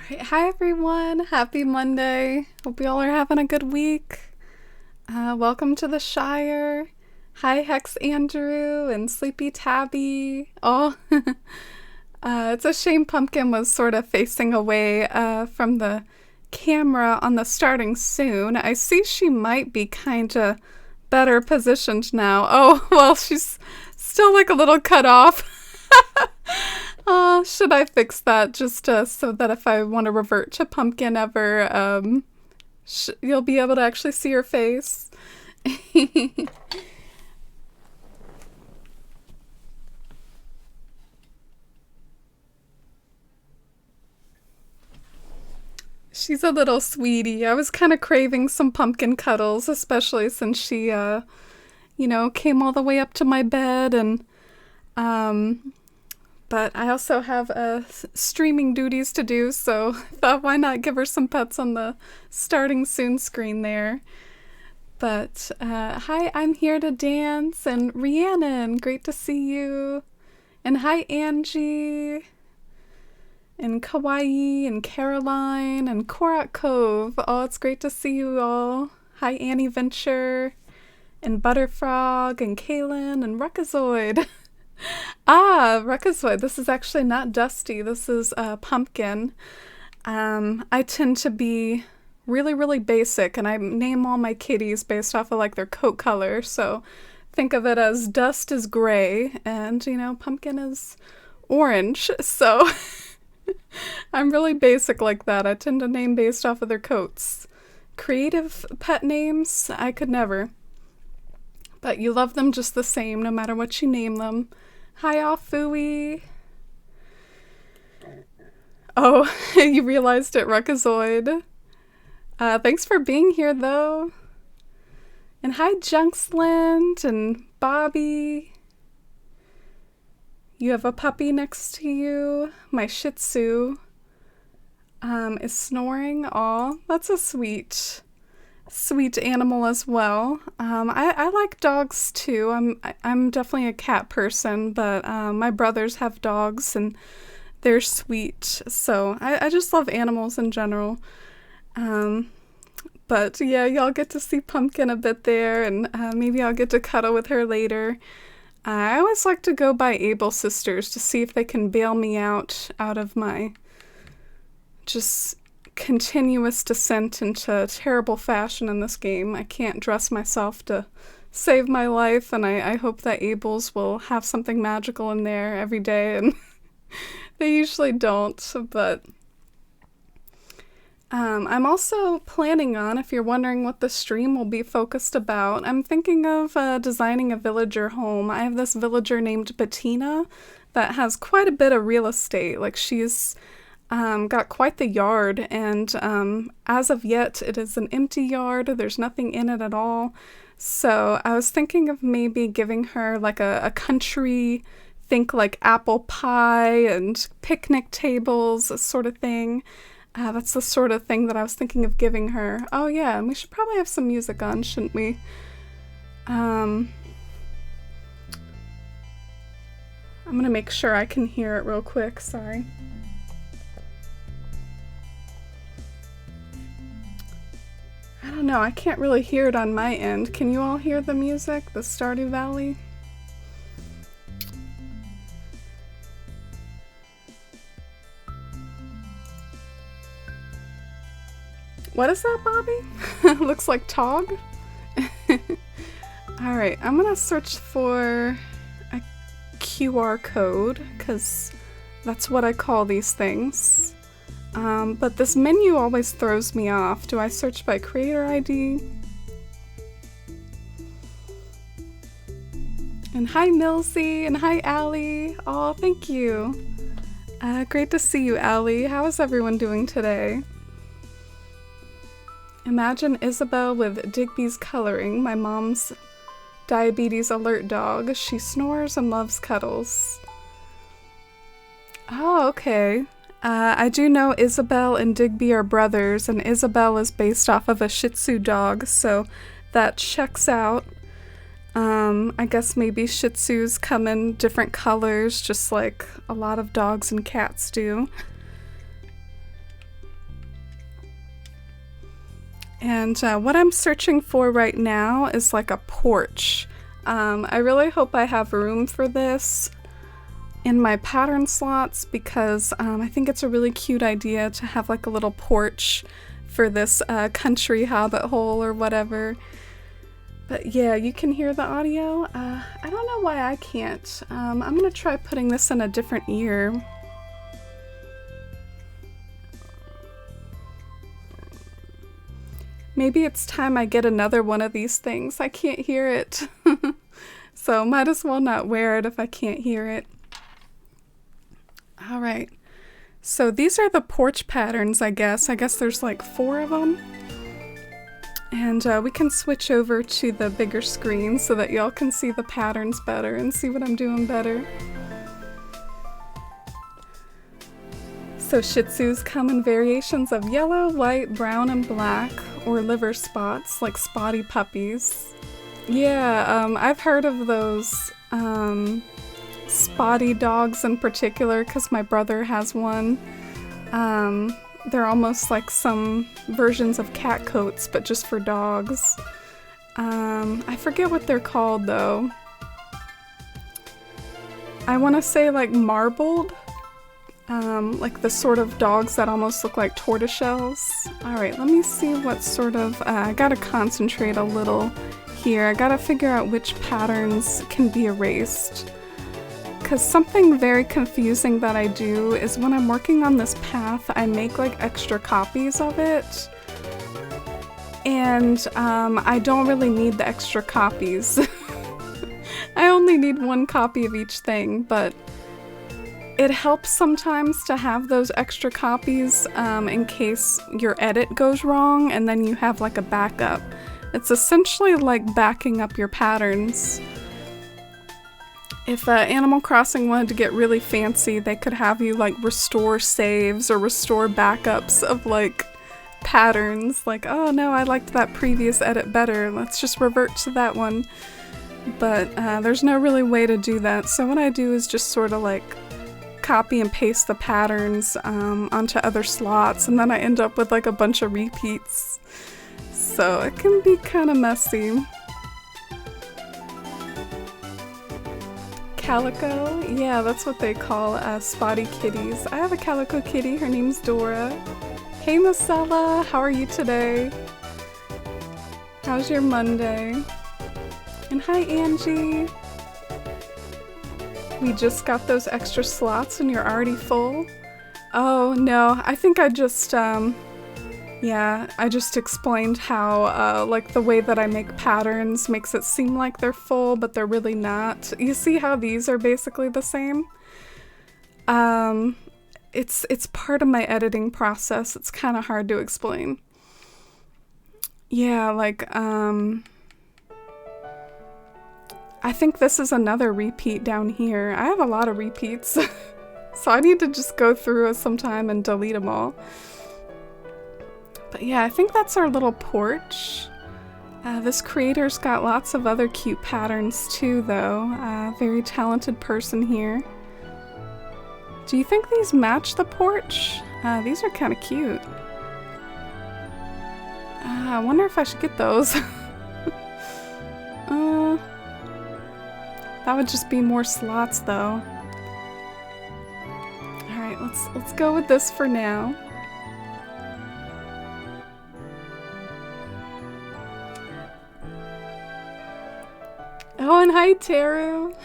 Alright, hi everyone. Happy Monday. Hope you all are having a good week. Welcome to the Shire. Hi Hex Andrew and Sleepy Tabby. Oh, it's a shame Pumpkin was sort of facing away from the camera on the starting soon. I see she might be kind of better positioned now. Oh, well, she's still like a little cut off. Should I fix that just so that if I want to revert to Pumpkin ever, you'll be able to actually see her face? She's a little sweetie. I was kind of craving some Pumpkin cuddles, especially since she, came all the way up to my bed and, but I also have streaming duties to do, so I thought why not give her some pets on the starting soon screen there. But hi, I'm here to dance, and Rhiannon, great to see you. And hi, Angie, and Kawaii, and Caroline, and Korak Cove. Oh, it's great to see you all. Hi, Annie Venture, and Butterfrog, and Kaylin, and Ruckazoid. Ruckazoid. This is actually not Dusty. This is Pumpkin. I tend to be really, really basic, and I name all my kitties based off of like their coat color. So think of it as Dust is gray, and Pumpkin is orange. So I'm really basic like that. I tend to name based off of their coats. Creative pet names, I could never. But you love them just the same, no matter what you name them. Hi, all Fooey. Oh, you realized it, Ruckazoid. Thanks for being here, though. And hi, Junksland and Bobby. You have a puppy next to you. My Shih Tzu is snoring. Aw, that's a sweet animal as well. I like dogs too. I'm definitely a cat person, but my brothers have dogs and they're sweet. So I just love animals in general. But yeah, y'all get to see Pumpkin a bit there, and maybe I'll get to cuddle with her later. I always like to go by Able Sisters to see if they can bail me out of my just continuous descent into terrible fashion in this game. I can't dress myself to save my life, and I hope that Abel's will have something magical in there every day, and they usually don't, but I'm also planning on, if you're wondering what the stream will be focused about, I'm thinking of designing a villager home. I have this villager named Bettina that has quite a bit of real estate. Like, she's got quite the yard, and as of yet, it is an empty yard. There's nothing in it at all. So I was thinking of maybe giving her like a country, think like apple pie and picnic tables, sort of thing. That's the sort of thing that I was thinking of giving her. Oh yeah, and we should probably have some music on, shouldn't we? I'm gonna make sure I can hear it real quick, sorry. I don't know, I can't really hear it on my end. Can you all hear the music? The Stardew Valley? What is that, Bobby? Looks like Tog. Alright, I'm gonna search for a QR code, because that's what I call these things. But this menu always throws me off. Do I search by creator ID? And hi, Milsey, and hi, Allie. Oh, thank you. Great to see you, Allie. How is everyone doing today? Imagine Isabel with Digby's coloring, my mom's diabetes alert dog. She snores and loves cuddles. Oh, okay. I do know Isabel and Digby are brothers, and Isabel is based off of a Shih Tzu dog, so that checks out. I guess maybe Shih Tzus come in different colors, just like a lot of dogs and cats do. And what I'm searching for right now is like a porch. I really hope I have room for this in my pattern slots because I think it's a really cute idea to have like a little porch for this country hobbit hole or whatever. But yeah, you can hear the audio. I don't know why I can't. I'm gonna try putting this in a different ear. Maybe it's time I get another one of these things. I can't hear it. So might as well not wear it if I can't hear it. All right. So these are the porch patterns, I guess. I guess there's like 4 of them. And we can switch over to the bigger screen so that y'all can see the patterns better and see what I'm doing better. So Shih Tzus come in variations of yellow, white, brown, and black, or liver spots, like spotty puppies. Yeah, I've heard of those spotty dogs in particular because my brother has one. They're almost like some versions of cat coats, but just for dogs. I forget what they're called though. I want to say like marbled. Like the sort of dogs that almost look like tortoiseshells. Alright, let me see what sort of, I gotta concentrate a little here. I gotta figure out which patterns can be erased. Because something very confusing that I do is when I'm working on this path, I make like extra copies of it. And I don't really need the extra copies. I only need 1 copy of each thing, but it helps sometimes to have those extra copies in case your edit goes wrong and then you have like a backup. It's essentially like backing up your patterns. If Animal Crossing wanted to get really fancy, they could have you like restore saves or restore backups of like patterns. Like, oh no, I liked that previous edit better. Let's just revert to that one. But there's no really way to do that. So what I do is just sort of like copy and paste the patterns onto other slots, and then I end up with like a bunch of repeats. So it can be kind of messy. Calico? Yeah, that's what they call spotty kitties. I have a calico kitty, her name's Dora. Hey Marcella, how are you today? How's your Monday? And hi Angie! We just got those extra slots and you're already full? Oh no, I think I just, yeah, I just explained how, like, the way that I make patterns makes it seem like they're full, but they're really not. You see how these are basically the same? It's part of my editing process. It's kind of hard to explain. Yeah, like, I think this is another repeat down here. I have a lot of repeats, so I need to just go through it sometime and delete them all. But yeah, I think that's our little porch. This creator's got lots of other cute patterns too, though. Very talented person here. Do you think these match the porch? These are kind of cute. I wonder if I should get those. That would just be more slots, though. Alright, let's go with this for now. Oh, and hi, Teru!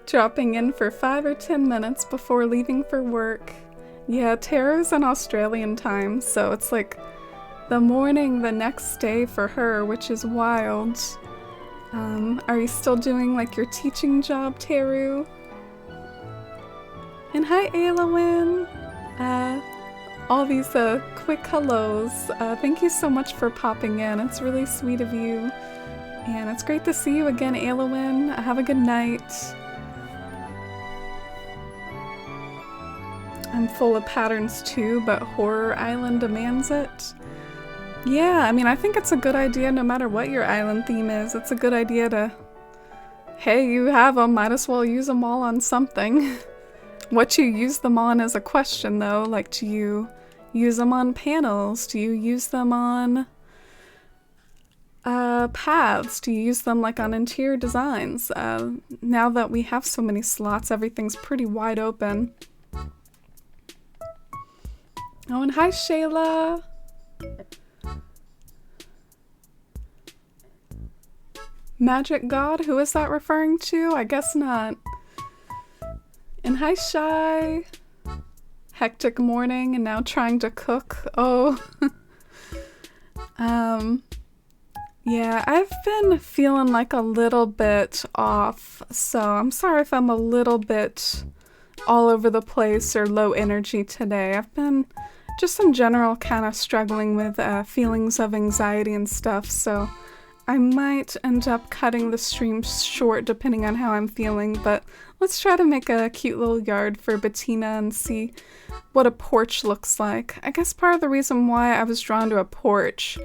Dropping in for 5 or 10 minutes before leaving for work. Yeah, Teru's in Australian time, so it's like the morning the next day for her, which is wild. Are you still doing like your teaching job, Teru? And hi, Aylwin! All these quick hellos. Thank you so much for popping in. It's really sweet of you. And it's great to see you again, Aylwin. Have a good night. I'm full of patterns too, but Horror Island demands it. Yeah, I mean, I think it's a good idea no matter what your island theme is. It's a good idea to, hey, you have them, might as well use them all on something. What you use them on is a question though, like do you use them on panels? Do you use them on paths? Do you use them like on interior designs? Now that we have so many slots, everything's pretty wide open. Oh, and hi, Shayla. Magic God? Who is that referring to? I guess not. And hi, Shy. Hectic morning and now trying to cook. Oh. Yeah, I've been feeling like a little bit off, so I'm sorry if I'm a little bit all over the place or low energy today. I've been just in general kind of struggling with feelings of anxiety and stuff, so I might end up cutting the stream short depending on how I'm feeling, but let's try to make a cute little yard for Bettina and see what a porch looks like. I guess part of the reason why I was drawn to a porch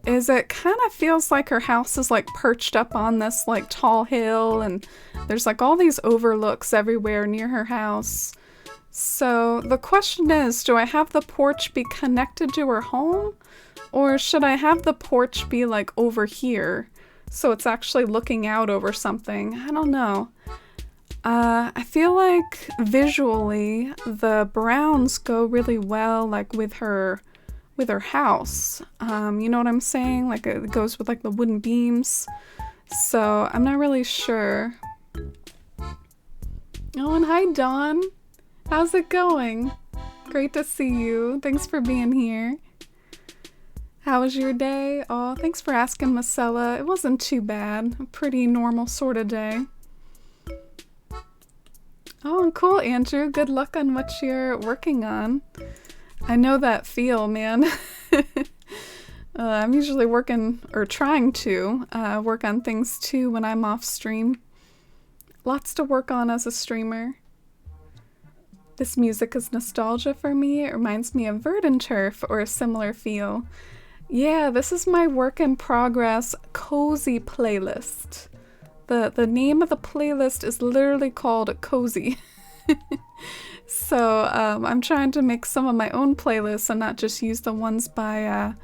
is it kind of feels like her house is like perched up on this like tall hill, and there's like all these overlooks everywhere near her house. So the question is, do I have the porch be connected to her home? Or should I have the porch be like over here so it's actually looking out over something? I don't know. I feel like visually the browns go really well like with her house. You know what I'm saying? Like it goes with like the wooden beams. So I'm not really sure. Oh, and hi Dawn. How's it going? Great to see you. Thanks for being here. How was your day? Oh, thanks for asking, Marcella. It wasn't too bad. A pretty normal sort of day. Oh, cool, Andrew. Good luck on what you're working on. I know that feel, man. I'm usually working, or trying to, work on things too when I'm off stream. Lots to work on as a streamer. This music is nostalgia for me. It reminds me of Verdant Turf or a similar feel. Yeah, this is my work in progress cozy playlist. The name of the playlist is literally called Cozy. So I'm trying to make some of my own playlists and not just use the ones by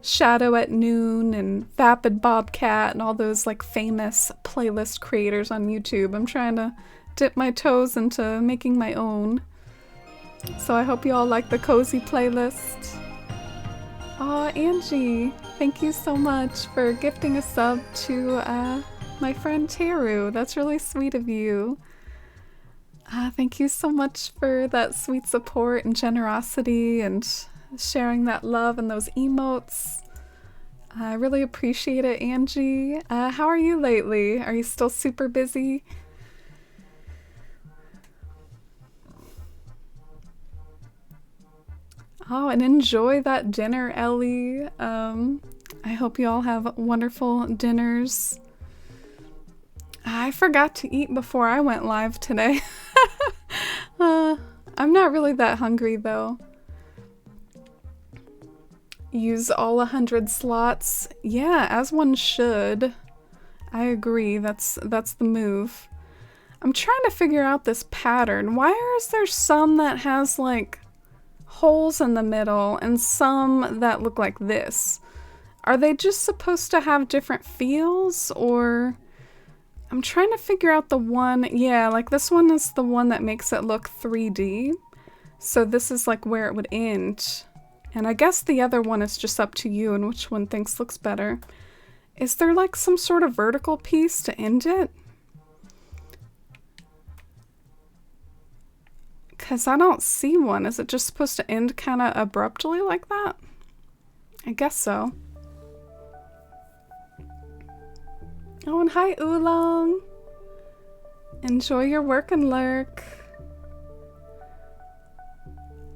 Shadow at Noon and Vapid Bobcat and all those like famous playlist creators on YouTube. I'm trying to dip my toes into making my own. So I hope you all like the Cozy playlist. Aw, Angie, thank you so much for gifting a sub to my friend Teru. That's really sweet of you. Thank you so much for that sweet support and generosity and sharing that love and those emotes. I really appreciate it, Angie. How are you lately? Are you still super busy? Oh, and enjoy that dinner, Ellie. I hope you all have wonderful dinners. I forgot to eat before I went live today. I'm not really that hungry though. Use all 100 slots. Yeah, as one should. I agree, that's the move. I'm trying to figure out this pattern. Why is there some that has like holes in the middle and some that look like this? Are they just supposed to have different feels, or I'm trying to figure out the one. Yeah, like this one is the one that makes it look 3D. So this is like where it would end. And I guess the other one is just up to you and which one thinks looks better. Is there like some sort of vertical piece to end it? Because I don't see one. Is it just supposed to end kind of abruptly like that? I guess so. Oh, and hi, Oolong. Enjoy your work and lurk.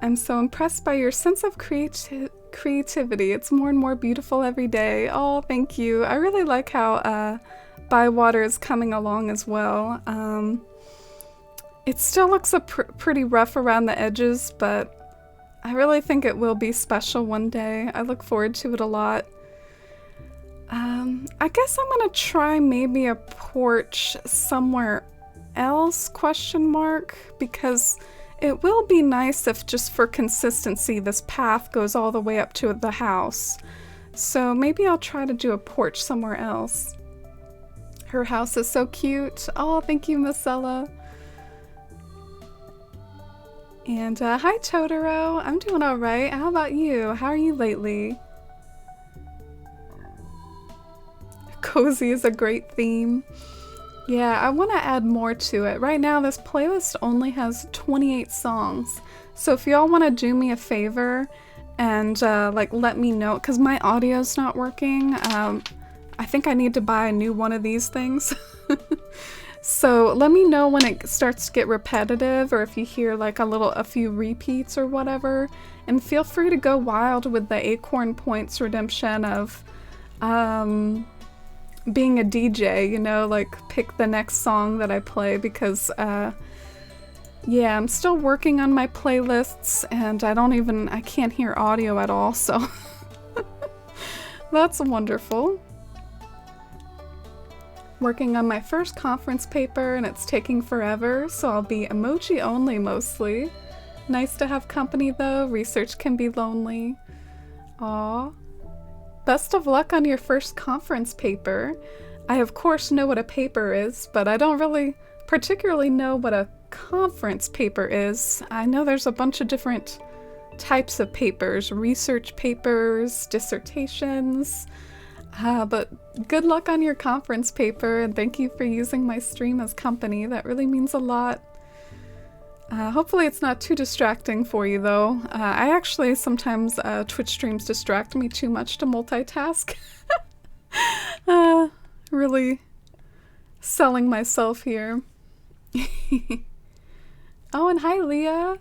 I'm so impressed by your sense of creativity. It's more and more beautiful every day. Oh, thank you. I really like how Bywater is coming along as well. It still looks pretty rough around the edges, but I really think it will be special one day. I look forward to it a lot. I guess I'm gonna try maybe a porch somewhere else, question mark, because It will be nice if just for consistency this path goes all the way up to the house. So maybe I'll try to do a porch somewhere else. Her house is so cute. Oh, thank you, Miss Ella. And hi, Totoro. I'm doing all right. How about you? How are you lately? Cozy is a great theme. Yeah, I want to add more to it. Right now, this playlist only has 28 songs. So if y'all want to do me a favor and like let me know, because my audio's not working. I think I need to buy a new one of these things. So let me know when it starts to get repetitive, or if you hear like a few repeats or whatever. And feel free to go wild with the Acorn Points redemption of being a DJ, you know, like pick the next song that I play, because yeah, I'm still working on my playlists and I can't hear audio at all, so that's wonderful. Working on my first conference paper and it's taking forever, so I'll be emoji only mostly. Nice to have company though, research can be lonely. Aww. Best of luck on your first conference paper. I of course know what a paper is, but I don't really particularly know what a conference paper is. I know there's a bunch of different types of papers, research papers, dissertations, but good luck on your conference paper, and thank you for using my stream as company. That really means a lot. Hopefully it's not too distracting for you though. I actually sometimes Twitch streams distract me too much to multitask. Really selling myself here. Oh, and hi Leah.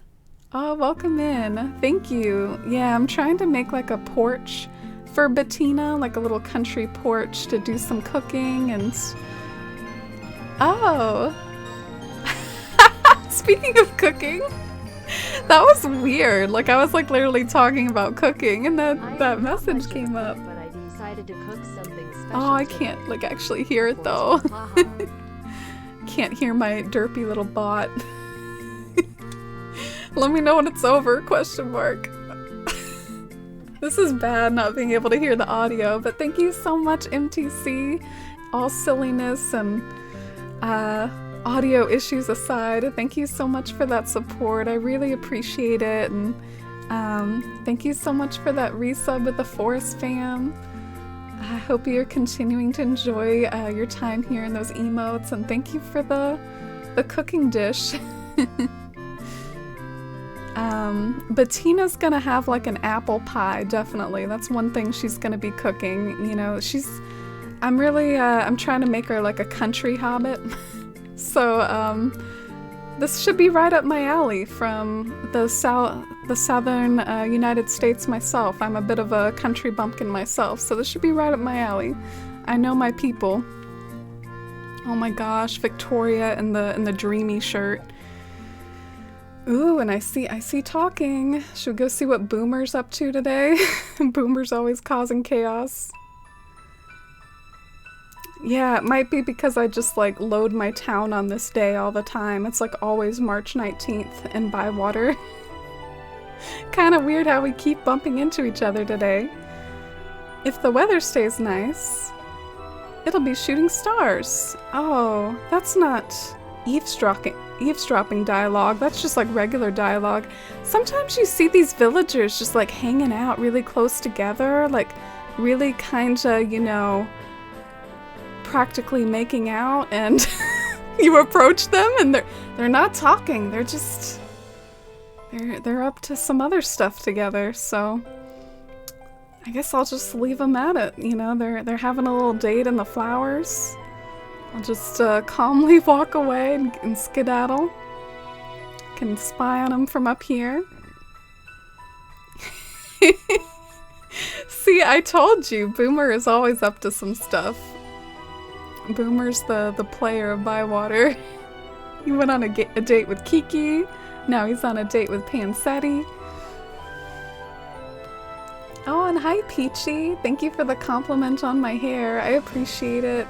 Oh, welcome in. Thank you. Yeah, I'm trying to make like a porch for Bettina, like a little country porch to do some cooking and... Oh! Speaking of cooking, that was weird. Like, I was like literally talking about cooking and that message came up. But I decided to cook something special. Oh, I can't like actually hear it though. Can't hear my derpy little bot. Let me know when it's over, question mark. This is bad not being able to hear the audio, but thank you so much, MTC. All silliness and audio issues aside, thank you so much for that support. I really appreciate it, and thank you so much for that resub with the Forest fam. I hope you're continuing to enjoy your time here in those emotes, and thank you for the cooking dish. Bettina's gonna have like an apple pie, definitely. That's one thing she's gonna be cooking. You know, I'm trying to make her like a country hobbit. So, this should be right up my alley from the southern United States myself. I'm a bit of a country bumpkin myself, so this should be right up my alley. I know my people. Oh my gosh, Victoria in the dreamy shirt. Ooh, and I see talking. Should we go see what Boomer's up to today? Boomer's always causing chaos. Yeah, it might be because I just like load my town on this day all the time. It's like always March 19th in Bywater. Kind of weird how we keep bumping into each other today. If the weather stays nice, it'll be shooting stars. Oh, that's not eavesdropping dialogue. That's just like regular dialogue. Sometimes you see these villagers just like hanging out really close together, like really kinda, you know, practically making out, and you approach them and they're not talking. They're just they're up to some other stuff together. So I guess I'll just leave them at it. You know, they're having a little date in the flowers. I'll just calmly walk away and skedaddle. Can spy on them from up here. See, I told you, Boomer is always up to some stuff. Boomer's the player of Bywater. He went on a date with Kiki. Now he's on a date with Pansetti. Oh, and hi Peachy. Thank you for the compliment on my hair. I appreciate it.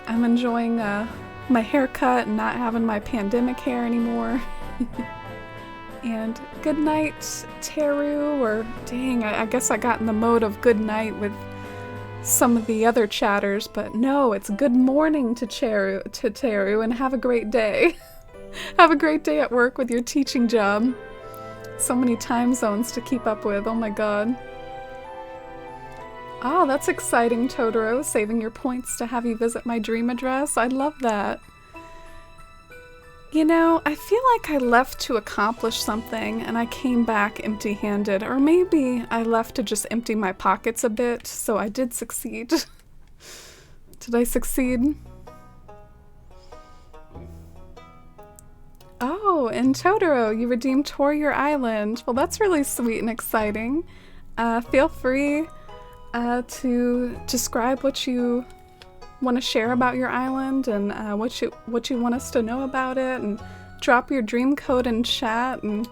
I'm enjoying my haircut and not having my pandemic hair anymore. And good night, Teru, or dang, I guess I got in the mode of good night with some of the other chatters, but no, it's good morning to Teru, and have a great day. Have a great day at work with your teaching job. So many time zones to keep up with, oh my god. Oh, that's exciting, Totoro, saving your points to have you visit my dream address. I love that. You know, I feel like I left to accomplish something and I came back empty-handed, or maybe I left to just empty my pockets a bit, so I did succeed. Did I succeed? Oh, and Totoro, you redeemed Torier Island. Well, that's really sweet and exciting. Feel free to describe what you want to share about your island and what you want us to know about it, and drop your dream code in chat, and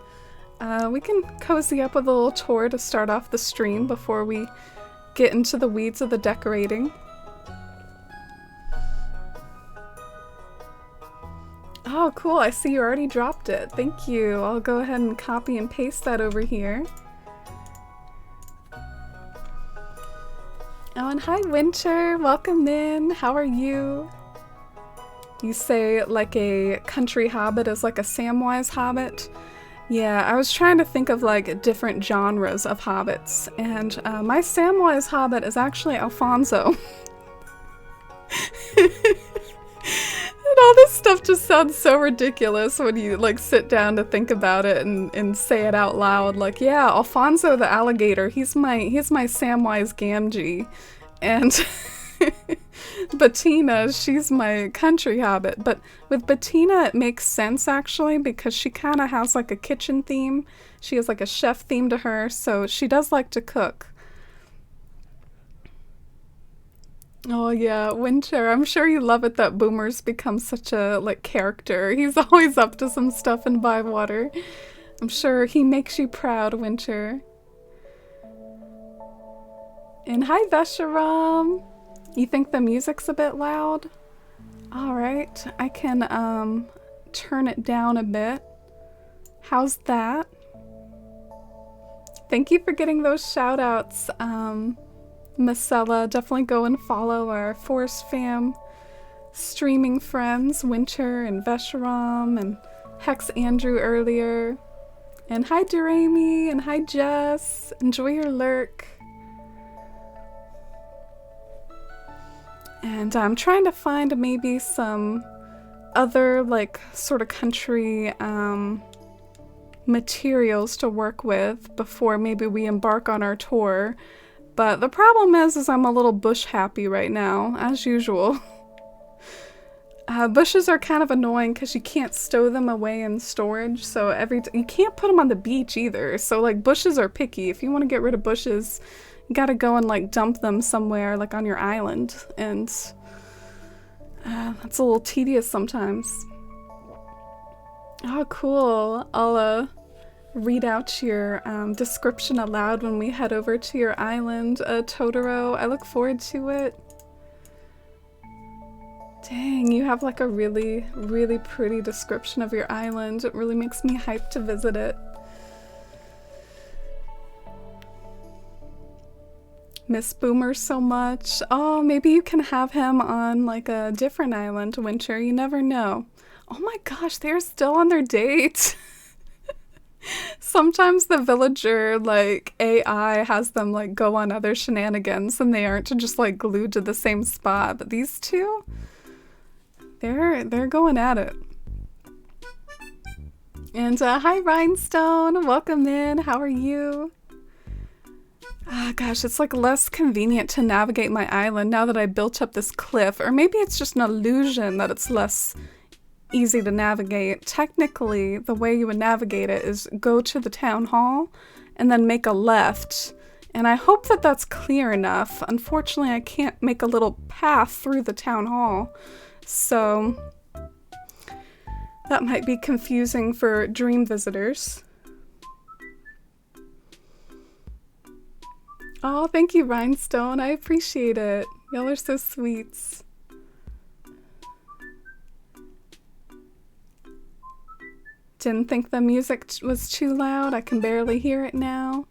we can cozy up with a little tour to start off the stream before we get into the weeds of the decorating. Oh, cool. I see you already dropped it. Thank you. I'll go ahead and copy and paste that over here. Oh, and hi, Winter. Welcome in. How are you? You say like a country hobbit is like a Samwise hobbit? Yeah, I was trying to think of like different genres of hobbits, and my Samwise hobbit is actually Alfonso. And all this stuff just sounds so ridiculous when you like sit down to think about it and say it out loud. Like, yeah, Alfonso the alligator, he's my Samwise Gamgee. And Bettina, she's my country hobbit. But with Bettina it makes sense actually, because she kind of has like a kitchen theme. She has like a chef theme to her, so she does like to cook. Oh yeah, Winter, I'm sure you love it that Boomer's become such a, like, character. He's always up to some stuff in Bywater. I'm sure he makes you proud, Winter. And hi, Vesharam! You think the music's a bit loud? Alright, I can, turn it down a bit. How's that? Thank you for getting those shout-outs, Marcella. Definitely go and follow our Forest Fam streaming friends, Winter and Vesharam and Hex Andrew earlier. And hi Durami, and hi Jess. Enjoy your lurk. And I'm trying to find maybe some other like sort of country materials to work with before maybe we embark on our tour. But the problem is I'm a little bush happy right now, as usual. Bushes are kind of annoying because you can't stow them away in storage, so you can't put them on the beach either. So like bushes are picky. If you want to get rid of bushes, you gotta go and like dump them somewhere like on your island, and that's a little tedious sometimes. Oh cool. I'll read out your description aloud when we head over to your island, Totoro. I look forward to it. Dang, you have like a really, really pretty description of your island. It really makes me hyped to visit it. Miss Boomer so much. Oh, maybe you can have him on like a different island, Winter. You never know. Oh my gosh, they're still on their date. Sometimes the villager, like, AI has them, like, go on other shenanigans and they aren't just, like, glued to the same spot. But these two, they're going at it. And, hi, Rhinestone. Welcome in. How are you? Ah, gosh, it's, like, less convenient to navigate my island now that I built up this cliff. Or maybe it's just an illusion that it's less easy to navigate. Technically, the way you would navigate it is go to the town hall and then make a left. And I hope that that's clear enough. Unfortunately, I can't make a little path through the town hall, so that might be confusing for dream visitors. Oh, thank you, Rhinestone. I appreciate it. Y'all are so sweet. Didn't think the music was too loud. I can barely hear it now.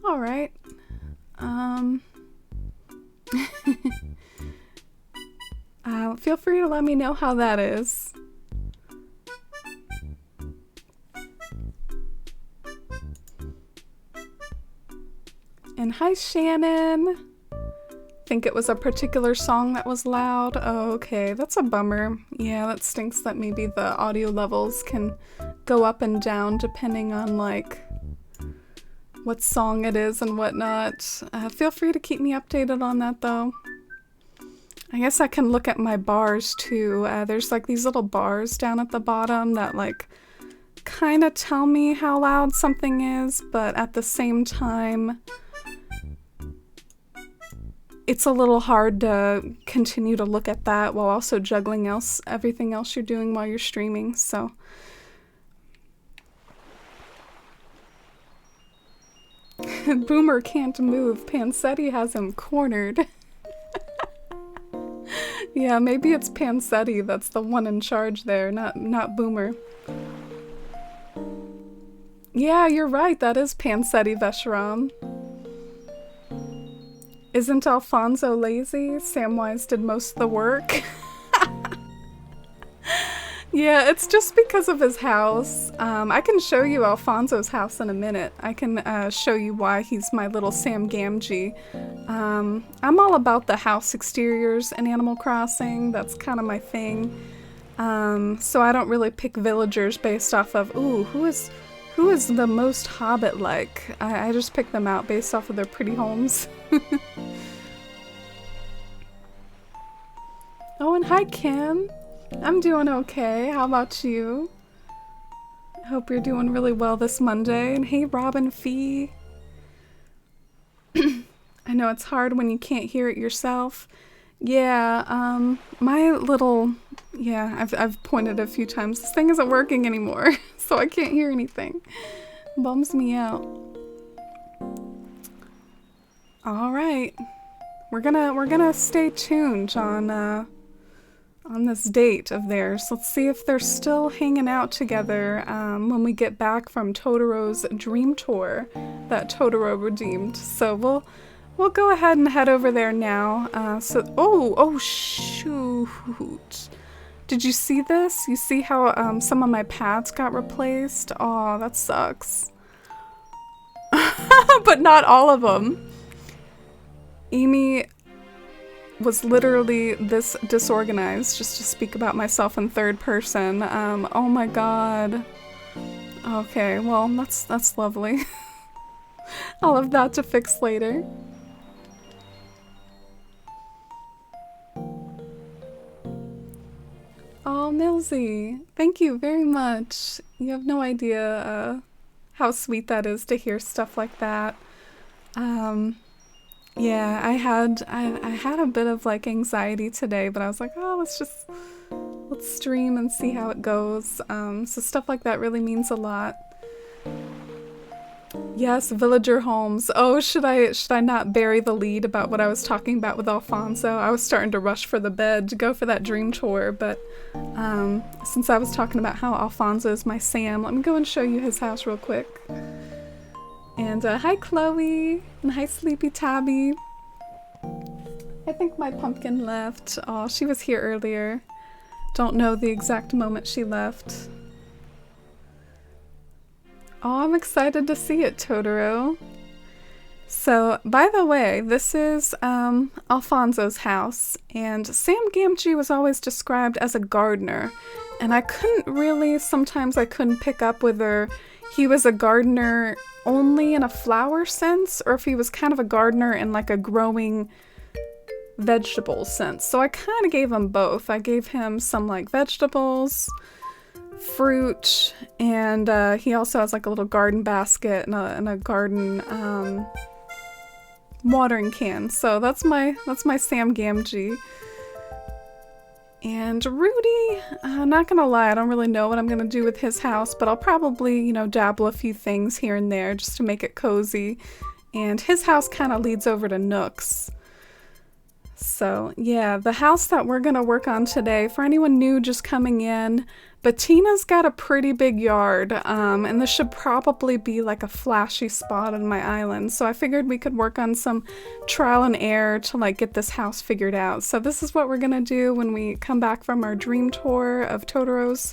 All right. Feel free to let me know how that is. And hi, Shannon. Think it was a particular song that was loud? Oh, okay, that's a bummer. Yeah, that stinks that maybe the audio levels can go up and down depending on like what song it is and whatnot. Feel free to keep me updated on that though. I guess I can look at my bars too. There's like these little bars down at the bottom that like kind of tell me how loud something is, but at the same time, it's a little hard to continue to look at that while also juggling everything else you're doing while you're streaming, so. Boomer can't move. Pansetti has him cornered. Yeah, maybe it's Pansetti that's the one in charge there, not Boomer. Yeah, you're right, that is Pansetti Veshram. Isn't Alfonso lazy? Samwise did most of the work. Yeah, it's just because of his house. I can show you Alfonso's house in a minute. I can show you why he's my little Sam Gamgee. I'm all about the house exteriors in Animal Crossing. That's kind of my thing. So I don't really pick villagers based off of, ooh, who is the most Hobbit-like? I just pick them out based off of their pretty homes. Oh, and hi, Kim. I'm doing okay. How about you? I hope you're doing really well this Monday. And hey, Robin Fee. I know it's hard when you can't hear it yourself. Yeah, my little... Yeah, I've pointed a few times. This thing isn't working anymore, so I can't hear anything. Bums me out. All right, we're gonna stay tuned on this date of theirs. Let's see if they're still hanging out together when we get back from Totoro's dream tour that Totoro redeemed. So we'll go ahead and head over there now. Oh shoot. Did you see this? You see how some of my pads got replaced? Oh, that sucks. But not all of them. Amy was literally this disorganized, just to speak about myself in third person. Oh my god. Okay, well, that's lovely. I'll have that to fix later. Oh, Milsey, thank you very much. You have no idea how sweet that is to hear stuff like that. Yeah, I had a bit of like anxiety today, but I was like, oh, let's stream and see how it goes. So stuff like that really means a lot. Yes, villager homes. Oh, should I not bury the lead about what I was talking about with Alfonso? I was starting to rush for the bed to go for that dream tour, but since I was talking about how Alfonso is my Sam, let me go and show you his house real quick. And hi Chloe, and hi Sleepy Tabby. I think my pumpkin left. Oh, she was here earlier. Don't know the exact moment she left. Oh, I'm excited to see it, Totoro. So, by the way, this is Alfonso's house, and Sam Gamgee was always described as a gardener, and sometimes I couldn't pick up whether he was a gardener only in a flower sense, or if he was kind of a gardener in like a growing vegetable sense. So I kind of gave him both. I gave him some like vegetables, fruit, and he also has like a little garden basket and a garden watering can. So that's my Sam Gamgee. And Rudy, not gonna lie, I don't really know what I'm gonna do with his house, but I'll probably, dabble a few things here and there just to make it cozy. And his house kind of leads over to Nook's. So yeah, the house that we're gonna work on today, for anyone new just coming in, Bettina's got a pretty big yard, and this should probably be like a flashy spot on my island. So I figured we could work on some trial and error to like get this house figured out. So this is what we're gonna do when we come back from our dream tour of Totoro's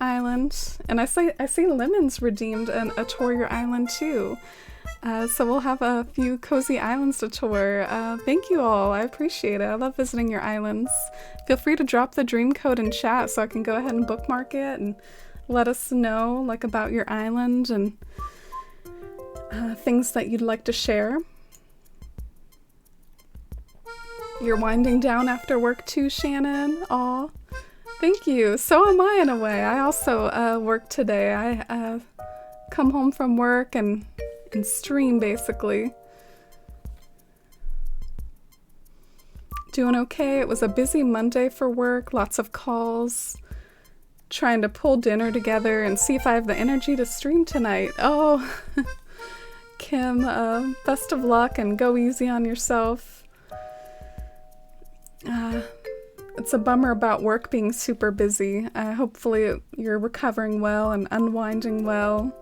island. And I see Lemon's redeemed a tour your island too. So we'll have a few cozy islands to tour. Thank you all. I appreciate it. I love visiting your islands. Feel free to drop the dream code in chat so I can go ahead and bookmark it and let us know like about your island and things that you'd like to share. You're winding down after work too, Shannon. Aw. Thank you. So am I in a way. I also work today. I come home from work and stream basically. Doing okay. It was a busy Monday for work, lots of calls, trying to pull dinner together and see if I have the energy to stream tonight. Oh, Kim, best of luck and go easy on yourself. It's a bummer about work being super busy. Hopefully you're recovering well and unwinding well.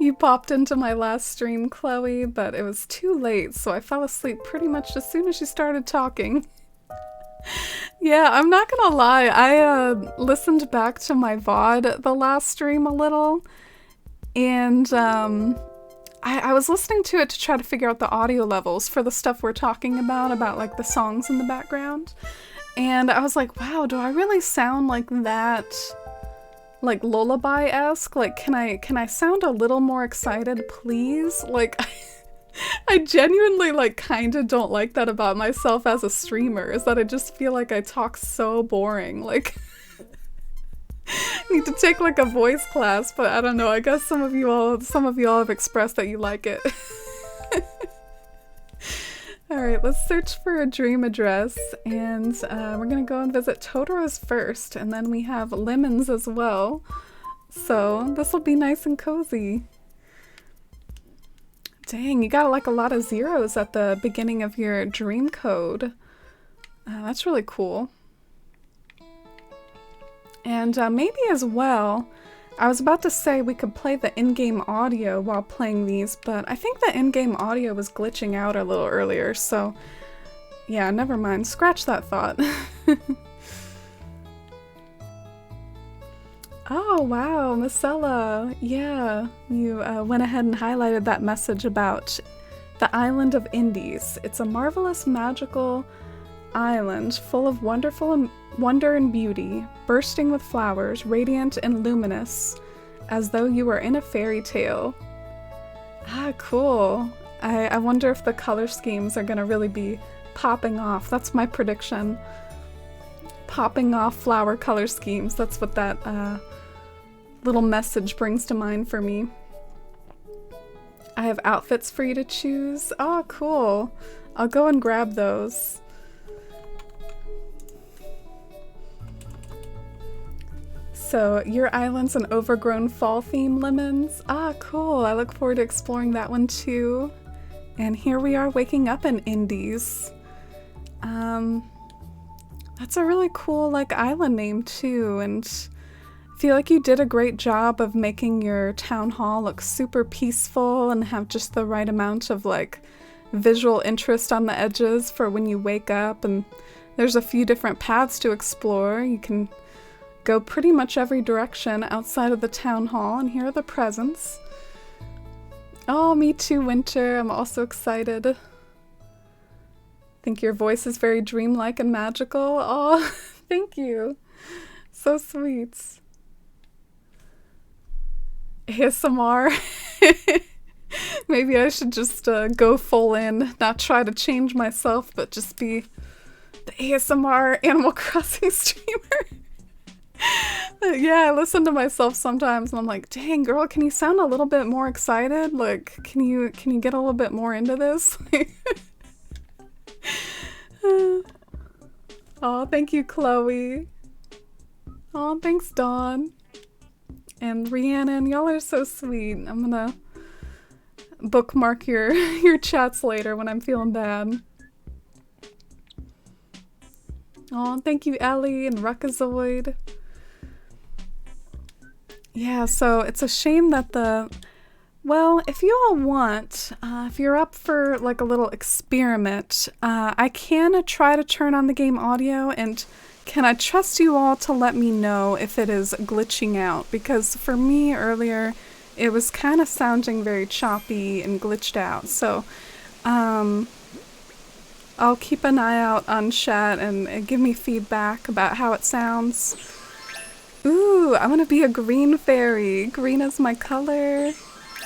You popped into my last stream, Chloe, but it was too late, so I fell asleep pretty much as soon as you started talking. Yeah, I'm not gonna lie, I listened back to my VOD the last stream a little, and I was listening to it to try to figure out the audio levels for the stuff we're talking about like the songs in the background, and I was like, wow, do I really sound like that? Like lullaby-esque? Like, can I sound a little more excited, please? Like, I genuinely, like, kind of don't like that about myself as a streamer, is that I just feel like I talk so boring. Like, I need to take, like, a voice class, but I don't know, I guess some of you all have expressed that you like it. Alright, let's search for a dream address, and we're gonna go and visit Totoro's first, and then we have Lemon's as well. So, this will be nice and cozy. Dang, you got like a lot of zeros at the beginning of your dream code. That's really cool. And maybe as well, I was about to say we could play the in-game audio while playing these, but I think the in-game audio was glitching out a little earlier, so yeah, never mind. Scratch that thought. Oh, wow, Marcella. Yeah, you went ahead and highlighted that message about the island of Indies. It's a marvelous, magical island full of wonder and beauty, bursting with flowers, radiant and luminous, as though you were in a fairy tale. Ah, cool. I wonder if the color schemes are gonna really be popping off. That's my prediction. Popping off flower color schemes. That's what that little message brings to mind for me. I have outfits for you to choose. Oh, cool. I'll go and grab those. So, your island's an overgrown fall theme, Lemons. Ah, cool. I look forward to exploring that one too. And here we are waking up in Indies. That's a really cool, like, island name too, and I feel like you did a great job of making your town hall look super peaceful and have just the right amount of, like, visual interest on the edges for when you wake up, and there's a few different paths to explore. You can go pretty much every direction outside of the town hall, and here are the presents. Oh, me too, Winter. I'm also excited. I think your voice is very dreamlike and magical. Oh, thank you. So sweet. ASMR. Maybe I should just go full in, not try to change myself, but just be the ASMR Animal Crossing streamer. Yeah, I listen to myself sometimes and I'm like, dang girl, can you sound a little bit more excited? Like, can you get a little bit more into this? Oh, thank you, Chloe. Oh, thanks, Dawn. And Rhiannon, y'all are so sweet. I'm gonna bookmark your chats later when I'm feeling bad. Oh, thank you, Ellie and Ruckazoid. Yeah, so it's a shame that well, if you all want, if you're up for like a little experiment, I can try to turn on the game audio, and can I trust you all to let me know if it is glitching out? Because for me earlier, it was kind of sounding very choppy and glitched out. So, I'll keep an eye out on chat and give me feedback about how it sounds. Ooh, I'm gonna be a green fairy. Green is my color.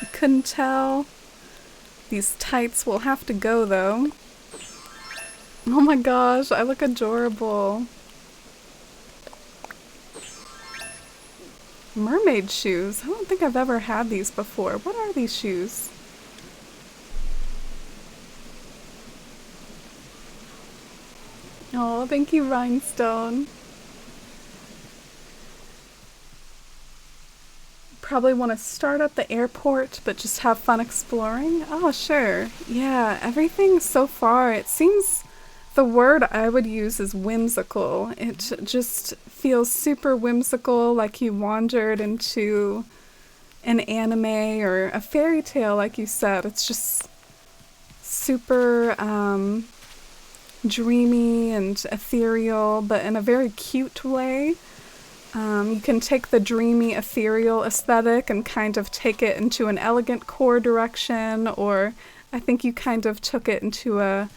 I couldn't tell. These tights will have to go though. Oh my gosh, I look adorable. Mermaid shoes. I don't think I've ever had these before. What are these shoes? Oh, thank you, Rhinestone. Probably want to start at the airport, but just have fun exploring. Oh, sure. Yeah, everything so far, it seems the word I would use is whimsical. It just feels super whimsical, like you wandered into an anime or a fairy tale, like you said. It's just super dreamy and ethereal, but in a very cute way. You can take the dreamy, ethereal aesthetic and kind of take it into an elegant core direction, or I think you kind of took it into a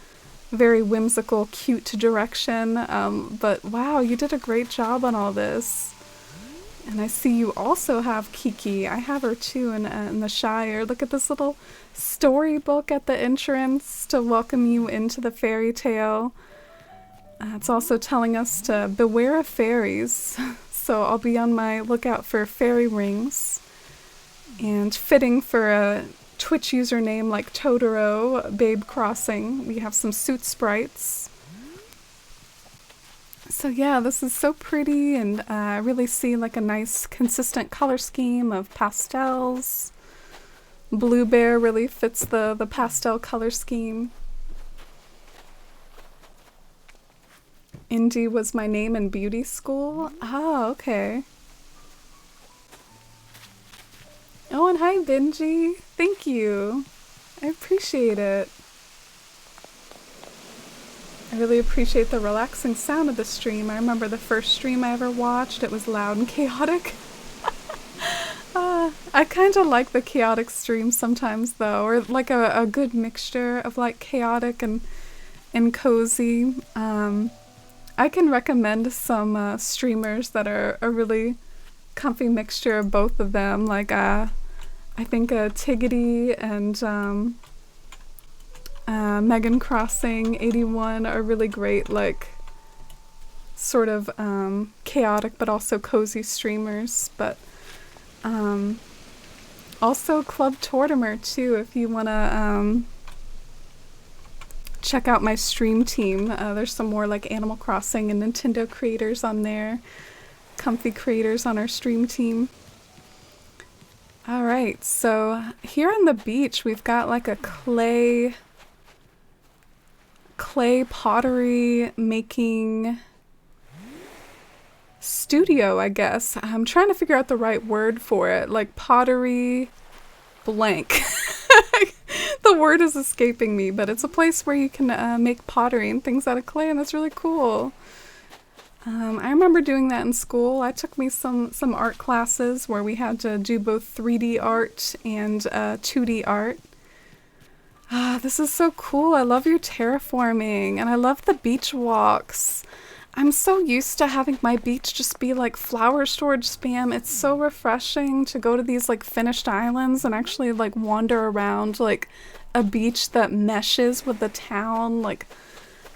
very whimsical, cute direction. But wow, you did a great job on all this. And I see you also have Kiki. I have her too in the Shire. Look at this little storybook at the entrance to welcome you into the fairy tale. It's also telling us to beware of fairies. So I'll be on my lookout for fairy rings. And fitting for a Twitch username like Totoro, Babe Crossing, we have some suit sprites. So yeah, this is so pretty, and I really see like a nice consistent color scheme of pastels. Blue Bear really fits the pastel color scheme. Indy was my name in beauty school. Oh, okay. Oh, and hi, Benji. Thank you. I appreciate it. I really appreciate the relaxing sound of the stream. I remember the first stream I ever watched. It was loud and chaotic. I kind of like the chaotic streams sometimes, though, or like a good mixture of like chaotic and cozy. I can recommend some streamers that are a really comfy mixture of both of them. Like, I think Tiggity and Megan Crossing 81 are really great, like, sort of chaotic but also cozy streamers. But also Club Tortimer, too, if you want to check out my stream team. There's some more like Animal Crossing and Nintendo creators on there. Comfy creators on our stream team. Alright, so here on the beach we've got like a clay pottery making studio, I guess. I'm trying to figure out the right word for it. Like pottery blank. The word is escaping me, but it's a place where you can make pottery and things out of clay, and that's really cool. I remember doing that in school. I took me some art classes where we had to do both 3D art and 2D art. This is so cool. I love your terraforming, and I love the beach walks. I'm so used to having my beach just be like flower storage spam. It's so refreshing to go to these like finished islands and actually like wander around like a beach that meshes with the town. Like,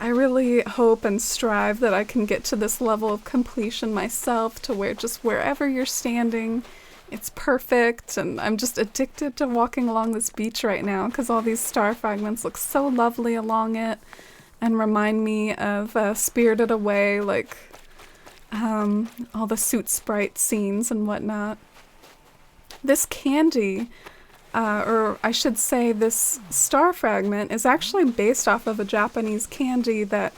I really hope and strive that I can get to this level of completion myself, to where just wherever you're standing, it's perfect. And I'm just addicted to walking along this beach right now because all these star fragments look so lovely along it and remind me of Spirited Away, like all the suit sprite scenes and whatnot. This candy, or I should say this star fragment, is actually based off of a Japanese candy that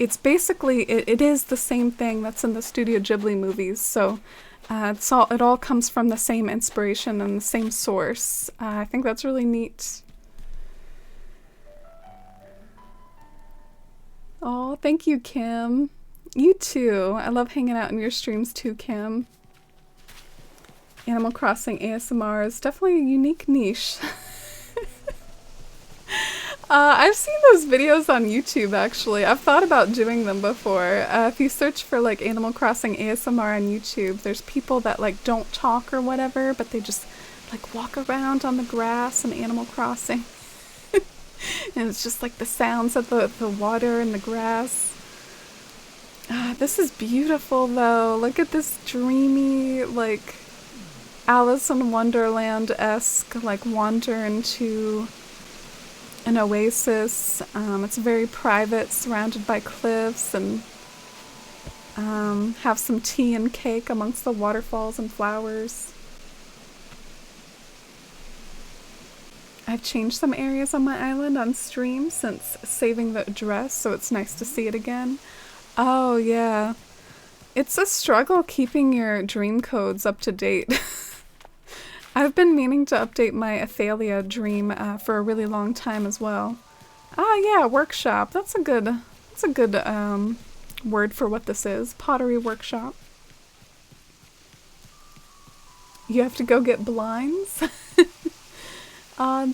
it's basically, it is the same thing that's in the Studio Ghibli movies. So it all comes from the same inspiration and the same source. I think that's really neat. Oh, thank you, Kim. You too. I love hanging out in your streams too, Kim. Animal Crossing ASMR is definitely a unique niche. I've seen those videos on YouTube, actually. I've thought about doing them before. If you search for like Animal Crossing ASMR on YouTube, there's people that like don't talk or whatever, but they just like walk around on the grass in Animal Crossing. And it's just like the sounds of the water and the grass. This is beautiful though. Look at this dreamy, like Alice in Wonderland-esque, like wander into an oasis. It's very private, surrounded by cliffs, and have some tea and cake amongst the waterfalls and flowers. I've changed some areas on my island on stream since saving the address, so it's nice to see it again. Oh yeah. It's a struggle keeping your dream codes up to date. I've been meaning to update my Athalia dream for a really long time as well. Ah yeah, workshop. That's a good word for what this is. Pottery workshop. You have to go get blinds.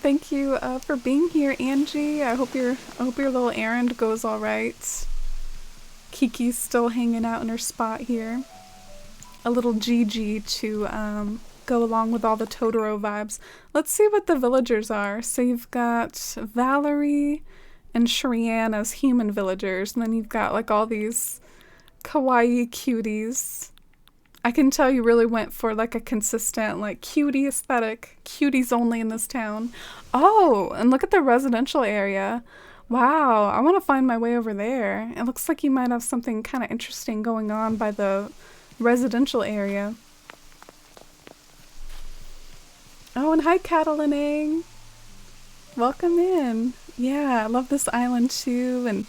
Thank you for being here, Angie. I hope your little errand goes all right. Kiki's still hanging out in her spot here. A little Gigi to go along with all the Totoro vibes. Let's see what the villagers are. So you've got Valerie and Shrianne as human villagers, and then you've got like all these kawaii cuties. I can tell you really went for like a consistent like cutie aesthetic. Cuties only in this town. Oh, and look at the residential area. Wow, I want to find my way over there. It looks like you might have something kind of interesting going on by the residential area. Oh, and hi, Catalinang. Welcome in. Yeah, I love this island too, and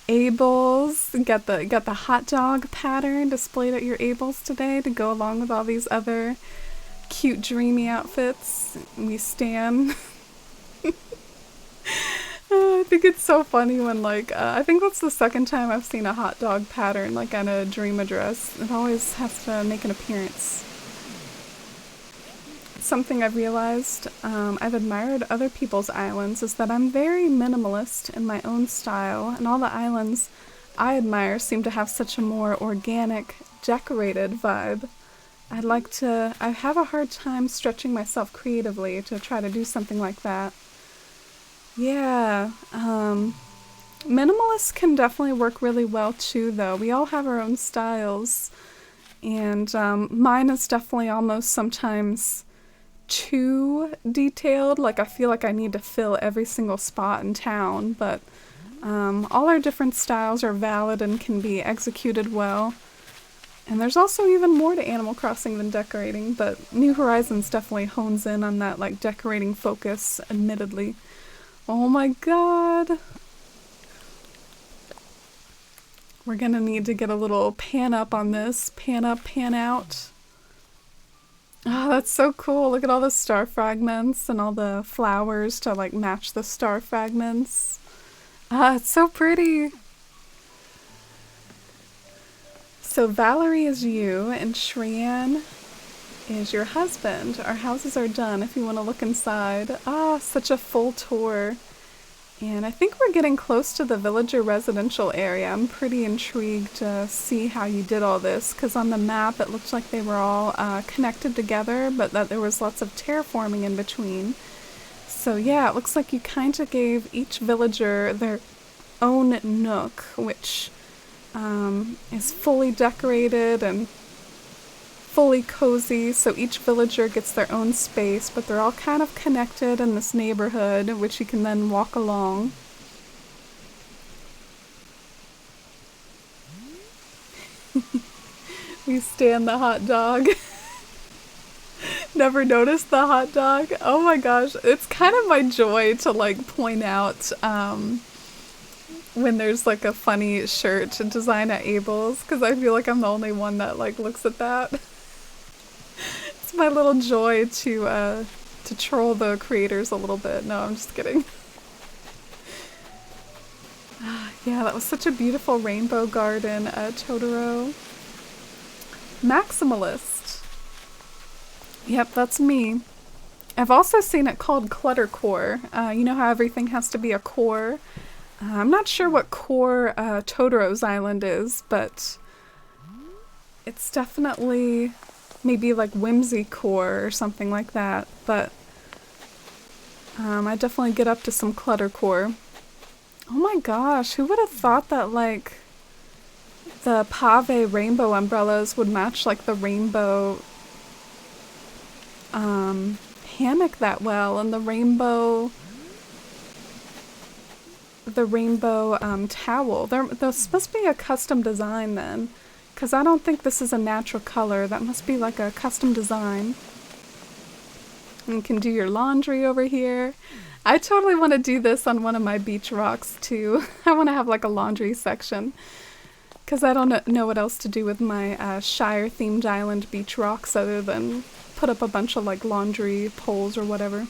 Abel's. Got the hot dog pattern displayed at your Abel's today to go along with all these other cute, dreamy outfits. We stan. I think it's so funny when like I think that's the second time I've seen a hot dog pattern like on a dream address. It always has to make an appearance. Something I've realized I've admired other people's islands is that I'm very minimalist in my own style, and all the islands I admire seem to have such a more organic, decorated vibe. I have a hard time stretching myself creatively to try to do something like that. Yeah, minimalists can definitely work really well too, though. We all have our own styles, and mine is definitely almost sometimes too detailed. Like I feel like I need to fill every single spot in town, but all our different styles are valid and can be executed well. And there's also even more to Animal Crossing than decorating, but New Horizons definitely hones in on that like decorating focus, admittedly. Oh my god. We're gonna need to get a little pan up on this. Pan up, pan out. Oh, that's so cool. Look at all the star fragments and all the flowers to like match the star fragments. Ah, it's so pretty. So Valerie is you and Shrianne is your husband. Our houses are done if you want to look inside. Ah, such a full tour. And I think we're getting close to the villager residential area. I'm pretty intrigued to see how you did all this, because on the map it looked like they were all connected together, but that there was lots of terraforming in between. So yeah, it looks like you kind of gave each villager their own nook, which is fully decorated and fully cozy, so each villager gets their own space, but they're all kind of connected in this neighborhood, which you can then walk along. We stand the hot dog. Never noticed the hot dog. Oh my gosh, it's kind of my joy to like point out when there's like a funny shirt to design at Abel's, because I feel like I'm the only one that like looks at that. It's my little joy to troll the creators a little bit. No, I'm just kidding. Yeah, that was such a beautiful rainbow garden, Totoro. Maximalist. Yep, that's me. I've also seen it called cluttercore. You know how everything has to be a core? I'm not sure what core Totoro's island is, but it's definitely maybe like whimsy core or something like that. But I definitely get up to some cluttercore. Oh my gosh, who would have thought that like the pave rainbow umbrellas would match like the rainbow hammock that well, and the rainbow towel. Those supposed to be a custom design then, because I don't think this is a natural color. That must be like a custom design. And you can do your laundry over here. I totally want to do this on one of my beach rocks too. I want to have like a laundry section, because I don't know what else to do with my Shire themed island beach rocks other than put up a bunch of like laundry poles or whatever.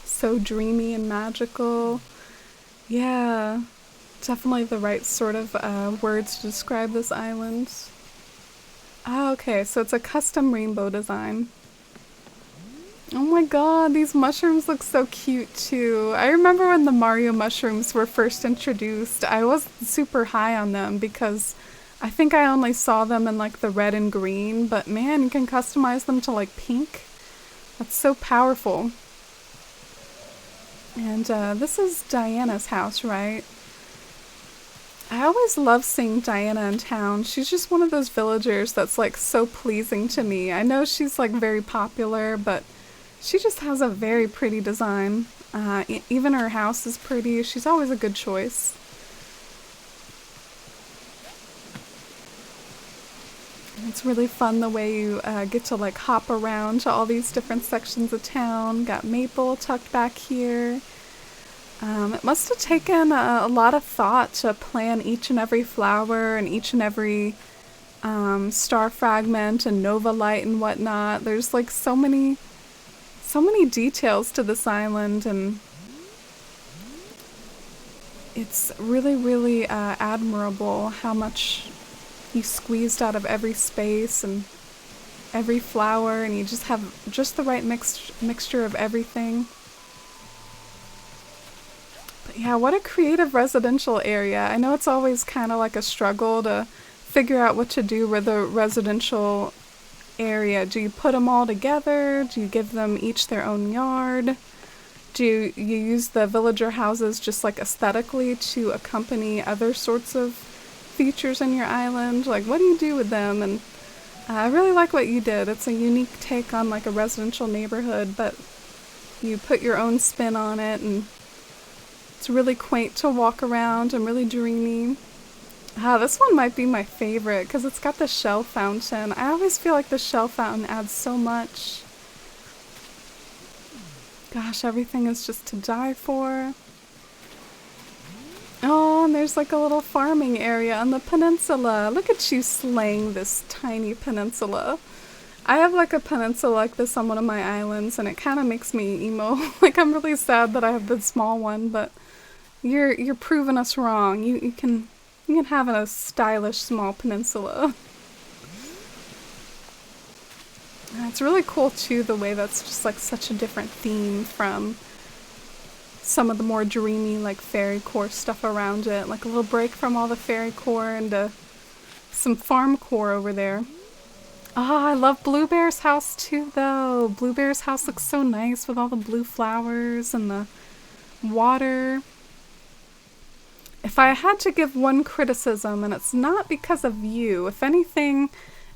So dreamy and magical. Yeah, definitely the right sort of words to describe this island. Ah, okay, so it's a custom rainbow design. Oh my god, these mushrooms look so cute too. I remember when the Mario mushrooms were first introduced, I wasn't super high on them because I think I only saw them in like the red and green, but man, you can customize them to like pink. That's so powerful. And this is Diana's house, right? I always love seeing Diana in town. She's just one of those villagers that's like so pleasing to me. I know she's like very popular, but she just has a very pretty design. Even her house is pretty. She's always a good choice. It's really fun the way you get to like hop around to all these different sections of town. Got Maple tucked back here. It must have taken a lot of thought to plan each and every flower and each and every star fragment and nova light and whatnot. There's like so many details to this island, and it's really, really admirable how much you squeezed out of every space and every flower, and you just have just the right mixture of everything. But yeah, what a creative residential area. I know it's always kind of like a struggle to figure out what to do with a residential area. Do you put them all together? Do you give them each their own yard? Do you use the villager houses just like aesthetically to accompany other sorts of features in your island? Like, what do you do with them? And I really like what you did. It's a unique take on like a residential neighborhood, but you put your own spin on it, and it's really quaint to walk around and really dreamy. This one might be my favorite because it's got the shell fountain. I always feel like the shell fountain adds so much. Gosh, everything is just to die for. Oh, and there's like a little farming area on the peninsula. Look at you slaying this tiny peninsula. I have like a peninsula like this on one of my islands, and it kind of makes me emo. Like, I'm really sad that I have the small one, but you're proving us wrong. You can have a stylish small peninsula. And it's really cool too, the way that's just like such a different theme from some of the more dreamy like fairy core stuff around it. Like a little break from all the fairy core into some farm core over there. I love Bluebear's house too though. Bluebear's house looks so nice with all the blue flowers and the water. If I had to give one criticism, and it's not because of you, if anything,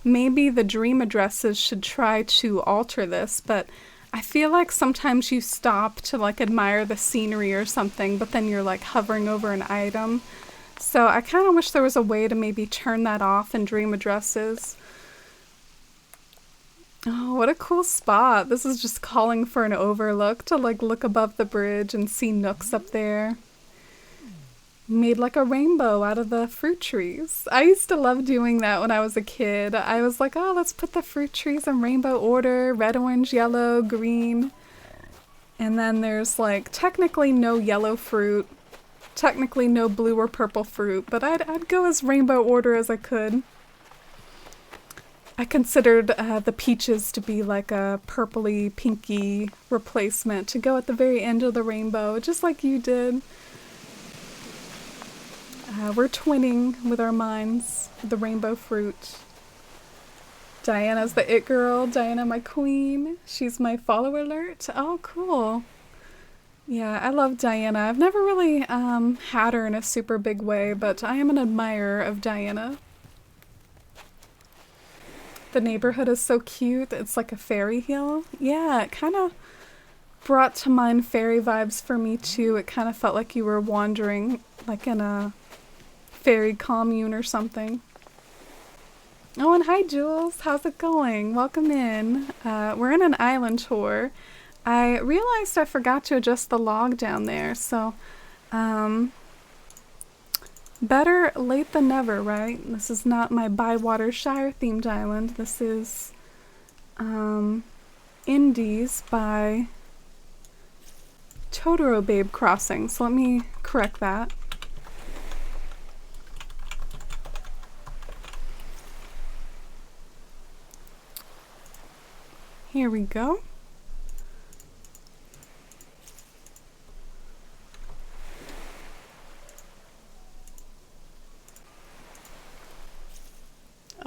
maybe the dream addresses should try to alter this, but I feel like sometimes you stop to like admire the scenery or something, but then you're like hovering over an item. So I kind of wish there was a way to maybe turn that off in dream addresses. Oh, what a cool spot. This is just calling for an overlook to like look above the bridge and see nooks up there. Made like a rainbow out of the fruit trees. I used to love doing that when I was a kid. I was like, oh, let's put the fruit trees in rainbow order, red, orange, yellow, green. And then there's like technically no yellow fruit, technically no blue or purple fruit, but I'd go as rainbow order as I could. I considered the peaches to be like a purpley, pinky replacement to go at the very end of the rainbow, just like you did. We're twinning with our minds, the rainbow fruit. Diana's the it girl. Diana, my queen. She's my follow alert. Oh, cool. Yeah, I love Diana. I've never really had her in a super big way, but I am an admirer of Diana. The neighborhood is so cute. It's like a fairy hill. Yeah, it kind of brought to mind fairy vibes for me too. It kind of felt like you were wandering like in a fairy commune or something. Oh, and hi Jules, how's it going? Welcome in. We're in an island tour. I realized I forgot to adjust the log down there, so better late than never, right? This is not my Bywater Shire themed island. This is Indies by Totoro Babe Crossing, so let me correct that. Here we go.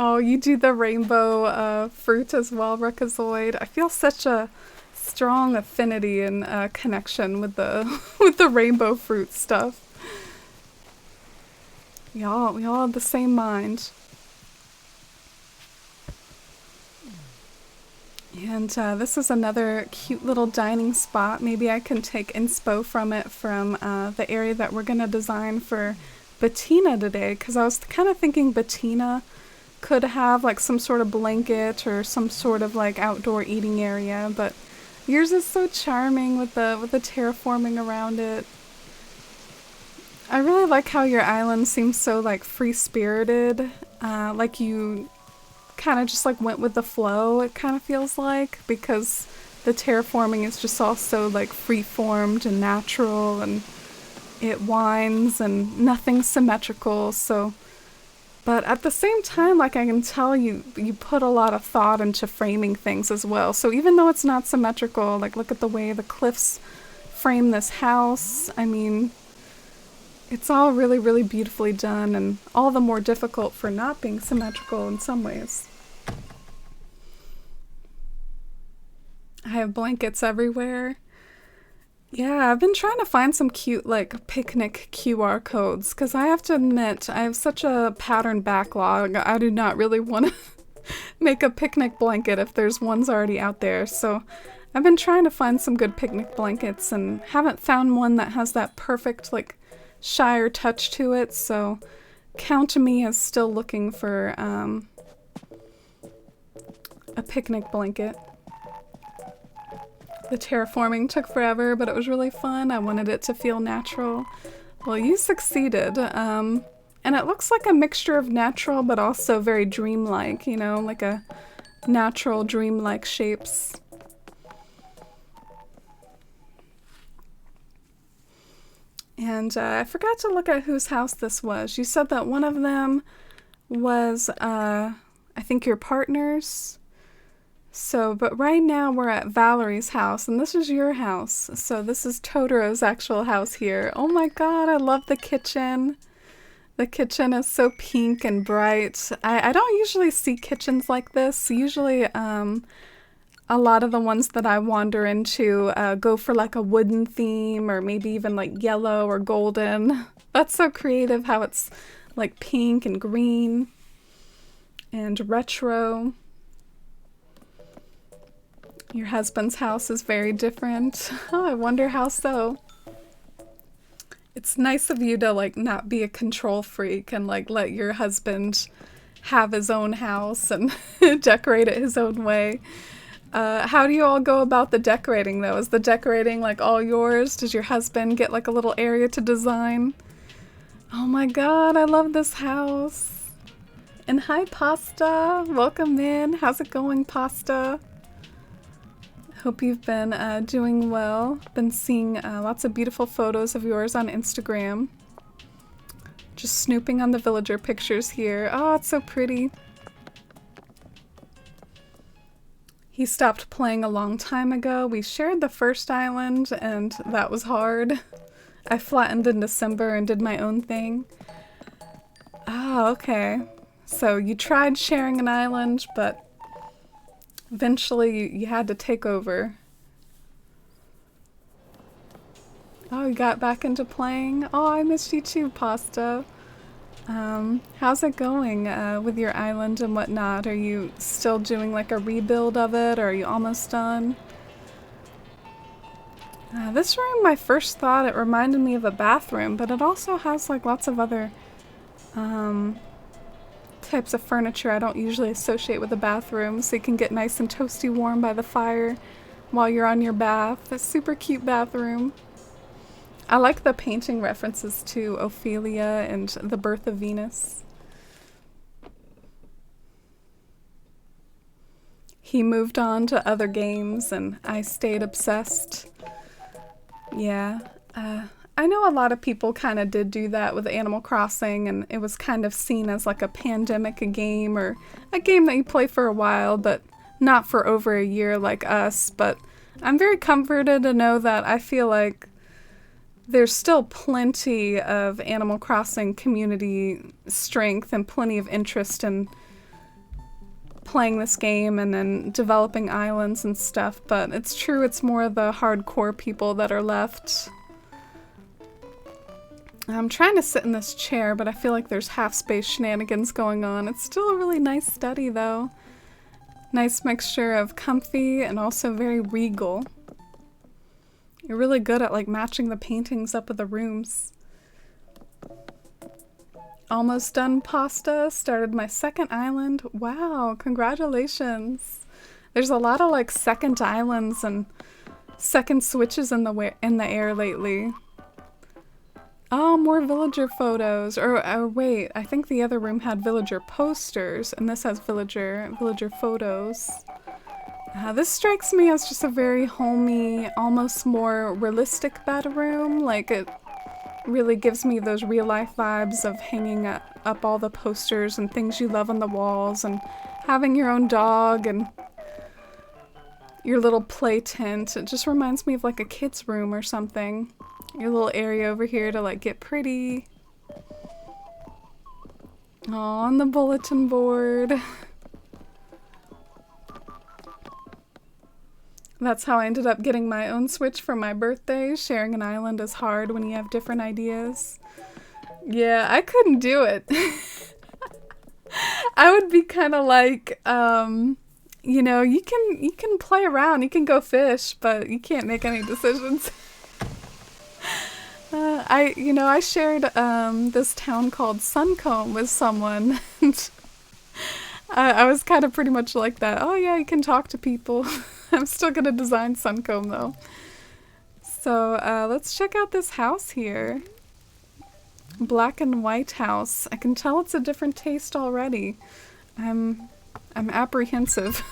Oh, you do the rainbow fruit as well, Rekazoid. I feel such a strong affinity and connection with the with the rainbow fruit stuff. We all have the same mind. And this is another cute little dining spot. Maybe I can take inspo from it from the area that we're going to design for Bettina today, because I was kind of thinking Bettina could have like some sort of blanket or some sort of like outdoor eating area, but yours is so charming with the terraforming around it. I really like how your island seems so like free-spirited, like you kind of just like went with the flow, it kind of feels like, because the terraforming is just all so like free-formed and natural, and it winds and nothing's symmetrical. So, but at the same time, like I can tell you put a lot of thought into framing things as well. So even though it's not symmetrical, like look at the way the cliffs frame this house. I mean, it's all really, really beautifully done, and all the more difficult for not being symmetrical in some ways. I have blankets everywhere. Yeah, I've been trying to find some cute, like, picnic QR codes, because I have to admit, I have such a pattern backlog. I do not really want to make a picnic blanket if there's ones already out there, so I've been trying to find some good picnic blankets and haven't found one that has that perfect, like, Shire touch to it, so count me as still looking for a picnic blanket. The terraforming took forever, but it was really fun. I wanted it to feel natural. Well, you succeeded. And it looks like a mixture of natural, but also very dreamlike, you know, like a natural dreamlike shapes. And I forgot to look at whose house this was. You said that one of them was, I think, your partner's. So, but right now we're at Valerie's house, and this is your house. So this is Totoro's actual house here. Oh my god, I love the kitchen. The kitchen is so pink and bright. I don't usually see kitchens like this. Usually, a lot of the ones that I wander into go for like a wooden theme, or maybe even like yellow or golden. That's so creative how it's like pink and green and retro. Your husband's house is very different. Oh, I wonder how so. It's nice of you to like not be a control freak and like let your husband have his own house and decorate it his own way. How do you all go about the decorating though? Is the decorating like all yours? Does your husband get like a little area to design? Oh my god, I love this house. And hi Pasta, welcome in. How's it going, Pasta? Hope you've been doing well. Been seeing lots of beautiful photos of yours on Instagram. Just snooping on the villager pictures here. Oh, it's so pretty. He stopped playing a long time ago. We shared the first island and that was hard. I flattened in December and did my own thing. Oh, okay. So you tried sharing an island, but eventually you had to take over. Oh, you got back into playing? Oh, I missed you too, Pasta. How's it going with your island and whatnot? Are you still doing like a rebuild of it, or are you almost done? This room, my first thought, it reminded me of a bathroom, but it also has like lots of other types of furniture I don't usually associate with a bathroom, so you can get nice and toasty warm by the fire while you're on your bath. A super cute bathroom. I like the painting references to Ophelia and the Birth of Venus. He moved on to other games and I stayed obsessed. Yeah, I know a lot of people kind of did do that with Animal Crossing, and it was kind of seen as like a pandemic game, or a game that you play for a while but not for over a year like us. But I'm very comforted to know that I feel like there's still plenty of Animal Crossing community strength and plenty of interest in playing this game and then developing islands and stuff, but it's true it's more the hardcore people that are left. I'm trying to sit in this chair, but I feel like there's half-space shenanigans going on. It's still a really nice study though. Nice mixture of comfy and also very regal. You're really good at like matching the paintings up with the rooms. Almost done, Pasta. Started my second island. Wow, congratulations. There's a lot of like second islands and second switches in the air lately. Oh, more villager photos. Or wait, I think the other room had villager posters, and this has villager photos. This strikes me as just a very homey, almost more realistic bedroom. Like, it really gives me those real-life vibes of hanging up all the posters and things you love on the walls, and having your own dog and your little play tent. It just reminds me of like a kid's room or something. Your little area over here to like get pretty. Oh, on the bulletin board. That's how I ended up getting my own Switch for my birthday. Sharing an island is hard when you have different ideas. Yeah, I couldn't do it. I would be kind of like, you know, you can play around, you can go fish, but you can't make any decisions. I shared this town called Suncombe with someone, and I was kind of pretty much like that. Oh yeah, you can talk to people. I'm still gonna design Suncombe though. So let's check out this house here. Black and white house. I can tell it's a different taste already. I'm apprehensive.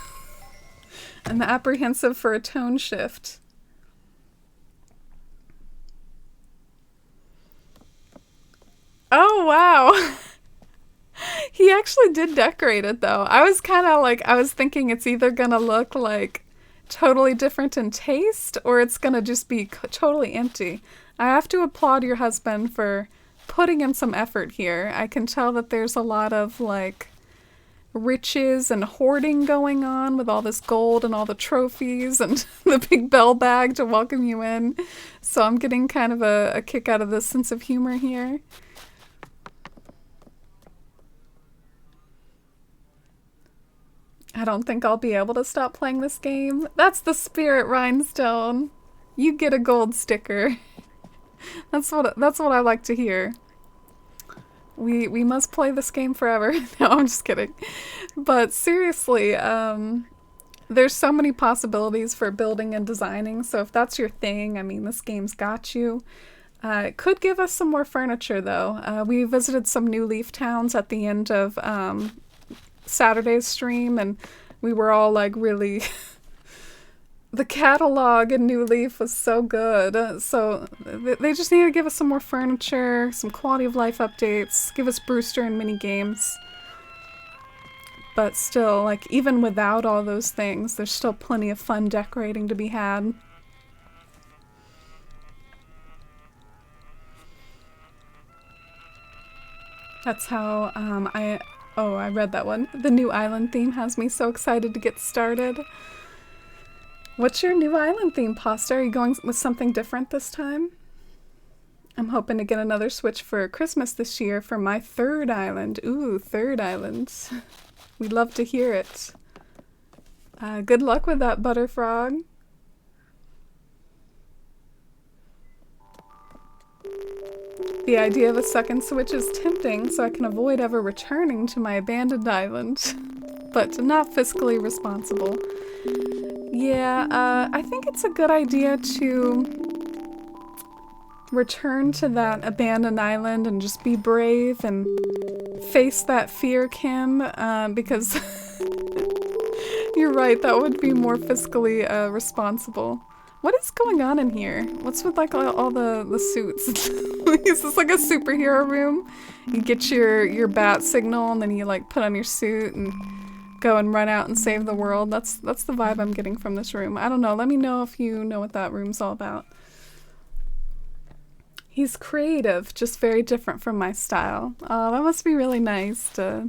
I'm apprehensive for a tone shift. Oh wow. He actually did decorate it though. I was kind of like, I was thinking it's either gonna look like totally different in taste or it's gonna just be totally empty. I have to applaud your husband for putting in some effort here. I can tell that there's a lot of like riches and hoarding going on with all this gold and all the trophies and the big bell bag to welcome you in. So I'm getting kind of a kick out of this sense of humor here. I don't think I'll be able to stop playing this game. That's the spirit, Rhinestone. You get a gold sticker. That's what I like to hear. We must play this game forever. No, I'm just kidding. But seriously, there's so many possibilities for building and designing. So if that's your thing, I mean, this game's got you. It could give us some more furniture, though. We visited some new Leaf towns at the end of Saturday's stream, and we were all like really. The catalog in New Leaf was so good. So they just need to give us some more furniture, some quality of life updates, give us Brewster and mini games. But still, like, even without all those things, there's still plenty of fun decorating to be had. That's how I read that one. The new island theme has me so excited to get started. What's your new island theme, Pasta? Are you going with something different this time? I'm hoping to get another Switch for Christmas this year for my third island. Ooh, third island. We'd love to hear it. Good luck with that, Butterfrog. The idea of a second Switch is tempting, so I can avoid ever returning to my abandoned island. But not fiscally responsible. Yeah, I think it's a good idea to return to that abandoned island and just be brave and face that fear, Kim, because you're right, that would be more fiscally responsible. What is going on in here? What's with like all the suits? Is this like a superhero room? You get your bat signal and then you like put on your suit and go and run out and save the world. That's the vibe I'm getting from this room. I don't know. Let me know if you know what that room's all about. He's creative, just very different from my style. Oh, that must be really nice to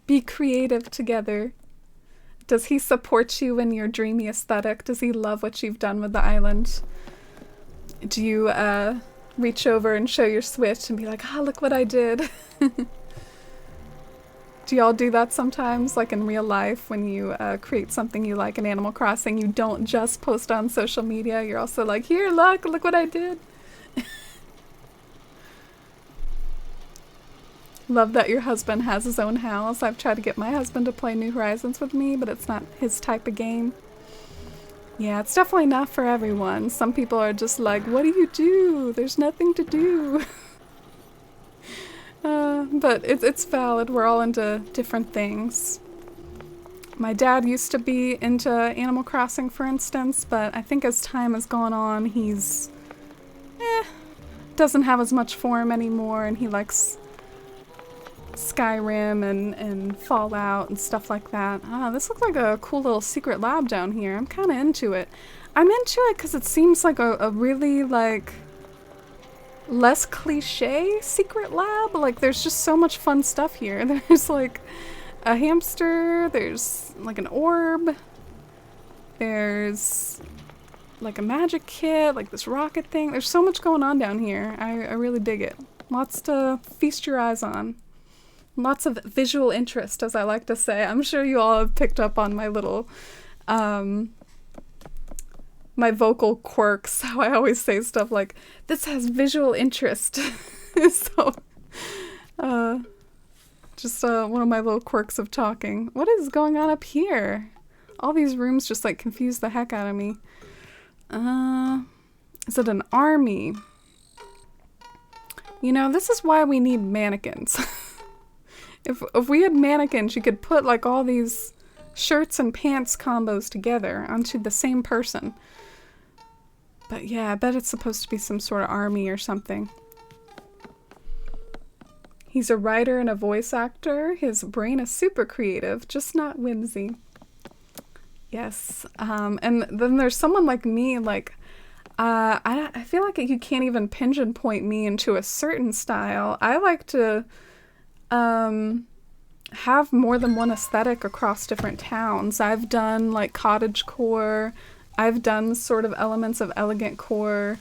be creative together. Does he support you in your dreamy aesthetic? Does he love what you've done with the island? Do you reach over and show your Switch and be like, ah, look what I did? Do y'all do that sometimes, like in real life, when you create something you like in Animal Crossing? You don't just post on social media, you're also like, here, look what I did. Love that your husband has his own house. I've tried to get my husband to play New Horizons with me, but it's not his type of game. Yeah, it's definitely not for everyone. Some people are just like, what do you do? There's nothing to do. But it's valid. We're all into different things. My dad used to be into Animal Crossing, for instance, but I think as time has gone on, he's doesn't have as much for him anymore, and he likes Skyrim and Fallout and stuff like that. This looks like a cool little secret lab down here. I'm kind of into it. I'm into it because it seems like a really, like, less cliche secret lab. Like, there's just so much fun stuff here. There's, like, a hamster. There's, like, an orb. There's, like, a magic kit. Like, this rocket thing. There's so much going on down here. I really dig it. Lots to feast your eyes on. Lots of visual interest, as I like to say. I'm sure you all have picked up on my little, my vocal quirks, how I always say stuff like, this has visual interest. So, just one of my little quirks of talking. What is going on up here? All these rooms just like confuse the heck out of me. Is it an army? You know, this is why we need mannequins. If we had mannequins, you could put like all these shirts and pants combos together onto the same person. But yeah, I bet it's supposed to be some sort of army or something. He's a writer and a voice actor. His brain is super creative, just not whimsy. Yes. And then there's someone like me, like, I feel like you can't even pigeon-point me into a certain style. I like to have more than one aesthetic across different towns. I've done like cottagecore. I've done sort of elements of elegant core.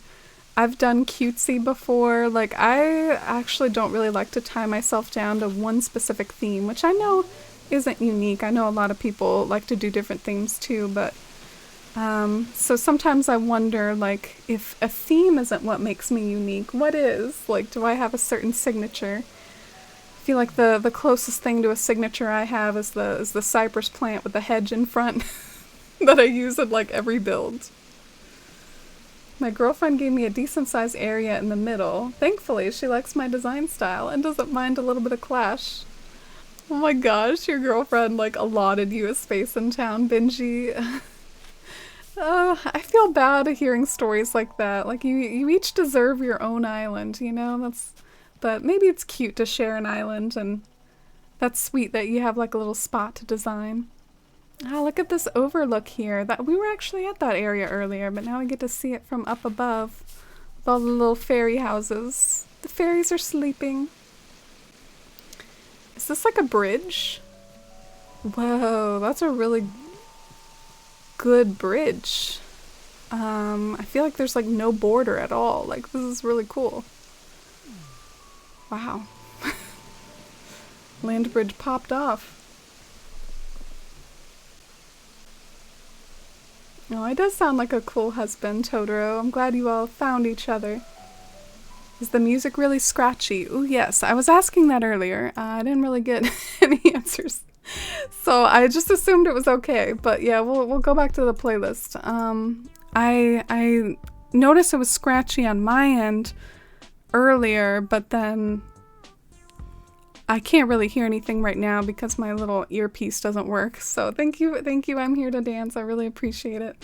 I've done cutesy before. Like, I actually don't really like to tie myself down to one specific theme, which I know isn't unique. I know a lot of people like to do different themes too, but so sometimes I wonder, like, if a theme isn't what makes me unique, what is? Like, do I have a certain signature? feel like the closest thing to a signature I have is the cypress plant with the hedge in front that I use in like every build. My girlfriend gave me a decent sized area in the middle. Thankfully, she likes my design style and doesn't mind a little bit of clash. Oh my gosh, your girlfriend like allotted you a space in town, Benji. I feel bad hearing stories like that. Like you each deserve your own island, you know? But maybe it's cute to share an island, and that's sweet that you have like a little spot to design. Oh, look at this overlook here. That we were actually at that area earlier, but now we get to see it from up above with all the little fairy houses. The fairies are sleeping. Is this like a bridge? Whoa, that's a really good bridge. I feel like there's like no border at all. Like this is really cool. Wow. Land bridge popped off. Oh, it does sound like a cool husband, Totoro. I'm glad you all found each other. Is the music really scratchy? Ooh, yes. I was asking that earlier. I didn't really get any answers. So I just assumed it was okay. But yeah, we'll go back to the playlist. I noticed it was scratchy on my end earlier, but then I can't really hear anything right now because my little earpiece doesn't work. So thank you, I'm here to dance. I really appreciate it.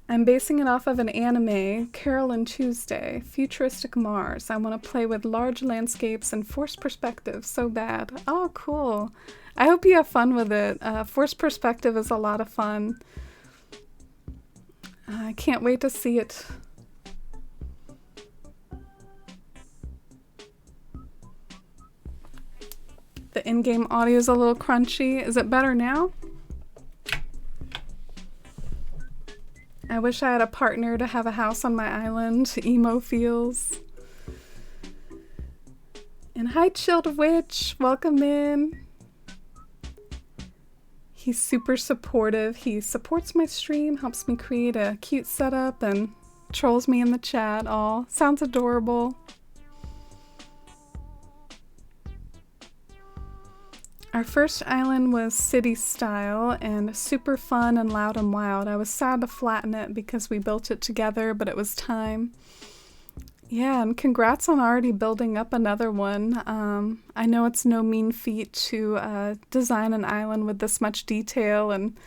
I'm basing it off of an anime, Carol and Tuesday, Futuristic Mars. I want to play with large landscapes and forced perspective so bad. Oh, cool. I hope you have fun with it. Forced perspective is a lot of fun. I can't wait to see it. The in-game audio is a little crunchy. Is it better now? I wish I had a partner to have a house on my island. Emo feels. And hi, Chilled Witch. Welcome in. He's super supportive. He supports my stream, helps me create a cute setup, and trolls me in the chat. Aw, sounds adorable. Our first island was city style and super fun and loud and wild. I was sad to flatten it because we built it together, but it was time. Yeah, and congrats on already building up another one. I know it's no mean feat to design an island with this much detail and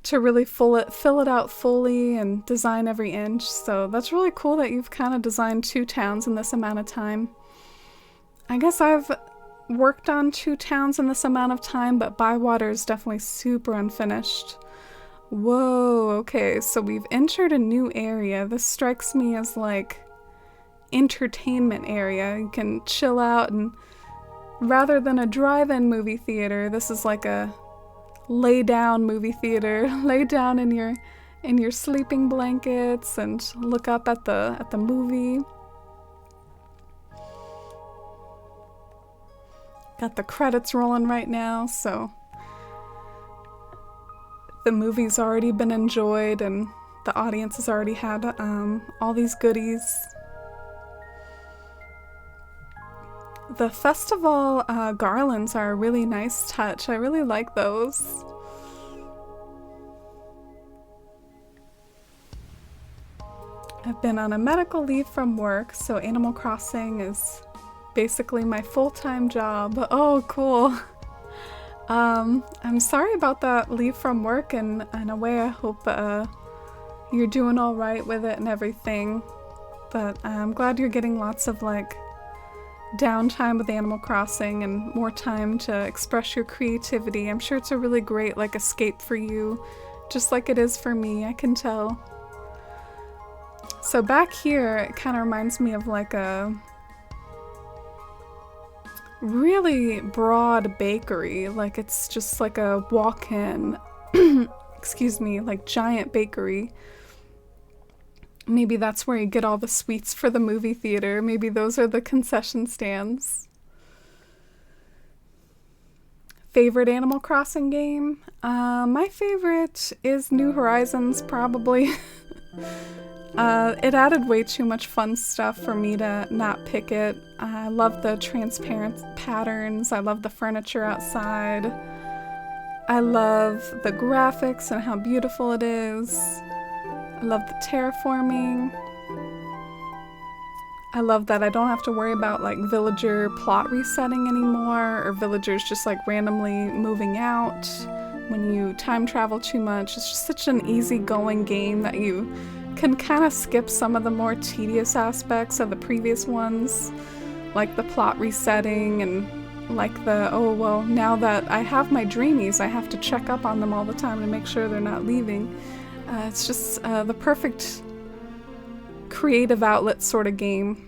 to really fill it out fully and design every inch. So that's really cool that you've kind of designed 2 towns in this amount of time. I guess I've worked on 2 towns in this amount of time, but Bywater is definitely super unfinished. Whoa, okay, so we've entered a new area. This strikes me as like entertainment area. You can chill out, and rather than a drive-in movie theater, this is like a lay-down movie theater. Lay down in your sleeping blankets and look up at the movie. Got the credits rolling right now, so the movie's already been enjoyed and the audience has already had all these goodies. The festival garlands are a really nice touch. I really like those. I've been on a medical leave from work, so Animal Crossing is basically my full-time job. Oh, cool. I'm sorry about that leave from work, and in a way I hope you're doing all right with it and everything. But I'm glad you're getting lots of like downtime with Animal Crossing and more time to express your creativity. I'm sure it's a really great like escape for you, just like it is for me, I can tell. So back here, it kind of reminds me of like a really broad bakery. Like it's just like a walk-in, excuse me, like giant bakery. Maybe that's where you get all the sweets for the movie theater. Maybe those are the concession stands. Favorite Animal Crossing game? My favorite is New Horizons, probably. It added way too much fun stuff for me to not pick it. I love the transparent patterns. I love the furniture outside. I love the graphics and how beautiful it is. I love the terraforming. I love that I don't have to worry about like villager plot resetting anymore, or villagers just like randomly moving out when you time travel too much. It's just such an easygoing game that you can kind of skip some of the more tedious aspects of the previous ones, like the plot resetting and like the, oh well, now that I have my dreamies, I have to check up on them all the time to make sure they're not leaving. It's just the perfect creative outlet sort of game.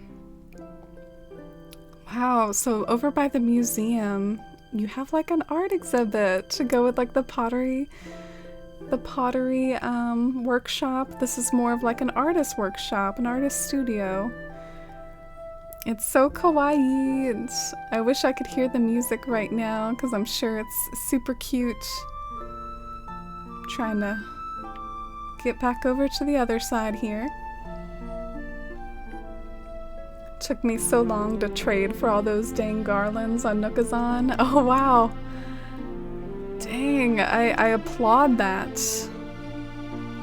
Wow, so over by the museum, you have like an art exhibit to go with like the pottery workshop. This is more of like an artist workshop, an artist studio. It's so kawaii, and I wish I could hear the music right now because I'm sure it's super cute. Trying to get back over to the other side here. Took me so long to trade for all those dang garlands on Nookazon. Oh wow. Dang, I applaud that.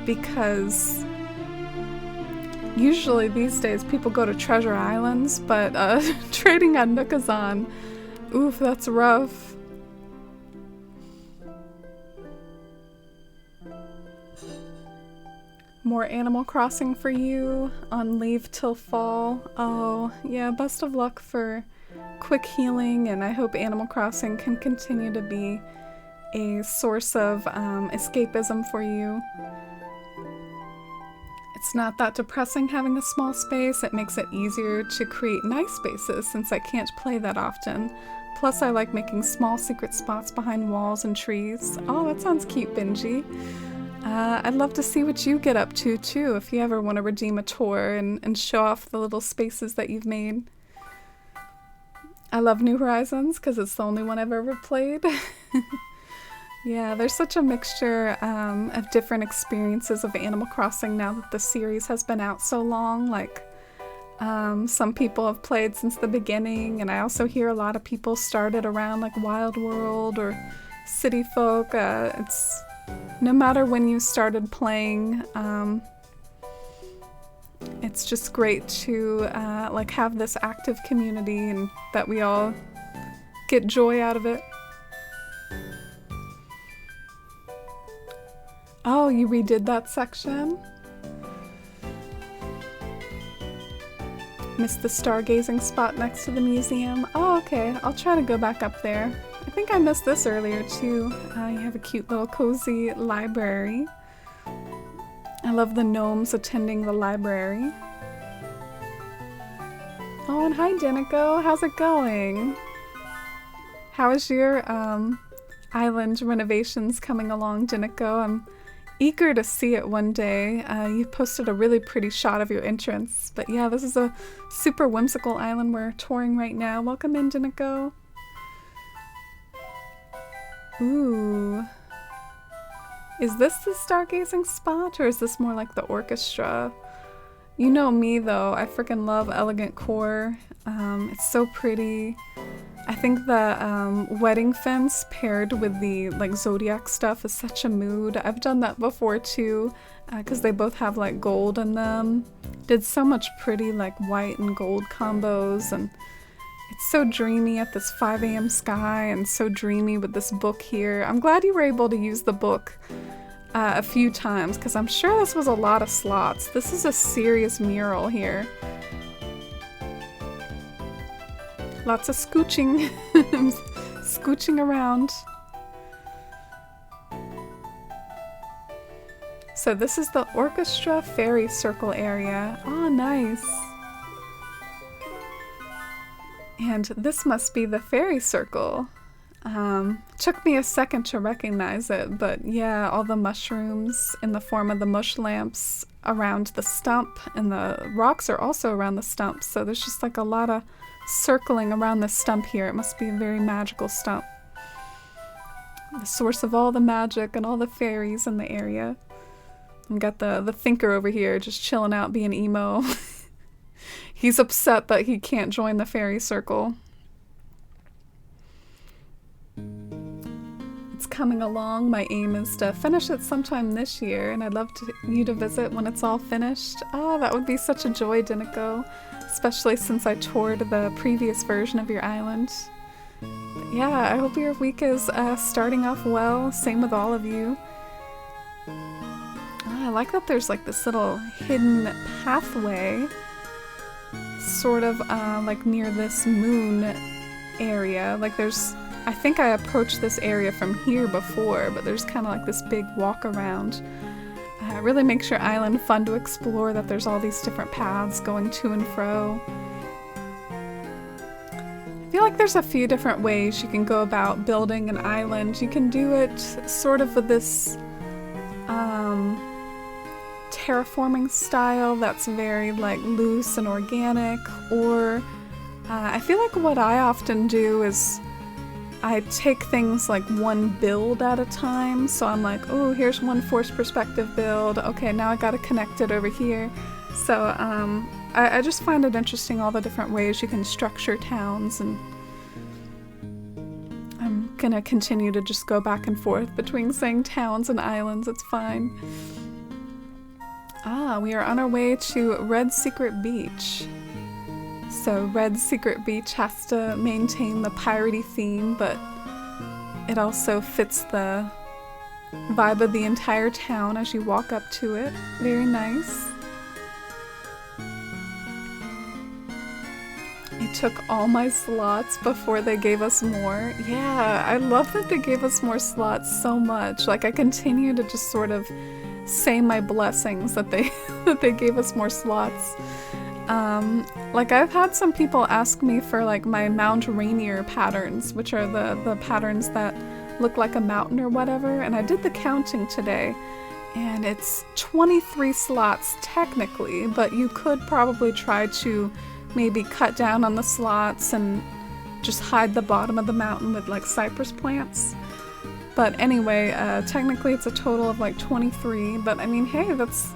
Because usually these days people go to treasure islands, but trading on Nookazon, oof, that's rough. More Animal Crossing for you on leave till fall. Oh, yeah, best of luck for quick healing, and I hope Animal Crossing can continue to be a source of escapism for you. It's not that depressing having a small space. It makes it easier to create nice spaces since I can't play that often. Plus, I like making small secret spots behind walls and trees. Oh, that sounds cute, Benji. I'd love to see what you get up to, too, if you ever want to redeem a tour and show off the little spaces that you've made. I love New Horizons because it's the only one I've ever played. Yeah, there's such a mixture of different experiences of Animal Crossing now that the series has been out so long. Like, some people have played since the beginning, and I also hear a lot of people started around like Wild World or City Folk. It's no matter when you started playing, it's just great to like have this active community and that we all get joy out of it. Oh, you redid that section? Missed the stargazing spot next to the museum. Oh, okay. I'll try to go back up there. I think I missed this earlier too. You have a cute little cozy library. I love the gnomes attending the library. Oh, and hi Denico, how's it going? How is your island renovations coming along, Denico? I'm eager to see it one day. You posted a really pretty shot of your entrance. But yeah, this is a super whimsical island we're touring right now. Welcome in, Denico. Ooh. Is this the stargazing spot, or is this more like the orchestra? You know me though, I freaking love elegant core. It's so pretty. I think the wedding fence paired with the like zodiac stuff is such a mood. I've done that before too, because they both have like gold in them. Did so much pretty like white and gold combos, and it's so dreamy at this 5 a.m. sky and so dreamy with this book here. I'm glad you were able to use the book a few times because I'm sure this was a lot of slots. This is a serious mural here. Lots of scooching. Scooching around. So this is the orchestra fairy circle area. Oh, nice. And this must be the fairy circle. Took me a second to recognize it, but yeah, all the mushrooms in the form of the mush lamps around the stump, and the rocks are also around the stump, so there's just like a lot of circling around the stump here. It must be a very magical stump. The source of all the magic and all the fairies in the area. I've got the thinker over here just chilling out being emo. He's upset that he can't join the fairy circle. It's coming along. My aim is to finish it sometime this year, and I'd love you to visit when it's all finished. Oh, that would be such a joy, Dinico, especially since I toured the previous version of your island. But yeah, I hope your week is starting off well. Same with all of you. I like that there's like this little hidden pathway sort of like near this moon area. Like I think I approached this area from here before, but there's kind of like this big walk around. It really makes your island fun to explore, that there's all these different paths going to and fro. I feel like there's a few different ways you can go about building an island. You can do it sort of with this terraforming style that's very like loose and organic, or I feel like what I often do is I take things like one build at a time. So I'm like, oh, here's one forced perspective build. Okay, now I gotta connect it over here. So I just find it interesting, all the different ways you can structure towns, and I'm gonna continue to just go back and forth between saying towns and islands. It's fine. We are on our way to Red Secret Beach. So Red Secret Beach has to maintain the piratey theme, but it also fits the vibe of the entire town as you walk up to it. Very nice. It took all my slots before they gave us more. Yeah, I love that they gave us more slots so much. Like, I continue to just sort of say my blessings that they that they gave us more slots. Like, I've had some people ask me for like my Mount Rainier patterns, which are the patterns that look like a mountain or whatever, and I did the counting today, and it's 23 slots technically, but you could probably try to maybe cut down on the slots and just hide the bottom of the mountain with like cypress plants. But anyway, technically it's a total of like 23, but I mean, hey, that's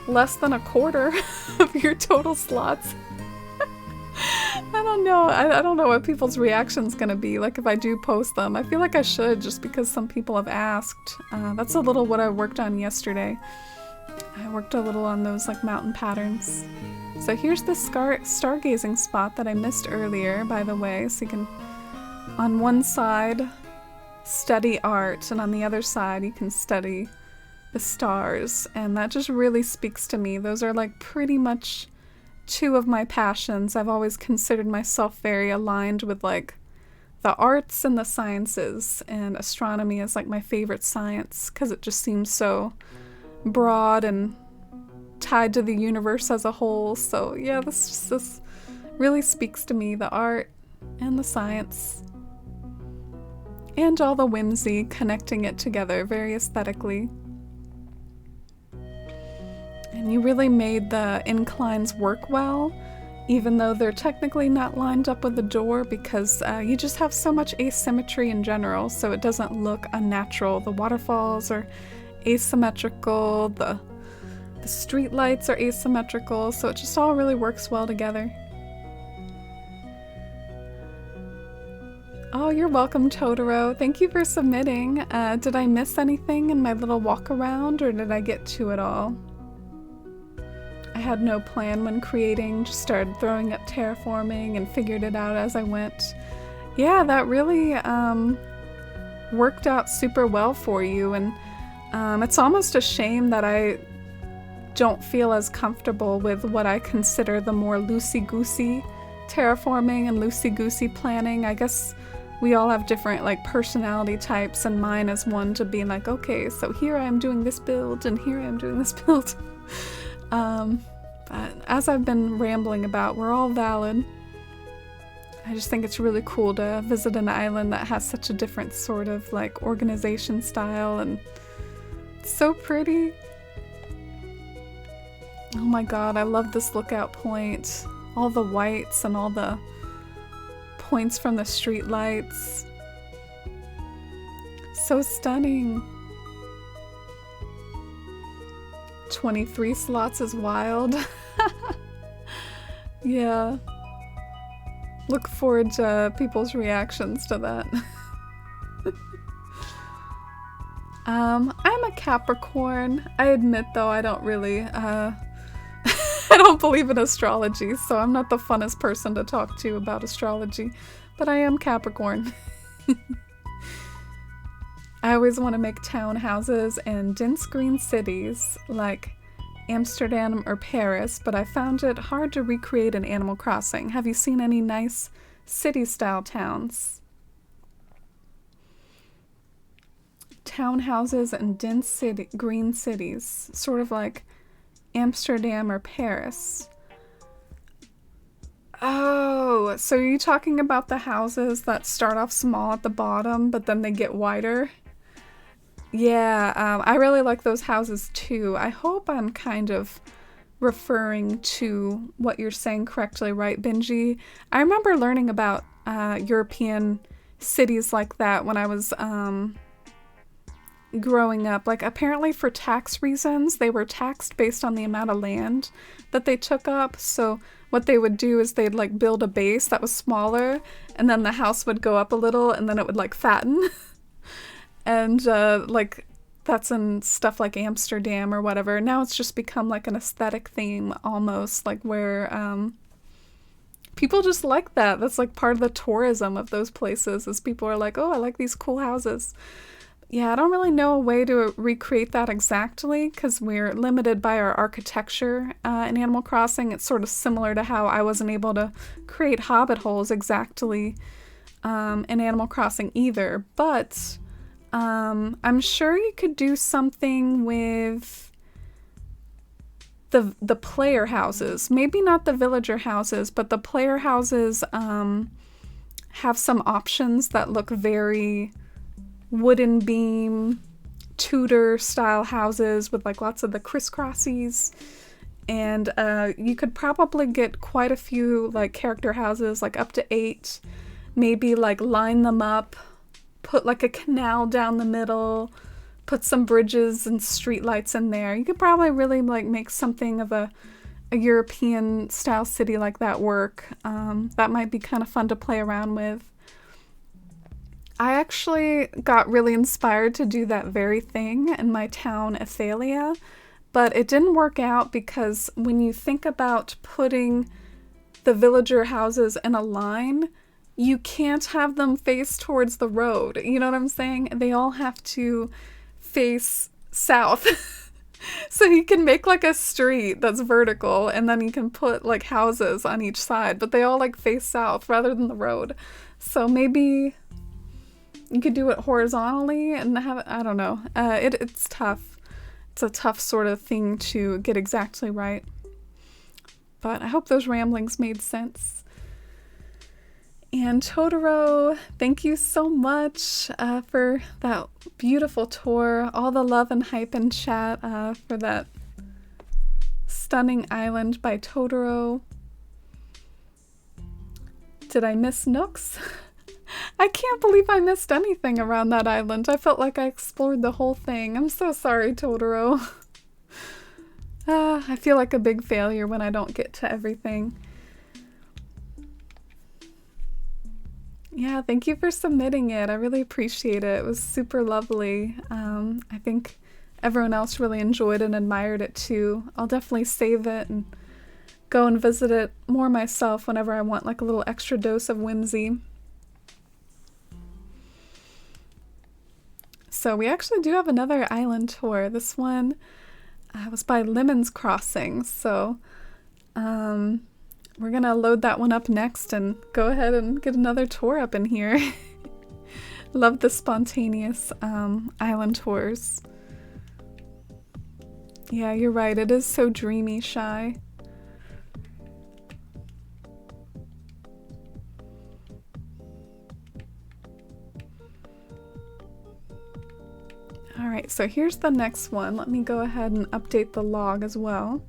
less than a quarter of your total slots. I don't know. I don't know what people's reaction's gonna be, like if I do post them. I feel like I should, just because some people have asked. That's a little what I worked on yesterday. I worked a little on those like mountain patterns. So here's the stargazing spot that I missed earlier, by the way. So you can, on one side, study art, and on the other side you can study the stars, and that just really speaks to me. Those are like pretty much two of my passions. I've always considered myself very aligned with like the arts and the sciences, and astronomy is like my favorite science because it just seems so broad and tied to the universe as a whole. So yeah, this really speaks to me, the art and the science. And all the whimsy, connecting it together very aesthetically. And you really made the inclines work well, even though they're technically not lined up with the door, because you just have so much asymmetry in general, so it doesn't look unnatural. The waterfalls are asymmetrical, the street lights are asymmetrical, so it just all really works well together. Oh, you're welcome, Totoro. Thank you for submitting. Did I miss anything in my little walk around, or did I get to it all? I had no plan when creating, just started throwing up terraforming and figured it out as I went. Yeah, that really worked out super well for you, and it's almost a shame that I don't feel as comfortable with what I consider the more loosey-goosey terraforming and loosey-goosey planning. I guess we all have different like personality types, and mine is one to be like, okay, so here I am doing this build and here I am doing this build. But as I've been rambling about, we're all valid. I just think it's really cool to visit an island that has such a different sort of like organization style, and it's so pretty. Oh my god, I love this lookout point. All the whites and all the points from the street lights. So stunning. 23 slots is wild. Yeah. Look forward to people's reactions to that. I'm a Capricorn. I admit though I don't really I don't believe in astrology, so I'm not the funnest person to talk to about astrology, but I am Capricorn. I always want to make townhouses in dense green cities like Amsterdam or Paris, but I found it hard to recreate in Animal Crossing. Have you seen any nice city-style towns? Townhouses in dense green cities, sort of like Amsterdam or Paris. Oh, so are you talking about the houses that start off small at the bottom, but then they get wider? Yeah, I really like those houses too. I hope I'm kind of referring to what you're saying correctly, right, Benji? I remember learning about European cities like that when I was growing up. Like, apparently for tax reasons, they were taxed based on the amount of land that they took up. So what they would do is they'd like build a base that was smaller, and then the house would go up a little, and then it would like fatten. And like that's in stuff like Amsterdam or whatever. Now it's just become like an aesthetic theme almost, like where people just like that. That's like part of the tourism of those places, is people are like, oh, I like these cool houses. Yeah, I don't really know a way to recreate that exactly because we're limited by our architecture in Animal Crossing. It's sort of similar to how I wasn't able to create Hobbit holes exactly in Animal Crossing either. But I'm sure you could do something with the player houses. Maybe not the villager houses, but the player houses have some options that look very wooden beam, Tudor style houses with like lots of the crisscrossies. And you could probably get quite a few like character houses, like up to 8. Maybe like line them up, put like a canal down the middle, put some bridges and streetlights in there. You could probably really like make something of a European style city like that work. That might be kind of fun to play around with. I actually got really inspired to do that very thing in my town, Athalia, but it didn't work out because when you think about putting the villager houses in a line, you can't have them face towards the road. You know what I'm saying? They all have to face south. So you can make like a street that's vertical, and then you can put like houses on each side, but they all like face south rather than the road. So maybe you could do it horizontally and have it, I don't know. It's tough. It's a tough sort of thing to get exactly right. But I hope those ramblings made sense. And Totoro, thank you so much for that beautiful tour. All the love and hype in chat for that stunning island by Totoro. Did I miss nooks? I can't believe I missed anything around that island. I felt like I explored the whole thing. I'm so sorry, Totoro. I feel like a big failure when I don't get to everything. Yeah, thank you for submitting it. I really appreciate it. It was super lovely. I think everyone else really enjoyed and admired it too. I'll definitely save it and go and visit it more myself whenever I want like a little extra dose of whimsy. So we actually do have another island tour. This one was by Lemon's Crossing. So we're gonna load that one up next and go ahead and get another tour up in here. Love the spontaneous island tours. Yeah, you're right. It is so dreamy, Shy. Alright, so here's the next one. Let me go ahead and update the log as well.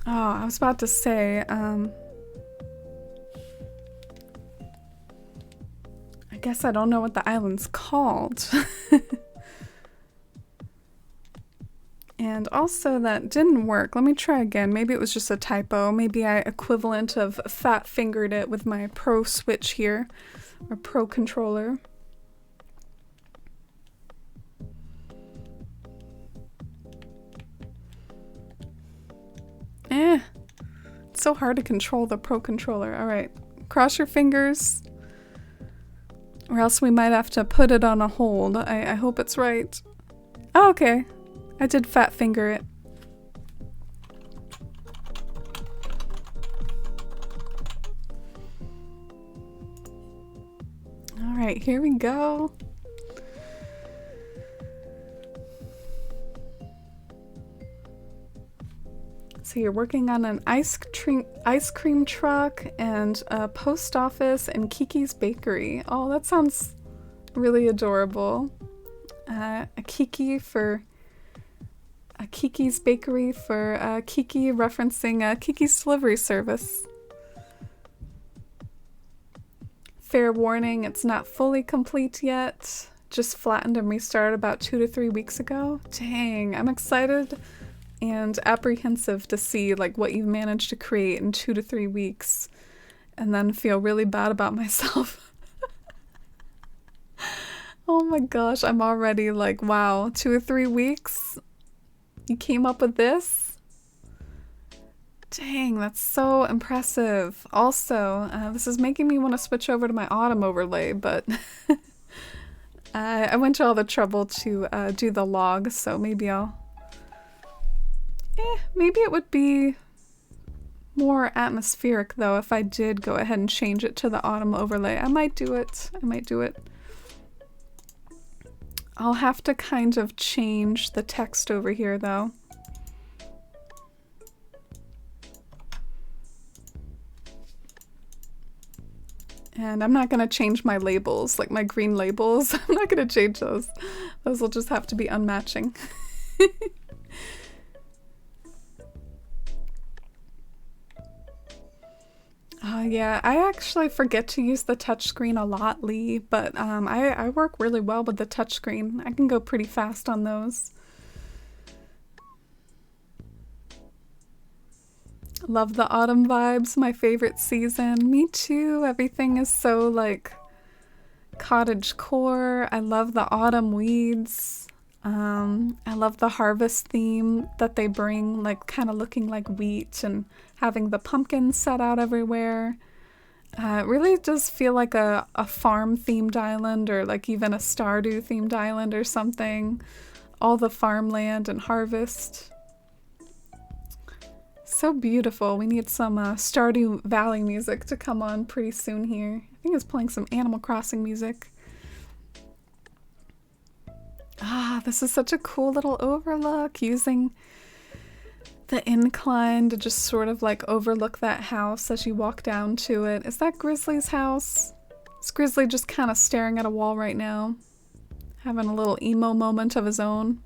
Oh, I was about to say, I guess I don't know what the island's called. And also that didn't work. Let me try again. Maybe it was just a typo. Maybe I equivalent of fat fingered it with my Pro Switch here, or Pro Controller. It's so hard to control the Pro Controller. Alright, cross your fingers, or else we might have to put it on a hold. I hope it's right. Oh, okay. I did fat finger it. Alright, here we go. So you're working on an ice cream truck and a post office and Kiki's bakery. Oh, that sounds really adorable. A Kiki's bakery for Kiki, referencing Kiki's delivery service. Fair warning, it's not fully complete yet. Just flattened and restarted about 2 to 3 weeks ago. Dang, I'm excited and apprehensive to see like what you've managed to create in 2 to 3 weeks, and then feel really bad about myself. Oh my gosh, I'm already like, wow, 2 or 3 weeks? You came up with this? Dang, that's so impressive. Also, this is making me want to switch over to my autumn overlay, but I went to all the trouble to do the log, so maybe maybe it would be more atmospheric though if I did go ahead and change it to the autumn overlay. I might do it. I'll have to kind of change the text over here though. And I'm not gonna change my labels, like my green labels. I'm not gonna change those. Those will just have to be unmatching. Yeah, I actually forget to use the touchscreen a lot, Lee, but I work really well with the touchscreen. I can go pretty fast on those. Love the autumn vibes, my favorite season. Me too, everything is so like cottage core. I love the autumn weeds. I love the harvest theme that they bring, like kind of looking like wheat and having the pumpkins set out everywhere. It really does feel like a farm themed island, or like even a Stardew themed island or something. All the farmland and harvest. So beautiful. We need some Stardew Valley music to come on pretty soon here. I think it's playing some Animal Crossing music. Ah, this is such a cool little overlook, using the incline to just sort of like overlook that house as you walk down to it. Is that Grizzly's house? Is Grizzly just kind of staring at a wall right now? Having a little emo moment of his own?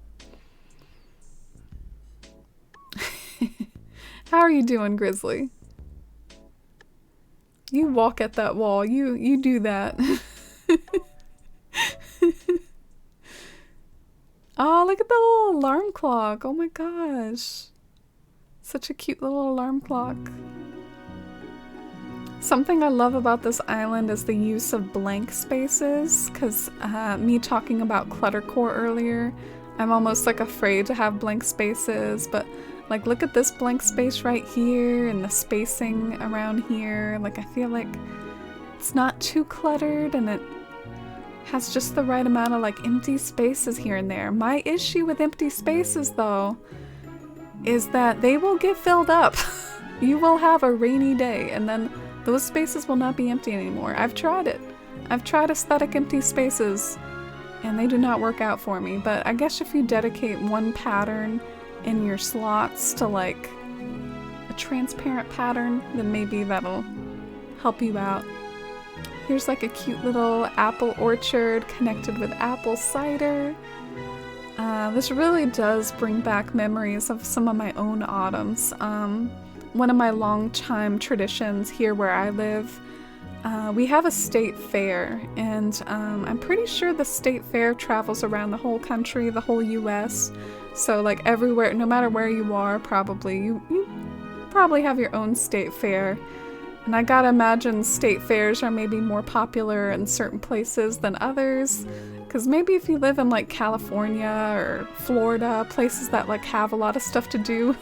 How are you doing, Grizzly? You walk at that wall. You do that. Oh, look at the little alarm clock. Oh my gosh. Such a cute little alarm clock. Something I love about this island is the use of blank spaces, because me talking about cluttercore earlier, I'm almost like afraid to have blank spaces, but like look at this blank space right here and the spacing around here. Like I feel like it's not too cluttered and it has just the right amount of like empty spaces here and there. My issue with empty spaces though is that they will get filled up. You will have a rainy day and then those spaces will not be empty anymore. I've tried it. I've tried aesthetic empty spaces and they do not work out for me, but I guess if you dedicate one pattern in your slots to like a transparent pattern, then maybe that'll help you out. Here's like a cute little apple orchard connected with apple cider. This really does bring back memories of some of my own autumns. one of my long-time traditions here where I live. We have a state fair, and I'm pretty sure the state fair travels around the whole country, the whole US. So like everywhere, no matter where you are, probably you probably have your own state fair. And I gotta imagine state fairs are maybe more popular in certain places than others. Because maybe if you live in like California or Florida, places that like have a lot of stuff to do,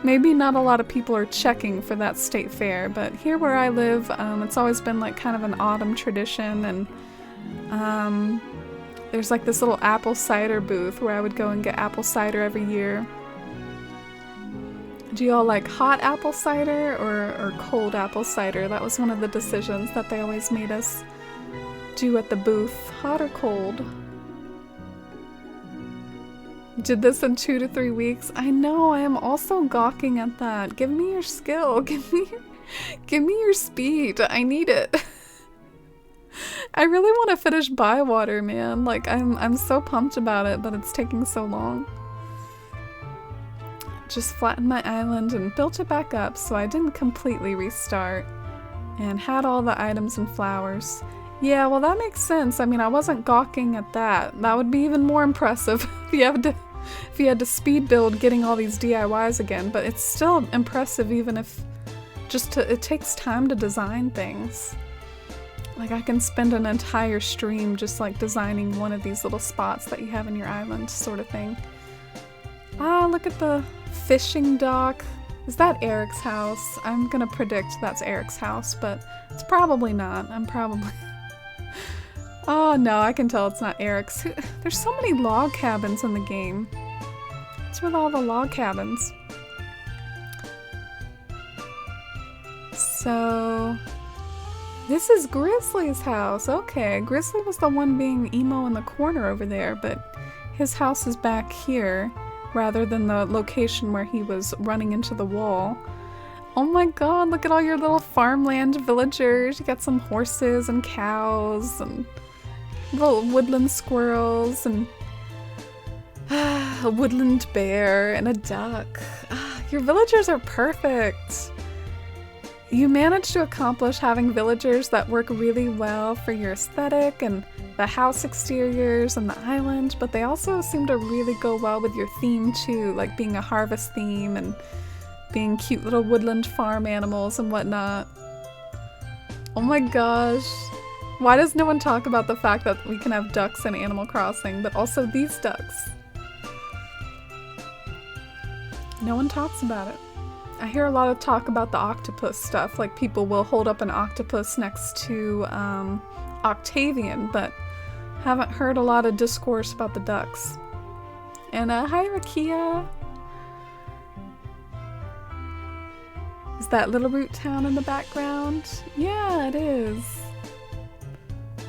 maybe not a lot of people are checking for that state fair. But here where I live, it's always been like kind of an autumn tradition, and there's like this little apple cider booth where I would go and get apple cider every year. Do you all like hot apple cider or cold apple cider? That was one of the decisions that they always made us do at the booth. Hot or cold? Did this in 2 to 3 weeks. I know, I am also gawking at that. Give me your skill. Give me your speed. I need it. I really want to finish Bywater, man. Like I'm so pumped about it, but it's taking so long. Just flattened my island and built it back up so I didn't completely restart, and had all the items and flowers. Yeah, well that makes sense. I mean, I wasn't gawking at that. That would be even more impressive if you had to speed build getting all these DIYs again, but it's still impressive even if it takes time to design things. Like I can spend an entire stream just like designing one of these little spots that you have in your island sort of thing. Ah, look at the fishing dock. Is that Eric's house? I'm gonna predict that's Eric's house, but it's probably not. Oh no, I can tell it's not Eric's. There's so many log cabins in the game. What's with all the log cabins? So, this is Grizzly's house. Okay, Grizzly was the one being emo in the corner over there, but his house is back here, rather than the location where he was running into the wall. Oh my god, look at all your little farmland villagers. You got some horses and cows and little woodland squirrels and a woodland bear and a duck. Your villagers are perfect. You managed to accomplish having villagers that work really well for your aesthetic and the house exteriors and the island, but they also seem to really go well with your theme too, like being a harvest theme and being cute little woodland farm animals and whatnot. Oh my gosh. Why does no one talk about the fact that we can have ducks in Animal Crossing, but also these ducks? No one talks about it. I hear a lot of talk about the octopus stuff, like people will hold up an octopus next to Octavian, but haven't heard a lot of discourse about the ducks. And hi Rakia! Is that Little Root Town in the background? Yeah, it is.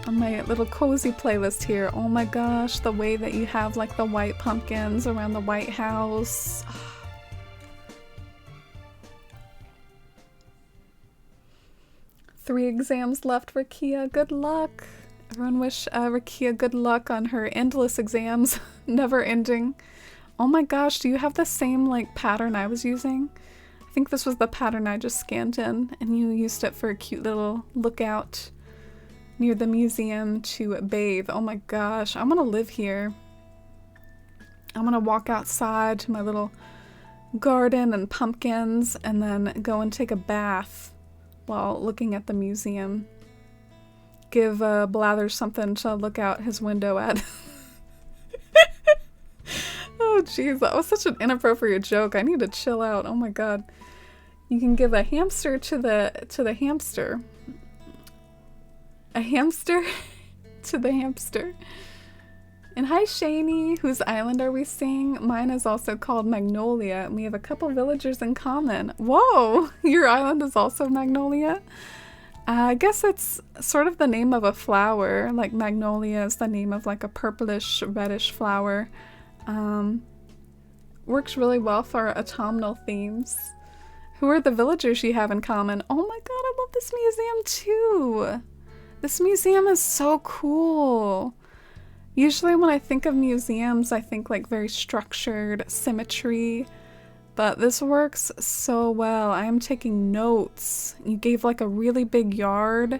On my little cozy playlist here. Oh my gosh, the way that you have like the white pumpkins around the White House. 3 exams left, Rakia. Good luck. Everyone wish Rakia good luck on her endless exams. Never ending. Oh my gosh, do you have the same like pattern I was using? I think this was the pattern I just scanned in, and you used it for a cute little lookout near the museum to bathe. Oh my gosh, I'm gonna live here. I'm gonna walk outside to my little garden and pumpkins and then go and take a bath while looking at the museum. Give Blathers something to look out his window at. Oh jeez, that was such an inappropriate joke. I need to chill out. Oh my god. You can give a hamster to the hamster. A hamster to the hamster. And hi Shani, whose island are we seeing? Mine is also called Magnolia, and we have a couple villagers in common. Whoa! Your island is also Magnolia? I guess it's sort of the name of a flower. Like Magnolia is the name of like a purplish reddish flower. Works really well for autumnal themes. Who are the villagers you have in common? Oh my god, I love this museum too! This museum is so cool! Usually when I think of museums, I think like very structured, symmetry. But this works so well. I am taking notes. You gave like a really big yard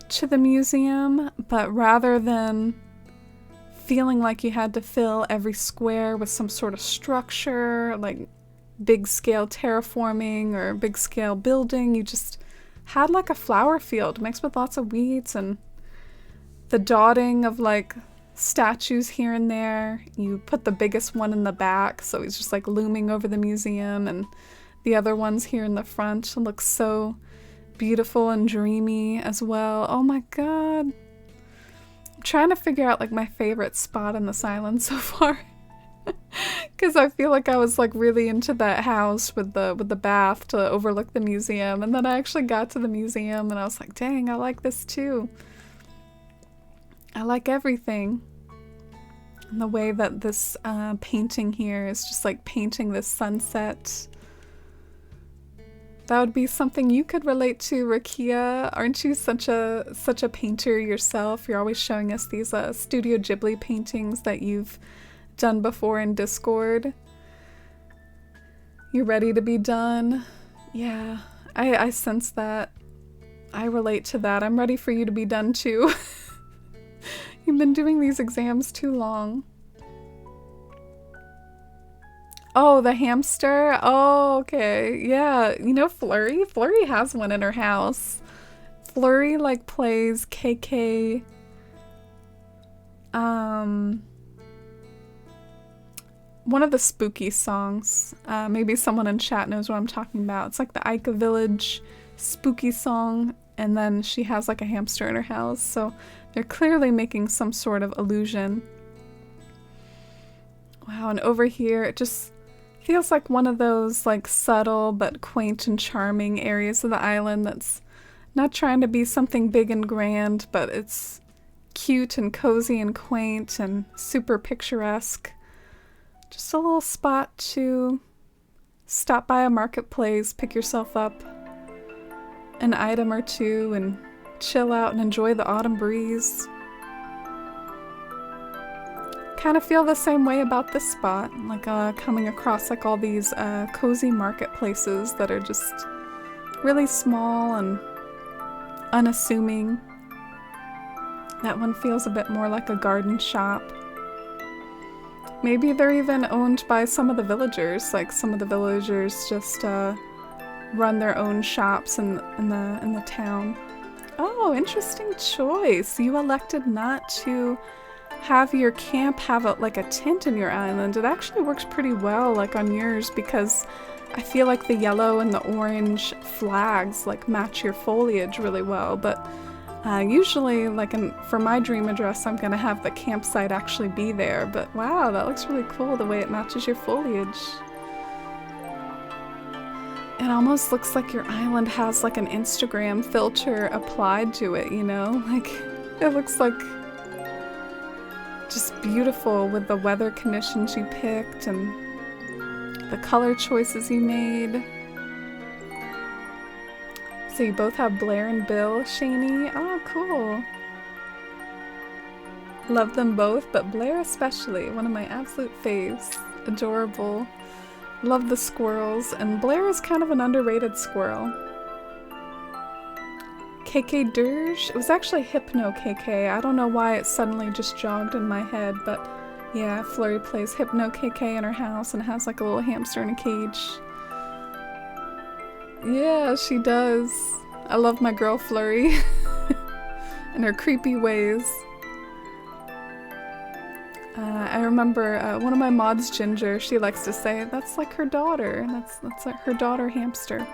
to the museum, but rather than feeling like you had to fill every square with some sort of structure, like big scale terraforming or big scale building, you just had like a flower field mixed with lots of weeds and the dotting of like statues here and there. You put the biggest one in the back, so he's just like looming over the museum, and the other ones here in the front look so beautiful and dreamy as well. Oh my god. I'm trying to figure out like my favorite spot in this island so far. Because I feel like I was like really into that house with the bath to overlook the museum, and then I actually got to the museum and I was like, dang, I like this too. I like everything. And the way that this painting here is just like painting this sunset. That would be something you could relate to, Rakia. Aren't you such a painter yourself? You're always showing us these Studio Ghibli paintings that you've done before in Discord. You're ready to be done? Yeah, I sense that. I relate to that. I'm ready for you to be done too. You've been doing these exams too long. Oh, the hamster? Oh, okay. Yeah, you know Flurry? Flurry has one in her house. Flurry like plays KK one of the spooky songs. Maybe someone in chat knows what I'm talking about. It's like the Ica Village spooky song, and then she has like a hamster in her house, so they're clearly making some sort of illusion. Wow, and over here it just feels like one of those like subtle but quaint and charming areas of the island that's not trying to be something big and grand, but it's cute and cozy and quaint and super picturesque. Just a little spot to stop by a marketplace, pick yourself up an item or two, and chill out and enjoy the autumn breeze. Kind of feel the same way about this spot, like coming across like all these cozy marketplaces that are just really small and unassuming. That one feels a bit more like a garden shop. Maybe they're even owned by some of the villagers, like some of the villagers just run their own shops in the town. Oh, interesting choice. You elected not to have your camp have like a tent in your island. It actually works pretty well like on yours, because I feel like the yellow and the orange flags like match your foliage really well, but usually like for my dream address I'm gonna have the campsite actually be there, but wow, that looks really cool the way it matches your foliage. It almost looks like your island has like an Instagram filter applied to it, you know? Like, it looks like just beautiful with the weather conditions you picked and the color choices you made. So you both have Blair and Bill, Shani. Oh, cool. Love them both, but Blair especially, one of my absolute faves. Adorable. Love the squirrels, and Blair is kind of an underrated squirrel. KK Dirge? It was actually Hypno KK. I don't know why it suddenly just jogged in my head, but yeah, Flurry plays Hypno KK in her house and has like a little hamster in a cage. Yeah, she does. I love my girl Flurry and her creepy ways. I remember one of my mods, Ginger, she likes to say that's like her daughter. That's like her daughter hamster.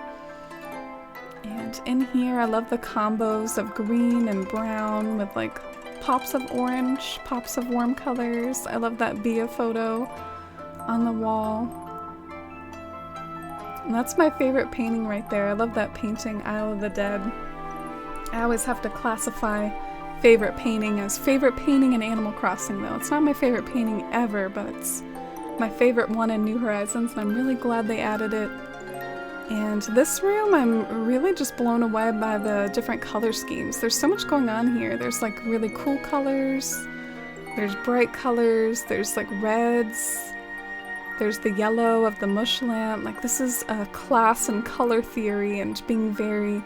And in here, I love the combos of green and brown with like pops of orange, pops of warm colors. I love that Bia photo on the wall. And that's my favorite painting right there. I love that painting, Isle of the Dead. I always have to classify favorite painting as favorite painting in Animal Crossing though. It's not my favorite painting ever, but it's my favorite one in New Horizons, and I'm really glad they added it. And this room, I'm really just blown away by the different color schemes. There's so much going on here. There's like really cool colors, there's bright colors, there's like reds, There's the yellow of the mush lamp. Like, this is class and color theory and being very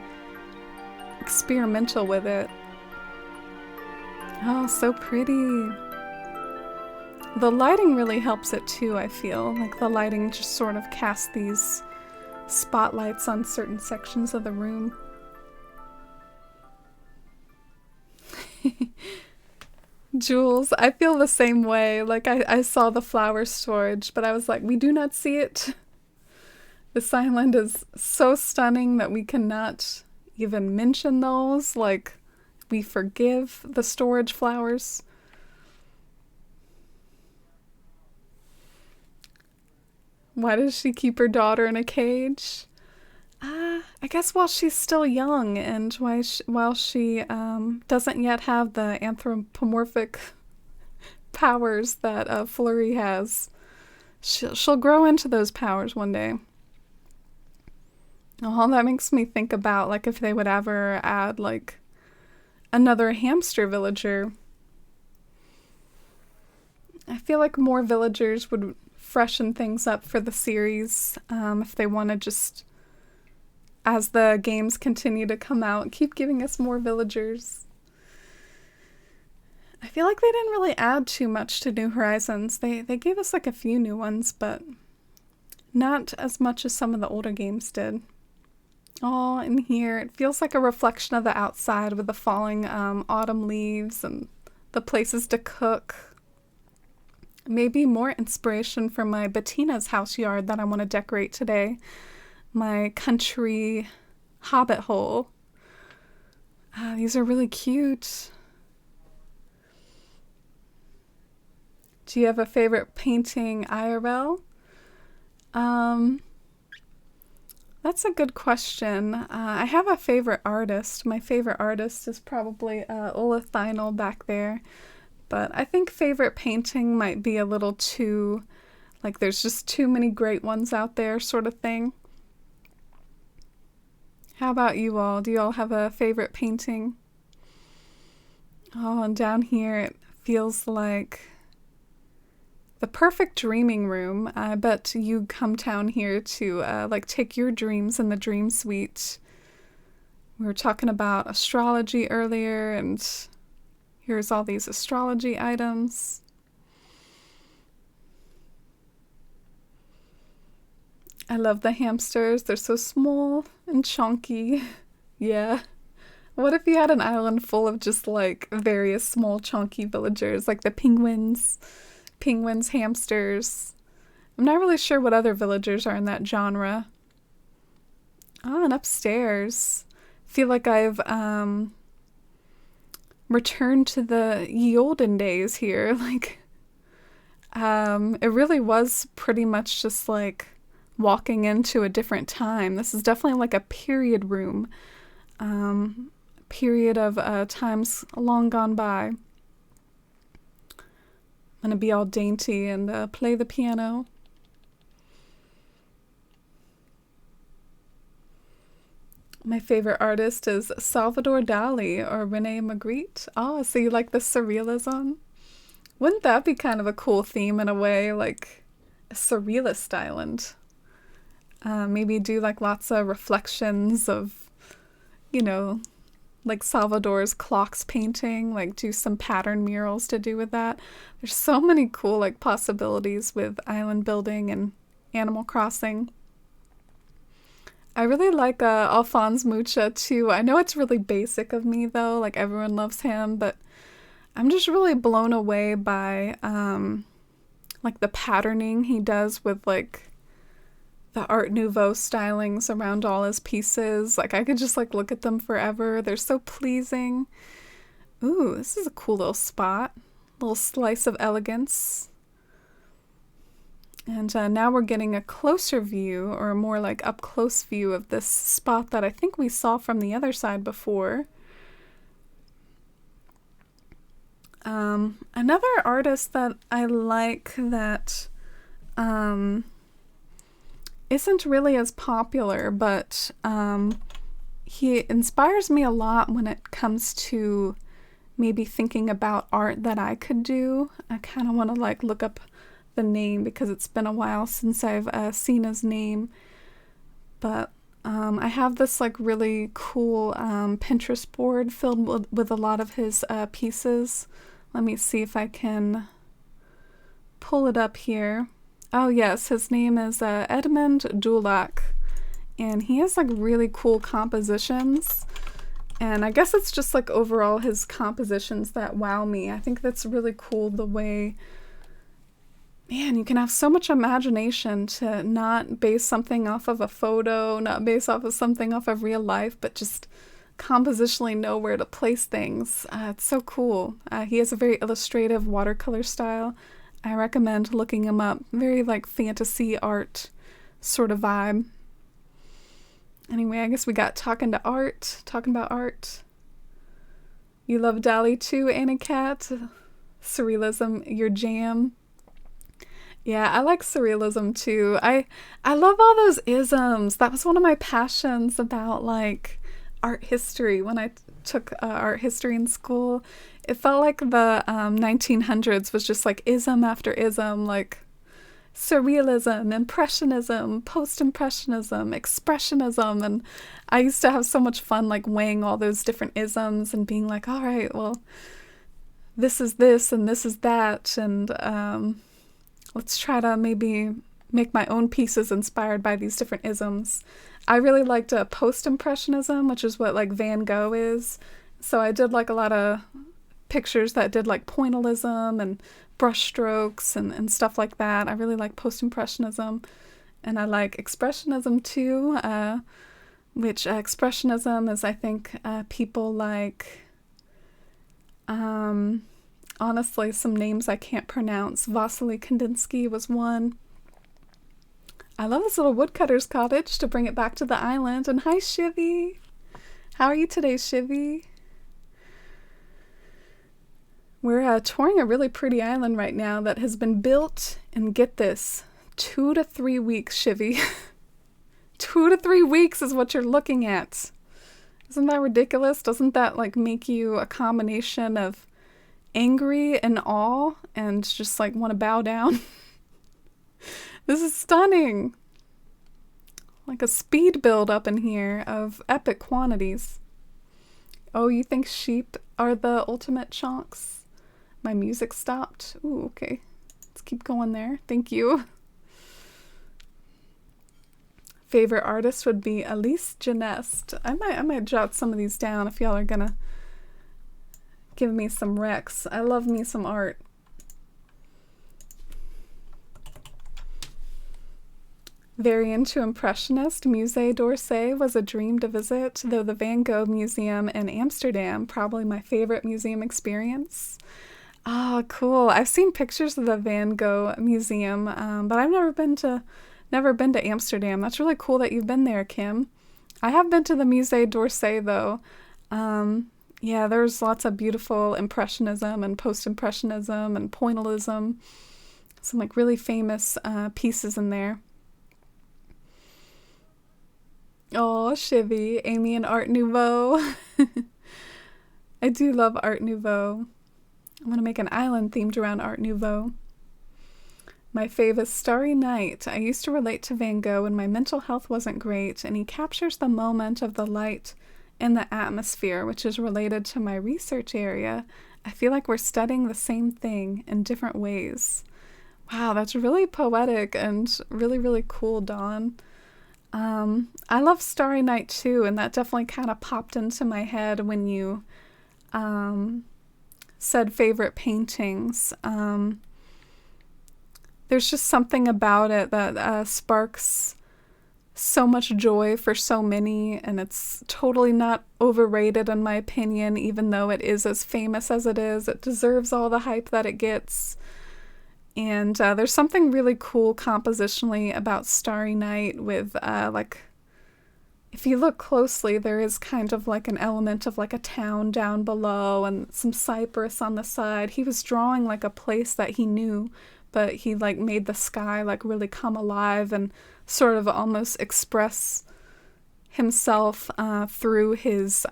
experimental with it. Oh, so pretty. The lighting really helps it too, I feel. Like, the lighting just sort of casts these spotlights on certain sections of the room. Jules, I feel the same way. Like, I saw the flower storage, but I was like, we do not see it. This island is so stunning that we cannot even mention those. Like, we forgive the storage flowers. Why does she keep her daughter in a cage? I guess while she's still young and while she doesn't yet have the anthropomorphic powers that Flurry has. She'll grow into those powers one day. Oh, that makes me think about like if they would ever add like another hamster villager. I feel like more villagers would freshen things up for the series if they want to just, as the games continue to come out, keep giving us more villagers. I feel like they didn't really add too much to New Horizons. They gave us like a few new ones, but not as much as some of the older games did. Oh, in here, it feels like a reflection of the outside with the falling autumn leaves and the places to cook. Maybe more inspiration for my Bettina's house yard that I want to decorate today. My country Hobbit hole. These are really cute. Do you have a favorite painting IRL? That's a good question. I have a favorite artist. My favorite artist is probably Ola Thynel back there. But I think favorite painting might be a little too, like there's just too many great ones out there sort of thing. How about you all? Do you all have a favorite painting? Oh, and down here it feels like the perfect dreaming room. I bet you come down here to like take your dreams in the dream suite. We were talking about astrology earlier, and here's all these astrology items. I love the hamsters. They're so small and chunky. Yeah. What if you had an island full of just like various small chunky villagers, like the penguins, hamsters. I'm not really sure what other villagers are in that genre. Oh, and upstairs. Feel like I've returned to the ye olden days here. Like, it really was pretty much just like walking into a different time. This is definitely like a period room. Period of times long gone by. I'm gonna be all dainty and play the piano. My favorite artist is Salvador Dali or Rene Magritte. Oh, so you like the surrealism? Wouldn't that be kind of a cool theme in a way, like a surrealist island? Maybe do like lots of reflections of, you know, like Salvador's clocks painting, like do some pattern murals to do with that. There's so many cool like possibilities with island building and Animal Crossing. I really like Alphonse Mucha too. I know it's really basic of me though, like everyone loves him, but I'm just really blown away by like the patterning he does with like the Art Nouveau stylings around all his pieces. Like I could just like look at them forever. They're so pleasing. Ooh, this is a cool little spot. Little slice of elegance. And now we're getting a closer view, or a more like up close view of this spot that I think we saw from the other side before. Another artist that I like that isn't really as popular, but he inspires me a lot when it comes to maybe thinking about art that I could do. I kind of want to like look up the name because it's been a while since I've seen his name. But I have this like really cool Pinterest board filled with a lot of his pieces. Let me see if I can pull it up here. Oh yes, his name is Edmund Dulac, and he has like really cool compositions. And I guess it's just like overall his compositions that wow me. I think that's really cool the way, man, you can have so much imagination to not base something off of a photo, not base off of something off of real life, but just compositionally know where to place things. It's so cool. He has a very illustrative watercolor style. I recommend looking him up. Very like fantasy art sort of vibe. Anyway, I guess we got talking about art. You love Dali too, Anna Cat? Surrealism, your jam. Yeah, I like surrealism too. I love all those isms. That was one of my passions about like art history when I took art history in school. It felt like the 1900s was just like ism after ism, like surrealism, impressionism, post-impressionism, expressionism, and I used to have so much fun like weighing all those different isms and being like, all right, well, this is this and this is that, and let's try to maybe make my own pieces inspired by these different isms. I really liked post-impressionism, which is what like Van Gogh is, so I did like a lot of pictures that did like pointillism and brushstrokes and stuff like that. I really like post-impressionism, and I like expressionism too, which expressionism is, I think, people like, honestly, some names I can't pronounce. Vasily Kandinsky was one. I love this little woodcutter's cottage to bring it back to the island. And hi, Shivy. How are you today, Shivy? We're touring a really pretty island right now that has been built, and get this, 2 to 3 weeks, Shivy. 2 to 3 weeks is what you're looking at. Isn't that ridiculous? Doesn't that like make you a combination of angry and awe and just like want to bow down? This is stunning. Like a speed build up in here of epic quantities. Oh, you think sheep are the ultimate chonks? My music stopped. Ooh, okay. Let's keep going there. Thank you. Favorite artist would be Elise Genest. I might jot some of these down if y'all are gonna give me some recs. I love me some art. Very into Impressionist. Musée d'Orsay was a dream to visit, though the Van Gogh Museum in Amsterdam, probably my favorite museum experience. Oh, cool. I've seen pictures of the Van Gogh Museum, but I've never been to Amsterdam. That's really cool that you've been there, Kim. I have been to the Musée d'Orsay, though. Yeah, there's lots of beautiful Impressionism and Post-Impressionism and Pointillism. Some like really famous pieces in there. Oh, Shivy, Amy and Art Nouveau. I do love Art Nouveau. I'm going to make an island themed around Art Nouveau. My favorite, Starry Night. I used to relate to Van Gogh when my mental health wasn't great, and he captures the moment of the light in the atmosphere, which is related to my research area. I feel like we're studying the same thing in different ways. Wow, that's really poetic and really, really cool, Dawn. I love Starry Night too, and that definitely kind of popped into my head when you said favorite paintings. There's just something about it that sparks so much joy for so many, and it's totally not overrated in my opinion, even though it is as famous as it is. It deserves all the hype that it gets. And there's something really cool compositionally about Starry Night with, like, if you look closely, there is kind of like an element of like a town down below and some cypress on the side. He was drawing like a place that he knew, but he like made the sky like really come alive and sort of almost express himself through his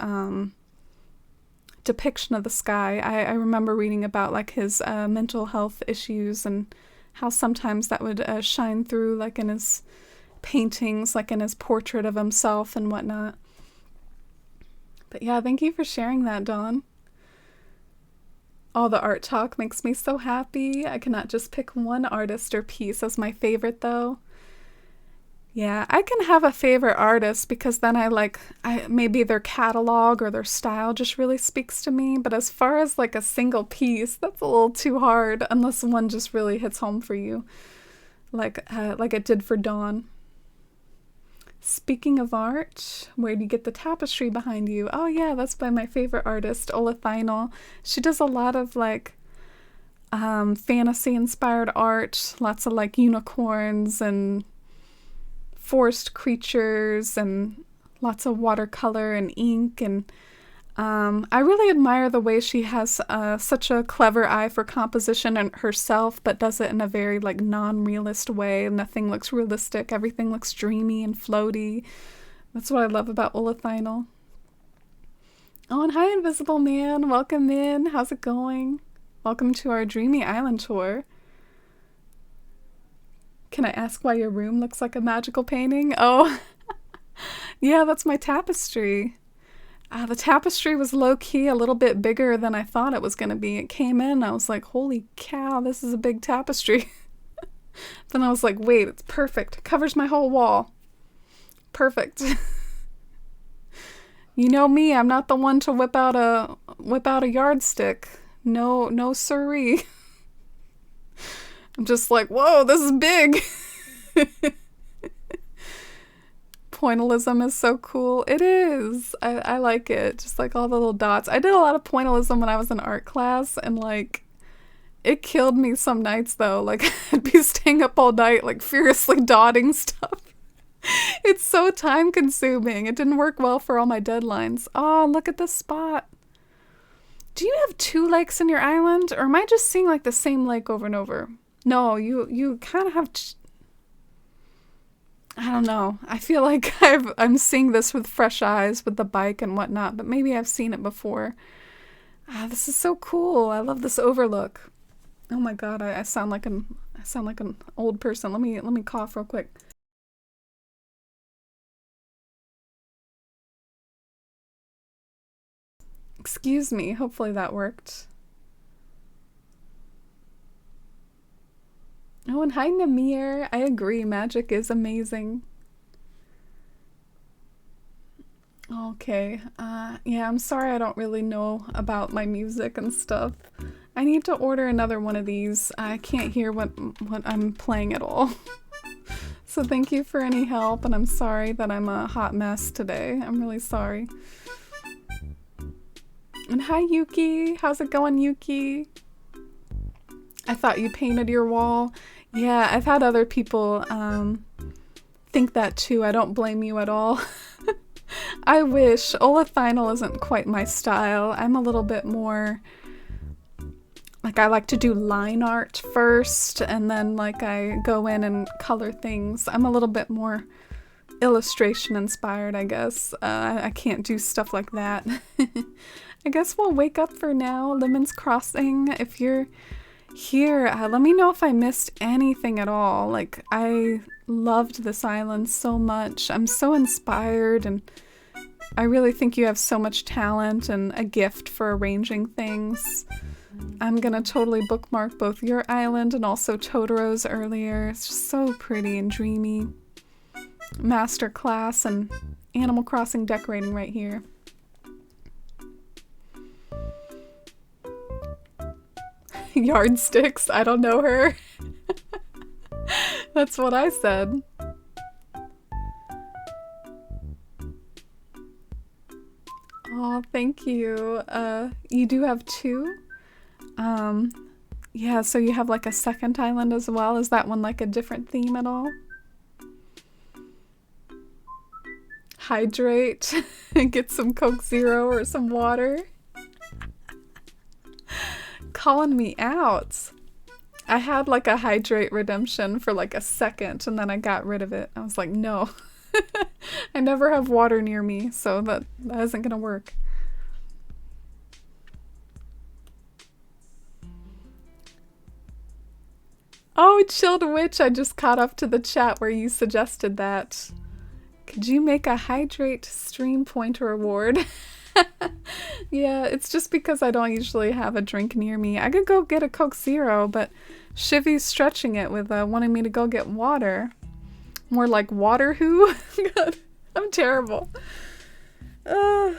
depiction of the sky. I remember reading about like his mental health issues and how sometimes that would shine through, like in his paintings, like in his portrait of himself and whatnot. But yeah, thank you for sharing that, Dawn. All the art talk makes me so happy. I cannot just pick one artist or piece as my favorite, though. Yeah, I can have a favorite artist because then I maybe their catalog or their style just really speaks to me. But as far as like a single piece, that's a little too hard unless one just really hits home for you, like it did for Dawn. Speaking of art, where do you get the tapestry behind you? Oh yeah, that's by my favorite artist, Ola Thynel. She does a lot of like fantasy inspired art, lots of like unicorns and forest creatures and lots of watercolor and ink, and I really admire the way she has such a clever eye for composition and herself, but does it in a very like non-realist way. Nothing looks realistic. Everything looks dreamy and floaty. That's what I love about Ola Thynel. Oh, and hi, Invisible Man. Welcome in. How's it going? Welcome to our Dreamy Island tour. Can I ask why your room looks like a magical painting? Oh, yeah, that's my tapestry. The tapestry was low-key a little bit bigger than I thought it was going to be. It came in, I was like, holy cow, this is a big tapestry. Then I was like, wait, it's perfect. It covers my whole wall. Perfect. You know me, I'm not the one to whip out a yardstick. No, no siree. I'm just like, whoa, this is big. Pointillism is so cool. It is. I like it. Just like all the little dots. I did a lot of pointillism when I was in art class, and like it killed me some nights though. Like I'd be staying up all night like furiously dotting stuff. It's so time consuming. It didn't work well for all my deadlines. Oh, look at this spot. Do you have two lakes in your island, or am I just seeing like the same lake over and over? No, you kind of have I don't know. I feel like I'm seeing this with fresh eyes with the bike and whatnot, but maybe I've seen it before. This is so cool. I love this overlook. Oh my god, I sound like an old person. Let me cough real quick. Excuse me. Hopefully that worked. Oh, and hi, Namir. I agree. Magic is amazing. Okay. Yeah, I'm sorry I don't really know about my music and stuff. I need to order another one of these. I can't hear what I'm playing at all. So thank you for any help, and I'm sorry that I'm a hot mess today. I'm really sorry. And hi, Yuki. How's it going, Yuki? I thought you painted your wall. Yeah, I've had other people think that too. I don't blame you at all. I wish. Ola Thynel isn't quite my style. I'm a little bit more like I like to do line art first, and then like I go in and color things. I'm a little bit more illustration inspired, I guess. I can't do stuff like that. I guess we'll wake up for now. Lemon's Crossing. If you're here, let me know if I missed anything at all. Like, I loved this island so much. I'm so inspired, and I really think you have so much talent and a gift for arranging things. I'm gonna totally bookmark both your island and also Totoro's earlier. It's just so pretty and dreamy. Masterclass and Animal Crossing decorating right here. Yardsticks, I don't know her. That's what I said. Oh, thank you. You do have two? Yeah, so you have like a second island as well. Is that one like a different theme at all? Hydrate. Get some Coke Zero or some water. Calling me out. I had like a hydrate redemption for like a second, and then I got rid of it. I was like, no. I never have water near me, so that isn't gonna work. Oh, Chilled Witch, I just caught up to the chat where you suggested that. Could you make a hydrate stream pointer award? Yeah, it's just because I don't usually have a drink near me. I could go get a Coke Zero, but Shivy's stretching it with wanting me to go get water. More like water who? God, I'm terrible. I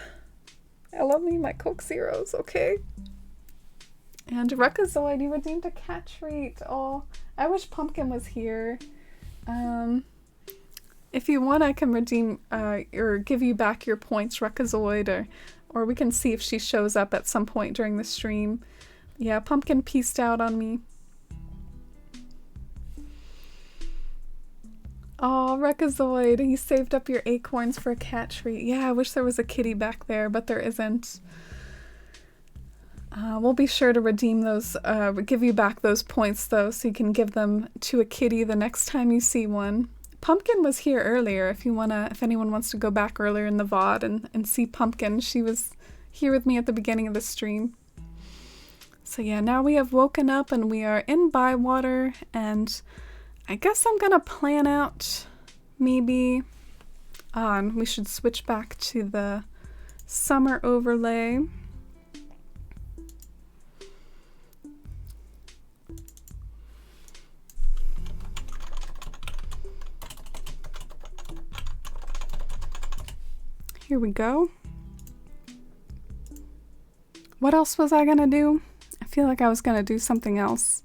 love me my Coke Zeros, okay? And Rekazoid, you redeemed a cat treat. Oh, I wish Pumpkin was here. If you want, I can redeem or give you back your points, Rekazoid, or we can see if she shows up at some point during the stream. Yeah, Pumpkin peaced out on me. Oh, Rekazoid, you saved up your acorns for a cat treat. Yeah, I wish there was a kitty back there, but there isn't. We'll be sure to redeem those, give you back those points though, so you can give them to a kitty the next time you see one. Pumpkin was here earlier. If anyone wants to go back earlier in the VOD and see Pumpkin, she was here with me at the beginning of the stream. So yeah, now we have woken up and we are in Bywater, and I guess I'm gonna plan out maybe on. We should switch back to the summer overlay. Here we go. What else was I gonna do? I feel like I was gonna do something else.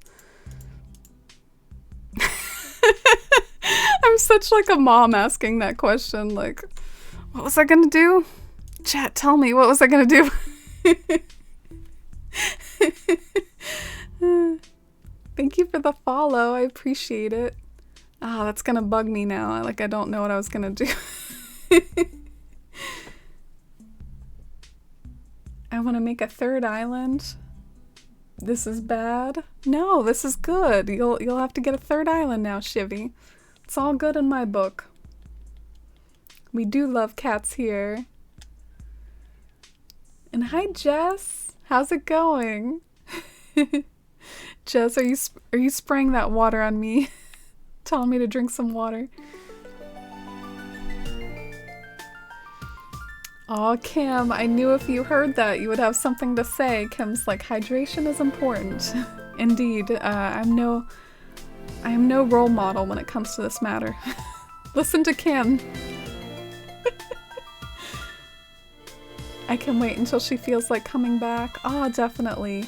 I'm such like a mom asking that question, like, what was I gonna do? Chat, tell me, what was I gonna do? Thank you for the follow, I appreciate it. Oh, that's gonna bug me now. I don't know what I was gonna do. I want to make a third island. This is bad. No, this is good. You'll have to get a third island now, Shivy. It's all good in my book. We do love cats here. And hi, Jess. How's it going? Jess, are you spraying that water on me? Telling me to drink some water. Aw, Kim, I knew if you heard that you would have something to say. Kim's like, hydration is important. Indeed, I am no role model when it comes to this matter. Listen to Kim. I can wait until she feels like coming back. Oh, definitely.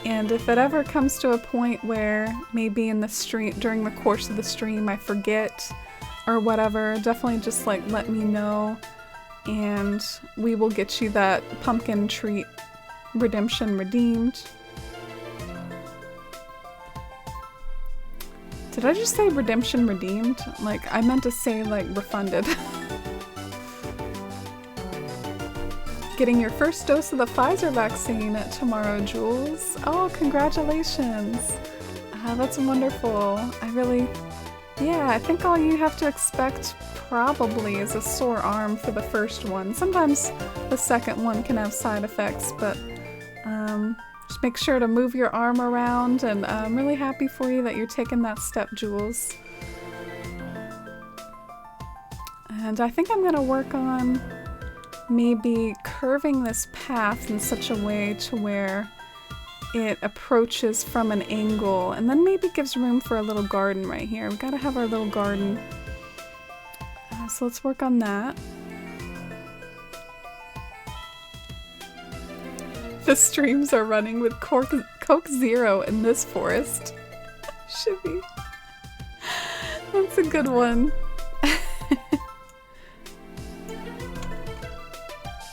And if it ever comes to a point where maybe in the stream, during the course of the stream, I forget or whatever, definitely just like let me know. And we will get you that pumpkin treat redemption redeemed. Did I just say redemption redeemed? Like, I meant to say, like, refunded. Getting your first dose of the Pfizer vaccine tomorrow, Jules. Oh, congratulations. That's wonderful. Yeah, I think all you have to expect probably is a sore arm for the first one. Sometimes the second one can have side effects, but just make sure to move your arm around, and I'm really happy for you that you're taking that step, Jules. And I think I'm gonna work on maybe curving this path in such a way to where it approaches from an angle and then maybe gives room for a little garden right here. We gotta have our little garden. So let's work on that. The streams are running with Coke Zero in this forest. Shivy. That's a good one.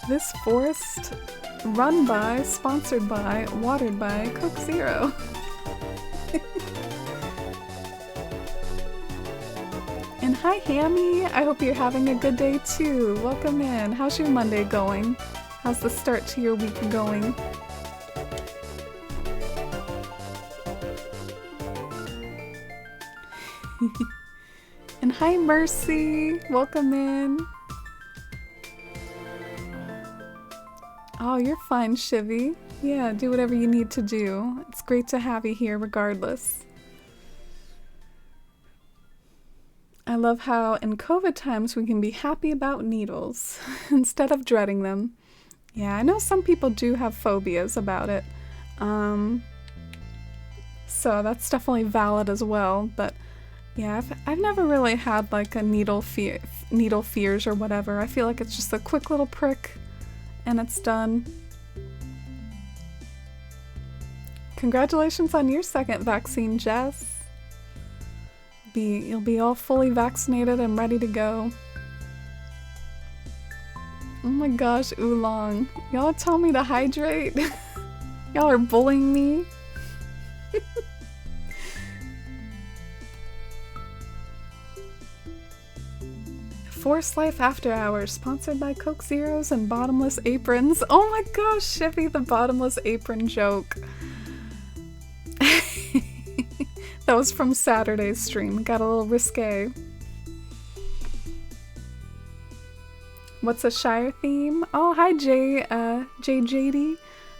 This forest run by, sponsored by, watered by Coke Zero. And hi Hammy, I hope you're having a good day too. Welcome in. How's your Monday going? How's the start to your week going? And hi Mercy, welcome in. Oh, you're fine, Shivy. Yeah, do whatever you need to do. It's great to have you here regardless. I love how in COVID times we can be happy about needles instead of dreading them. Yeah, I know some people do have phobias about it. So that's definitely valid as well, but yeah, I've never really had like a needle fears or whatever. I feel like it's just a quick little prick and it's done. Congratulations on your second vaccine, Jess. You'll be all fully vaccinated and ready to go. Oh my gosh, Oolong. Y'all tell me to hydrate? Y'all are bullying me? Force Life After Hours, sponsored by Coke Zeros and Bottomless Aprons. Oh my gosh, Shippy, the Bottomless Apron joke. That was from Saturday's stream. Got a little risque. What's a Shire theme? Oh, hi JJD.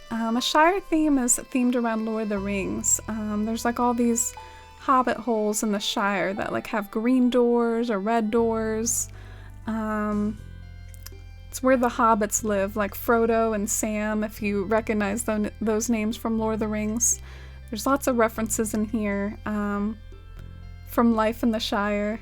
A Shire theme is themed around Lord of the Rings. There's like all these Hobbit holes in the Shire that like have green doors or red doors. It's where the hobbits live, like Frodo and Sam, if you recognize those names from Lord of the Rings. There's lots of references in here from life in the Shire.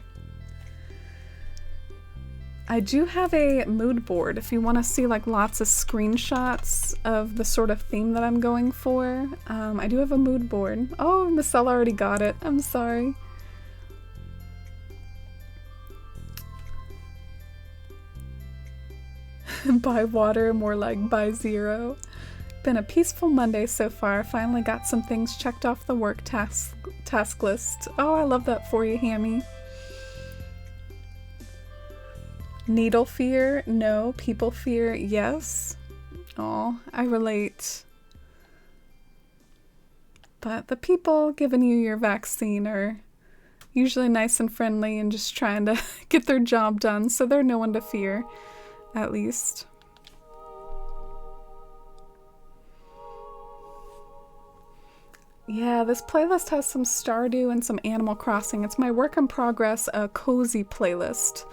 I do have a mood board if you want to see like lots of screenshots of the sort of theme that I'm going for. I do have a mood board. Oh, Marcella already got it. I'm sorry. Buy water, more like buy zero. Been a peaceful Monday so far. Finally got some things checked off the work task list. Oh, I love that for you, Hammy. Needle fear? No. People fear? Yes. Oh, I relate. But the people giving you your vaccine are usually nice and friendly and just trying to get their job done, so they're no one to fear, at least. Yeah, this playlist has some Stardew and some Animal Crossing. It's my work in progress, a cozy playlist.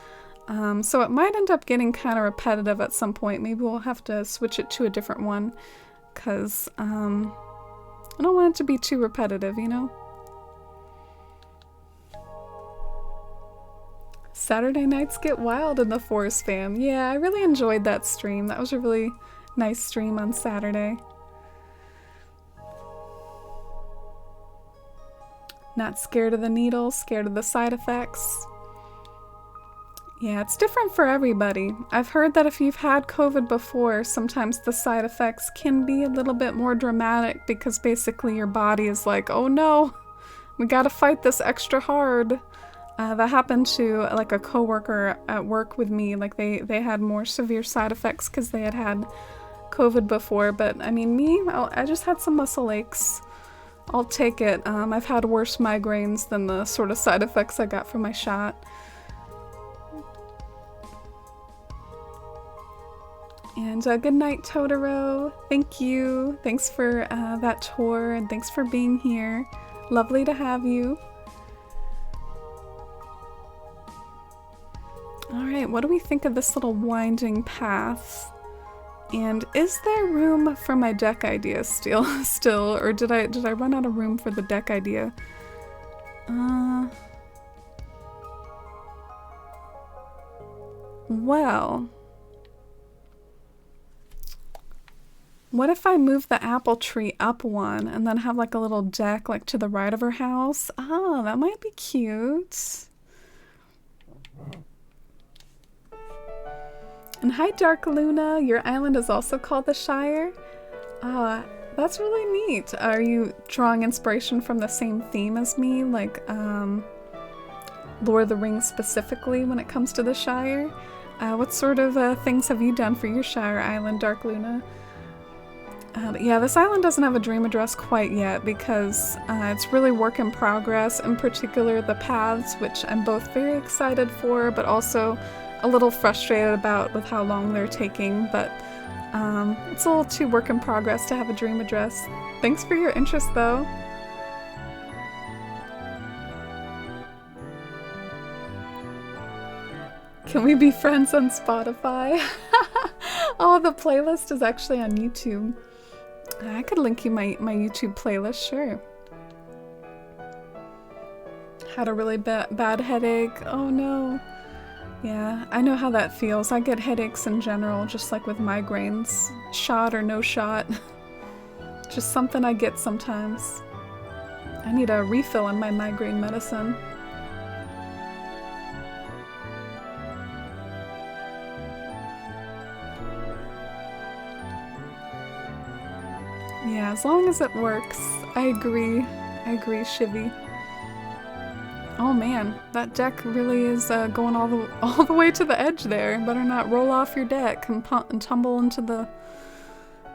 So it might end up getting kind of repetitive at some point. Maybe we'll have to switch it to a different one, because I don't want it to be too repetitive, you know? Saturday nights get wild in the Forest fam. Yeah, I really enjoyed that stream. That was a really nice stream on Saturday. Not scared of the needle, scared of the side effects. Yeah, it's different for everybody. I've heard that if you've had COVID before, sometimes the side effects can be a little bit more dramatic because basically your body is like, oh no, we gotta fight this extra hard. That happened to like a coworker at work with me. Like they had more severe side effects because they had COVID before. But I mean, I just had some muscle aches. I'll take it. I've had worse migraines than the sort of side effects I got from my shot. And good night, Totoro. Thank you. Thanks for that tour, and thanks for being here. Lovely to have you. Alright, what do we think of this little winding path? And is there room for my deck idea still, or did I run out of room for the deck idea? Well, what if I move the apple tree up one and then have like a little deck like to the right of her house? Oh, that might be cute. And hi, Dark Luna. Your island is also called the Shire. That's really neat. Are you drawing inspiration from the same theme as me, like Lord of the Rings specifically when it comes to the Shire? What sort of things have you done for your Shire island, Dark Luna? But yeah, this island doesn't have a dream address quite yet because it's really work in progress, in particular the paths, which I'm both very excited for, but also a little frustrated about with how long they're taking, but it's a little too work in progress to have a dream address. Thanks for your interest, though. Can we be friends on Spotify? Oh, the playlist is actually on YouTube. I could link you my YouTube playlist, sure. Had a really bad headache. Oh no. Yeah, I know how that feels. I get headaches in general, just like with migraines. Shot or no shot. Just something I get sometimes. I need a refill on my migraine medicine. Yeah, as long as it works. I agree. I agree, Shivy. Oh man, that deck really is going all the way to the edge there. Better not roll off your deck and tumble into the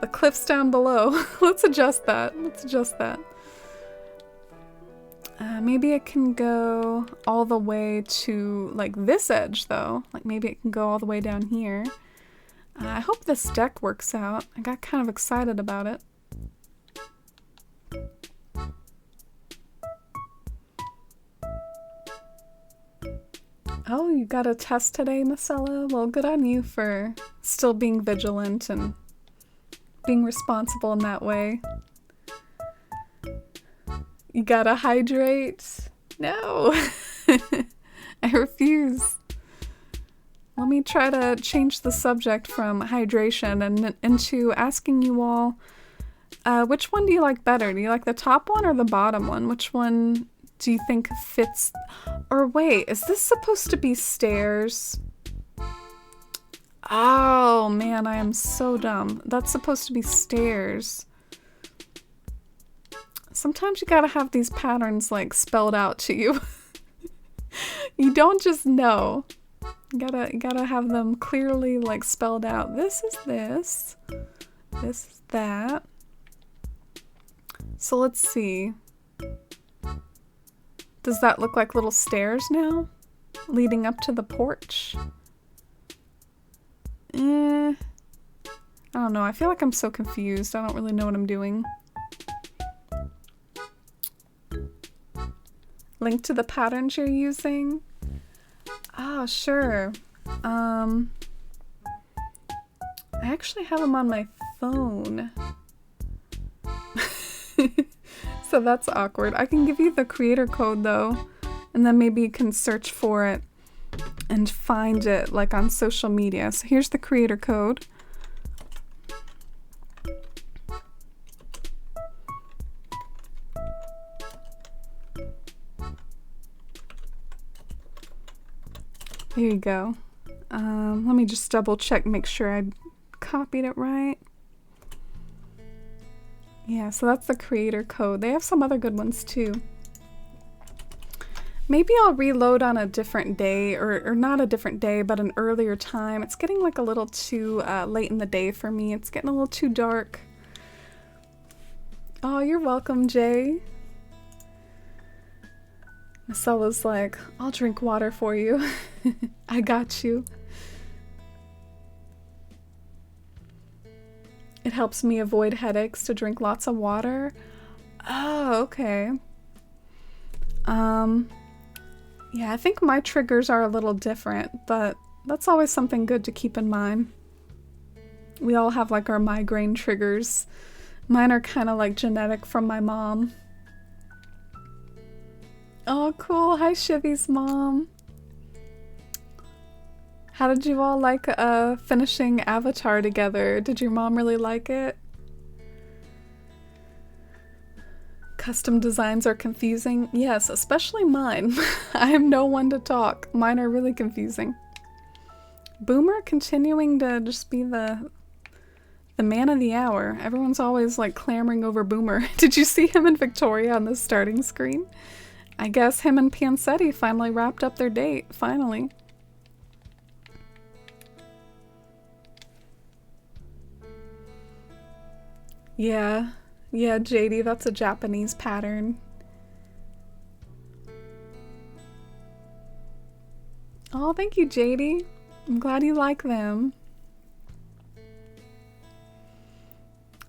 cliffs down below. Let's adjust that. Let's adjust that. Maybe it can go all the way to like this edge though. Like maybe it can go all the way down here. I hope this deck works out. I got kind of excited about it. Oh, you got a test today, Marcella? Well, good on you for still being vigilant and being responsible in that way. You gotta hydrate? No! I refuse. Let me try to change the subject from hydration and into asking you all, which one do you like better? Do you like the top one or the bottom one? Which one do you think fits? Or wait, is this supposed to be stairs? Oh man, I am so dumb. That's supposed to be stairs. Sometimes you gotta have these patterns like spelled out to you. You don't just know. You gotta have them clearly like spelled out. This is this. This is that. So let's see. Does that look like little stairs now? Leading up to the porch? I don't know. I feel like I'm so confused. I don't really know what I'm doing. Link to the patterns you're using? Oh, sure. I actually have them on my phone. So that's awkward. I can give you the creator code though, and then maybe you can search for it and find it like on social media. So here's the creator code. There you go. Let me just double check, make sure I copied it right. Yeah, so that's the creator code. They have some other good ones too. Maybe I'll reload on a different day, or not a different day, but an earlier time. It's getting like a little too late in the day for me. It's getting a little too dark. Oh, you're welcome, Jay. Macella's like, I'll drink water for you. I got you. It helps me avoid headaches to drink lots of water. Oh, okay. Yeah, I think my triggers are a little different, but that's always something good to keep in mind. We all have like our migraine triggers. Mine are kind of like genetic from my mom. Oh, cool. Hi, Shivy's mom. How did you all like finishing Avatar together? Did your mom really like it? Custom designs are confusing. Yes, especially mine. I am no one to talk. Mine are really confusing. Boomer continuing to just be the man of the hour. Everyone's always like clamoring over Boomer. Did you see him and Victoria on the starting screen? I guess him and Pansetti finally wrapped up their date. Finally. Yeah, JD, that's a Japanese pattern. Oh, thank you, JD. I'm glad you like them.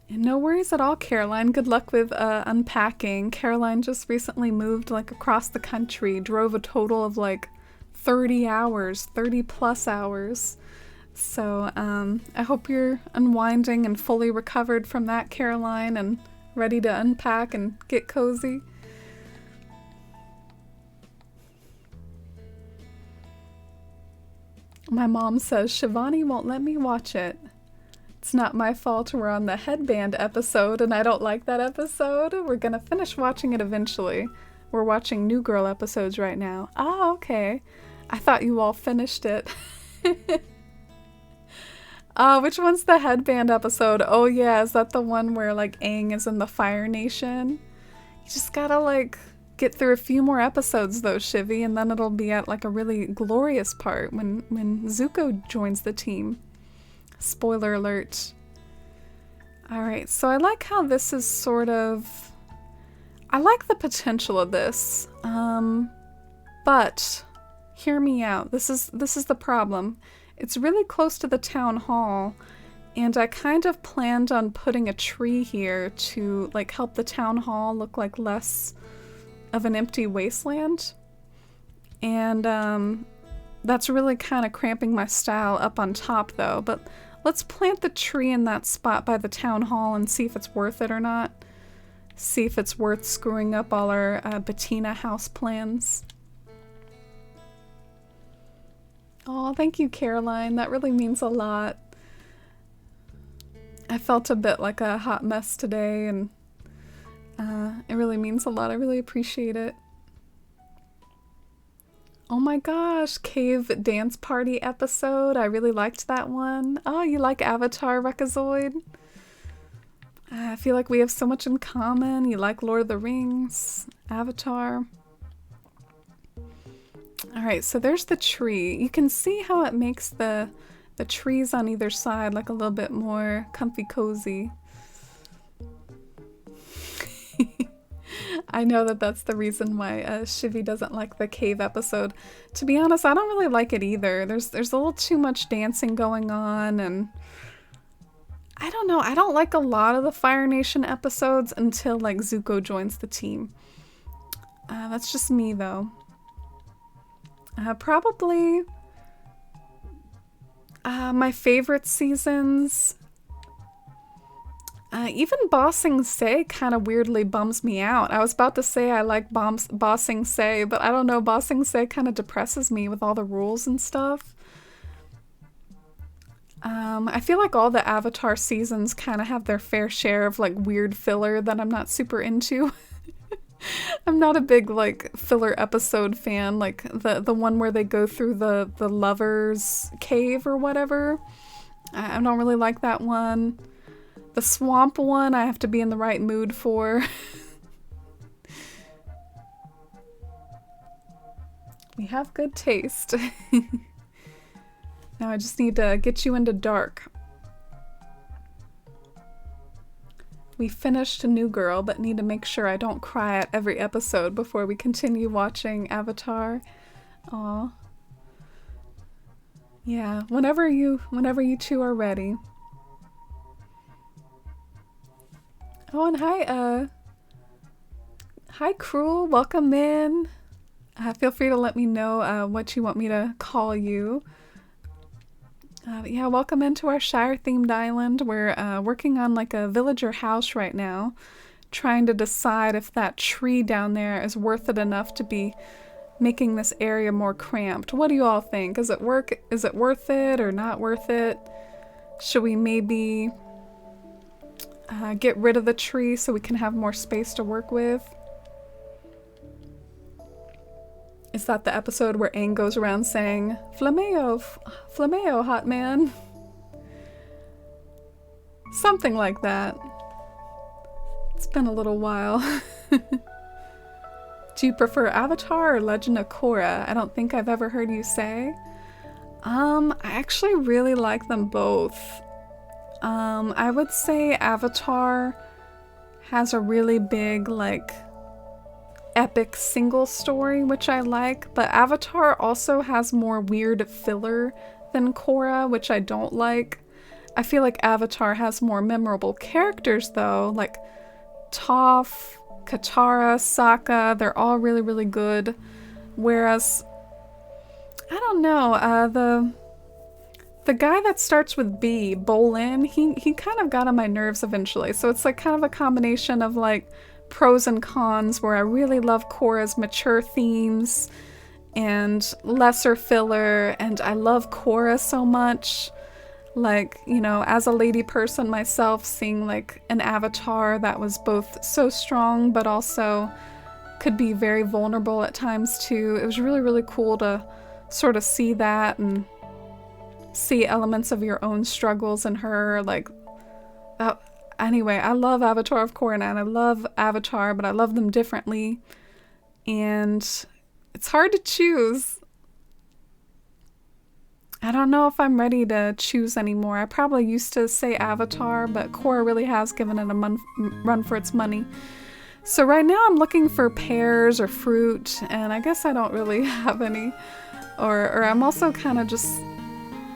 And no worries at all, Caroline. Good luck with unpacking. Caroline just recently moved like across the country, drove a total of like 30 hours, 30 plus hours. So I hope you're unwinding and fully recovered from that, Caroline, and ready to unpack and get cozy. My mom says Shivani won't let me watch it. It's not my fault we're on the headband episode and I don't like that episode. We're gonna finish watching it eventually. We're watching New Girl episodes right now. Oh, okay. I thought you all finished it. Which one's the headband episode? Oh yeah, is that the one where like Aang is in the Fire Nation? You just gotta like get through a few more episodes though, Shivy, and then it'll be at like a really glorious part when Zuko joins the team. Spoiler alert. Alright, so I like how this is sort of... I like the potential of this. But hear me out. This is the problem. It's really close to the town hall, and I kind of planned on putting a tree here to like help the town hall look like less of an empty wasteland. And that's really kind of cramping my style up on top though, but let's plant the tree in that spot by the town hall and see if it's worth it or not. See if it's worth screwing up all our Bettina house plans. Oh, thank you, Caroline. That really means a lot. I felt a bit like a hot mess today, and it really means a lot. I really appreciate it. Oh my gosh, cave dance party episode. I really liked that one. Oh, you like Avatar, Rekazoid? I feel like we have so much in common. You like Lord of the Rings, Avatar. Alright, so there's the tree. You can see how it makes the trees on either side like a little bit more comfy cozy. I know that that's the reason why Shivy doesn't like the cave episode. To be honest, I don't really like it either. There's a little too much dancing going on, and I don't know. I don't like a lot of the Fire Nation episodes until like Zuko joins the team. That's just me though. Probably my favorite seasons. Even Bossing Say kind of weirdly bums me out. I was about to say I like Bossing Say, but I don't know, Bossing Say kind of depresses me with all the rules and stuff. I feel like all the Avatar seasons kind of have their fair share of like weird filler that I'm not super into. I'm not a big like filler episode fan, like the one where they go through the lover's cave or whatever. I don't really like that one. The swamp one I have to be in the right mood for. We have good taste. Now I just need to get you into dark. We finished New Girl, but need to make sure I don't cry at every episode before we continue watching Avatar. Aw. Yeah, whenever you two are ready. Oh, and hi Cruel, welcome in. Feel free to let me know what you want me to call you. Yeah, welcome into our Shire-themed island. We're working on like a villager house right now, trying to decide if that tree down there is worth it enough to be making this area more cramped. What do you all think? Is it worth it or not worth it? Should we maybe get rid of the tree so we can have more space to work with? Is that the episode where Aang goes around saying, Flameo, hot man? Something like that. It's been a little while. Do you prefer Avatar or Legend of Korra? I don't think I've ever heard you say. I actually really like them both. I would say Avatar has a really big, like, epic single story, which I like, but Avatar also has more weird filler than Korra, which I don't like. I feel like Avatar has more memorable characters though, like Toph, Katara, Sokka, they're all really, really good. Whereas I don't know. The guy that starts with B, Bolin, he kind of got on my nerves eventually. So it's like kind of a combination of like pros and cons where I really love Korra's mature themes and lesser filler, and I love Korra so much. Like, you know, as a lady person myself, seeing like an avatar that was both so strong but also could be very vulnerable at times too. It was really, really cool to sort of see that and see elements of your own struggles in her. Like, anyway, I love Avatar of Korra and I love Avatar, but I love them differently. And it's hard to choose. I don't know if I'm ready to choose anymore. I probably used to say Avatar, but Korra really has given it a run for its money. So right now I'm looking for pears or fruit, and I guess I don't really have any. Or I'm also kind of just,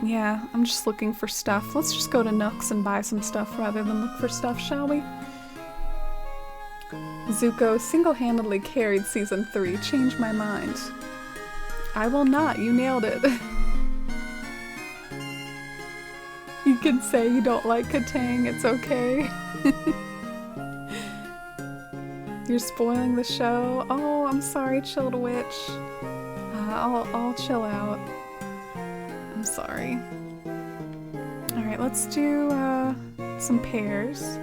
yeah, I'm just looking for stuff. Let's just go to Nooks and buy some stuff rather than look for stuff, shall we? Zuko single-handedly carried Season 3. Change my mind. I will not. You nailed it. You can say you don't like Katang. It's okay. You're spoiling the show. Oh, I'm sorry, Chilled Witch. I'll chill out. I'm sorry. Alright, let's do some pears.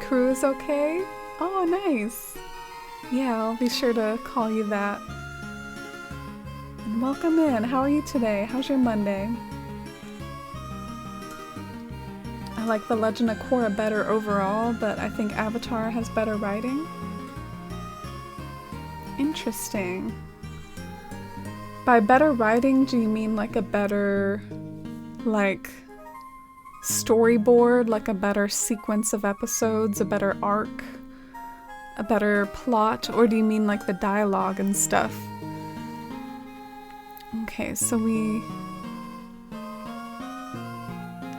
Crew is okay? Oh, nice. Yeah, I'll be sure to call you that. And welcome in. How are you today? How's your Monday? I like The Legend of Korra better overall, but I think Avatar has better writing. Interesting. By better writing, do you mean like a better, like, storyboard, like a better sequence of episodes, a better arc, a better plot, or do you mean like the dialogue and stuff? Okay, so we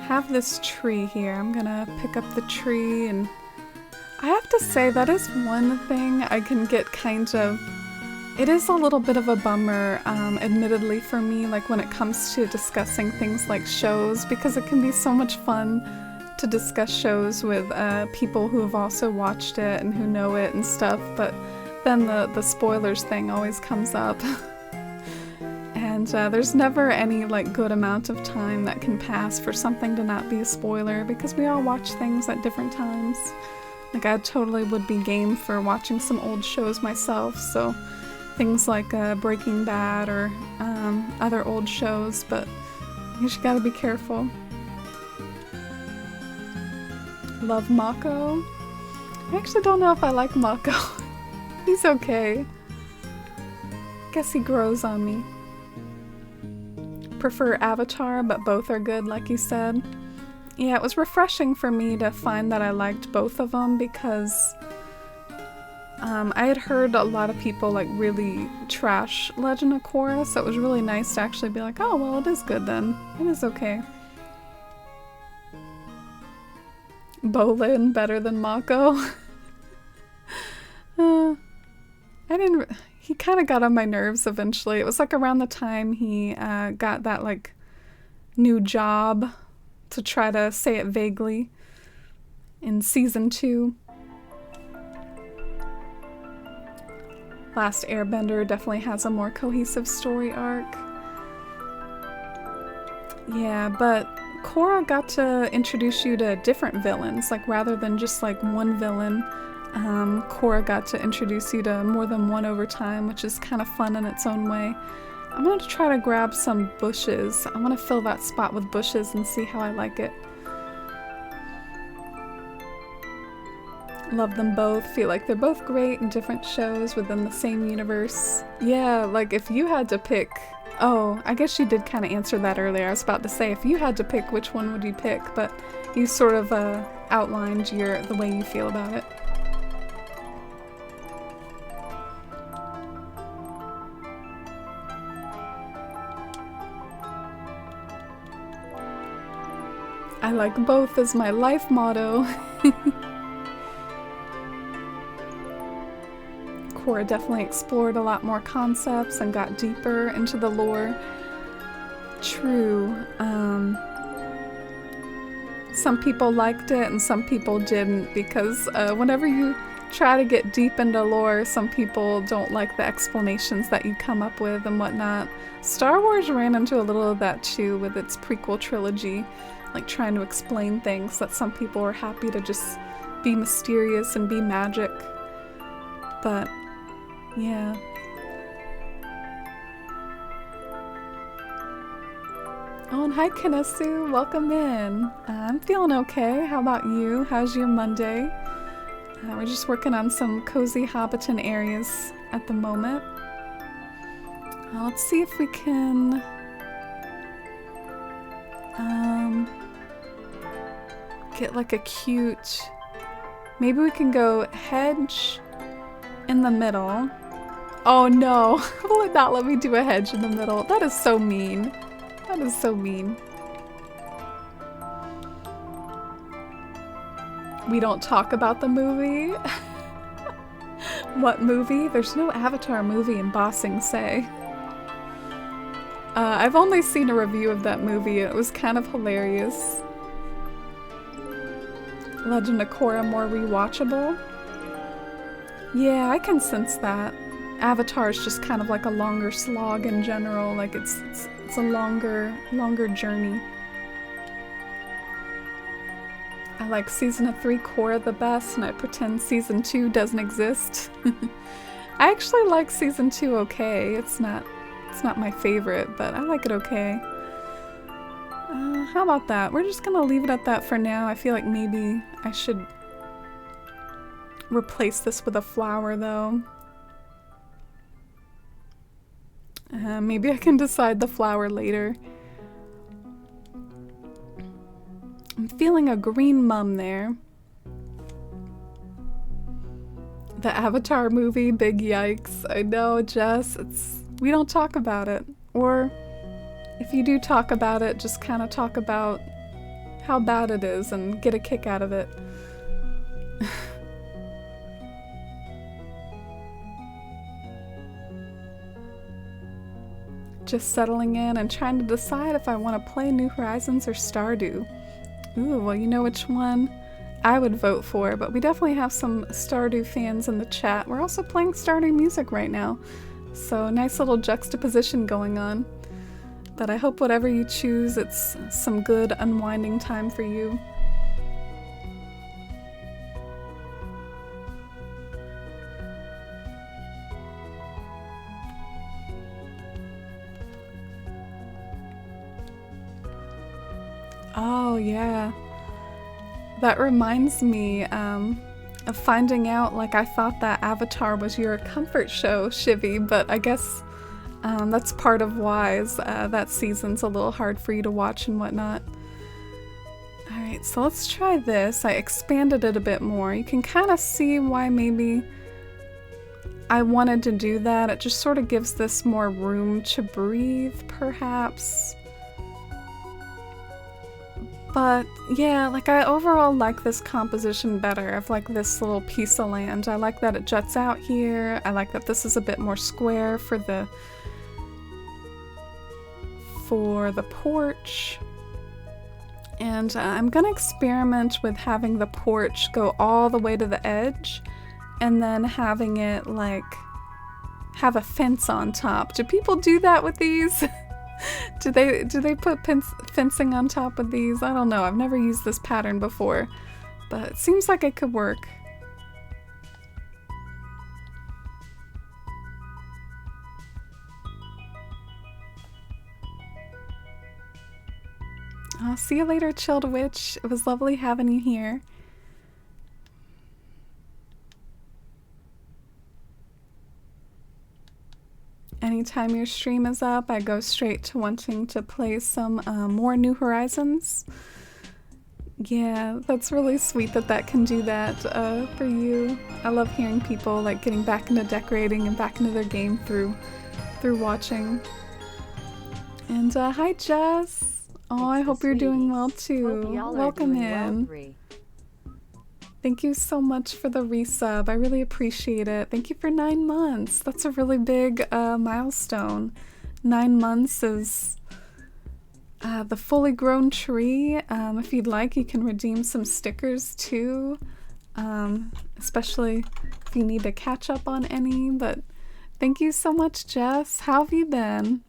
have this tree here. I'm gonna pick up the tree, and I have to say that is one thing I can get kind of... It is a little bit of a bummer, admittedly for me, like when it comes to discussing things like shows, because it can be so much fun to discuss shows with people who have also watched it and who know it and stuff, but then the spoilers thing always comes up. And there's never any like good amount of time that can pass for something to not be a spoiler, because we all watch things at different times. Like I totally would be game for watching some old shows myself, so things like Breaking Bad or other old shows, but you just gotta be careful. Love Mako. I actually don't know if I like Mako. He's okay. Guess he grows on me. Prefer Avatar, but both are good, like you said. Yeah, it was refreshing for me to find that I liked both of them, because I had heard a lot of people like really trash Legend of Korra, so it was really nice to actually be like, oh, well, it is good then. It is okay. Bolin better than Mako. He kind of got on my nerves eventually. It was like around the time he got that like new job, to try to say it vaguely, in Season 2. Last Airbender definitely has a more cohesive story arc. Yeah, but Korra got to introduce you to different villains, like rather than just like one villain. Korra got to introduce you to more than one over time, which is kind of fun in its own way. I'm going to try to grab some bushes. I want to fill that spot with bushes and see how I like it. Love them both. Feel like they're both great in different shows within the same universe. Yeah, like if you had to pick... Oh, I guess you did kind of answer that earlier. I was about to say, if you had to pick, which one would you pick? But you sort of outlined the way you feel about it. I like both as my life Korra definitely explored a lot more concepts and got deeper into the lore. True. Some people liked it and some people didn't, because whenever you try to get deep into lore, some people don't like the explanations that you come up with and whatnot. Star Wars ran into a little of that too with its prequel trilogy, like trying to explain things that some people were happy to just be mysterious and be magic. But yeah. Oh, and hi Kinesu, welcome in. I'm feeling okay. How about you? How's your Monday? We're just working on some cozy Hobbiton areas at the moment. Let's see if we can get like a cute, maybe we can go hedge in the middle. Oh no, will it not let me do a hedge in the middle? That is so mean. That is so mean. We don't talk about the movie? What movie? There's no Avatar movie in Ba Sing Se. I've only seen a review of that movie. It was kind of hilarious. Legend of Korra more rewatchable? Yeah, I can sense that. Avatar is just kind of like a longer slog in general. Like it's a longer journey. I like season 3 Korra the best, and I pretend season 2 doesn't exist. I actually like season 2 okay. It's not my favorite, but I like it okay. How about that? We're just gonna leave it at that for now. I feel like maybe I should replace this with a flower though. Maybe I can decide the flower later. I'm feeling a green mum there. The Avatar movie, big yikes. I know, Jess, we don't talk about it. Or if you do talk about it, just kind of talk about how bad it is and get a kick out of it. Just settling in and trying to decide if I want to play New Horizons or Stardew. Ooh, well, you know which one I would vote for, but we definitely have some Stardew fans in the chat. We're also playing Stardew music right now, so nice little juxtaposition going on. But I hope whatever you choose, it's some good unwinding time for you. Oh, yeah. That reminds me of finding out, like, I thought that Avatar was your comfort show, Shivy, but I guess that's part of why that season's a little hard for you to watch and whatnot. Alright, so let's try this. I expanded it a bit more. You can kind of see why maybe I wanted to do that. It just sort of gives this more room to breathe, perhaps. But yeah, like I overall like this composition better of like this little piece of land. I like that it juts out here. I like that this is a bit more square for the porch. And I'm gonna experiment with having the porch go all the way to the edge and then having it like have a fence on top. Do people do that with these? Do they put fencing on top of these? I don't know. I've never used this pattern before, but it seems like it could work. I'll see you later, Chilled Witch. It was lovely having you here. Anytime your stream is up, I go straight to wanting to play some more New Horizons. Yeah, that's really sweet that can do that for you. I love hearing people like getting back into decorating and back into their game through watching. And hi, Jess. Oh, I hope you're doing well too. Welcome in. Thank you so much for the resub. I really appreciate it. Thank you for 9 months. That's a really big milestone. 9 months is the fully grown tree. If you'd like, you can redeem some stickers too, especially if you need to catch up on any. But thank you so much, Jess. How have you been?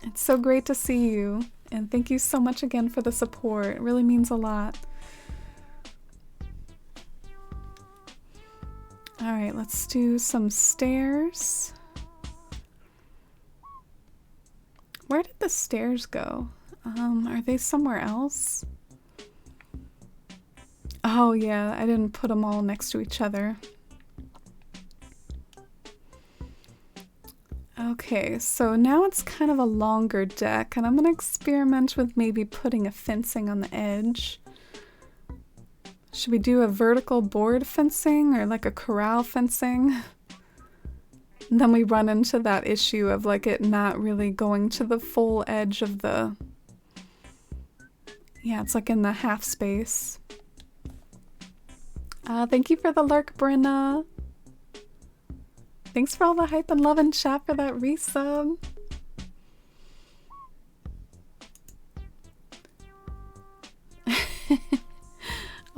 It's so great to see you. And thank you so much again for the support. It really means a lot. Alright, let's do some stairs. Where did the stairs go? Are they somewhere else? Oh yeah, I didn't put them all next to each other. Okay, so now it's kind of a longer deck, and I'm gonna experiment with maybe putting a fencing on the edge. Should we do a vertical board fencing or like a corral fencing? And then we run into that issue of like it not really going to the full edge of the... Yeah, it's like in the half space. Thank you for the lurk, Brenna. Thanks for all the hype and love and chat for that resub.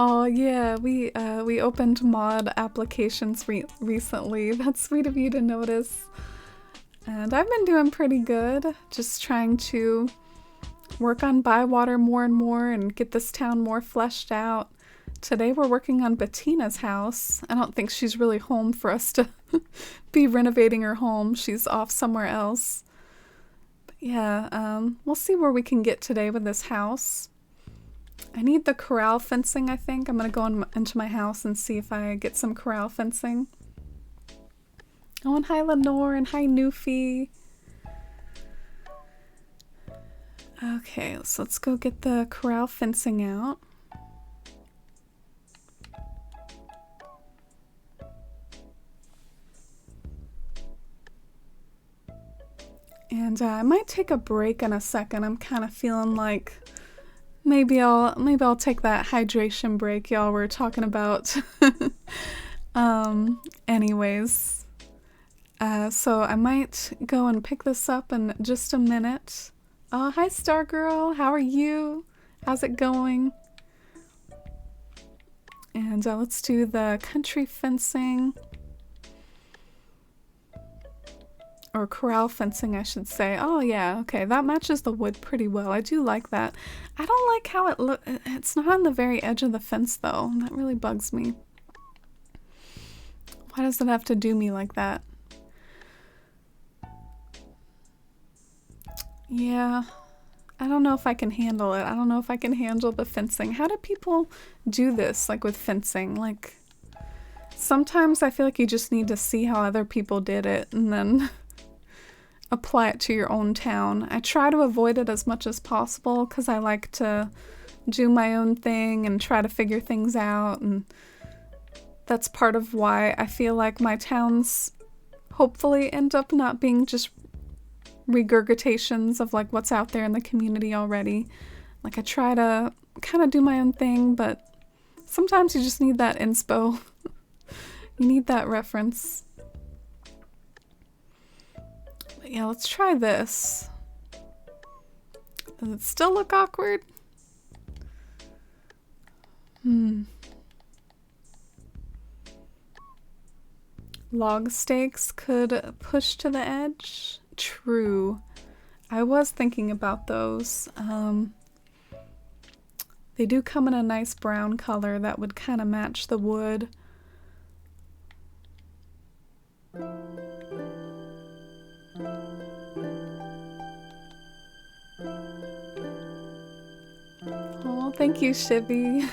Oh yeah, we opened mod applications recently. That's sweet of you to notice. And I've been doing pretty good, just trying to work on Bywater more and more and get this town more fleshed out. Today we're working on Bettina's house. I don't think she's really home for us to be renovating her home. She's off somewhere else. But yeah, we'll see where we can get today with this house. I need the corral fencing, I think. I'm gonna go into my house and see if I get some corral fencing. Oh, and hi Lenore, and hi Newfie. Okay, so let's go get the corral fencing out. And I might take a break in a second. I'm kind of feeling like maybe I'll take that hydration break y'all were talking about. Anyways, so I might go and pick this up in just a minute. Oh, hi Star Girl, how are you? How's it going? And let's do the country fencing. Or corral fencing, I should say. Oh yeah, okay, that matches the wood pretty well. I do like that. I don't like how it looks. It's not on the very edge of the fence though. That really bugs me. Why does it have to do me like that? Yeah, I don't know if I can handle it. I don't know if I can handle the fencing. How do people do this, like with fencing? Like, sometimes I feel like you just need to see how other people did it and then apply it to your own town. I try to avoid it as much as possible because I like to do my own thing and try to figure things out, and that's part of why I feel like my towns hopefully end up not being just regurgitations of like what's out there in the community already. Like I try to kind of do my own thing, but sometimes you just need that inspo. You need that reference. But yeah, let's try this. Does it still look awkward? Log stakes could push to the edge. True. I was thinking about those. They do come in a nice brown color that would kind of match the wood. Oh, thank you, Shivy.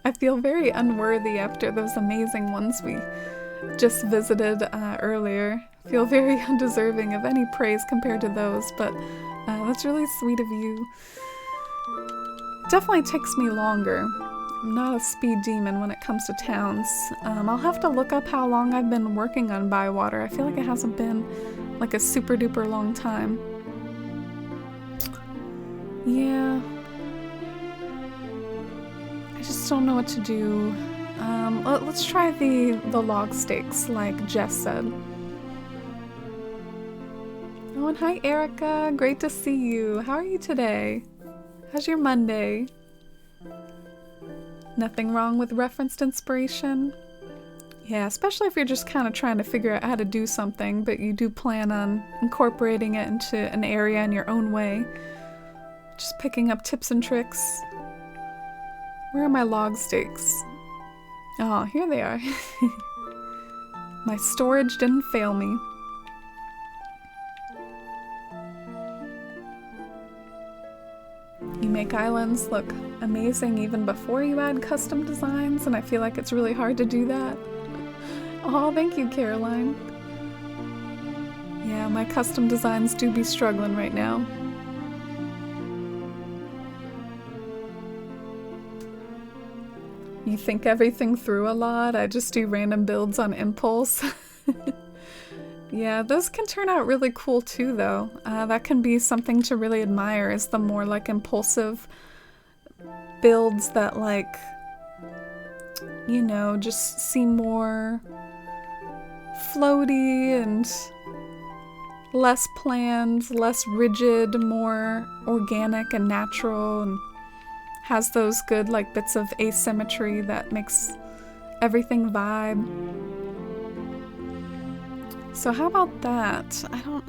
I feel very unworthy after those amazing ones we just visited earlier. I feel very undeserving of any praise compared to those, but that's really sweet of you. It definitely takes me longer. I'm not a speed demon when it comes to towns. I'll have to look up how long I've been working on Bywater. I feel like it hasn't been like a super duper long time. Yeah. I just just don't know what to do. Let's try the log stakes, like Jess said. Oh, and hi, Erica. Great to see you. How are you today? How's your Monday? Nothing wrong with referenced inspiration? Yeah, especially if you're just kind of trying to figure out how to do something, but you do plan on incorporating it into an area in your own way. Just picking up tips and tricks. Where are my log stakes? Oh, here they are. My storage didn't fail me. You make islands look amazing even before you add custom designs, and I feel like it's really hard to do that. Oh, thank you, Caroline. Yeah, my custom designs do be struggling right now. You think everything through a lot? I just do random builds on impulse. Yeah, those can turn out really cool too, though. That can be something to really admire, is the more like impulsive builds that like, you know, just seem more floaty and less planned, less rigid, more organic and natural, and has those good like bits of asymmetry that makes everything vibe. So how about that? I don't...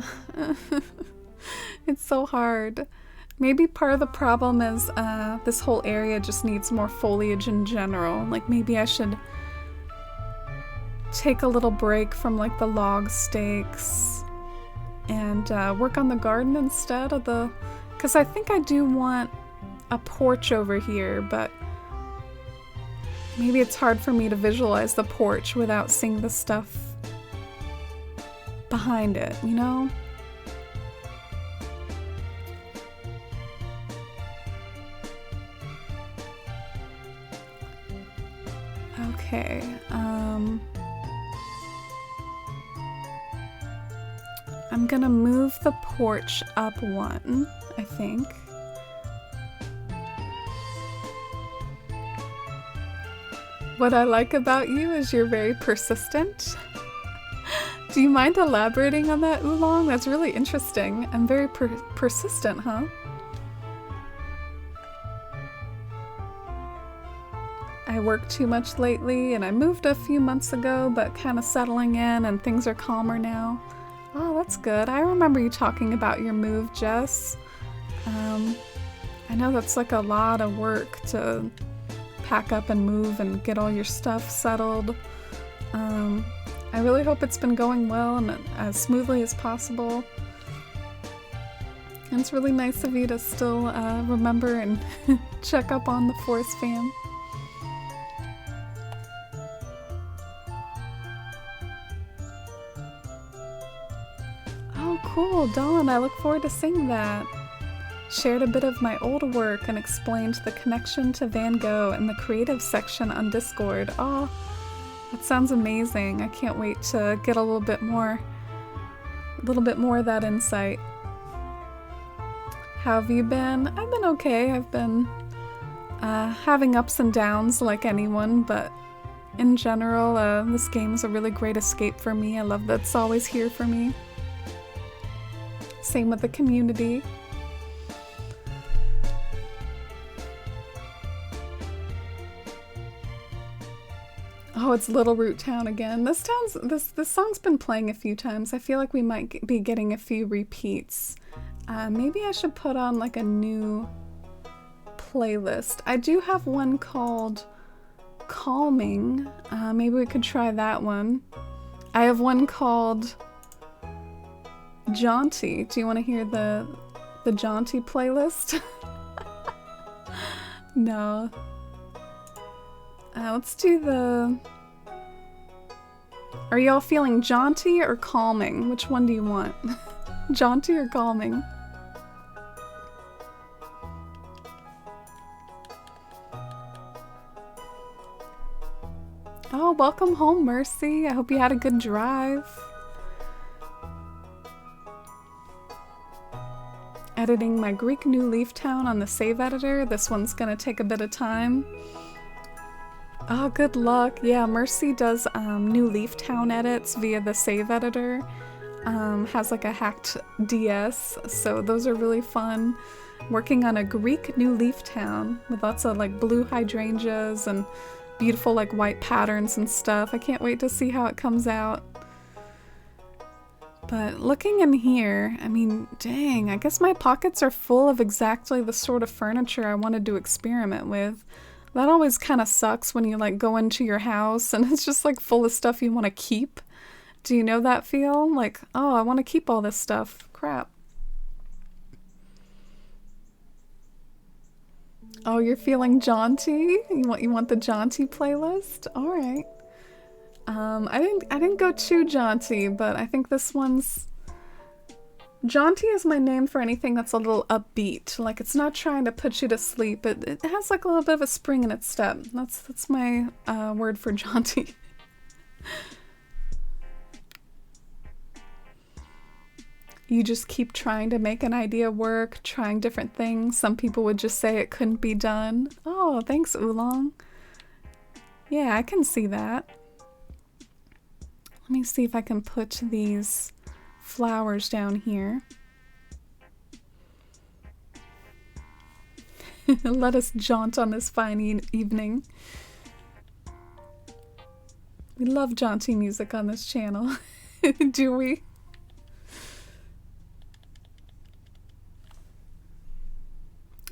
It's so hard. Maybe part of the problem is this whole area just needs more foliage in general. Like maybe I should take a little break from like the log stakes and work on the garden instead of the... Because I think I do want a porch over here, but maybe it's hard for me to visualize the porch without seeing the stuff behind it, you know? Okay, I'm gonna move the porch up one, I think. What I like about you is you're very persistent. Do you mind elaborating on that, Oolong? That's really interesting. I'm very persistent, huh? I work too much lately, and I moved a few months ago, but kind of settling in, and things are calmer now. Oh, that's good. I remember you talking about your move, Jess. I know that's like a lot of work to pack up and move and get all your stuff settled. I really hope it's been going well and as smoothly as possible. And it's really nice of you to still remember and check up on the Forest fam. Oh, cool, Dawn. I look forward to seeing that. Shared a bit of my old work and explained the connection to Van Gogh in the creative section on Discord. Oh, that sounds amazing. I can't wait to get a little bit more of that insight. How have you been? I've been okay. I've been having ups and downs like anyone, but in general, this game is a really great escape for me. I love that it's always here for me. Same with the community. Oh, it's Little Root Town again. This song's been playing a few times. I feel like we might be getting a few repeats. Maybe I should put on like a new playlist. I do have one called Calming. Maybe we could try that one. I have one called Jaunty. Do you want to hear the Jaunty playlist? No. Let's do the... Are y'all feeling jaunty or calming? Which one do you want? Jaunty or calming? Oh, welcome home, Mercy. I hope you had a good drive. Editing my Greek New Leaf Town on the save editor. This one's gonna take a bit of time. Oh, good luck. Yeah, Mercy does new Leaf Town edits via the save editor. Has like a hacked DS, so those are really fun. Working on a Greek New Leaf Town with lots of like blue hydrangeas and beautiful like white patterns and stuff. I can't wait to see how it comes out. But looking in here, I mean, dang, I guess my pockets are full of exactly the sort of furniture I wanted to experiment with. That always kind of sucks when you like go into your house and it's just like full of stuff you want to keep. Do you know that feel? Like, oh, I want to keep all this stuff. Crap. Oh, you're feeling jaunty? You want the jaunty playlist? All right. I didn't go too jaunty, but I think this one's jaunty is my name for anything that's a little upbeat. Like it's not trying to put you to sleep. It has like a little bit of a spring in its step. That's my word for jaunty. You just keep trying to make an idea work, trying different things. Some people would just say it couldn't be done. Oh, thanks, Oolong. Yeah, I can see that. Let me see if I can put these flowers down here. Let us jaunt on this fine evening. We love jaunty music on this channel. Do we?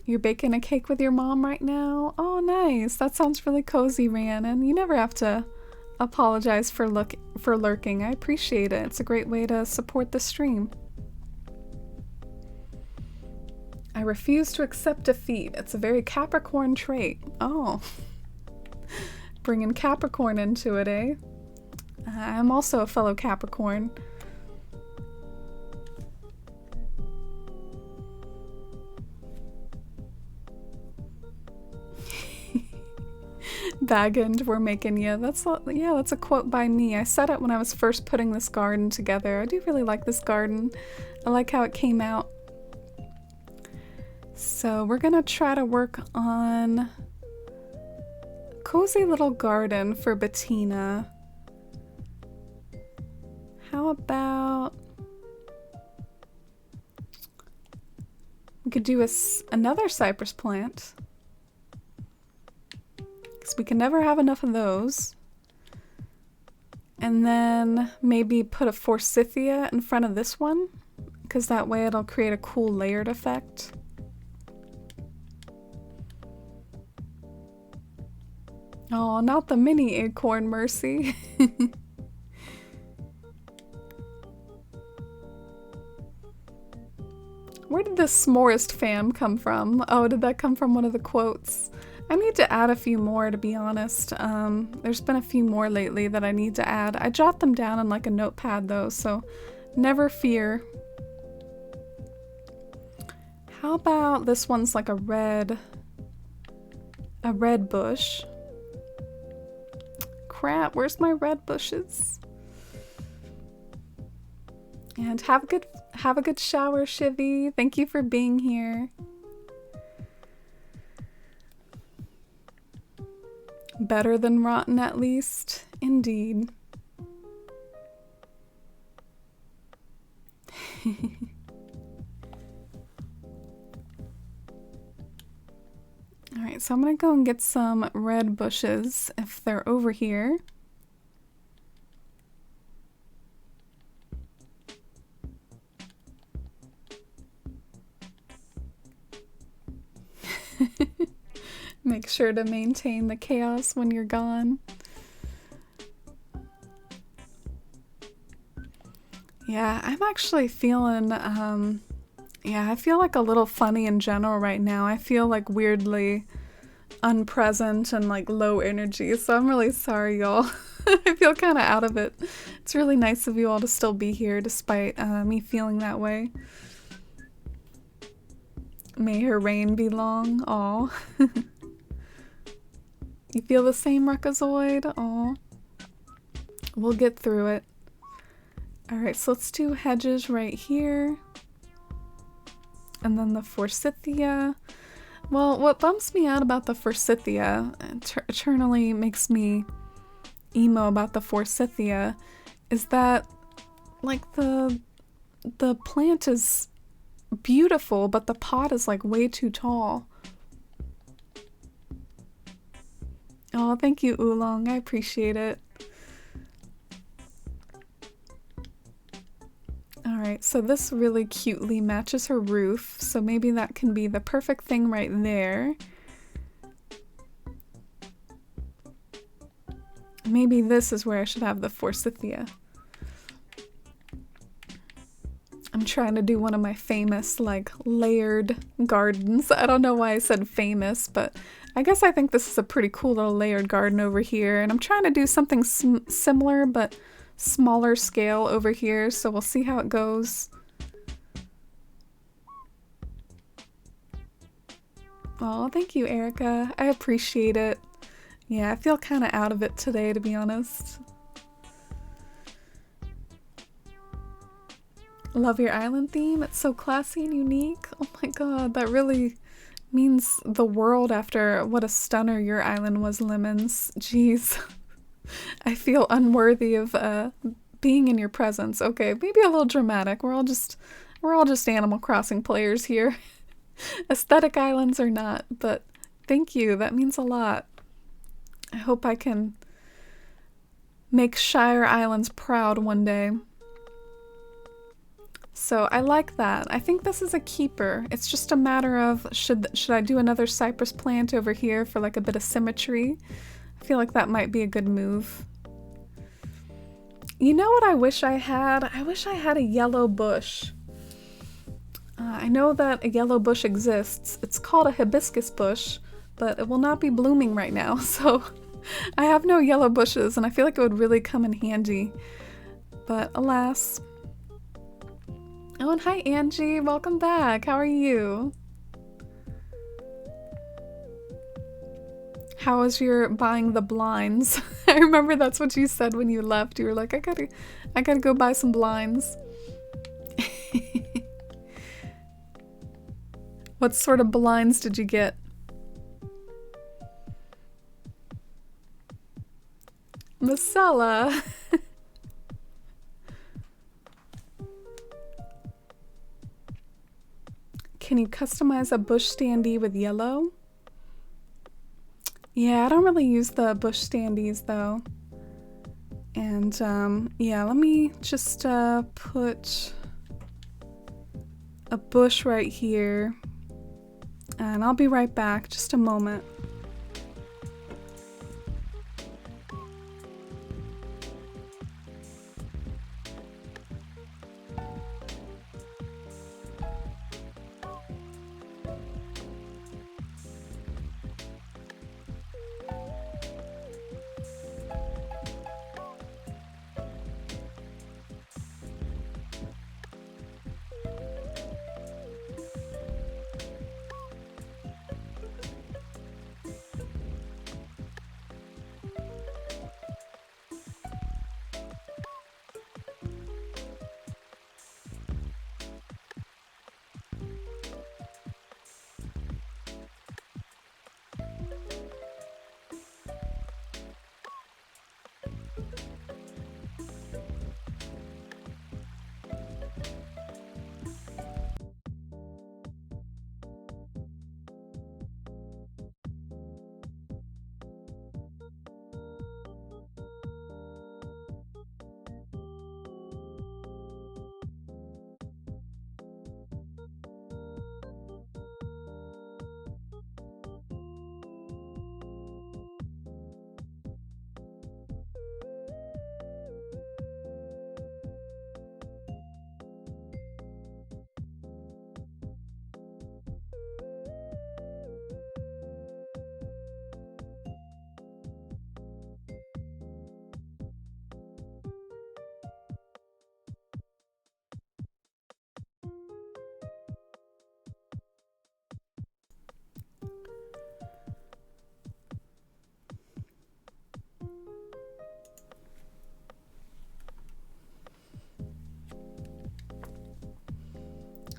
You're baking a cake with your mom right now? Oh, nice. That sounds really cozy, Rhiannon. You never have to apologize for lurking. I appreciate it. It's a great way to support the stream. I refuse to accept defeat. It's a very Capricorn trait. Oh. Bringing Capricorn into it, eh? I'm also a fellow Capricorn. Baggend, we're making you. That's a quote by me. I said it when I was first putting this garden together. I do really like this garden. I like how it came out. So we're gonna try to work on a cozy little garden for Bettina. How about we could do another cypress plant. Because we can never have enough of those. And then maybe put a forsythia in front of this one, because that way it'll create a cool layered effect. Oh, not the mini acorn, Mercy. Where did this s'morist fam come from? Oh, did that come from one of the quotes? I need to add a few more, to be honest. There's been a few more lately that I need to add. I jot them down in like a notepad though, so never fear. How about this one's like a red bush? Crap, where's my red bushes? And have a good shower, Shivy. Thank you for being here. Better than rotten, at least. Indeed. Alright, so I'm gonna go and get some red bushes if they're over here. Make sure to maintain the chaos when you're gone. Yeah, I'm actually feeling, I feel like a little funny in general right now. I feel like weirdly unpresent and like low energy, so I'm really sorry, y'all. I feel kind of out of it. It's really nice of you all to still be here despite me feeling that way. May her reign be long. Aw. You feel the same, Ruckazoid? Aw. We'll get through it. Alright, so let's do hedges right here. And then the forsythia. Well, what bumps me out about the forsythia, eternally makes me emo about the forsythia, is that like the plant is beautiful, but the pot is like way too tall. Oh, thank you, Oolong. I appreciate it. Alright, so this really cutely matches her roof, so maybe that can be the perfect thing right there. Maybe this is where I should have the forsythia. I'm trying to do one of my famous, like, layered gardens. I don't know why I said famous, but I guess I think this is a pretty cool little layered garden over here. And I'm trying to do something similar, but smaller scale over here, so we'll see how it goes. Oh, thank you, Erica. I appreciate it. Yeah, I feel kind of out of it today, to be honest. Love your island theme. It's so classy and unique. Oh my god, that really means the world after what a stunner your island was, Lemons. Jeez. I feel unworthy of being in your presence. Okay, maybe a little dramatic. We're all just Animal Crossing players here. Aesthetic islands or not, but thank you. That means a lot. I hope I can make Shire Islands proud one day. So I like that. I think this is a keeper. It's just a matter of should I do another cypress plant over here for like a bit of symmetry? I feel like that might be a good move. You know what I wish I had? I wish I had a yellow bush. I know that a yellow bush exists. It's called a hibiscus bush, but it will not be blooming right now, so I have no yellow bushes, and I feel like it would really come in handy. But alas. Oh, and hi Angie, welcome back. How are you? How was your buying the blinds? I remember that's what you said when you left. You were like, I gotta go buy some blinds. What sort of blinds did you get? Marcella. Can you customize a bush standee with yellow? Yeah, I don't really use the bush standees though. And yeah, let me just put a bush right here. And I'll be right back, just a moment.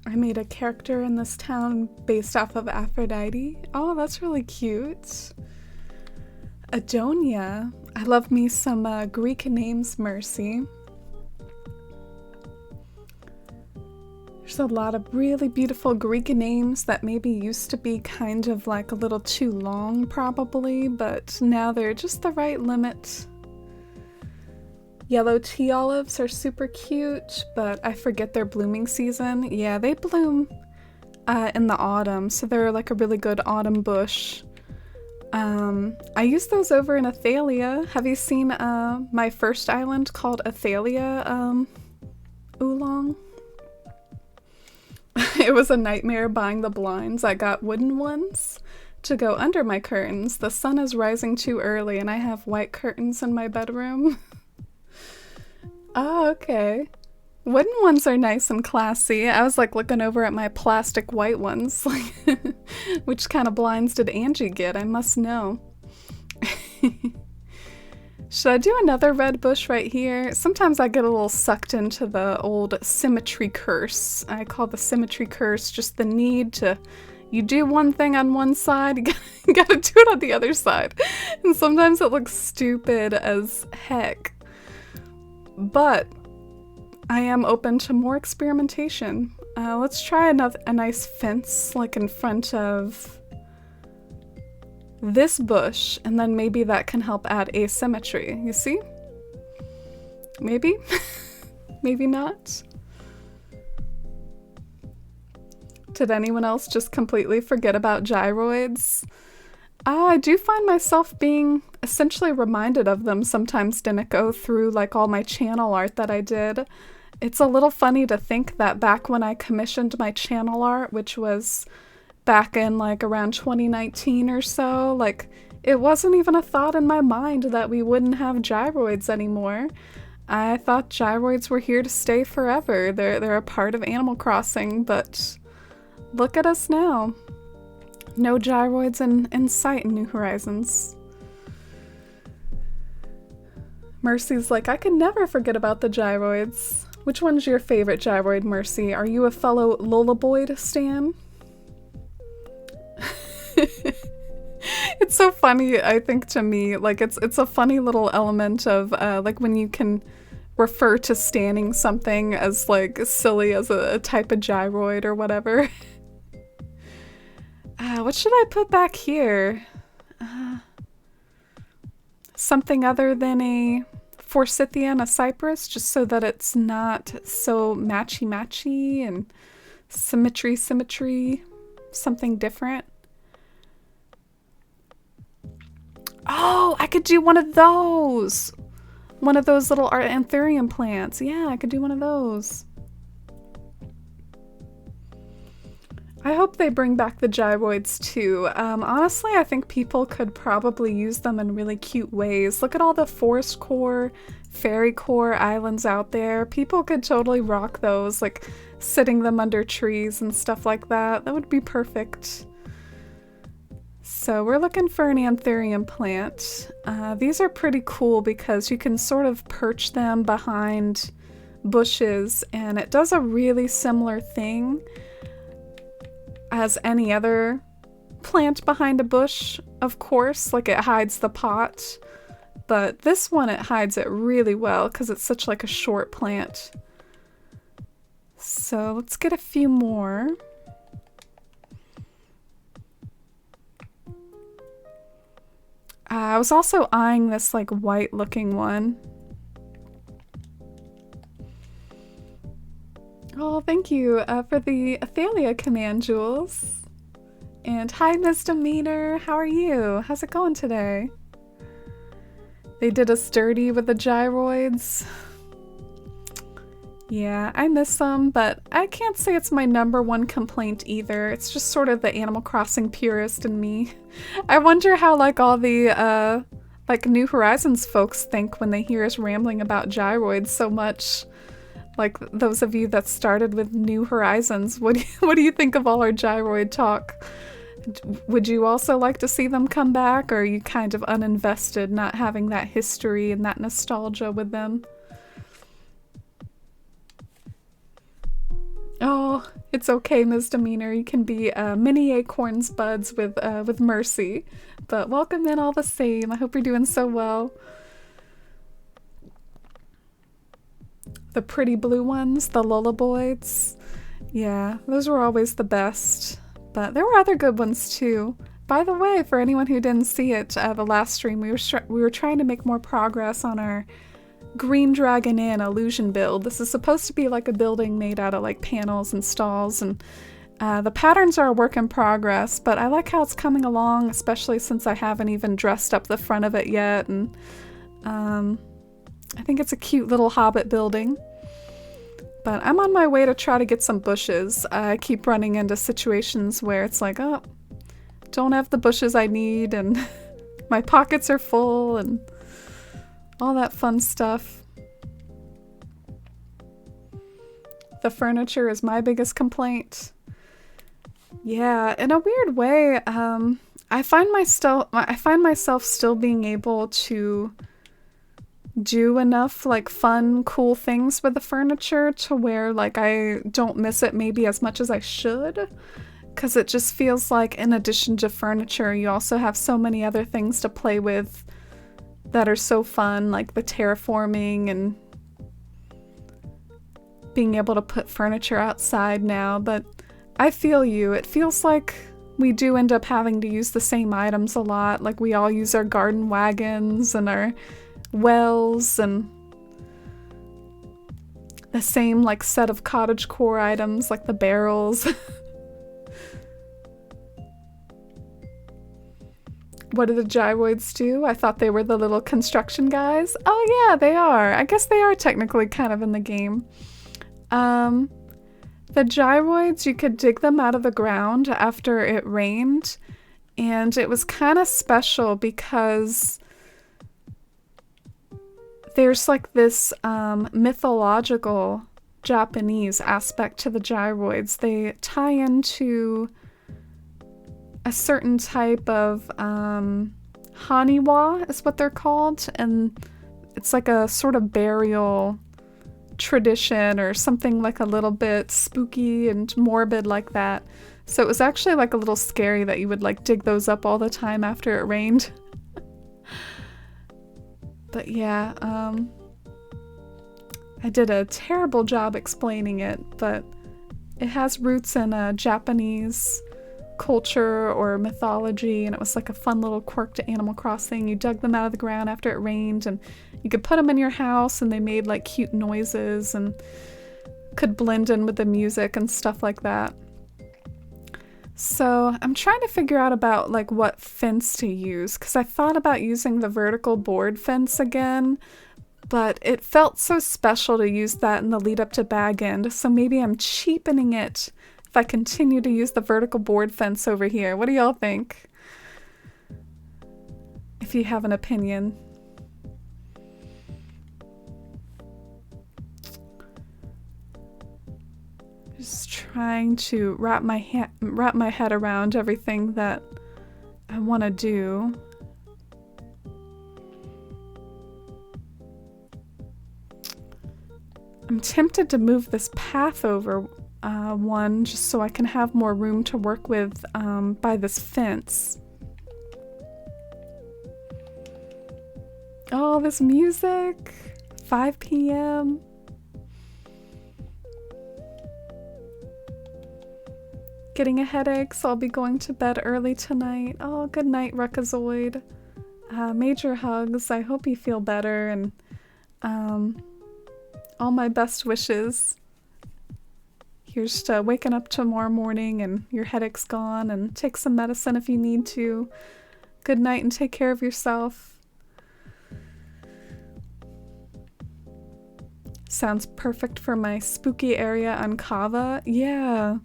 I made a character in this town based off of Aphrodite. Oh, that's really cute. Adonia. I love me some Greek names, Mercy. There's a lot of really beautiful Greek names that maybe used to be kind of like a little too long probably, but now they're just the right limit. Yellow tea olives are super cute, but I forget their blooming season. Yeah, they bloom in the autumn, so they're like a really good autumn bush. I use those over in Athalia. Have you seen my first island called Athalia Oolong? It was a nightmare buying the blinds. I got wooden ones to go under my curtains. The sun is rising too early and I have white curtains in my bedroom. Oh, okay. Wooden ones are nice and classy. I was like looking over at my plastic white ones. Which kind of blinds did Angie get? I must know. Should I do another red bush right here? Sometimes I get a little sucked into the old symmetry curse. I call the symmetry curse just the need to, you do one thing on one side, you gotta do it on the other side. And sometimes it looks stupid as heck. But I am open to more experimentation. Let's try a nice fence like in front of this bush, and then maybe that can help add asymmetry. You see? Maybe? Maybe not. Did anyone else just completely forget about gyroids? I do find myself being essentially reminded of them sometimes, Dinico, through like all my channel art that I did. It's a little funny to think that back when I commissioned my channel art, which was back in like around 2019 or so, like it wasn't even a thought in my mind that we wouldn't have gyroids anymore. I thought gyroids were here to stay forever. They're a part of Animal Crossing, but look at us now. No gyroids in sight in New Horizons. Mercy's like, I could never forget about the gyroids. Which one's your favorite gyroid, Mercy? Are you a fellow Lolaboid stan? It's so funny, I think, to me. Like, it's a funny little element of, like, when you can refer to standing something as, like, silly as a type of gyroid or whatever. What should I put back here? Something other than a forsythia, a cypress, just so that it's not so matchy-matchy and symmetry, something different. Oh, I could do one of those! One of those little anthurium plants. Yeah, I could do one of those. I hope they bring back the gyroids too. Honestly, I think people could probably use them in really cute ways. Look at all the forest core, fairy core islands out there. People could totally rock those, like sitting them under trees and stuff like that. That would be perfect. So we're looking for an anthurium plant. These are pretty cool because you can sort of perch them behind bushes, and it does a really similar thing as any other plant behind a bush, of course. Like, it hides the pot, but this one, it hides it really well because it's such like a short plant. So let's get a few more. I was also eyeing this like white looking one. Oh, thank you for the Athalia command, Jules. And hi, Misdemeanor. How are you? How's it going today? They did us dirty with the gyroids. Yeah, I miss them, but I can't say it's my #1 complaint either. It's just sort of the Animal Crossing purist in me. I wonder how like all the like New Horizons folks think when they hear us rambling about gyroids so much. Like, those of you that started with New Horizons, what do you think of all our gyroid talk? Would you also like to see them come back, or are you kind of uninvested, not having that history and that nostalgia with them? Oh, it's okay, misdemeanor. You can be mini acorns buds with Mercy, but welcome in all the same. I hope you're doing so well. The pretty blue ones, the lullaboys. Yeah, those were always the best. But there were other good ones too. By the way, for anyone who didn't see it, the last stream we were trying to make more progress on our Green Dragon Inn illusion build. This is supposed to be like a building made out of like panels and stalls, and the patterns are a work in progress, but I like how it's coming along, especially since I haven't even dressed up the front of it yet, and I think it's a cute little Hobbit building. But I'm on my way to try to get some bushes. I keep running into situations where it's like, oh, don't have the bushes I need, and my pockets are full, and all that fun stuff. The furniture is my biggest complaint. Yeah, in a weird way, I find myself still being able to do enough like fun, cool things with the furniture to where like I don't miss it maybe as much as I should. Because it just feels like in addition to furniture, you also have so many other things to play with that are so fun, like the terraforming and being able to put furniture outside now. But I feel you. It feels like we do end up having to use the same items a lot. Like we all use our garden wagons and our wells and the same like set of cottagecore items like the barrels. What do the gyroids do? I thought they were the little construction guys. Oh yeah, they are. I guess they are technically kind of in the game. The gyroids, you could dig them out of the ground after it rained, and it was kind of special because there's like this mythological Japanese aspect to the gyroids. They tie into a certain type of haniwa is what they're called, and it's like a sort of burial tradition or something like a little bit spooky and morbid like that. So it was actually like a little scary that you would like dig those up all the time after it rained. But yeah, I did a terrible job explaining it, but it has roots in a Japanese culture or mythology, and it was like a fun little quirk to Animal Crossing. You dug them out of the ground after it rained, and you could put them in your house, and they made like cute noises and could blend in with the music and stuff like that. So I'm trying to figure out about like what fence to use, because I thought about using the vertical board fence again, but it felt so special to use that in the lead up to Bag End, so maybe I'm cheapening it if I continue to use the vertical board fence over here. What do y'all think? If you have an opinion. Just trying to wrap my head around everything that I want to do. I'm tempted to move this path over one just so I can have more room to work with by this fence. Oh, this music! 5 p.m. Getting a headache, so I'll be going to bed early tonight. Oh, good night, Ruckazoid. Major hugs. I hope you feel better, and all my best wishes. Here's to waking up tomorrow morning and your headache's gone, and take some medicine if you need to. Good night and take care of yourself. Sounds perfect for my spooky area on Kava. Yeah,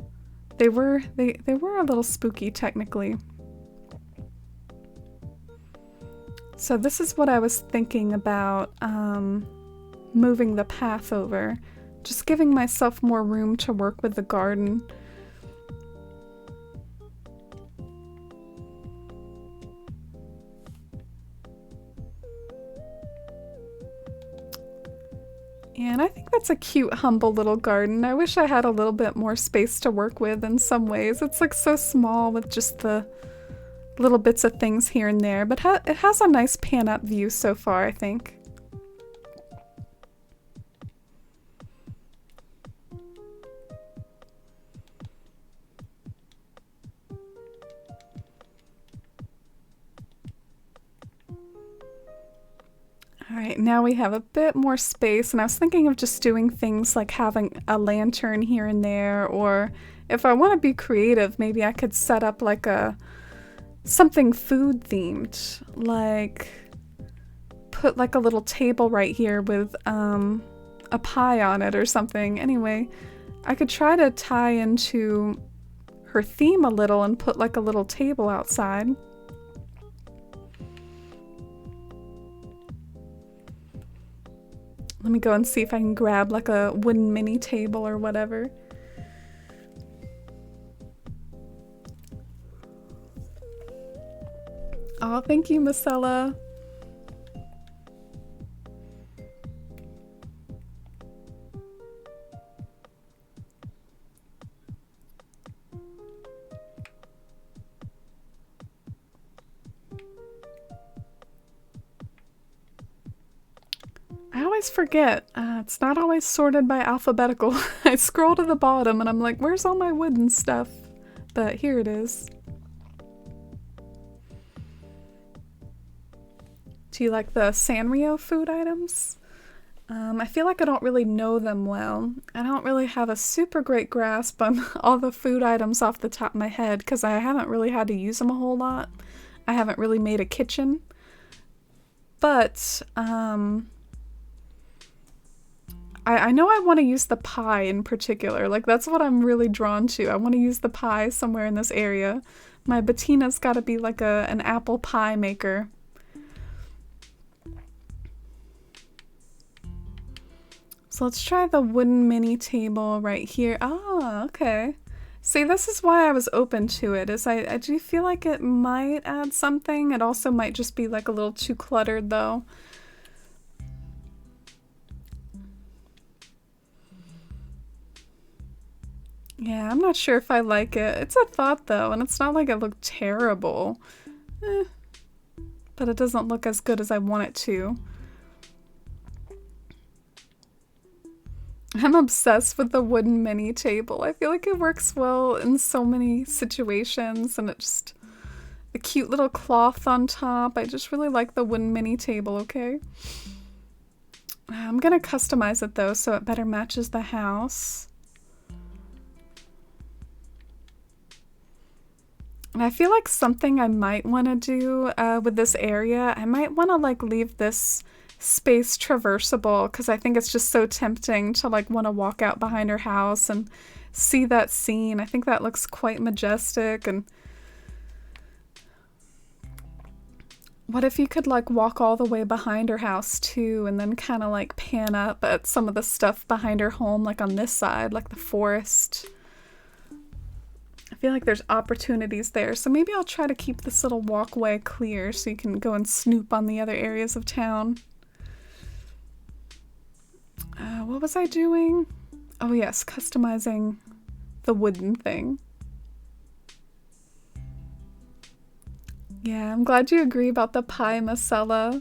they were a little spooky technically. So this is what I was thinking about moving the path over. Just giving myself more room to work with the garden. And I think that's a cute, humble little garden. I wish I had a little bit more space to work with in some ways. It's like so small with just the little bits of things here and there, but it has a nice pan-up view so far, I think. Alright, now we have a bit more space, and I was thinking of just doing things like having a lantern here and there, or if I want to be creative, maybe I could set up like something food themed, like put like a little table right here with a pie on it or something. Anyway, I could try to tie into her theme a little and put like a little table outside. Let me go and see if I can grab like a wooden mini table or whatever. Oh, thank you, Marcella. I always forget. It's not always sorted by alphabetical. I scroll to the bottom and I'm like, where's all my wooden stuff? But here it is. Do you like the Sanrio food items? I feel like I don't really know them well. I don't really have a super great grasp on all the food items off the top of my head because I haven't really had to use them a whole lot. I haven't really made a kitchen. But, I know I want to use the pie in particular. Like, that's what I'm really drawn to. I want to use the pie somewhere in this area. My Bettina's got to be like an apple pie maker. So let's try the wooden mini table right here. Ah, okay. See, this is why I was open to it, is I do feel like it might add something. It also might just be like a little too cluttered though. Yeah, I'm not sure if I like it. It's a thought though, and it's not like it looked terrible. But it doesn't look as good as I want it to. I'm obsessed with the wooden mini table. I feel like it works well in so many situations, and it just, the cute little cloth on top. I just really like the wooden mini table, okay? I'm gonna customize it though so it better matches the house. And I feel like something I might want to do with this area, I might want to like leave this space traversable because I think it's just so tempting to like want to walk out behind her house and see that scene. I think that looks quite majestic. And what if you could like walk all the way behind her house too and then kind of like pan up at some of the stuff behind her home, like on this side, like the forest. I feel like there's opportunities there, so maybe I'll try to keep this little walkway clear so you can go and snoop on the other areas of town. What was I doing? Oh yes, customizing the wooden thing. Yeah, I'm glad you agree about the pie, Marcella.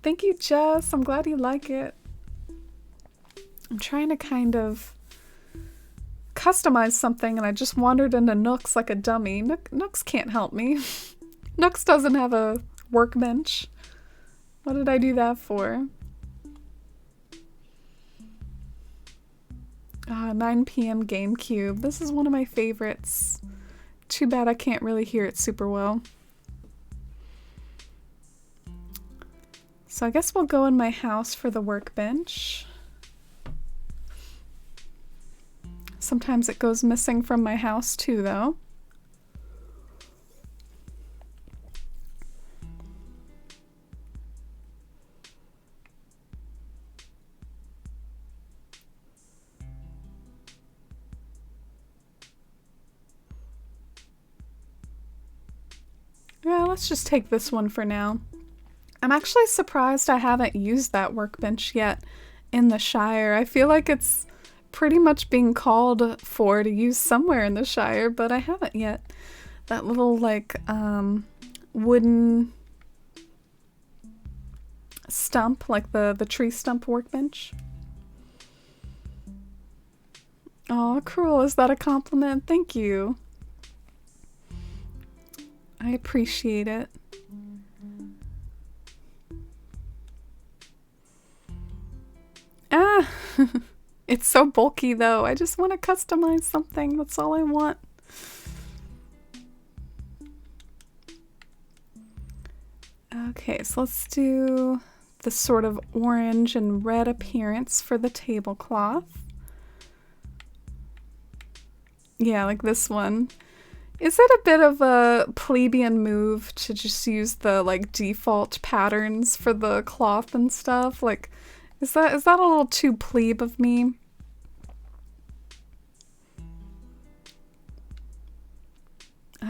Thank you, Jess. I'm glad you like it. I'm trying to kind of customize something and I just wandered into Nooks like a dummy. Nooks can't help me. Nooks doesn't have a workbench. What did I do that for? 9 p.m. GameCube. This is one of my favorites. Too bad I can't really hear it super well. So I guess we'll go in my house for the workbench. Sometimes it goes missing from my house too, though. Yeah, let's just take this one for now. I'm actually surprised I haven't used that workbench yet in the Shire. I feel like it's pretty much being called for to use somewhere in the Shire, but I haven't yet. That little like wooden stump, like the tree stump workbench. Oh, cruel, is that a compliment? Thank you. I appreciate it. Ah, it's so bulky though. I just want to customize something. That's all I want. Okay, so let's do the sort of orange and red appearance for the tablecloth. Yeah, like this one. Is it a bit of a plebeian move to just use the like default patterns for the cloth and stuff? Like, is that a little too plebe of me?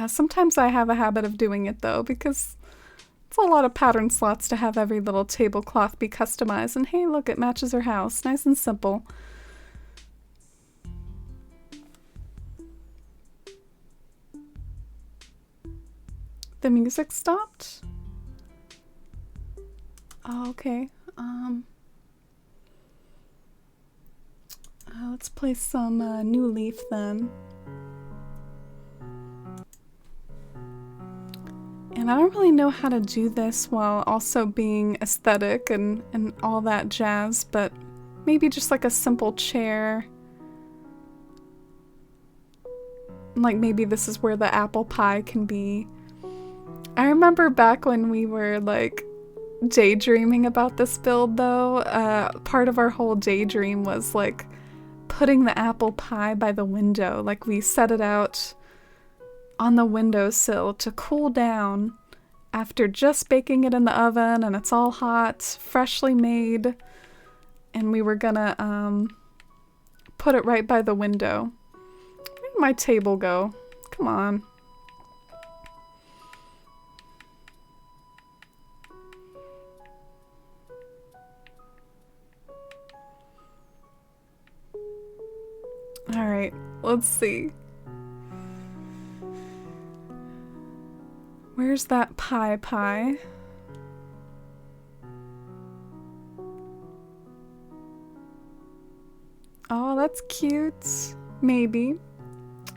Sometimes I have a habit of doing it though, because it's a lot of pattern slots to have every little tablecloth be customized. And hey, look, it matches her house. Nice and simple. The music stopped? Oh, okay. Let's play some New Leaf then. And I don't really know how to do this while also being aesthetic and all that jazz, but maybe just like a simple chair. Like maybe this is where the apple pie can be. I remember back when we were like daydreaming about this build though, part of our whole daydream was like putting the apple pie by the window. Like we set it out on the windowsill to cool down after just baking it in the oven and it's all hot, freshly made, and we were gonna put it right by the window. Where did my table go? Come on. Alright, let's see. Where's that pie? Oh, that's cute. Maybe.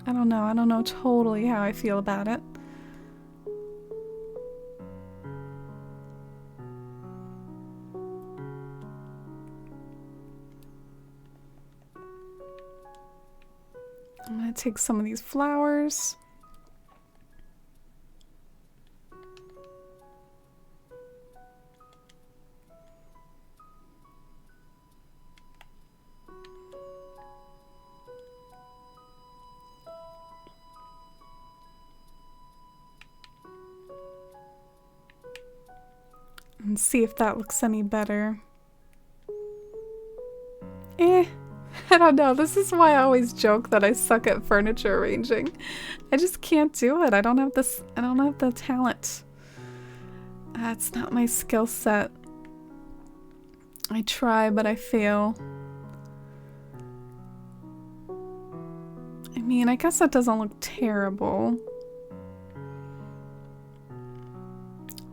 I don't know. I don't know totally how I feel about it. I'm gonna take some of these flowers. And see if that looks any better. I don't know. This is why I always joke that I suck at furniture arranging. I just can't do it. I don't have the talent. It's not my skill set. I try, but I fail. I mean, I guess that doesn't look terrible.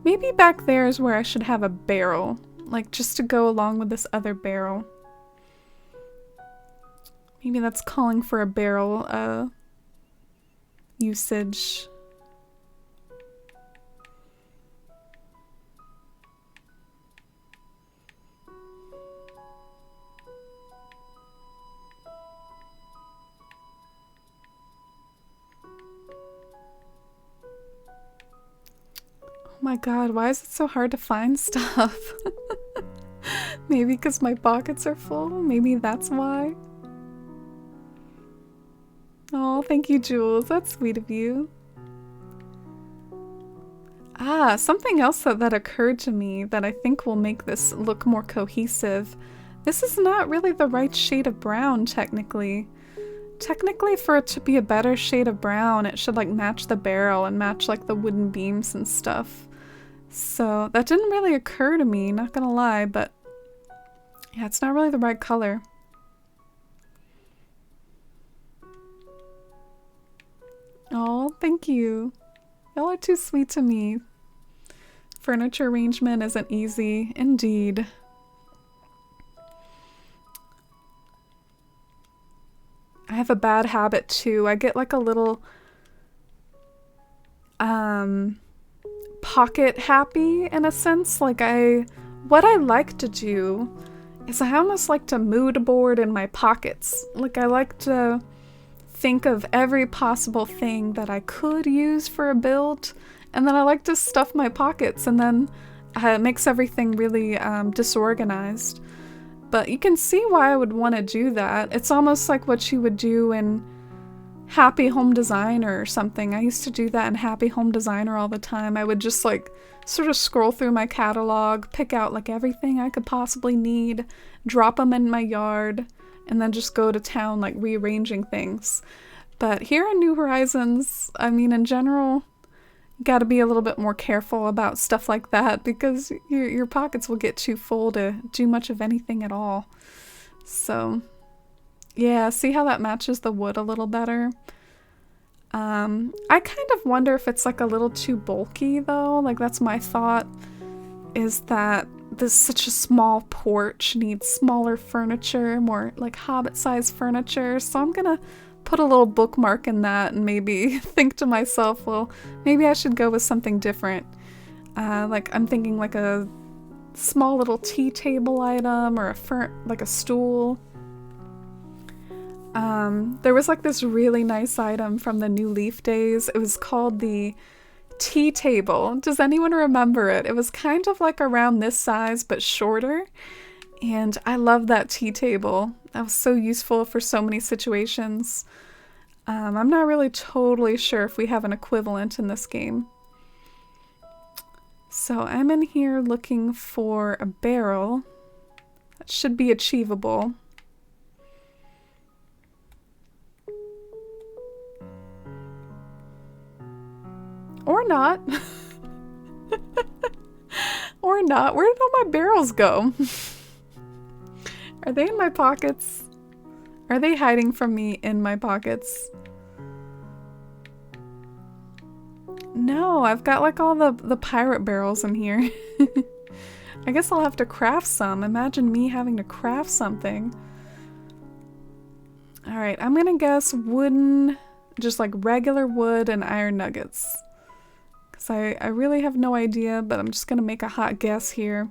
Maybe back there is where I should have a barrel, like just to go along with this other barrel. Maybe that's calling for a barrel usage. Oh my god, why is it so hard to find stuff? Maybe because my pockets are full? Maybe that's why? Oh, thank you, Jules. That's sweet of you. Ah, something else that occurred to me that I think will make this look more cohesive. This is not really the right shade of brown, technically. Technically, for it to be a better shade of brown, it should like match the barrel and match like the wooden beams and stuff. So that didn't really occur to me, not gonna lie, but yeah, it's not really the right color. Oh, thank you. Y'all are too sweet to me. Furniture arrangement isn't easy, indeed. I have a bad habit too. I get like a little pocket happy in a sense. What I like to do is I almost like to mood board in my pockets. Like I like to think of every possible thing that I could use for a build, and then I like to stuff my pockets, and then it makes everything really disorganized. But you can see why I would want to do that. It's almost like what you would do in Happy Home Designer or something. I used to do that in Happy Home Designer all the time. I would just like sort of scroll through my catalog, pick out like everything I could possibly need, drop them in my yard, and then just go to town like rearranging things. But here in New Horizons, I mean, in general, you gotta be a little bit more careful about stuff like that because your pockets will get too full to do much of anything at all. So, yeah, see how that matches the wood a little better? I kind of wonder if it's like a little too bulky though. Like that's my thought, is that this such a small porch needs smaller furniture, more like Hobbit-sized furniture. So I'm gonna put a little bookmark in that and maybe think to myself, well, maybe I should go with something different. Like I'm thinking like a small little tea table item or like a stool. There was like this really nice item from the New Leaf days. It was called the tea table. Does anyone remember it? It was kind of like around this size but shorter. And I love that tea table. That was so useful for so many situations. I'm not really totally sure if we have an equivalent in this game. So I'm in here looking for a barrel. That should be achievable. Or not. Or not. Where did all my barrels go? Are they in my pockets? Are they hiding from me in my pockets? No, I've got like all the pirate barrels in here. I guess I'll have to craft some. Imagine me having to craft something. Alright, I'm gonna guess wooden, just like regular wood and iron nuggets. Because I really have no idea, but I'm just gonna make a hot guess here.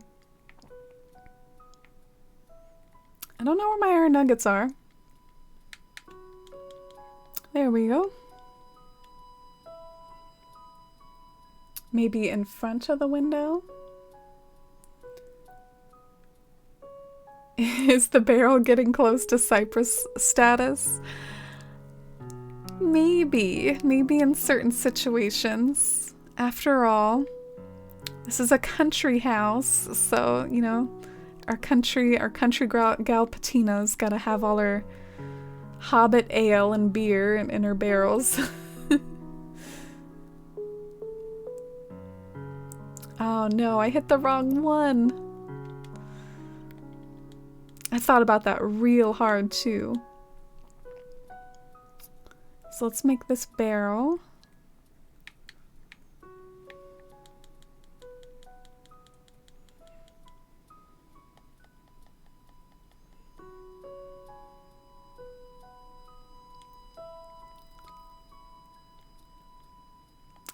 I don't know where my iron nuggets are. There we go. Maybe in front of the window? Is the barrel getting close to Cypress status? Maybe. Maybe in certain situations. After all, this is a country house, so, you know, our country gal Bettina's gotta have all her Hobbit ale and beer in her barrels. Oh no, I hit the wrong one. I thought about that real hard too. So let's make this barrel.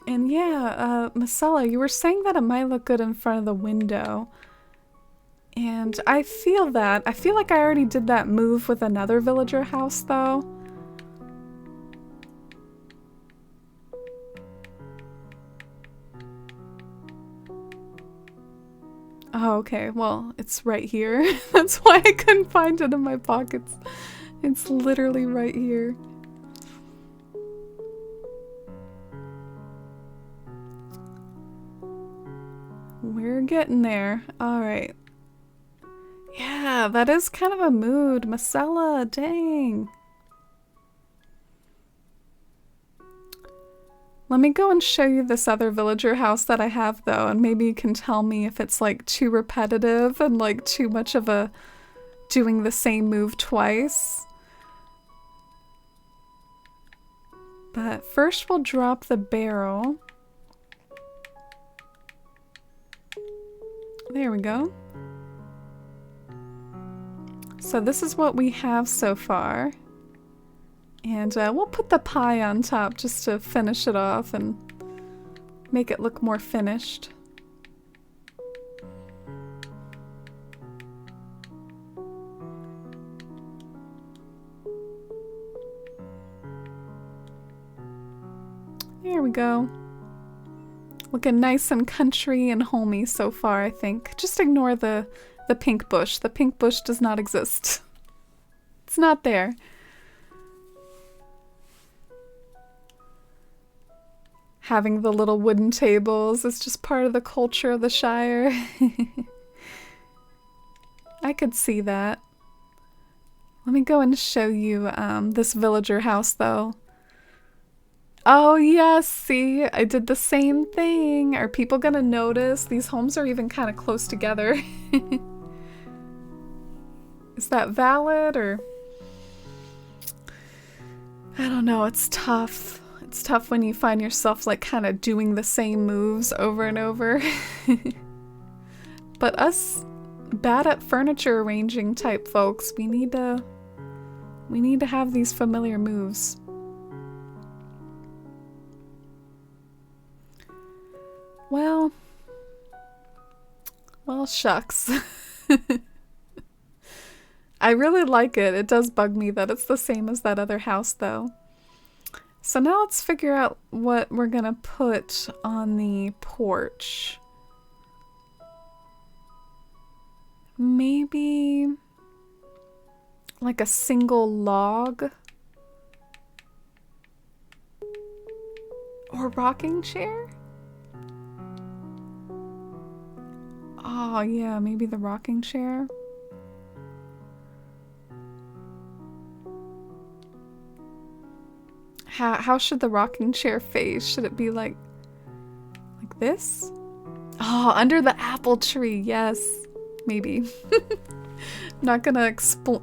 And yeah, Marcella, you were saying that it might look good in front of the window. And I feel that. I feel like I already did that move with another villager house, though. Oh, okay. Well, it's right here. That's why I couldn't find it in my pockets. It's literally right here. We're getting there. Alright. Yeah, that is kind of a mood. Marcella, dang. Let me go and show you this other villager house that I have though, and maybe you can tell me if it's like too repetitive and like too much of a doing the same move twice. But first we'll drop the barrel. There we go. So this is what we have so far. And we'll put the pie on top just to finish it off and make it look more finished. There we go. Looking nice and country and homey so far, I think. Just ignore the pink bush. The pink bush does not exist. It's not there. Having the little wooden tables is just part of the culture of the Shire. I could see that. Let me go and show you this villager house though. Oh yes, see, I did the same thing. Are people gonna notice? These homes are even kind of close together. Is that valid or? I don't know, it's tough. It's tough when you find yourself like kind of doing the same moves over and over. But us bad at furniture arranging type folks, we need to have these familiar moves. Well, shucks. I really like it. It does bug me that it's the same as that other house though. So now let's figure out what we're gonna put on the porch. Maybe like a single log or rocking chair? Oh yeah, maybe the rocking chair. How should the rocking chair face? Should it be like this? Oh, under the apple tree. Yes, maybe. I'm not gonna exclaim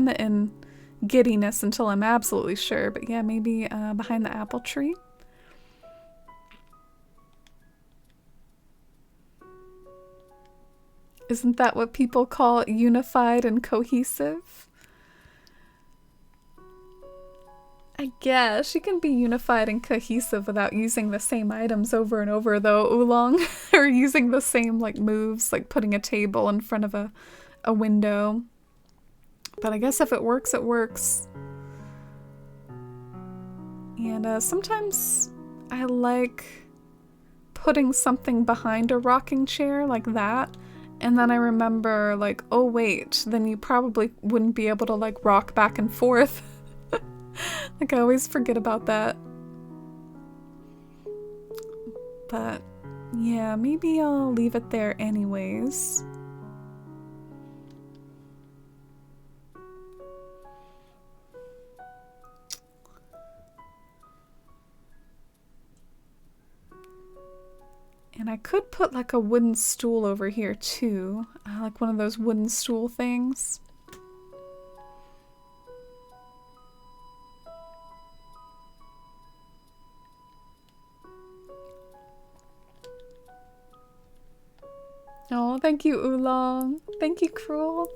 in giddiness until I'm absolutely sure. But yeah, maybe behind the apple tree. Isn't that what people call unified and cohesive? I guess you can be unified and cohesive without using the same items over and over though, Oolong. Or using the same like moves, like putting a table in front of a window. But I guess if it works, it works. And sometimes I like putting something behind a rocking chair like that. And then I remember like, oh wait, then you probably wouldn't be able to like rock back and forth. Like I always forget about that. But yeah, maybe I'll leave it there anyways. And I could put like a wooden stool over here too. Like one of those wooden stool things. Oh, thank you, Oolong. Thank you, Cruel.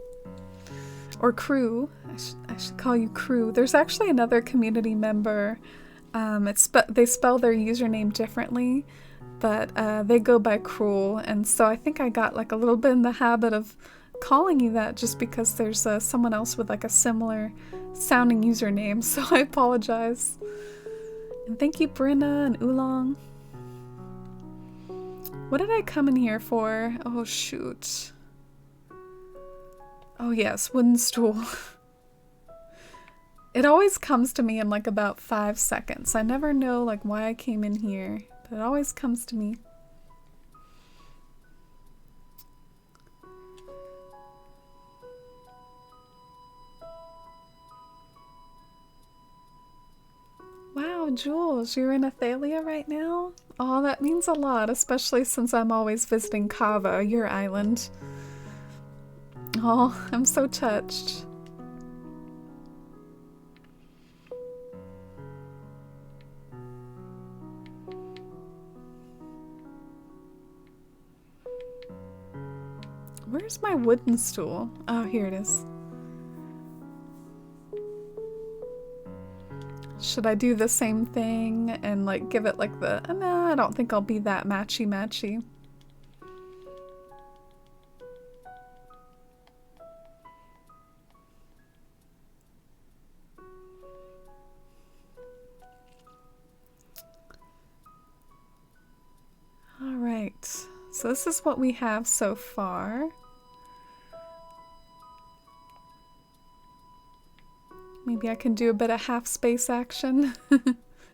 Or Crew. I should call you Crew. There's actually another community member. They spell their username differently, but they go by Cruel. And so I think I got like a little bit in the habit of calling you that just because there's someone else with like a similar sounding username. So I apologize. And thank you, Brenna and Oolong. What did I come in here for? Oh, shoot. Oh, yes, wooden stool. It always comes to me in like about 5 seconds. I never know like why I came in here, but it always comes to me. Jules, you're in Athalia right now? Oh, that means a lot, especially since I'm always visiting Kava, your island. Oh, I'm so touched. Where's my wooden stool? Oh, here it is. Should I do the same thing and like give it like the... no, I don't think I'll be that matchy-matchy. Alright, so this is what we have so far. Maybe I can do a bit of half space action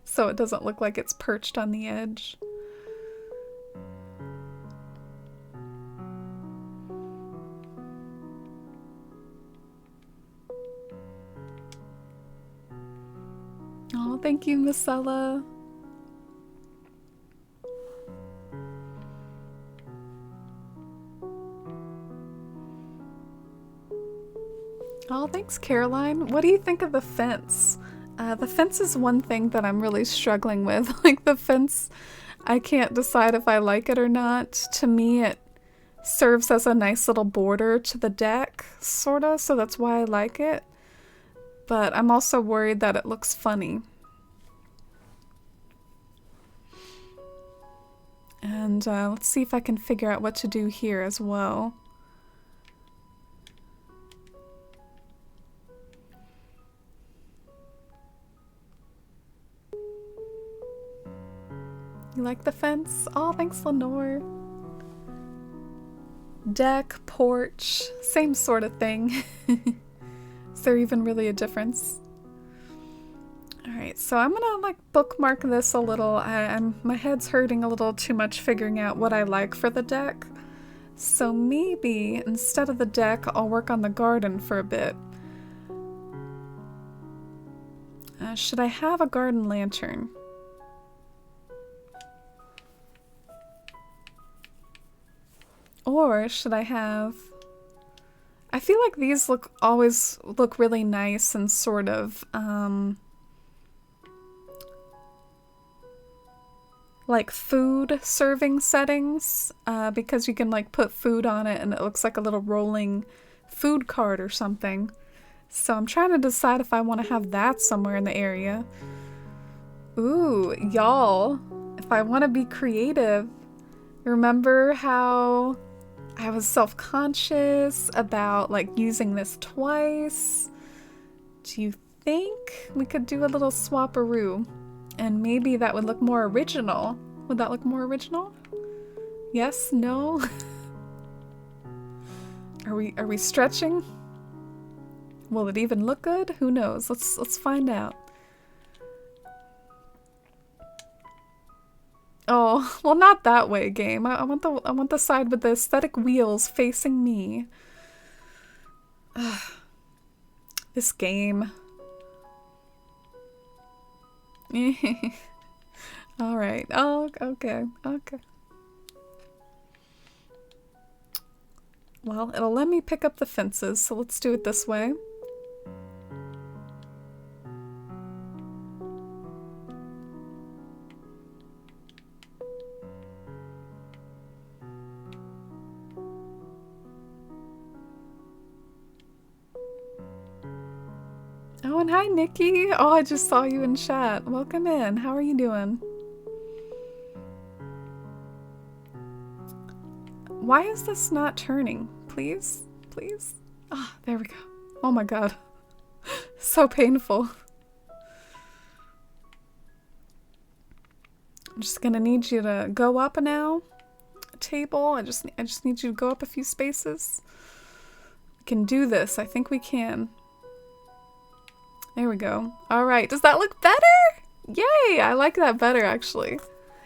so it doesn't look like it's perched on the edge. Oh, thank you, Misella. Oh, thanks, Caroline. What do you think of the fence? The fence is one thing that I'm really struggling with. Like the fence, I can't decide if I like it or not. To me, it serves as a nice little border to the deck, sorta, so that's why I like it. But I'm also worried that it looks funny. And let's see if I can figure out what to do here as well. You like the fence? Oh, thanks, Lenore. Deck, porch, same sort of thing. Is there even really a difference? Alright, so I'm gonna like bookmark this a little. My head's hurting a little too much figuring out what I like for the deck. So maybe instead of the deck, I'll work on the garden for a bit. Should I have a garden lantern? Or should I have... I feel like these always look really nice and sort of, like food serving settings, because you can like put food on it and it looks like a little rolling food cart or something. So I'm trying to decide if I want to have that somewhere in the area. Ooh, y'all, if I want to be creative, remember how I was self-conscious about like using this twice? Do you think we could do a little swap-a-roo? And maybe that would look more original. Would that look more original? Yes? No? Are we stretching? Will it even look good? Who knows? Let's find out. Oh, well, not that way, game. I want the side with the aesthetic wheels facing me. Ugh. This game. All right. Oh, okay. Okay. Well, it'll let me pick up the fences, so let's do it this way. Oh, and hi, Nikki. Oh, I just saw you in chat. Welcome in. How are you doing? Why is this not turning? Please? Please? Ah, there we go. Oh my god. So painful. I'm just gonna need you to go up now. Table. I just need you to go up a few spaces. We can do this. I think we can. There we go. All right. Does that look better? Yay! I like that better, actually.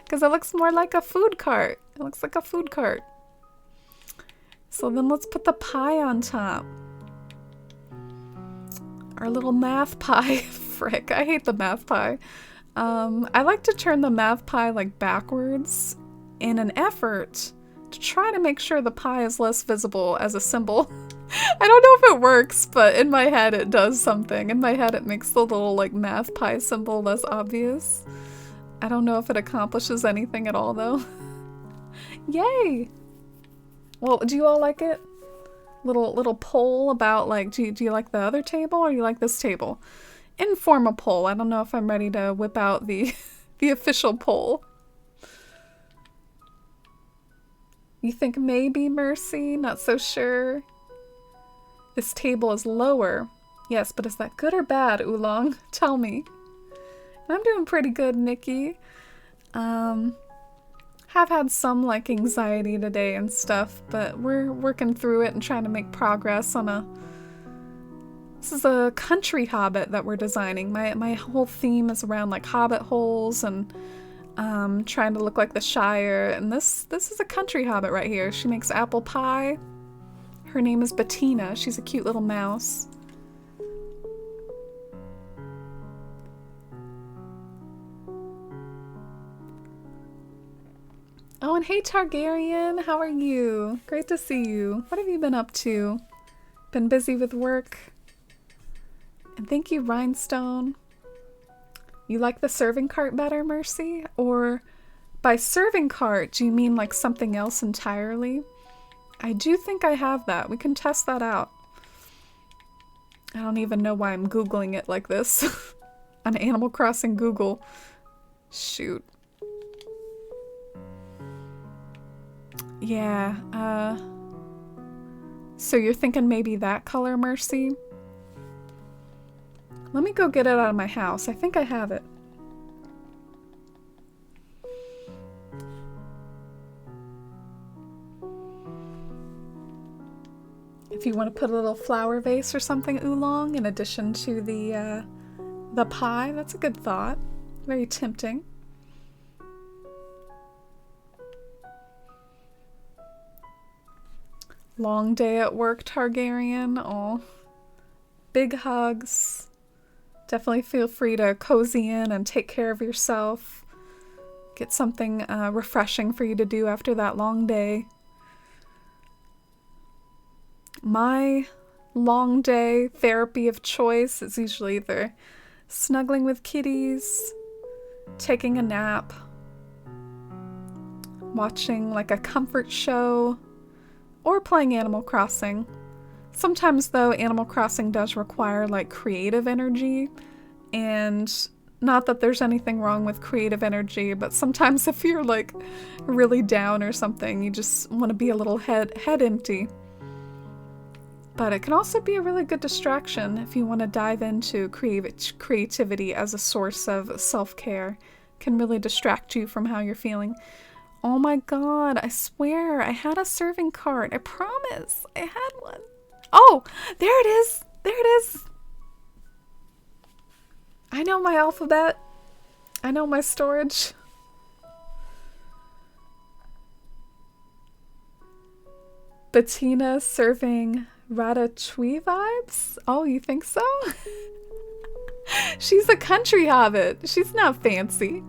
Because it looks more like a food cart. It looks like a food cart. So then let's put the pie on top. Our little math pie. Frick, I hate the math pie. I like to turn the math pie like backwards in an effort to try to make sure the pie is less visible as a symbol. I don't know if it works, but in my head it does something. In my head it makes the little like math pie symbol less obvious. I don't know if it accomplishes anything at all though. Yay! Well, do you all like it? Little poll about like, do you like the other table or you like this table? Informal poll. I don't know if I'm ready to whip out the the official poll. You think maybe, Mercy? Not so sure. This table is lower. Yes, but is that good or bad, Oolong? Tell me. I'm doing pretty good, Nikki. Have had some like anxiety today and stuff, but we're working through it and trying to make progress on a... This is a country Hobbit that we're designing. My whole theme is around like Hobbit holes and trying to look like the Shire. And this is a country Hobbit right here. She makes apple pie. Her name is Bettina. She's a cute little mouse. Oh, and hey Targaryen, how are you? Great to see you. What have you been up to? Been busy with work? And thank you, Rhinestone. You like the serving cart better, Mercy? Or by serving cart, do you mean like something else entirely? I do think I have that. We can test that out. I don't even know why I'm Googling it like this. On Animal Crossing Google. Shoot. Yeah, so you're thinking maybe that color, Mercy? Let me go get it out of my house. I think I have it. If you want to put a little flower vase or something, Oolong, in addition to the pie, that's a good thought. Very tempting. Long day at work, Targaryen. Oh, big hugs. Definitely feel free to cozy in and take care of yourself. Get something refreshing for you to do after that long day. My long day therapy of choice is usually either snuggling with kitties, taking a nap, watching like a comfort show, or playing Animal Crossing. Sometimes though, Animal Crossing does require like creative energy, and not that there's anything wrong with creative energy, but sometimes if you're like really down or something, you just want to be a little head empty. But it can also be a really good distraction if you want to dive into creativity as a source of self-care. It can really distract you from how you're feeling. Oh my god, I swear, I had a serving cart. I promise, I had one. Oh, there it is. There it is. I know my alphabet. I know my storage. Bettina serving ratatouille vibes? Oh, you think so? She's a country hobbit. She's not fancy.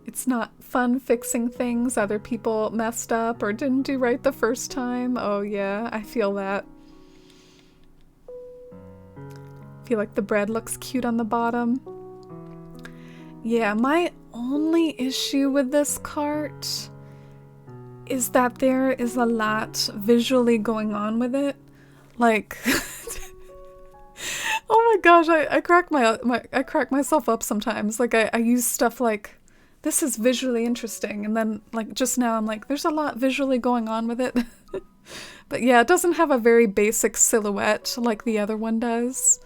It's not fun fixing things other people messed up or didn't do right the first time. Oh yeah, I feel that. Feel like the bread looks cute on the bottom. Yeah, my only issue with this cart is that there is a lot visually going on with it. Like, oh my gosh, I crack myself up sometimes. Like I use stuff like, this is visually interesting, and then like just now I'm like, there's a lot visually going on with it. But yeah, it doesn't have a very basic silhouette like the other one does.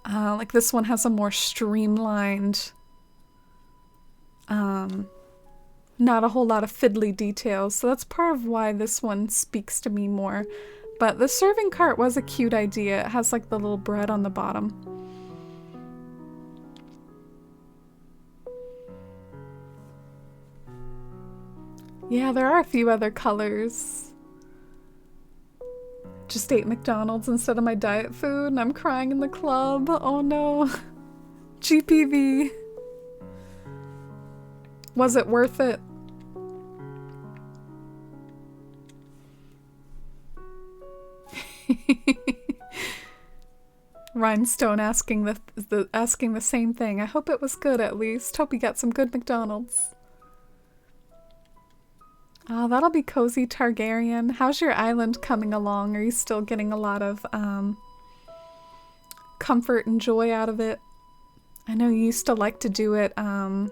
Like this one has a more streamlined, not a whole lot of fiddly details, so that's part of why this one speaks to me more. But the serving cart was a cute idea. It has like the little bread on the bottom. Yeah, there are a few other colors. Just ate McDonald's instead of my diet food and I'm crying in the club. Oh no. GPV. Was it worth it? Rhinestone asking the same thing. I hope it was good at least. Hope you got some good McDonald's. Oh, that'll be cozy Targaryen. How's your island coming along? Are you still getting a lot of comfort and joy out of it? I know you used to like to do it, not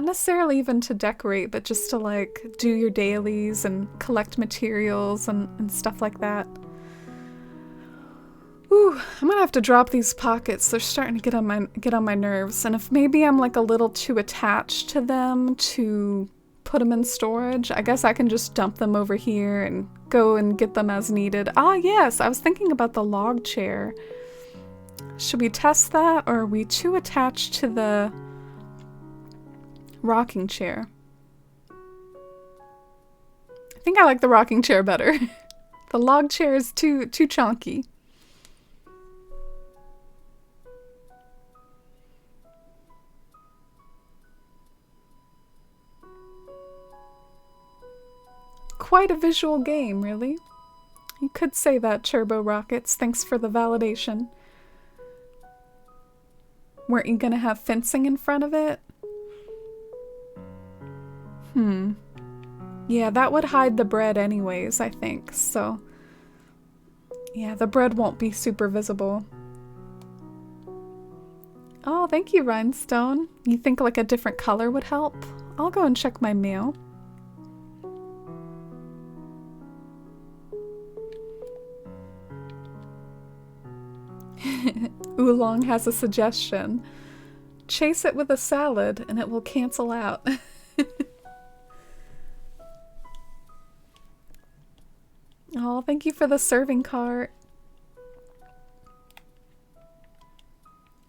necessarily even to decorate, but just to like do your dailies and collect materials and stuff like that. Ooh, I'm gonna have to drop these pockets. They're starting to get on my nerves. And if maybe I'm like a little too attached to them to put them in storage, I guess I can just dump them over here and go and get them as needed. Ah, yes, I was thinking about the log chair. Should we test that, or are we too attached to the rocking chair? I think I like the rocking chair better. The log chair is too chunky. Quite a visual game, really. You could say that, Turbo Rockets. Thanks for the validation. Weren't you gonna have fencing in front of it? Yeah, that would hide the bread anyways, I think. So, yeah, the bread won't be super visible. Oh, thank you, Rhinestone. You think like a different color would help? I'll go and check my mail. Oolong has a suggestion. Chase it with a salad and it will cancel out. Oh, thank you for the serving cart.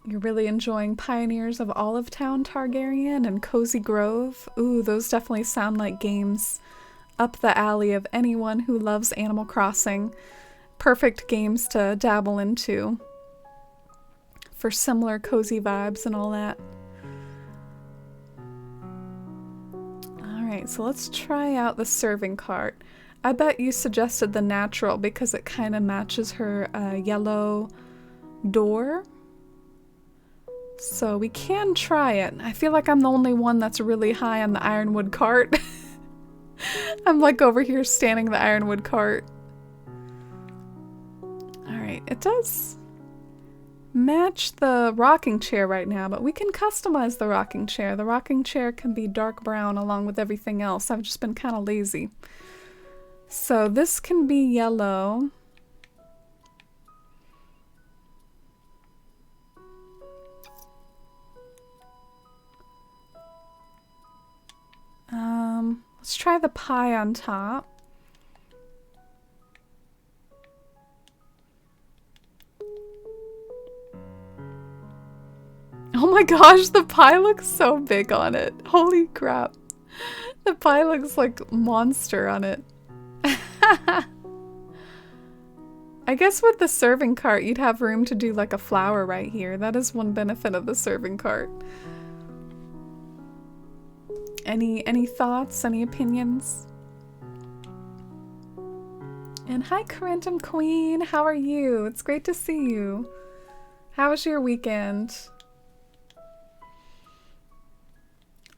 You're really enjoying Pioneers of Olive Town Targaryen and Cozy Grove. Ooh, those definitely sound like games up the alley of anyone who loves Animal Crossing. Perfect games to dabble into for similar cozy vibes and all that. Alright, so let's try out the serving cart. I bet you suggested the natural because it kind of matches her yellow door. So we can try it. I feel like I'm the only one that's really high on the ironwood cart. I'm like over here standing the ironwood cart. Alright, it does match the rocking chair right now, but we can customize the rocking chair. The rocking chair can be dark brown along with everything else. I've just been kind of lazy. So this can be yellow. Let's try the pie on top. Oh my gosh, the pie looks so big on it. Holy crap. The pie looks like monster on it. I guess with the serving cart, you'd have room to do like a flower right here. That is one benefit of the serving cart. Any thoughts? Any opinions? And hi, Corentum Queen. How are you? It's great to see you. How was your weekend?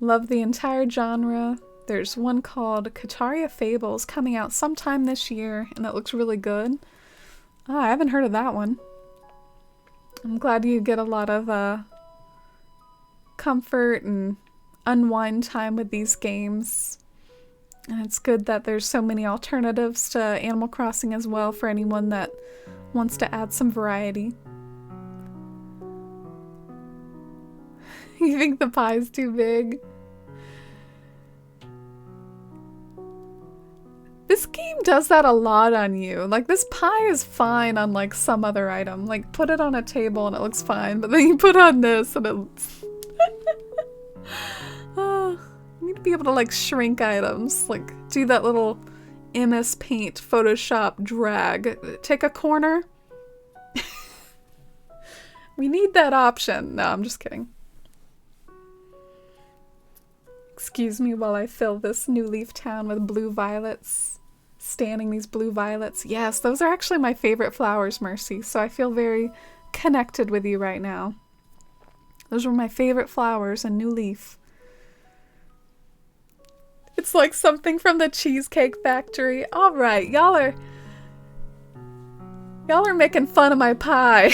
Love the entire genre. There's one called Kataria Fables coming out sometime this year, and it looks really good. Oh, I haven't heard of that one. I'm glad you get a lot of comfort and unwind time with these games. And it's good that there's so many alternatives to Animal Crossing as well for anyone that wants to add some variety. You think the pie's too big? This game does that a lot on you. Like, this pie is fine on, like, some other item. Like, put it on a table and it looks fine, but then you put on this and it... Oh, you need to be able to, like, shrink items. Like, do that little MS Paint Photoshop drag. Take a corner. We need that option. No, I'm just kidding. Excuse me while I fill this new leaf town with blue violets. Standing these blue violets. Yes, those are actually my favorite flowers, Mercy, so I feel very connected with you right now. Those were my favorite flowers in New Leaf. It's like something from the Cheesecake Factory. Alright, y'all are making fun of my pie.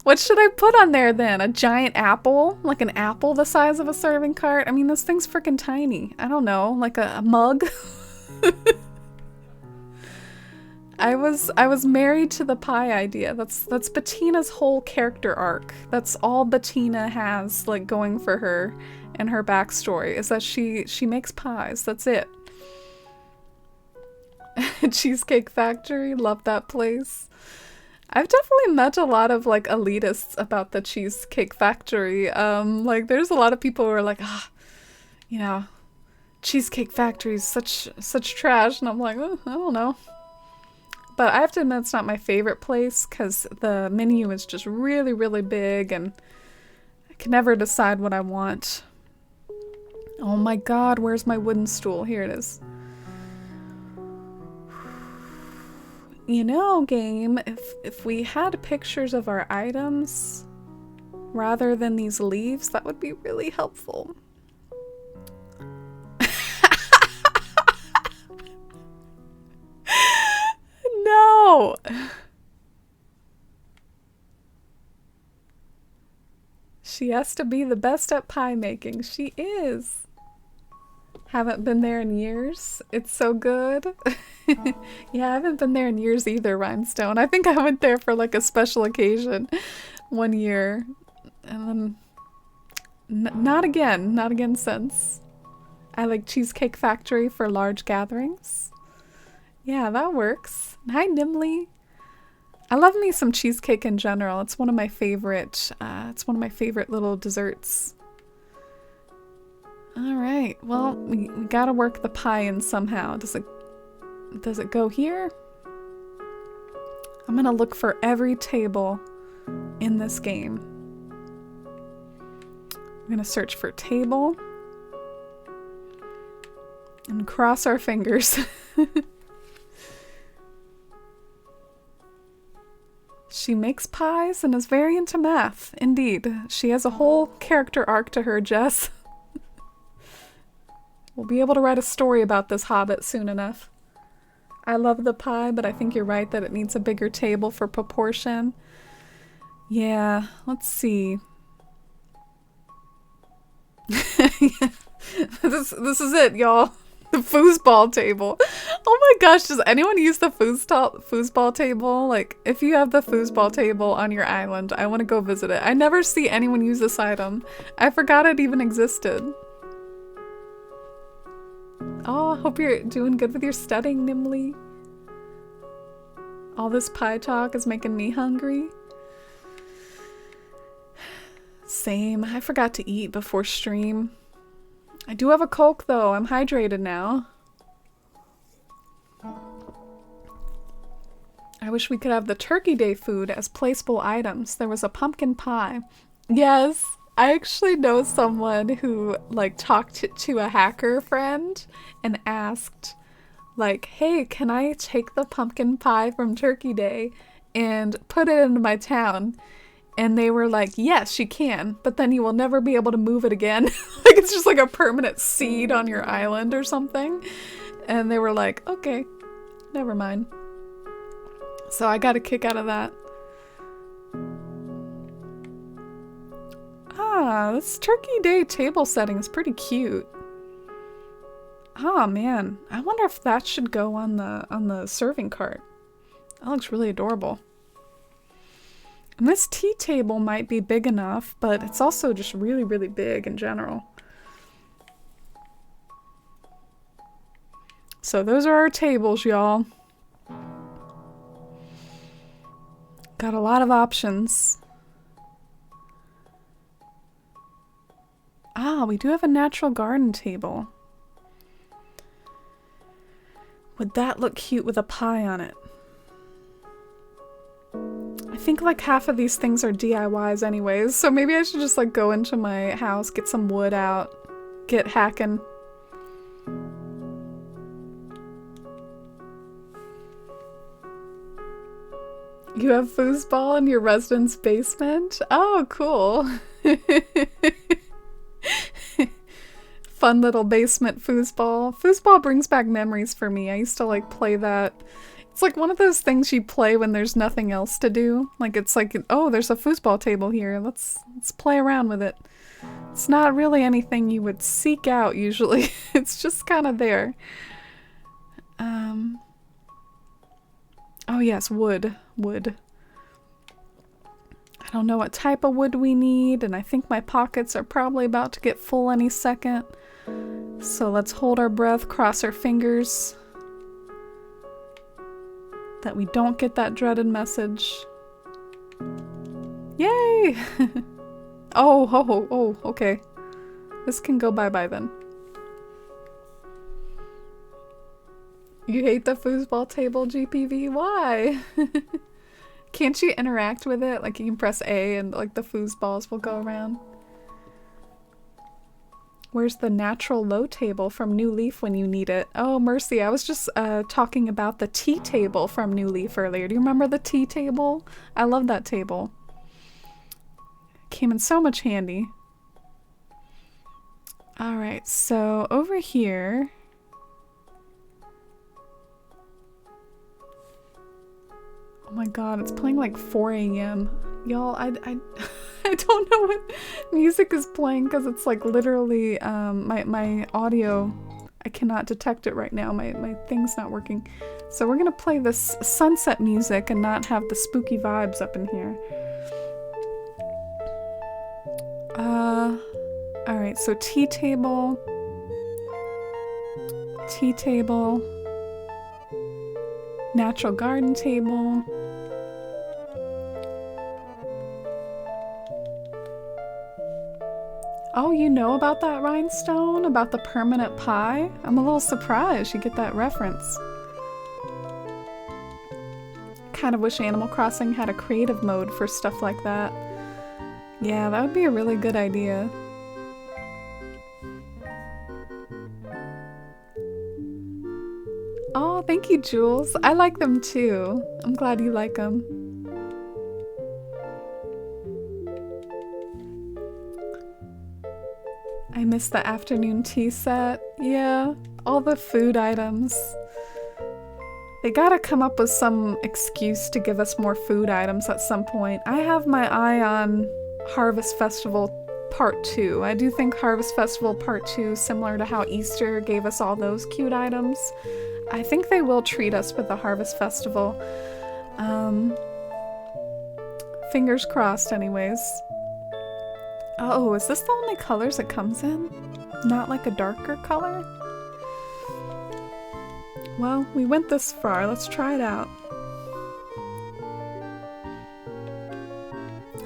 What should I put on there then? A giant apple? Like an apple the size of a serving cart? I mean, this thing's freaking tiny. I don't know, like a mug? I was married to the pie idea. That's Bettina's whole character arc. That's all Bettina has like going for her and her backstory is that she makes pies. That's it. Cheesecake Factory, love that place. I've definitely met a lot of like elitists about the Cheesecake Factory. Like there's a lot of people who are like, you know, Cheesecake Factory is such trash, and I'm like, oh, I don't know. But I have to admit it's not my favorite place because the menu is just really, really big and I can never decide what I want. Oh my god, where's my wooden stool? Here it is. You know, game, if we had pictures of our items rather than these leaves, that would be really helpful. No! She has to be the best at pie making. She is. Haven't been there in years. It's so good. Yeah, I haven't been there in years either, Rhinestone. I think I went there for like a special occasion one year. And then not again since. I like Cheesecake Factory for large gatherings. Yeah, that works. Hi, Nimley. I love me some cheesecake in general. It's one of my favorite little desserts. All right. Well, we gotta work the pie in somehow. Does it go here? I'm gonna look for every table in this game. I'm gonna search for table and cross our fingers. She makes pies and is very into math. Indeed. She has a whole character arc to her, Jess. We'll be able to write a story about this Hobbit soon enough. I love the pie, but I think you're right that it needs a bigger table for proportion. Yeah, let's see. This is it, y'all. The foosball table. Oh my gosh, does anyone use the foosball table? Like, if you have the foosball table on your island, I want to go visit it. I never see anyone use this item. I forgot it even existed. Oh, hope you're doing good with your studying, Nimley. All this pie talk is making me hungry. Same. I forgot to eat before stream. I do have a Coke though. I'm hydrated now. I wish we could have the Turkey Day food as placeable items. There was a pumpkin pie. Yes, I actually know someone who like talked to a hacker friend and asked like, hey, can I take the pumpkin pie from Turkey Day and put it into my town? And they were like, yes, you can, but then you will never be able to move it again. Like it's just like a permanent seed on your island or something. And they were like, okay, never mind. So I got a kick out of that. Ah, this Turkey Day table setting is pretty cute. Oh man, I wonder if that should go on the serving cart. That looks really adorable. And this tea table might be big enough, but it's also just really, really big in general. So those are our tables, y'all. Got a lot of options. Ah, we do have a natural garden table. Would that look cute with a pie on it? I think like half of these things are DIYs anyways, so maybe I should just like go into my house, get some wood out, get hacking. You have foosball in your residence basement? Oh, cool. Fun little basement foosball. Foosball brings back memories for me. I used to like play that. It's like one of those things you play when there's nothing else to do. Like it's like, oh, there's a foosball table here. Let's play around with it. It's not really anything you would seek out usually. It's just kind of there. Oh yes, wood. Wood. I don't know what type of wood we need, and I think my pockets are probably about to get full any second. So let's hold our breath, cross our fingers that we don't get that dreaded message. Yay! Oh, okay. This can go bye-bye then. You hate the foosball table, GPV? Why? Can't you interact with it? Like you can press A and like the foosballs will go around. Where's the natural low table from New Leaf when you need it? Oh, mercy. I was just talking about the tea table from New Leaf earlier. Do you remember the tea table? I love that table. Came in so much handy. Alright, so over here... Oh my god, it's playing like 4 a.m. Y'all, I don't know what music is playing because it's like literally my audio, I cannot detect it right now. My thing's not working. So we're gonna play this sunset music and not have the spooky vibes up in here. Alright, so tea table, natural garden table. Oh, you know about that rhinestone? About the permanent pie? I'm a little surprised you get that reference. Kind of wish Animal Crossing had a creative mode for stuff like that. Yeah, that would be a really good idea. Oh, thank you, Jules. I like them too. I'm glad you like them. I miss the afternoon tea set. Yeah, all the food items. They gotta come up with some excuse to give us more food items at some point. I have my eye on Harvest Festival Part 2. I do think Harvest Festival Part 2, similar to how Easter gave us all those cute items, I think they will treat us with the Harvest Festival. Fingers crossed anyways. Oh, is this the only colors it comes in? Not like a darker color? Well, we went this far. Let's try it out.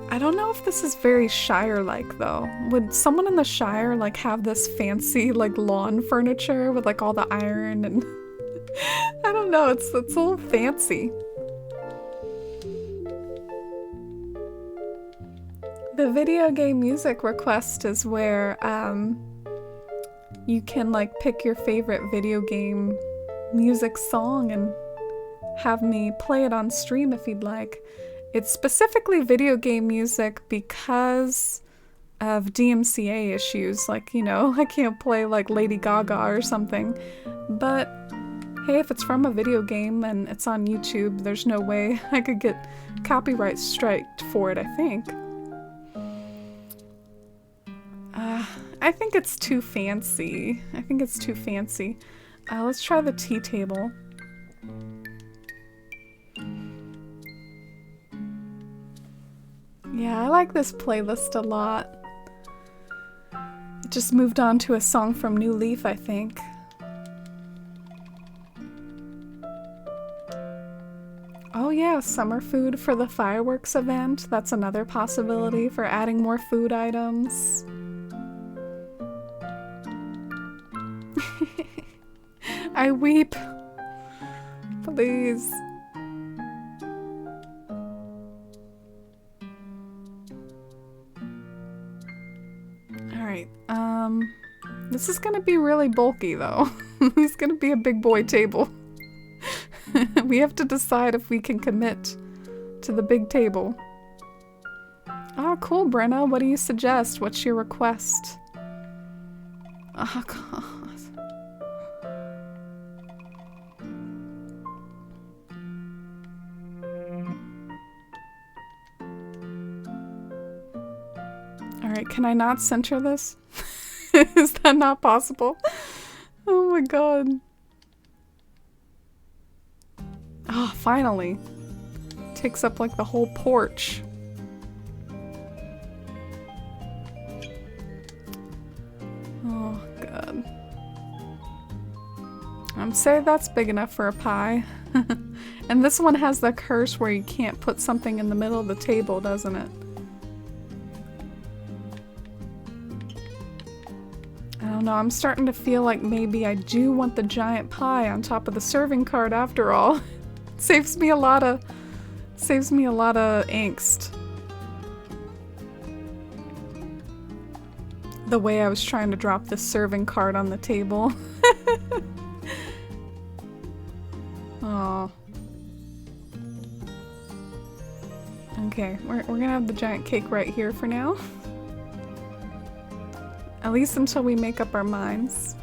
I don't know if this is very Shire-like though. Would someone in the Shire like have this fancy like lawn furniture with like all the iron and I don't know, it's a little fancy. The video game music request is where you can like pick your favorite video game music song and have me play it on stream if you'd like. It's specifically video game music because of DMCA issues, like, you know, I can't play like Lady Gaga or something, but hey, if it's from a video game and it's on YouTube, there's no way I could get copyright striked for it, I think. I think it's too fancy. Let's try the tea table. Yeah, I like this playlist a lot. It just moved on to a song from New Leaf, I think. Oh yeah, summer food for the fireworks event. That's another possibility for adding more food items. I weep. Please. This is gonna be really bulky though. This is gonna be a big boy table. We have to decide if we can commit to the big table. Oh, cool, Brenna. What do you suggest? What's your request? Oh, God. Alright, can I not center this? Is that not possible? Oh my god. Oh, finally. Takes up like the whole porch. Oh god. I'm say that's big enough for a pie. And this one has the curse where you can't put something in the middle of the table, doesn't it? I don't know, I'm starting to feel like maybe I do want the giant pie on top of the serving cart after all. Saves me a lot of angst. The way I was trying to drop this serving cart on the table. Oh. Okay, we're gonna have the giant cake right here for now. At least until we make up our minds.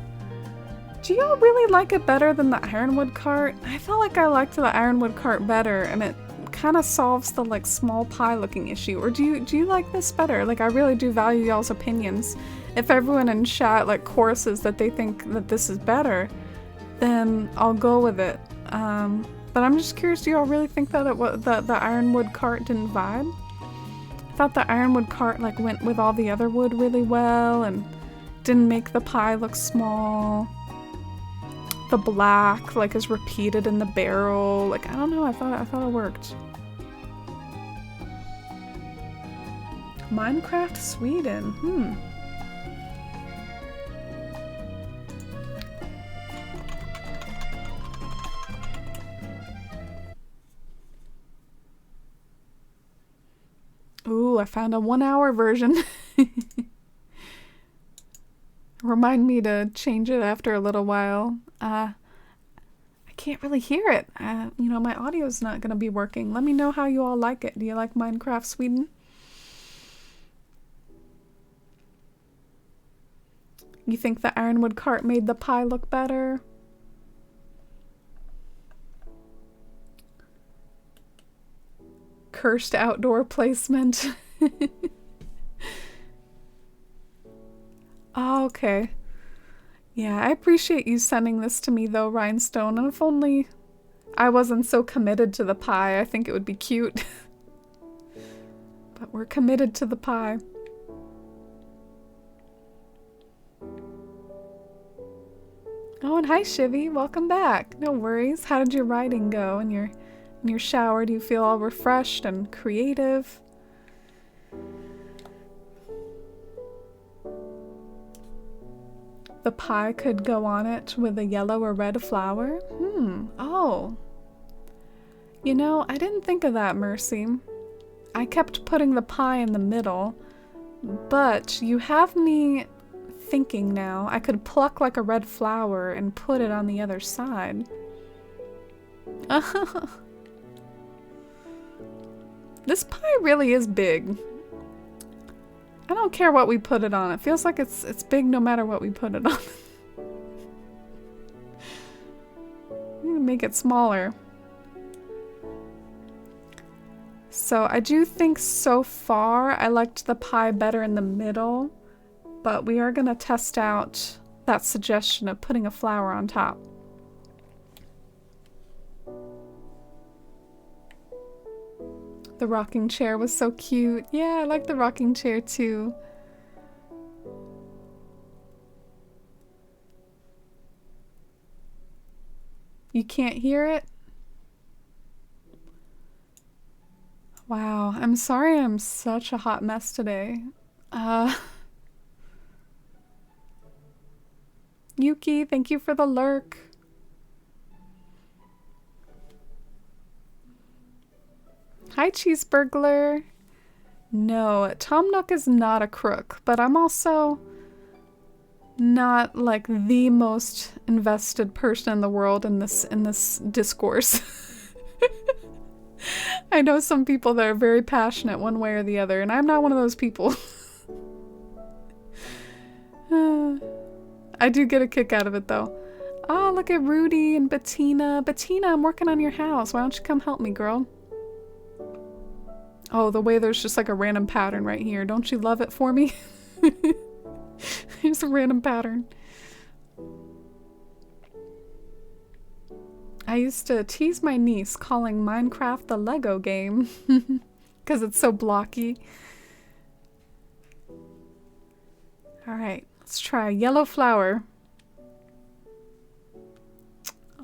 Do y'all really like it better than the ironwood cart? I felt like I liked the ironwood cart better, and it kind of solves the like small pie looking issue. Or do you like this better? Like, I really do value y'all's opinions. If everyone in chat like choruses that they think that this is better, then I'll go with it. But I'm just curious, do y'all really think that the ironwood cart didn't vibe? I thought the ironwood cart like went with all the other wood really well and didn't make the pie look small. The black like is repeated in the barrel. Like, I don't know, I thought it worked. Minecraft Sweden. Ooh, I found a 1-hour version. Remind me to change it after a little while. I can't really hear it. You know, my audio's not gonna be working. Let me know how you all like it. Do you like Minecraft Sweden? You think the ironwood cart made the pie look better? Cursed outdoor placement. Oh, okay. Yeah, I appreciate you sending this to me though, Rhinestone, and if only I wasn't so committed to the pie, I think it would be cute. But we're committed to the pie. Oh, and hi Shivy, welcome back. No worries. How did your writing go in your shower? Do you feel all refreshed and creative? The pie could go on it with a yellow or red flower? Oh. You know, I didn't think of that, Mercy. I kept putting the pie in the middle, but you have me thinking now. I could pluck like a red flower and put it on the other side. This pie really is big. I don't care what we put it on. It feels like it's big no matter what we put it on. I'm gonna make it smaller. So I do think so far I liked the pie better in the middle, but we are gonna test out that suggestion of putting a flower on top. The rocking chair was so cute. Yeah, I like the rocking chair too. You can't hear it? Wow, I'm sorry I'm such a hot mess today. Yuki, thank you for the lurk. Hi, Cheeseburglar. No, Tom Nook is not a crook, but I'm also not like the most invested person in the world in this discourse. I know some people that are very passionate one way or the other, and I'm not one of those people. I do get a kick out of it though. Oh, look at Rudy and Bettina. Bettina, I'm working on your house. Why don't you come help me, girl? Oh, the way there's just like a random pattern right here. Don't you love it for me? Here's a random pattern. I used to tease my niece calling Minecraft the Lego game because it's so blocky. Alright, let's try yellow flower.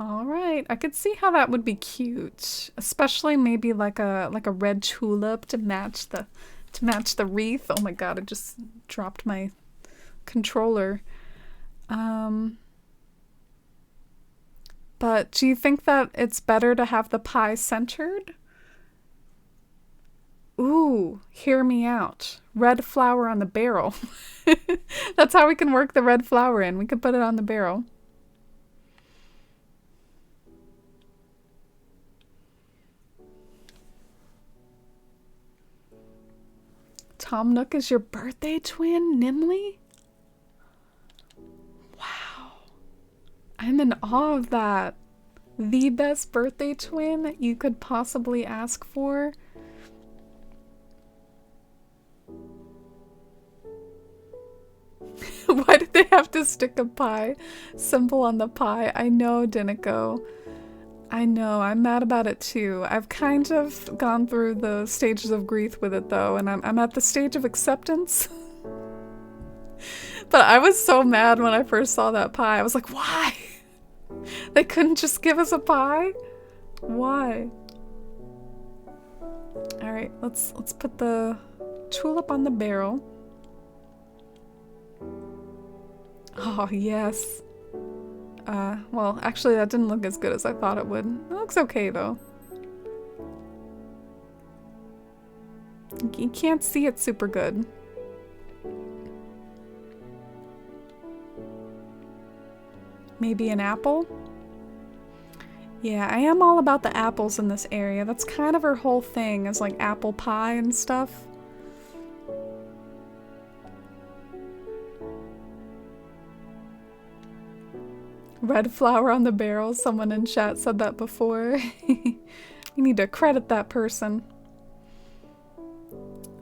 Alright, I could see how that would be cute. Especially maybe like a red tulip to match the wreath. Oh my god, I just dropped my controller. But do you think that it's better to have the pie centered? Ooh, hear me out. Red flower on the barrel. That's how we can work the red flower in. We could put it on the barrel. Tom Nook is your birthday twin, Nimley? Wow. I'm in awe of that. The best birthday twin you could possibly ask for. Why did they have to stick a pie symbol on the pie? I know, Dinico. I know, I'm mad about it too. I've kind of gone through the stages of grief with it though, and I'm at the stage of acceptance. But I was so mad when I first saw that pie. I was like, why? They couldn't just give us a pie? Why? Alright, let's put the tulip on the barrel. Oh, yes. Well, actually that didn't look as good as I thought it would. It looks okay though. You can't see it super good. Maybe an apple? Yeah, I am all about the apples in this area. That's kind of her whole thing, is like apple pie and stuff. Red flower on the barrel. Someone in chat said that before. We need to credit that person.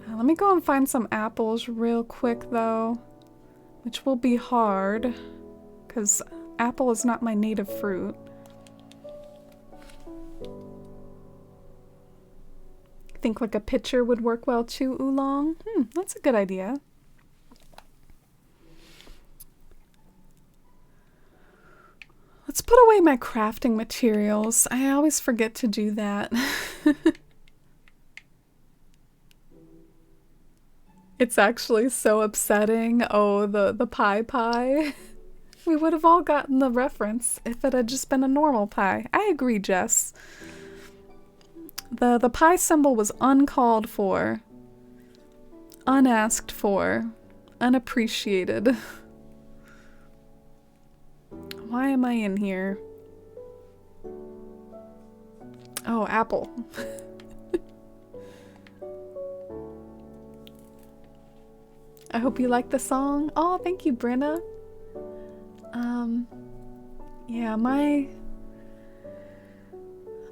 Let me go and find some apples real quick though, which will be hard because apple is not my native fruit. Think like a pitcher would work well too, Oolong? That's a good idea. Let's put away my crafting materials. I always forget to do that. It's actually so upsetting. Oh, the pie. We would have all gotten the reference if it had just been a normal pie. I agree, Jess. The pie symbol was uncalled for, unasked for, unappreciated. Why am I in here? Oh, apple. I hope you like the song. Oh, thank you, Brenna. Yeah, my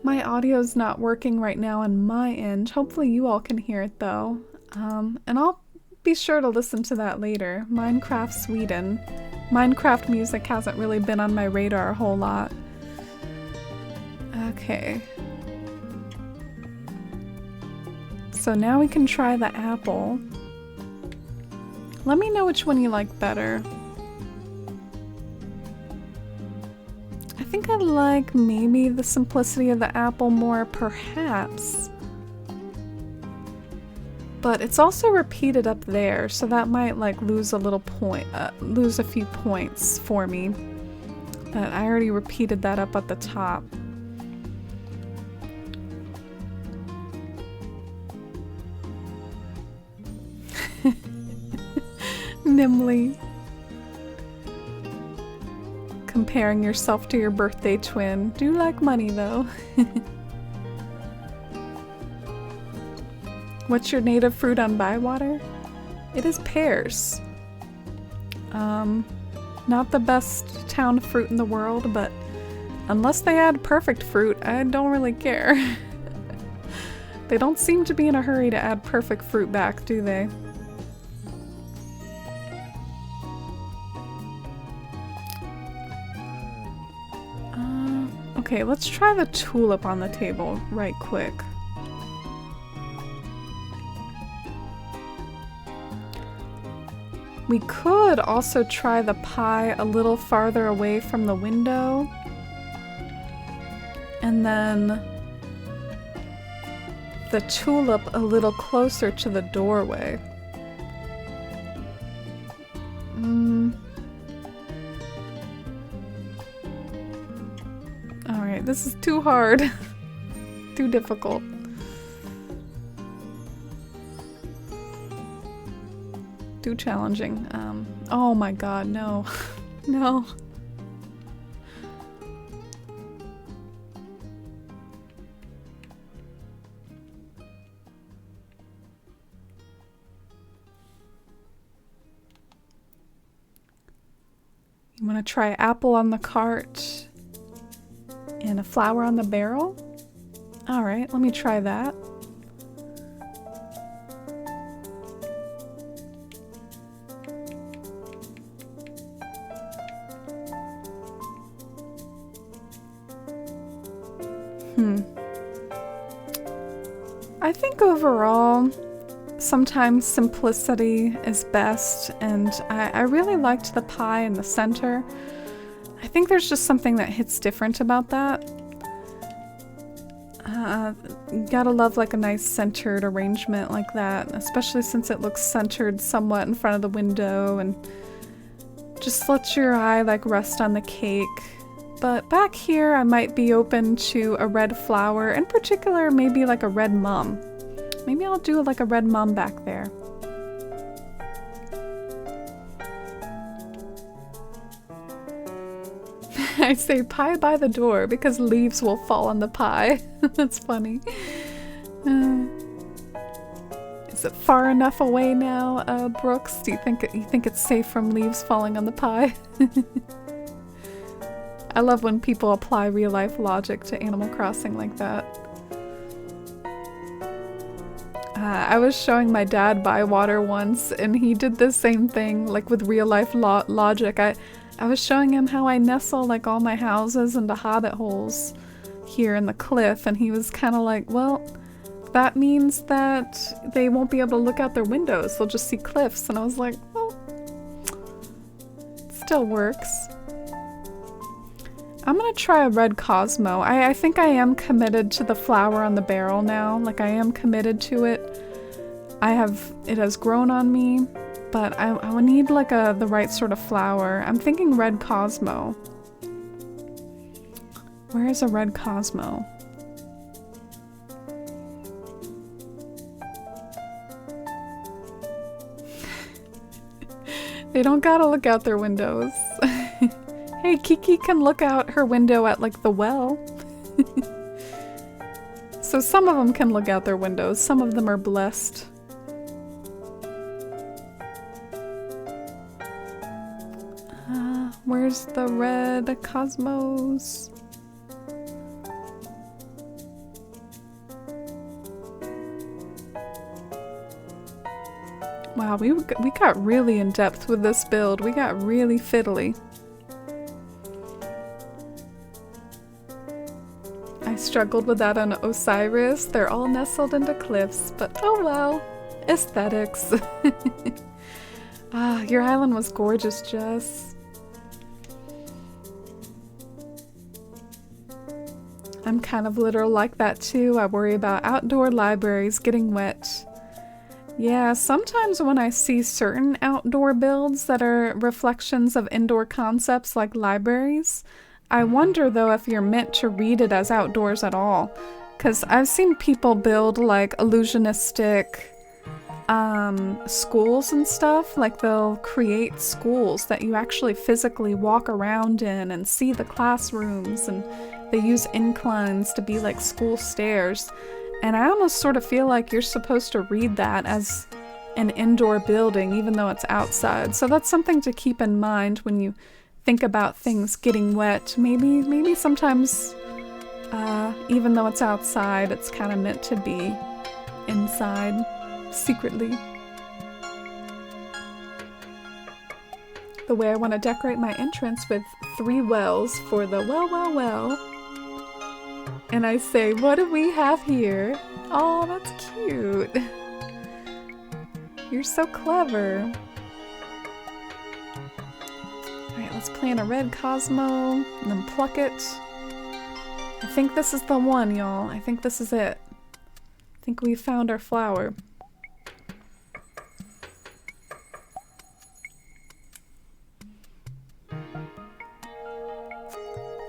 audio's not working right now on my end. Hopefully you all can hear it though. And I'll be sure to listen to that later. Minecraft Sweden. Minecraft music hasn't really been on my radar a whole lot. Okay. So now we can try the apple. Let me know which one you like better. I think I like maybe the simplicity of the apple more, perhaps. But it's also repeated up there, so that might like lose a little point, lose a few points for me. But I already repeated that up at the top. Nimley. comparing yourself to your birthday twin. Do like money though. What's your native fruit on Bywater? It is pears. Not the best town fruit in the world, but unless they add perfect fruit, I don't really care. They don't seem to be in a hurry to add perfect fruit back, do they? Okay, let's try the tulip on the table right quick. We could also try the pie a little farther away from the window. And then the tulip a little closer to the doorway. Alright, this is too hard. Too difficult. Too challenging. Oh my god, no. No. You want to try apple on the cart and a flower on the barrel? Alright, let me try that. I think overall, sometimes simplicity is best, and I really liked the pie in the center. I think there's just something that hits different about that. You gotta love like a nice centered arrangement like that, especially since it looks centered somewhat in front of the window and just lets your eye like rest on the cake. But back here I might be open to a red flower, in particular maybe like a red mum. Maybe I'll do like a red mum back there. I say pie by the door because leaves will fall on the pie. That's funny. Is it far enough away now, Brooks? Do you think it's safe from leaves falling on the pie? I love when people apply real-life logic to Animal Crossing like that. I was showing my dad Bywater once, and he did the same thing, like with real-life logic. I was showing him how I nestle like all my houses into hobbit holes here in the cliff, and he was kind of like, well, that means that they won't be able to look out their windows. They'll just see cliffs. And I was like, well, it still works. I'm gonna try a red Cosmo. I think I am committed to the flower on the barrel now. Like, I am committed to it. It has grown on me, but I would need like the right sort of flower. I'm thinking red Cosmo. Where is a red Cosmo? They don't gotta look out their windows. Hey, Kiki can look out her window at like the well. So some of them can look out their windows. Some of them are blessed. Where's the red Cosmos? Wow, we got really in depth with this build. We got really fiddly. I struggled with that on Osiris. They're all nestled into cliffs, but oh well. Aesthetics. Ah, your island was gorgeous, Jess. I'm kind of literal like that too. I worry about outdoor libraries getting wet. Yeah, sometimes when I see certain outdoor builds that are reflections of indoor concepts like libraries, I wonder though if you're meant to read it as outdoors at all. Because I've seen people build like illusionistic schools and stuff. Like they'll create schools that you actually physically walk around in and see the classrooms, and they use inclines to be like school stairs. And I almost sort of feel like you're supposed to read that as an indoor building, even though it's outside. So that's something to keep in mind when you think about things getting wet. Maybe sometimes, even though it's outside, it's kind of meant to be inside secretly. The way I want to decorate my entrance with 3 wells for the well. And I say, what do we have here? Oh, that's cute. You're so clever. Alright, let's plant a red Cosmo and then pluck it. I think this is the one, y'all. I think this is it. I think we found our flower.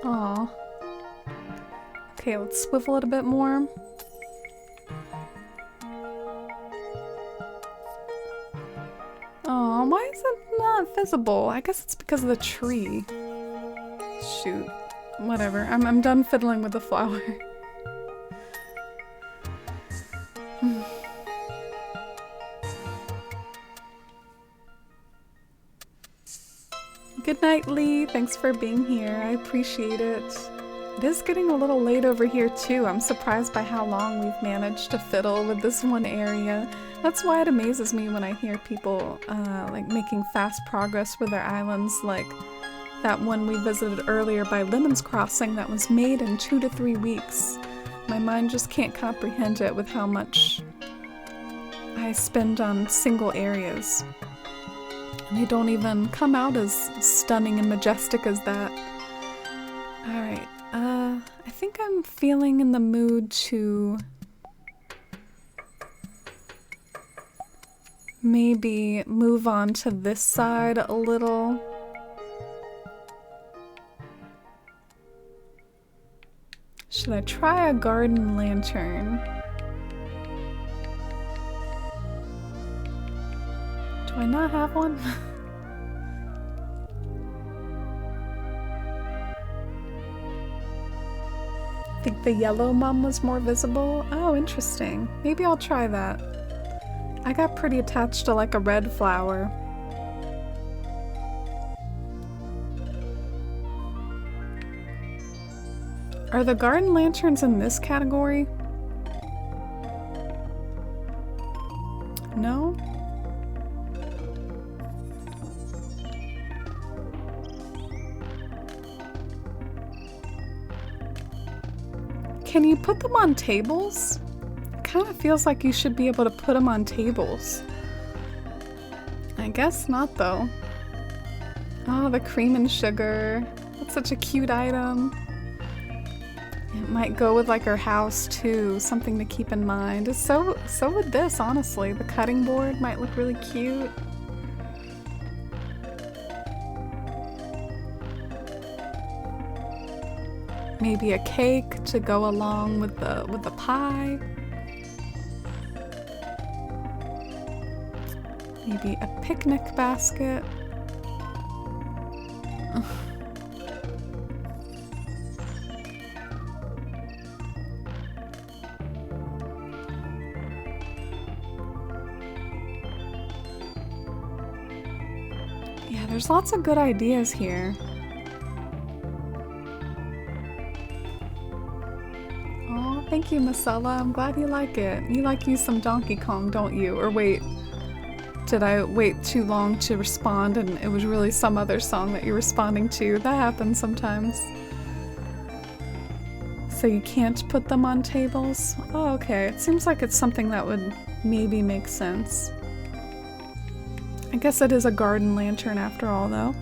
Aw. Okay, let's swivel it a bit more. Aw, why is it not visible? I guess it's because of the tree. Shoot. Whatever. I'm done fiddling with the flower. Good night, Lee. Thanks for being here. I appreciate it. It is getting a little late over here too. I'm surprised by how long we've managed to fiddle with this one area. That's why it amazes me when I hear people like making fast progress with their islands, like that one we visited earlier by Lemon's Crossing that was made in 2 to 3 weeks. My mind just can't comprehend it with how much I spend on single areas. And they don't even come out as stunning and majestic as that. Alright, I think I'm feeling in the mood to maybe move on to this side a little. Should I try a garden lantern? Do I not have one? I think the yellow mum was more visible. Oh, interesting. Maybe I'll try that. I got pretty attached to like a red flower. Are the garden lanterns in this category? No? Can you put them on tables? Kind of feels like you should be able to put them on tables. I guess not though. Oh, the cream and sugar. That's such a cute item. It might go with like her house too, something to keep in mind. So would this, honestly. The cutting board might look really cute. Maybe a cake to go along with the pie. Maybe a picnic basket. Yeah, there's lots of good ideas here. Oh, thank you, Masala. I'm glad you like it. You like you some Donkey Kong, don't you? Or wait, did I wait too long to respond and it was really some other song that you're responding to? That happens sometimes. So you can't put them on tables? Oh, okay. It seems like it's something that would maybe make sense. I guess it is a garden lantern after all, though.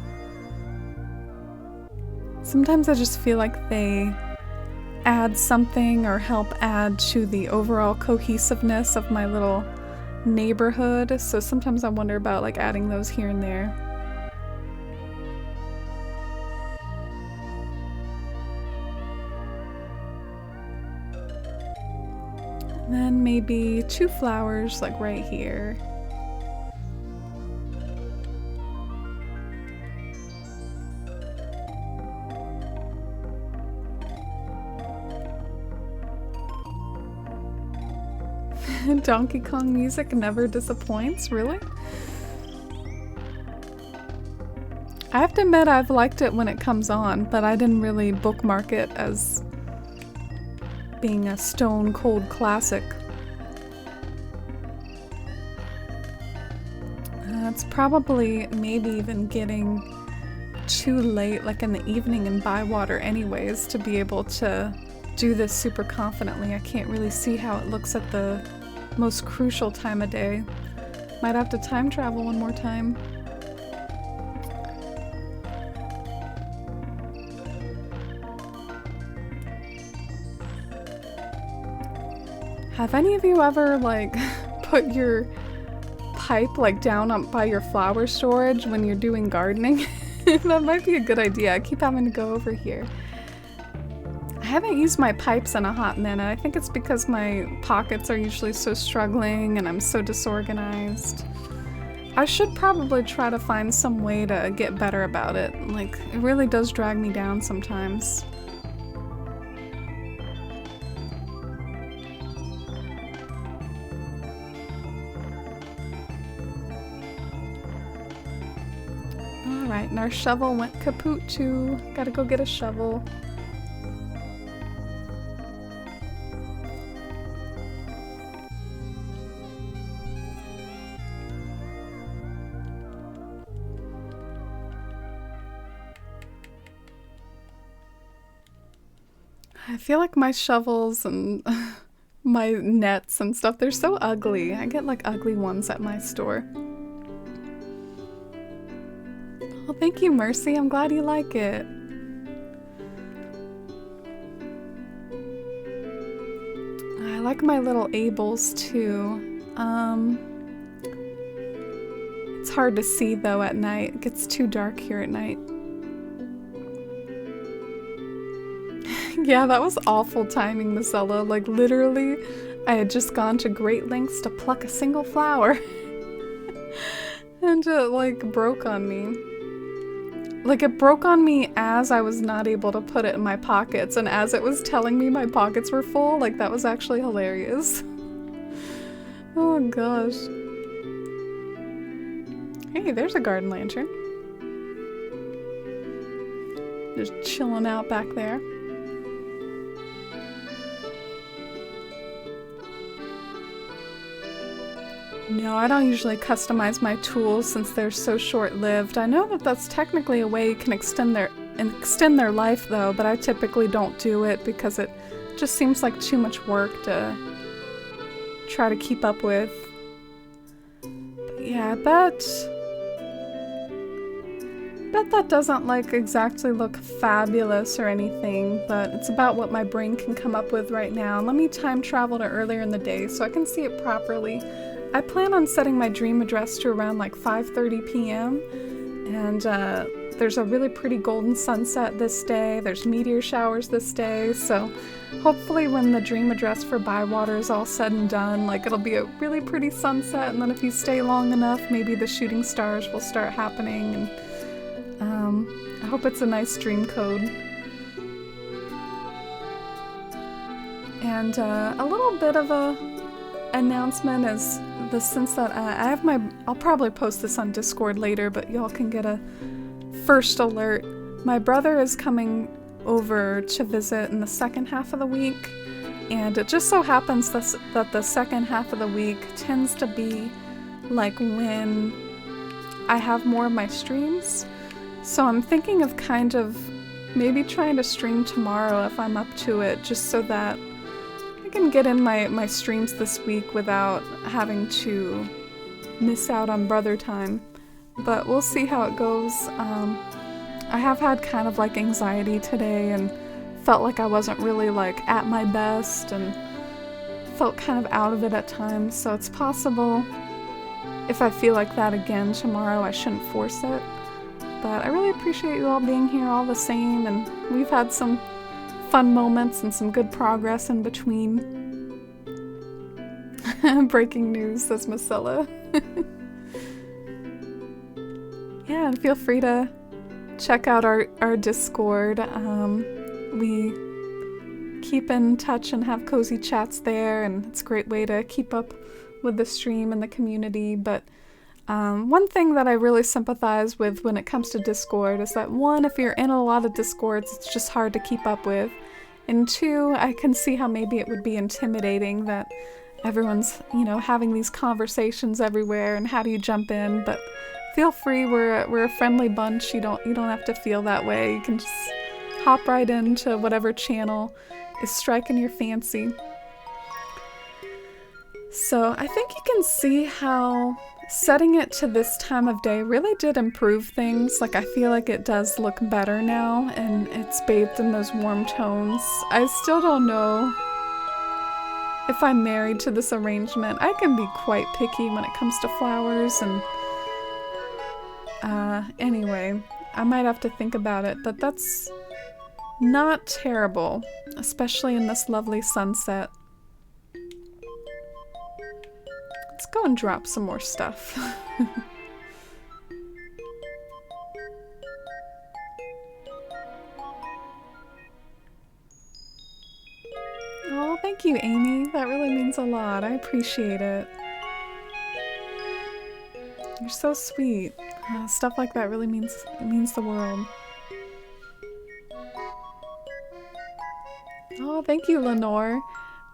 Sometimes I just feel like they add something or help add to the overall cohesiveness of my little neighborhood, so sometimes I wonder about like adding those here and there. And then maybe 2 flowers like right here. Donkey Kong music never disappoints, really? I have to admit I've liked it when it comes on, but I didn't really bookmark it as being a stone cold classic. It's probably maybe even getting too late, like in the evening in Bywater anyways, to be able to do this super confidently. I can't really see how it looks at the most crucial time of day. Might have to time travel one more time. Have any of you ever like put your pipe like down up by your flower storage when you're doing gardening? That might be a good idea. I keep having to go over here. I haven't used my pipes in a hot minute. I think it's because my pockets are usually so struggling and I'm so disorganized. I should probably try to find some way to get better about it. Like, it really does drag me down sometimes. Alright, and our shovel went kaput too. Gotta go get a shovel. I feel like my shovels and my nets and stuff, they're so ugly. I get like ugly ones at my store. Well, thank you, Mercy. I'm glad you like it. I like my little Abels too. It's hard to see though at night. It gets too dark here at night. Yeah, that was awful timing, Marcella. Like, literally, I had just gone to great lengths to pluck a single flower. And it, like, broke on me. Like, it broke on me as I was not able to put it in my pockets, and as it was telling me my pockets were full, like, that was actually hilarious. Oh, gosh. Hey, there's a garden lantern. Just chilling out back there. No, I don't usually customize my tools since they're so short-lived. I know that that's technically a way you can extend their life though, but I typically don't do it because it just seems like too much work to try to keep up with. But yeah, I bet that doesn't like exactly look fabulous or anything, but it's about what my brain can come up with right now. Let me time travel to earlier in the day so I can see it properly. I plan on setting my dream address to around like 5:30 p.m. and there's a really pretty golden sunset this day. There's meteor showers this day, so hopefully when the dream address for Bywater is all said and done, like it'll be a really pretty sunset, and then if you stay long enough, maybe the shooting stars will start happening, and I hope it's a nice dream code. And a little bit of a announcement is the sense that I'll probably post this on Discord later, but y'all can get a first alert. My brother is coming over to visit in the second half of the week, and it just so happens that the second half of the week tends to be like when I have more of my streams. So I'm thinking of kind of maybe trying to stream tomorrow if I'm up to it, just so that I can get in my streams this week without having to miss out on brother time. But we'll see how it goes. I have had kind of like anxiety today and felt like I wasn't really like at my best and felt kind of out of it at times. So it's possible if I feel like that again tomorrow, I shouldn't force it. But I really appreciate you all being here all the same, and we've had some fun moments and some good progress in between. Breaking news, says Marcella. Yeah, and feel free to check out our Discord. We keep in touch and have cozy chats there, and it's a great way to keep up with the stream and the community. But one thing that I really sympathize with when it comes to Discord is that, one, if you're in a lot of Discords, it's just hard to keep up with. And two, I can see how maybe it would be intimidating that everyone's, having these conversations everywhere, and how do you jump in? But feel free, we're a friendly bunch. You don't have to feel that way. You can just hop right into whatever channel is striking your fancy. So I think you can see how setting it to this time of day really did improve things. Like, I feel like it does look better now, and it's bathed in those warm tones. I still don't know if I'm married to this arrangement. I can be quite picky when it comes to flowers, and anyway, I might have to think about it, but that's not terrible, especially in this lovely sunset. Let's go and drop some more stuff. Oh, thank you, Amy. That really means a lot. I appreciate it. You're so sweet. Stuff like that really means the world. Oh, thank you, Lenore.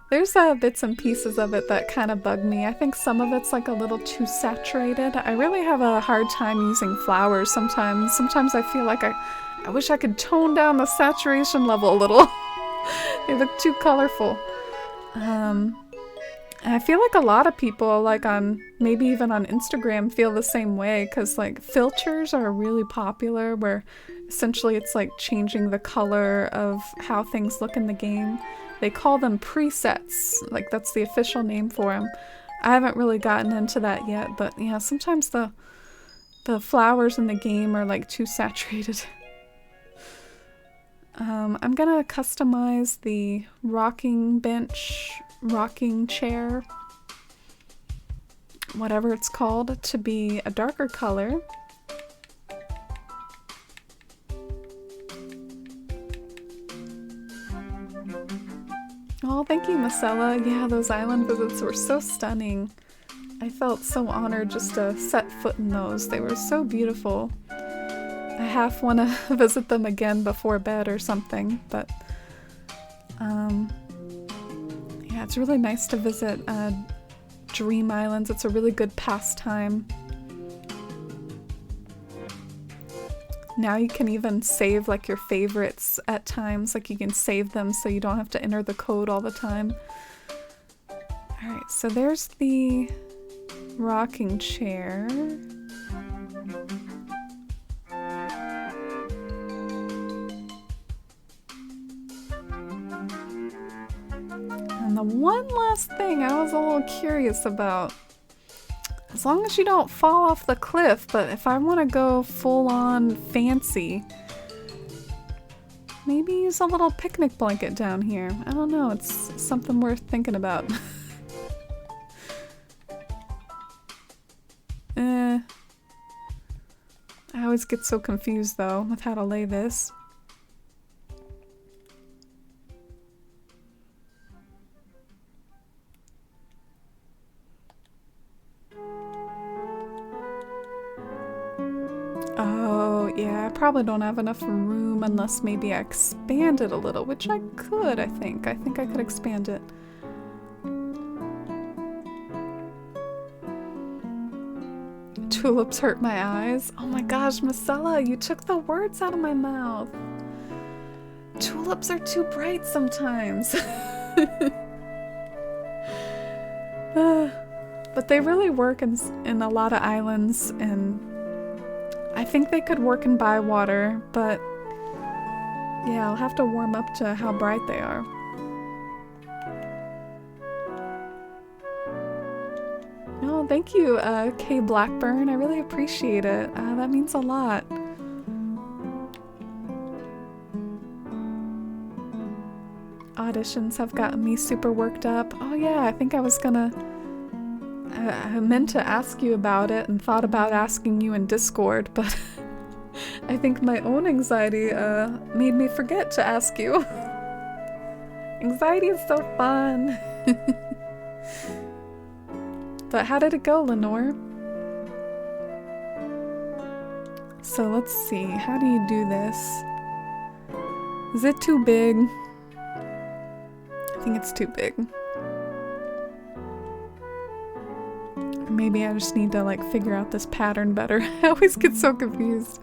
There's bits and pieces of it that kind of bug me. I think some of it's like a little too saturated. I really have a hard time using flowers sometimes. Sometimes I feel like I wish I could tone down the saturation level a little. They look too colorful. And I feel like a lot of people, like maybe even on Instagram, feel the same way, because like filters are really popular, where essentially it's like changing the color of how things look in the game. They call them presets, like that's the official name for them. I haven't really gotten into that yet, but yeah, sometimes the flowers in the game are like too saturated. I'm gonna customize the rocking bench, rocking chair, whatever it's called, to be a darker color. Oh, thank you, Marcella. Yeah, those island visits were so stunning. I felt so honored just to set foot in those. They were so beautiful. I half want to visit them again before bed or something, but yeah, it's really nice to visit dream islands. It's a really good pastime. Now you can even save like your favorites at times, like you can save them so you don't have to enter the code all the time. Alright, so there's the rocking chair. And the one last thing I was a little curious about. As long as you don't fall off the cliff, but if I want to go full on fancy, maybe use a little picnic blanket down here. I don't know, it's something worth thinking about. I always get so confused though with how to lay this. Oh, yeah, I probably don't have enough room unless maybe I expand it a little, which I could, I think. I think I could expand it. Tulips hurt my eyes. Oh my gosh, Marcella, you took the words out of my mouth. Tulips are too bright sometimes. But they really work in a lot of islands, and I think they could work in Bywater, but yeah, I'll have to warm up to how bright they are. Oh, thank you, Kay Blackburn. I really appreciate it. That means a lot. Auditions have gotten me super worked up. Oh yeah, I think I was gonna I meant to ask you about it and thought about asking you in Discord, but I think my own anxiety made me forget to ask you. Anxiety is so fun. But how did it go, Lenore? So let's see, how do you do this? Is it too big? I think it's too big. Or maybe I just need to like figure out this pattern better. I always get so confused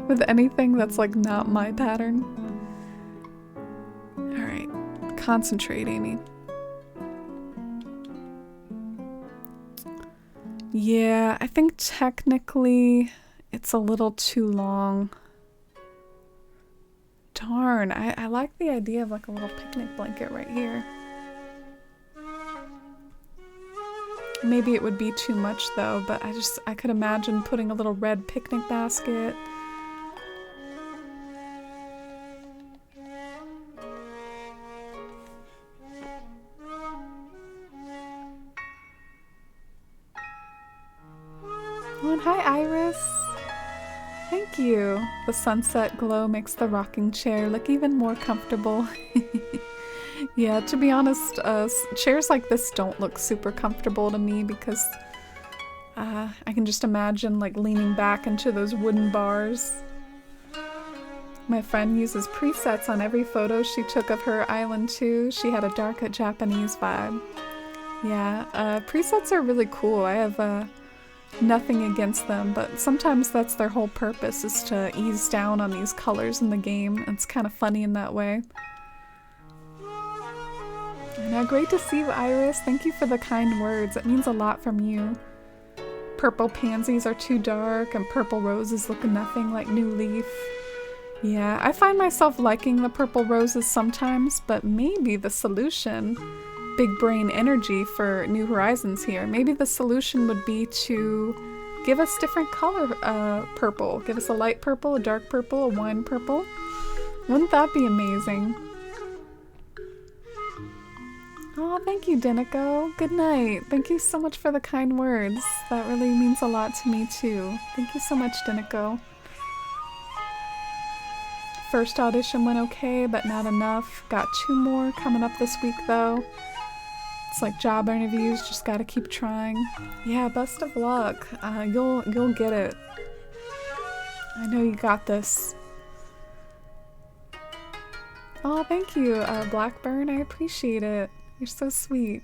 with anything that's like not my pattern. Alright, concentrate, Amy. Yeah, I think technically it's a little too long. Darn, I like the idea of like a little picnic blanket right here. Maybe it would be too much though, but I could imagine putting a little red picnic basket. Oh, and hi Iris! Thank you! The sunset glow makes the rocking chair look even more comfortable. Yeah, to be honest, chairs like this don't look super comfortable to me because I can just imagine like leaning back into those wooden bars. My friend uses presets on every photo she took of her island too. She had a dark Japanese vibe. Yeah, presets are really cool. I have nothing against them, but sometimes that's their whole purpose, is to ease down on these colors in the game. It's kind of funny in that way. Now, great to see you, Iris. Thank you for the kind words. It means a lot from you. Purple pansies are too dark, and purple roses look nothing like New Leaf. Yeah, I find myself liking the purple roses sometimes, but maybe the solution, big brain energy for New Horizons here, maybe the solution would be to give us different color purple. Give us a light purple, a dark purple, a wine purple. Wouldn't that be amazing? Oh, thank you, Dinico. Good night. Thank you so much for the kind words. That really means a lot to me, too. Thank you so much, Dinico. First audition went okay, but not enough. Got 2 more coming up this week, though. It's like job interviews, just gotta keep trying. Yeah, best of luck. You'll get it. I know you got this. Oh, thank you, Blackburn. I appreciate it. You're so sweet.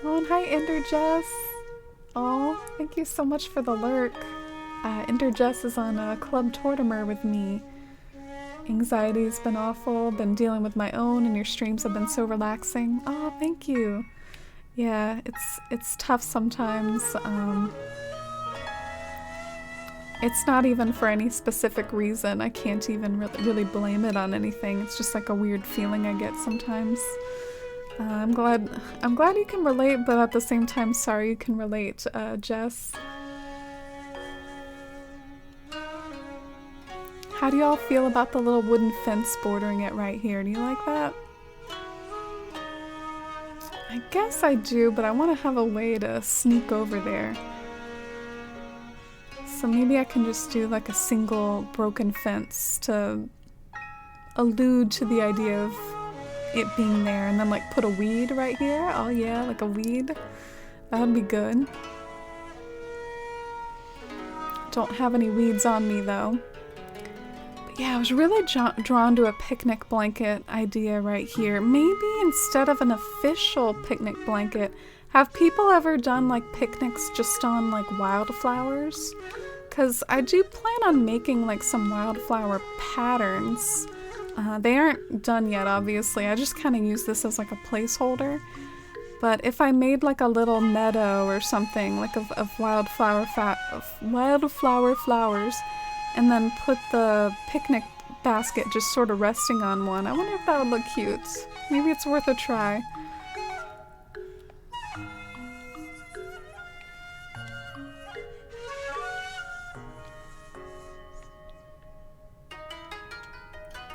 Oh, and hi, Ender Jess. Oh, thank you so much for the lurk. Ender Jess is on Club Tortimer with me. Anxiety's been awful, been dealing with my own, and your streams have been so relaxing. Oh, thank you. Yeah, it's tough sometimes. It's not even for any specific reason. I can't even really blame it on anything. It's just like a weird feeling I get sometimes. I'm glad you can relate, but at the same time, sorry you can relate, Jess. How do y'all feel about the little wooden fence bordering it right here? Do you like that? I guess I do, but I want to have a way to sneak over there. So maybe I can just do like a single broken fence to allude to the idea of it being there, and then like put a weed right here. Oh yeah, like a weed. That would be good. Don't have any weeds on me though. But yeah, I was really drawn to a picnic blanket idea right here. Maybe instead of an official picnic blanket, have people ever done like picnics just on like wildflowers? Because I do plan on making like some wildflower patterns. They aren't done yet, obviously. I just kind of use this as like a placeholder. But if I made like a little meadow or something, like of wildflower flowers, and then put the picnic basket just sort of resting on one, I wonder if that would look cute. Maybe it's worth a try.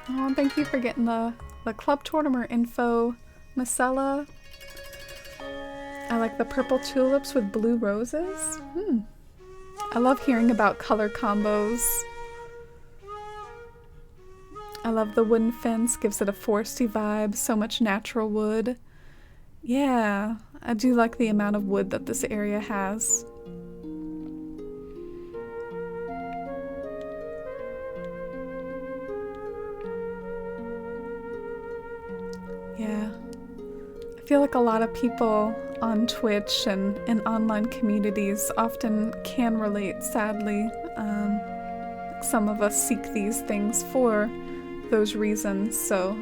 Oh, thank you for getting the club tournament info, Marcella. I like the purple tulips with blue roses. I love hearing about color combos. I love the wooden fence, gives it a foresty vibe, so much natural wood. Yeah, I do like the amount of wood that this area has. Yeah, I feel like a lot of people on Twitch and in online communities often can relate, sadly. Some of us seek these things for those reasons, so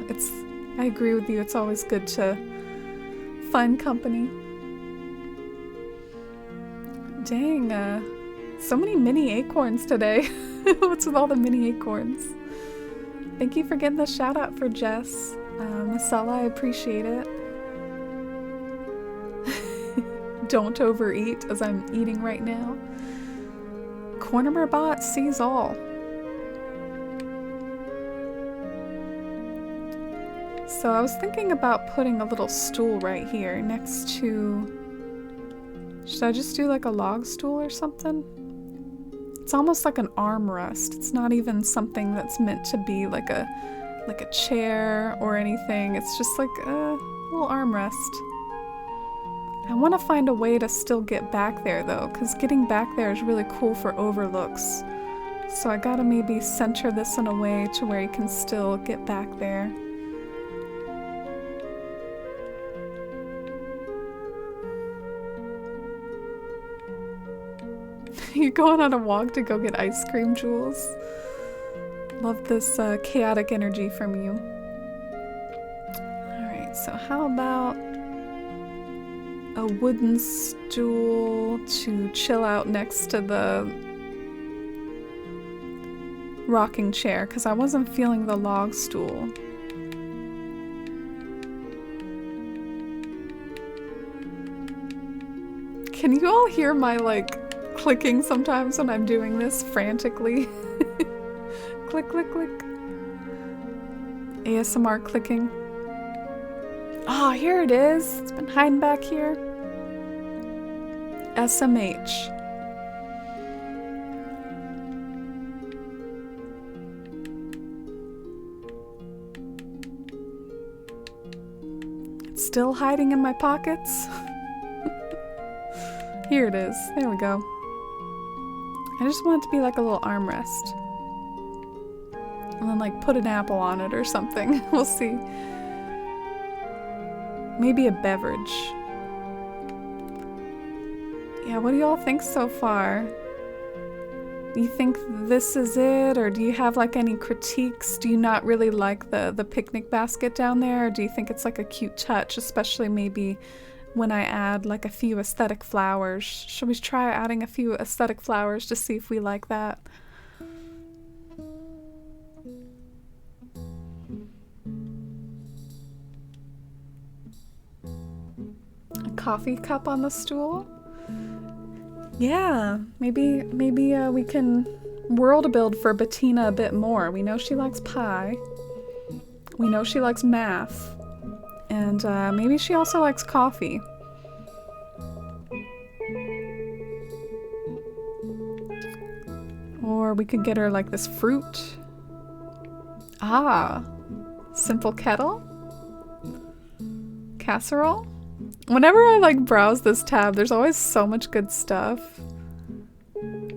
I agree with you, it's always good to find company. Dang, so many mini acorns today. What's with all the mini acorns? Thank you for getting the shout out for Jess. Marcella, I appreciate it. Don't overeat, as I'm eating right now. Cornemer bot sees all. So I was thinking about putting a little stool right here next to... Should I just do like a log stool or something? It's almost like an armrest. It's not even something that's meant to be like a chair or anything. It's just like a little armrest. I want to find a way to still get back there though, because getting back there is really cool for overlooks. So I gotta maybe center this in a way to where you can still get back there. You're going on a walk to go get ice cream, Jules? Love this chaotic energy from you. Alright, so how about a wooden stool to chill out next to the rocking chair, because I wasn't feeling the log stool. Can you all hear my clicking sometimes when I'm doing this frantically? Click, click, click. ASMR clicking. Oh, here it is. It's been hiding back here. SMH. It's still hiding in my pockets. Here it is. There we go. I just want it to be like a little armrest. And then put an apple on it or something. We'll see. Maybe a beverage. Yeah, what do y'all think so far? You think this is it, or do you have any critiques? Do you not really like the picnic basket down there, or do you think it's a cute touch, especially maybe when I add a few aesthetic flowers? Should we try adding a few aesthetic flowers to see if we like that? A coffee cup on the stool? Yeah, maybe we can world build for Bettina a bit more. We know she likes pie. We know she likes math. And maybe she also likes coffee. Or we could get her this fruit. Ah, simple kettle? Casserole? Whenever I browse this tab, there's always so much good stuff.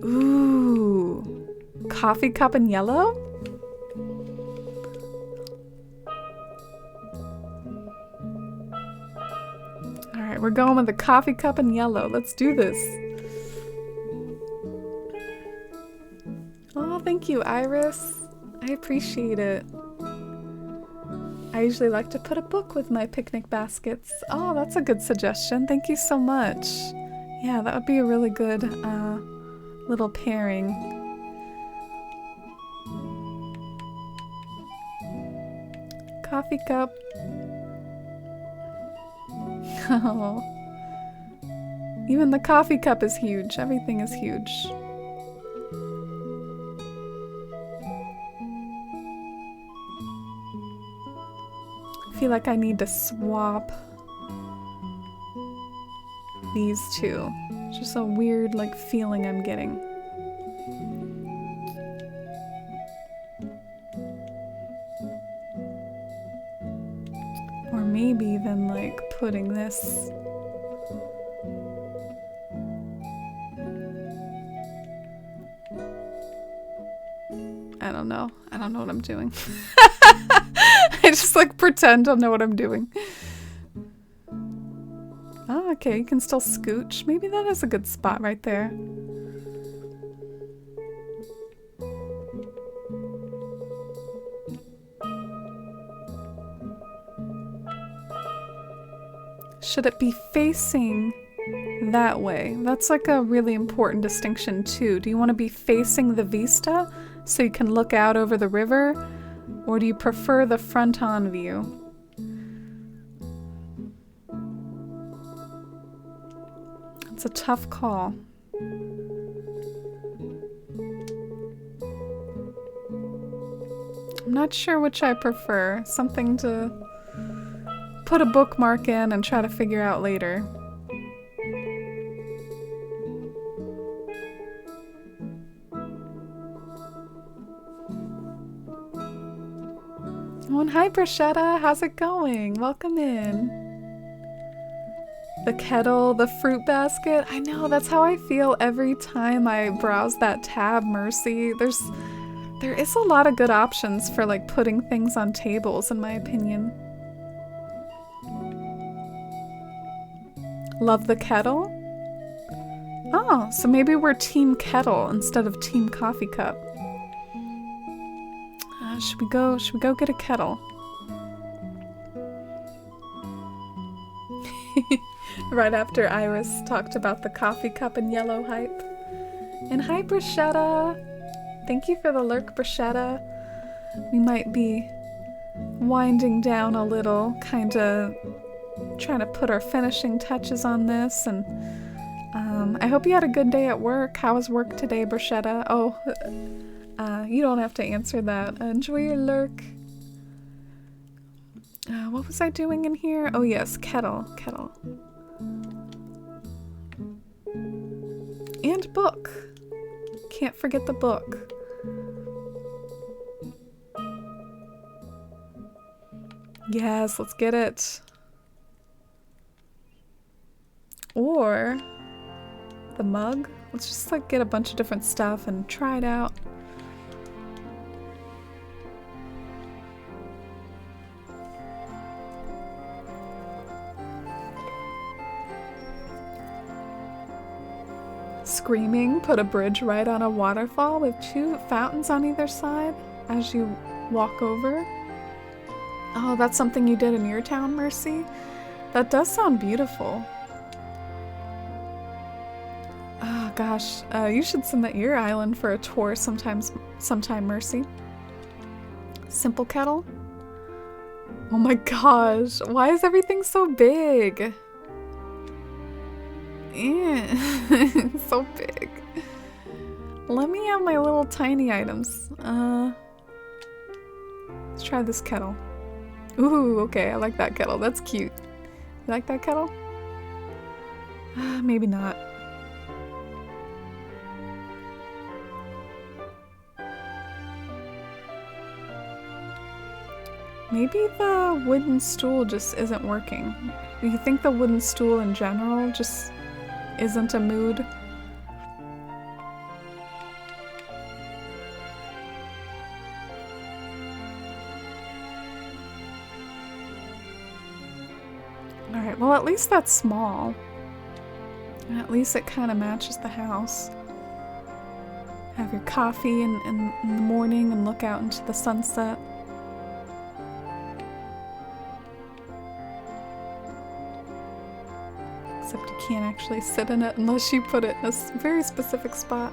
Ooh, coffee cup in yellow? Alright, we're going with the coffee cup in yellow. Let's do this. Oh, thank you, Iris. I appreciate it. I usually like to put a book with my picnic baskets. Oh, that's a good suggestion. Thank you so much. Yeah, that would be a really good little pairing. Coffee cup. Oh. Even the coffee cup is huge. Everything is huge. feel like I need to swap these two. It's just a weird like feeling I'm getting. Or maybe even like putting this. I don't know. I don't know what I'm doing. I just like pretend I know what I'm doing. Oh, okay, you can still scooch. Maybe that is a good spot right there. Should it be facing that way? That's like a really important distinction too. Do you want to be facing the vista so you can look out over the river? Or do you prefer the front-on view? It's a tough call. I'm not sure which I prefer. Something to put a bookmark in and try to figure out later. Oh, and hi Bruschetta, how's it going? Welcome in. The kettle, the fruit basket. I know, that's how I feel every time I browse that tab, Mercy. There is a lot of good options for like putting things on tables, in my opinion. Love the kettle? Oh, so maybe we're team kettle instead of team coffee cup. Should we go get a kettle? Right after Iris talked about the coffee cup and yellow hype. And hi Bruschetta! Thank you for the lurk, Bruschetta. We might be winding down a little, kinda trying to put our finishing touches on this, and I hope you had a good day at work. How was work today, Bruschetta? Oh, you don't have to answer that. Enjoy your lurk. What was I doing in here? Oh yes, kettle. And book. Can't forget the book. Yes, let's get it. Or the mug. Let's just like get a bunch of different stuff and try it out. Screaming, put a bridge right on a waterfall with 2 fountains on either side as you walk over. Oh, that's something you did in your town, Mercy? That does sound beautiful. Oh gosh, you should submit your island for a tour sometime, Mercy. Simple kettle? Oh my gosh, why is everything so big? So big. Let me have my little tiny items. Let's try this kettle. Ooh, okay, I like that kettle. That's cute. You like that kettle? Maybe not. Maybe the wooden stool just isn't working. Do you think the wooden stool in general just isn't a mood? Alright, well at least that's small. And at least it kind of matches the house. Have your coffee in the morning and look out into the sunset. Except you can't actually sit in it unless you put it in a very specific spot.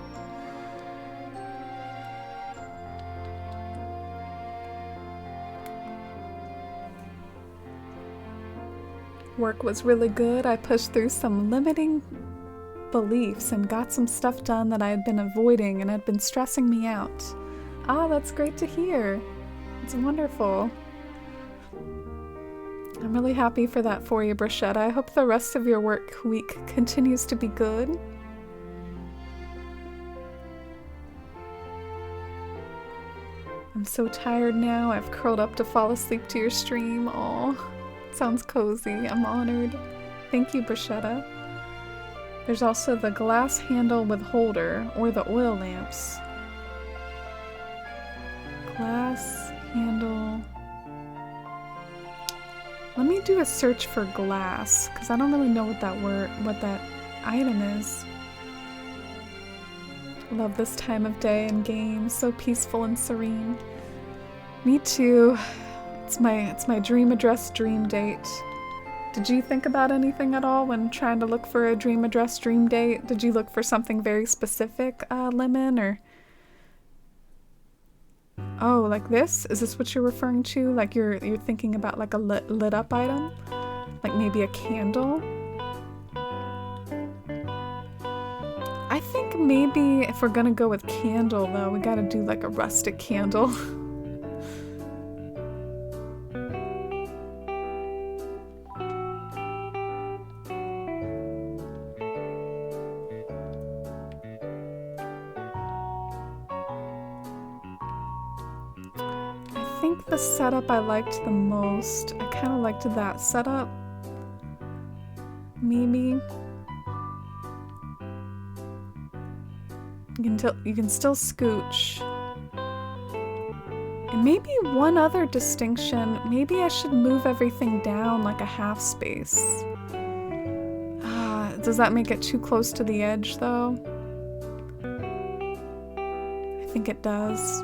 Work was really good. I pushed through some limiting beliefs and got some stuff done that I had been avoiding and had been stressing me out. Ah, that's great to hear. It's wonderful. I'm really happy for that for you, Bruschetta. I hope the rest of your work week continues to be good. I'm so tired now. I've curled up to fall asleep to your stream. Aw, sounds cozy. I'm honored. Thank you, Bruschetta. There's also the glass handle with holder, or the oil lamps. Glass handle. Let me do a search for glass, because I don't really know what that item is. Love this time of day and game, so peaceful and serene. Me too. It's my dream address dream date. Did you think about anything at all when trying to look for a dream address dream date? Did you look for something very specific, Lemon, or? Oh, like this? Is this what you're referring to? Like you're thinking about like a lit up item? Like maybe a candle? I think maybe if we're gonna go with candle though, we gotta do like a rustic candle. I think the setup I liked the most. I kind of liked that setup. Maybe. You can still scooch. And maybe one other distinction. Maybe I should move everything down like a half space. Does that make it too close to the edge though? I think it does.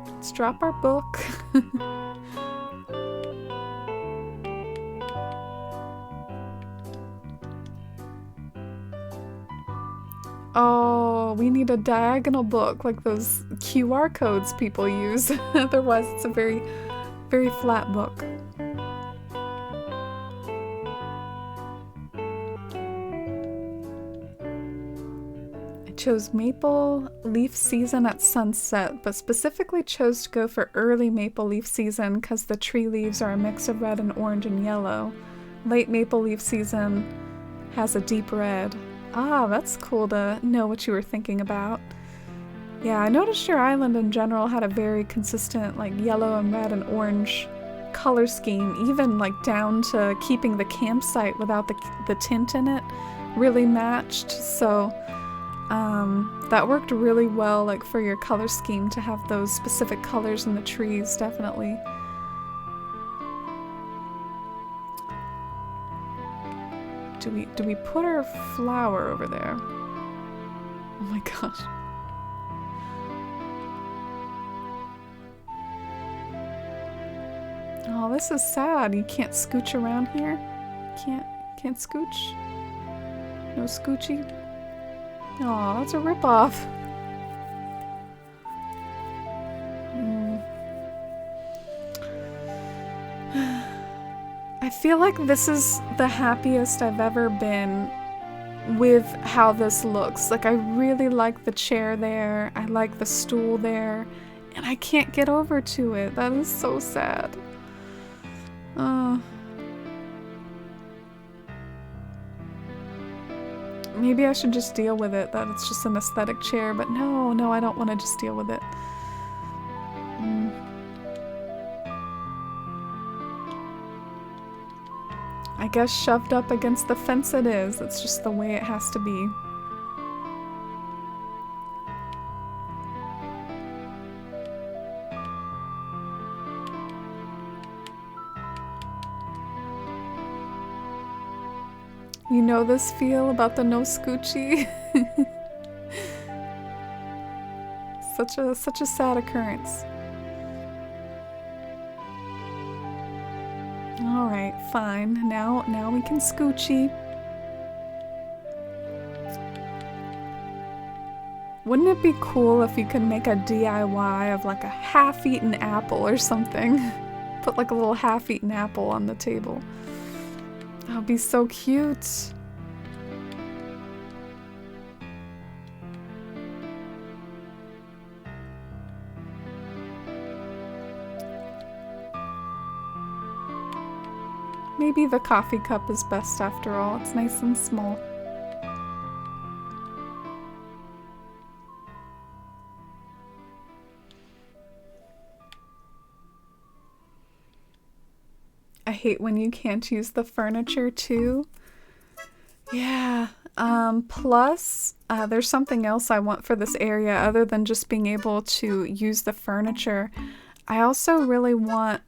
Let's drop our book. Oh, we need a diagonal book like those QR codes people use. Otherwise, it's a very, very flat book. I chose maple leaf season at sunset, but specifically chose to go for early maple leaf season because the tree leaves are a mix of red and orange and yellow. Late maple leaf season has a deep red. Ah, that's cool to know what you were thinking about. Yeah, I noticed your island in general had a very consistent like yellow and red and orange color scheme, even like down to keeping the campsite without the tint in it really matched. So that worked really well like for your color scheme to have those specific colors in the trees, definitely. Do we put our flower over there? Oh my gosh. Oh, this is sad. You can't scooch around here? Can't scooch? No scoochie? Oh, that's a ripoff. I feel like this is the happiest I've ever been with how this looks. Like, I really like the chair there. I like the stool there. And I can't get over to it. That is so sad. Maybe I should just deal with it, that it's just an aesthetic chair. But no, I don't want to just deal with it. I guess shoved up against the fence it is. It's just the way it has to be. You know this feel about the no scoochie? Such a sad occurrence. Alright, fine. Now we can scoochie. Wouldn't it be cool if you could make a DIY of like a half-eaten apple or something? Put like a little half-eaten apple on the table. That would be so cute. maybe the coffee cup is best after all. It's nice and small. I hate when you can't use the furniture too. Yeah. Plus, there's something else I want for this area other than just being able to use the furniture. I also really want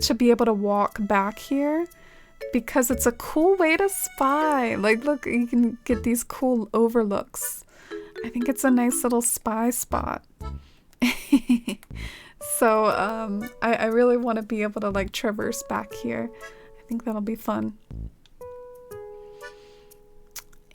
to be able to walk back here because it's a cool way to spy. Like, look, you can get these cool overlooks. I think it's a nice little spy spot. So, I really want to be able to like traverse back here. I think that'll be fun.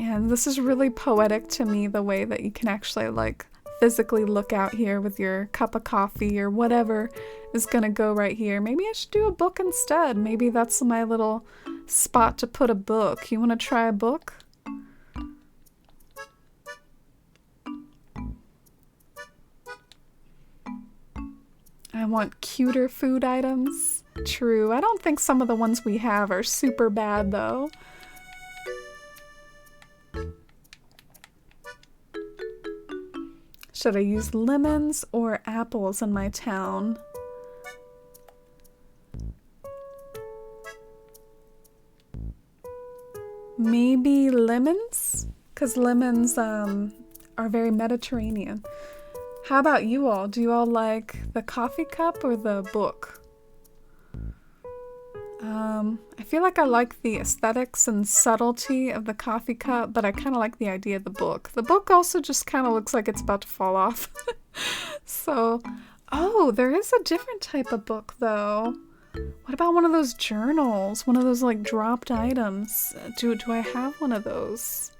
And this is really poetic to me, the way that you can actually like physically look out here with your cup of coffee or whatever is gonna go right here. Maybe I should do a book instead. Maybe that's my little spot to put a book. You want to try a book? I want cuter food items. True. I don't think some of the ones we have are super bad though. Should I use lemons or apples in my town? Maybe lemons? Because lemons are very Mediterranean. How about you all? Do you all like the coffee cup or the book? I feel like I like the aesthetics and subtlety of the coffee cup, but I kind of like the idea of the book. The book also just kind of looks like it's about to fall off. So, oh, there is a different type of book though. What about one of those journals? One of those like dropped items? Do I have one of those?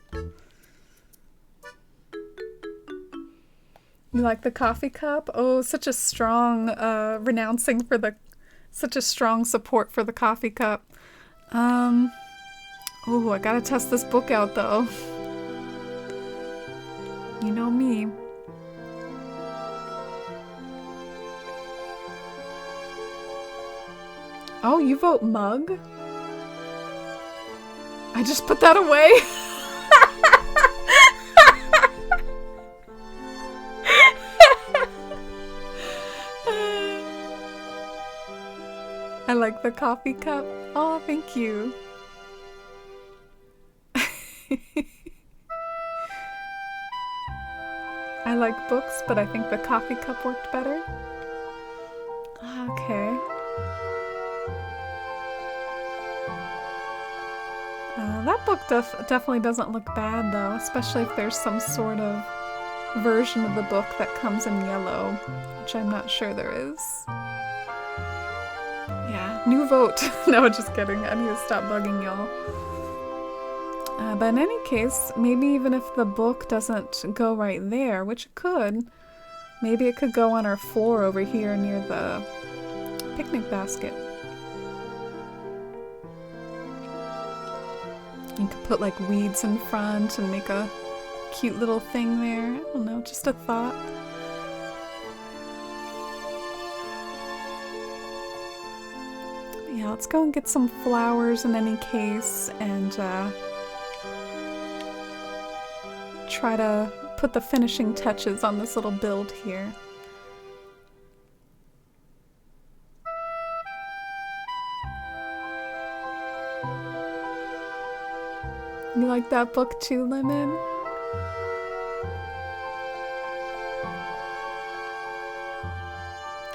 You like the coffee cup? Oh, such a strong such a strong support for the coffee cup. Oh, I gotta test this book out though. You know me. Oh, you vote mug? I just put that away. I like the coffee cup. Oh, thank you. I like books, but I think the coffee cup worked better. Okay. That book definitely doesn't look bad though, especially if there's some sort of version of the book that comes in yellow, which I'm not sure there is. Yeah, new vote. No, just kidding. I need to stop bugging y'all. But in any case, maybe even if the book doesn't go right there, which it could, maybe it could go on our floor over here near the picnic basket. You could put like weeds in front and make a cute little thing there. I don't know, just a thought. Yeah, let's go and get some flowers in any case and try to put the finishing touches on this little build here. You like that book too, Lemon?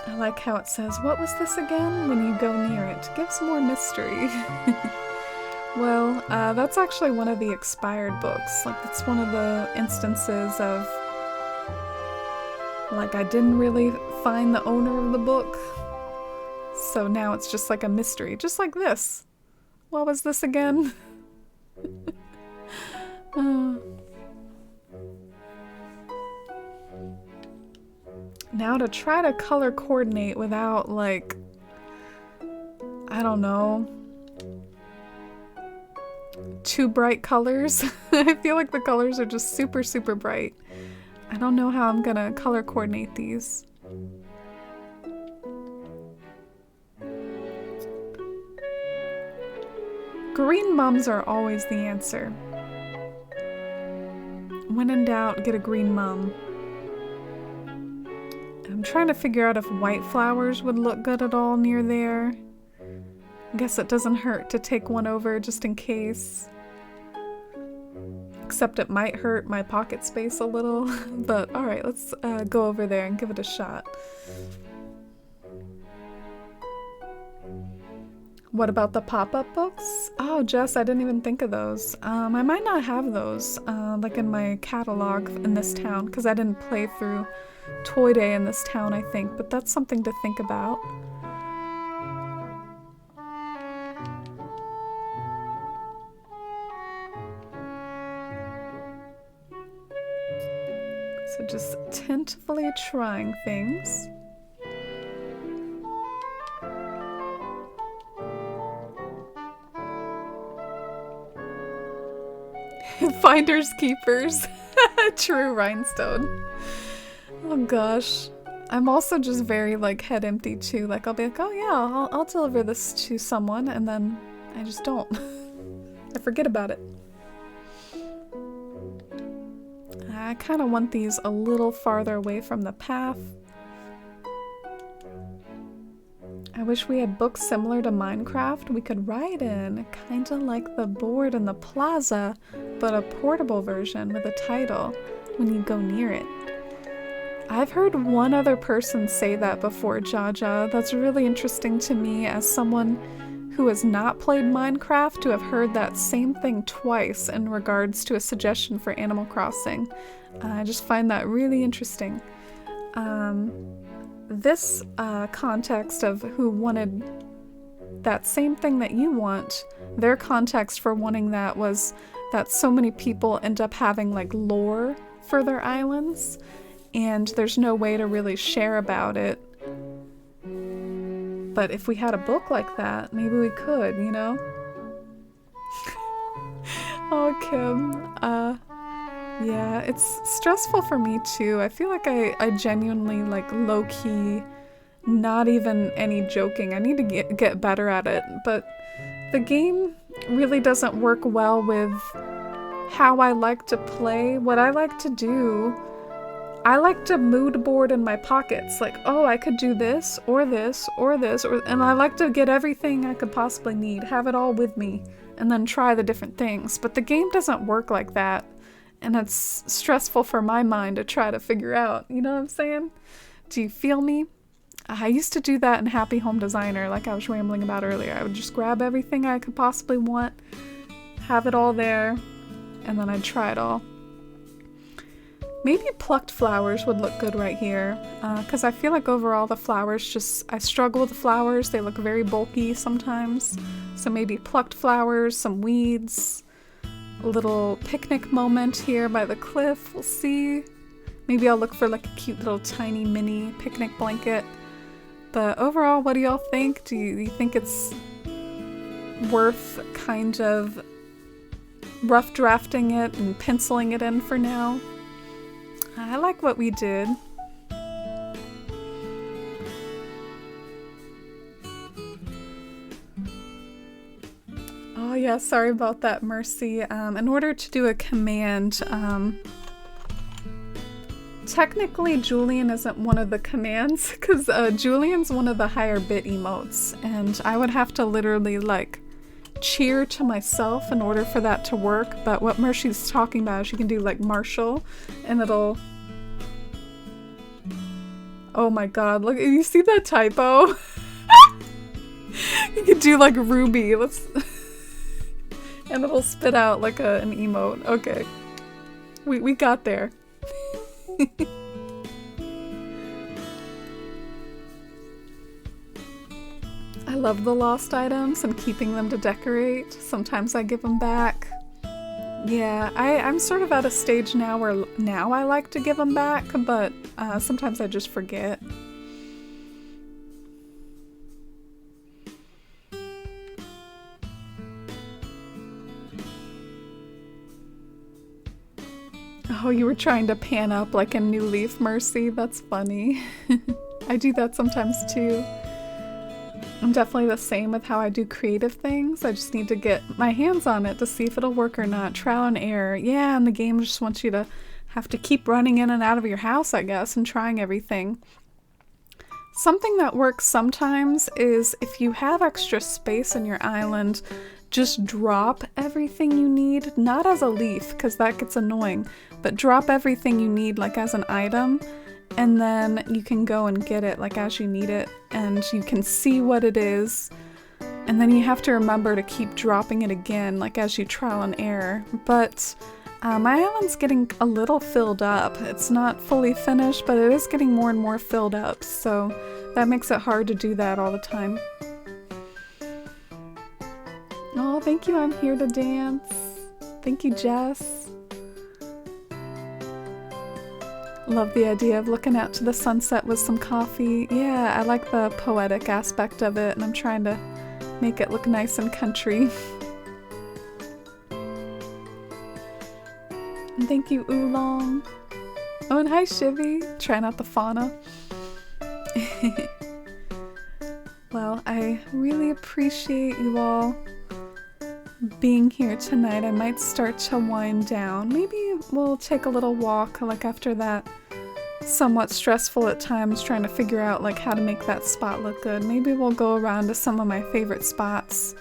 I like how it says, "What was this again?" when you go near it. Gives more mystery. Well, that's actually one of the expired books. Like, that's one of the instances of, like, I didn't really find the owner of the book. So now it's just like a mystery, just like this. What was this again? Now to try to color coordinate without, like, I don't know, too bright colors. I feel like the colors are just super, super bright. I don't know how I'm gonna color coordinate these. Green mums are always the answer. When in doubt, get a green mum. I'm trying to figure out if white flowers would look good at all near there. I guess it doesn't hurt to take one over just in case. Except it might hurt my pocket space a little. But alright, let's go over there and give it a shot. What about the pop-up books? Oh, Jess, I didn't even think of those. I might not have those, like in my catalog in this town, because I didn't play through Toy Day in this town, I think, but that's something to think about. So just tentatively trying things. Finders keepers. True rhinestone. Oh gosh. I'm also just very like head empty too. Like I'll be like, oh yeah, I'll deliver this to someone, and then I just don't. I forget about it. I kind of want these a little farther away from the path. I wish we had books similar to Minecraft we could ride in, kind of like the board in the plaza, but a portable version with a title when you go near it. I've heard one other person say that before, Jaja. That's really interesting to me as someone who has not played Minecraft to have heard that same thing twice in regards to a suggestion for Animal Crossing. I just find that really interesting. This context of who wanted that same thing that you want, their context for wanting that was that so many people end up having like lore for their islands, and there's no way to really share about it. But if we had a book like that, maybe we could, you know? Oh, Kim. Yeah, it's stressful for me too. I feel like I genuinely, like, low-key, not even any joking. I need to get better at it. But the game really doesn't work well with how I like to play. What I like to do, I like to mood board in my pockets. Like, oh, I could do this, or this, or this, and I like to get everything I could possibly need, have it all with me, and then try the different things. But the game doesn't work like that. And it's stressful for my mind to try to figure out, you know what I'm saying? Do you feel me? I used to do that in Happy Home Designer, like I was rambling about earlier. I would just grab everything I could possibly want, have it all there, and then I'd try it all. Maybe plucked flowers would look good right here, because I feel like overall the flowers I struggle with the flowers. They look very bulky sometimes. So maybe plucked flowers, some weeds, a little picnic moment here by the cliff, we'll see. Maybe I'll look for like a cute little tiny mini picnic blanket. But overall, what do y'all think? Do you think it's worth kind of rough drafting it and penciling it in for now? I like what we did. Oh yeah, sorry about that, Mercy. In order to do a command, technically Julian isn't one of the commands, because Julian's one of the higher bit emotes, and I would have to literally like cheer to myself in order for that to work. But what Mercy's talking about is you can do like Marshall, and it'll... Oh my god, look, you see that typo? You could do like Ruby, let's... and it'll spit out like an emote. Okay. We got there. I love the lost items and keeping them to decorate. Sometimes I give them back. Yeah, I'm sort of at a stage now where now I like to give them back, but sometimes I just forget. Oh, you were trying to pan up like a new leaf, Mercy. That's funny. I do that sometimes too. I'm definitely the same with how I do creative things. I just need to get my hands on it to see if it'll work or not. Trial and error. Yeah, and the game just wants you to have to keep running in and out of your house, I guess, and trying everything. Something that works sometimes is if you have extra space in your island, just drop everything you need, not as a leaf, because that gets annoying, but drop everything you need like as an item, and then you can go and get it like as you need it, and you can see what it is, and then you have to remember to keep dropping it again like as you trial and error. But my island's getting a little filled up. It's not fully finished, but it is getting more and more filled up, so that makes it hard to do that all the time. Oh, thank you, I'm here to dance. Thank you, Jess. Love the idea of looking out to the sunset with some coffee. Yeah, I like the poetic aspect of it, and I'm trying to make it look nice and country. And thank you, Oolong. Oh, and hi, Shivy. Trying out the fauna. Well, I really appreciate you all being here tonight. I might start to wind down. Maybe we'll take a little walk, like after that somewhat stressful at times trying to figure out like how to make that spot look good. Maybe we'll go around to some of my favorite spots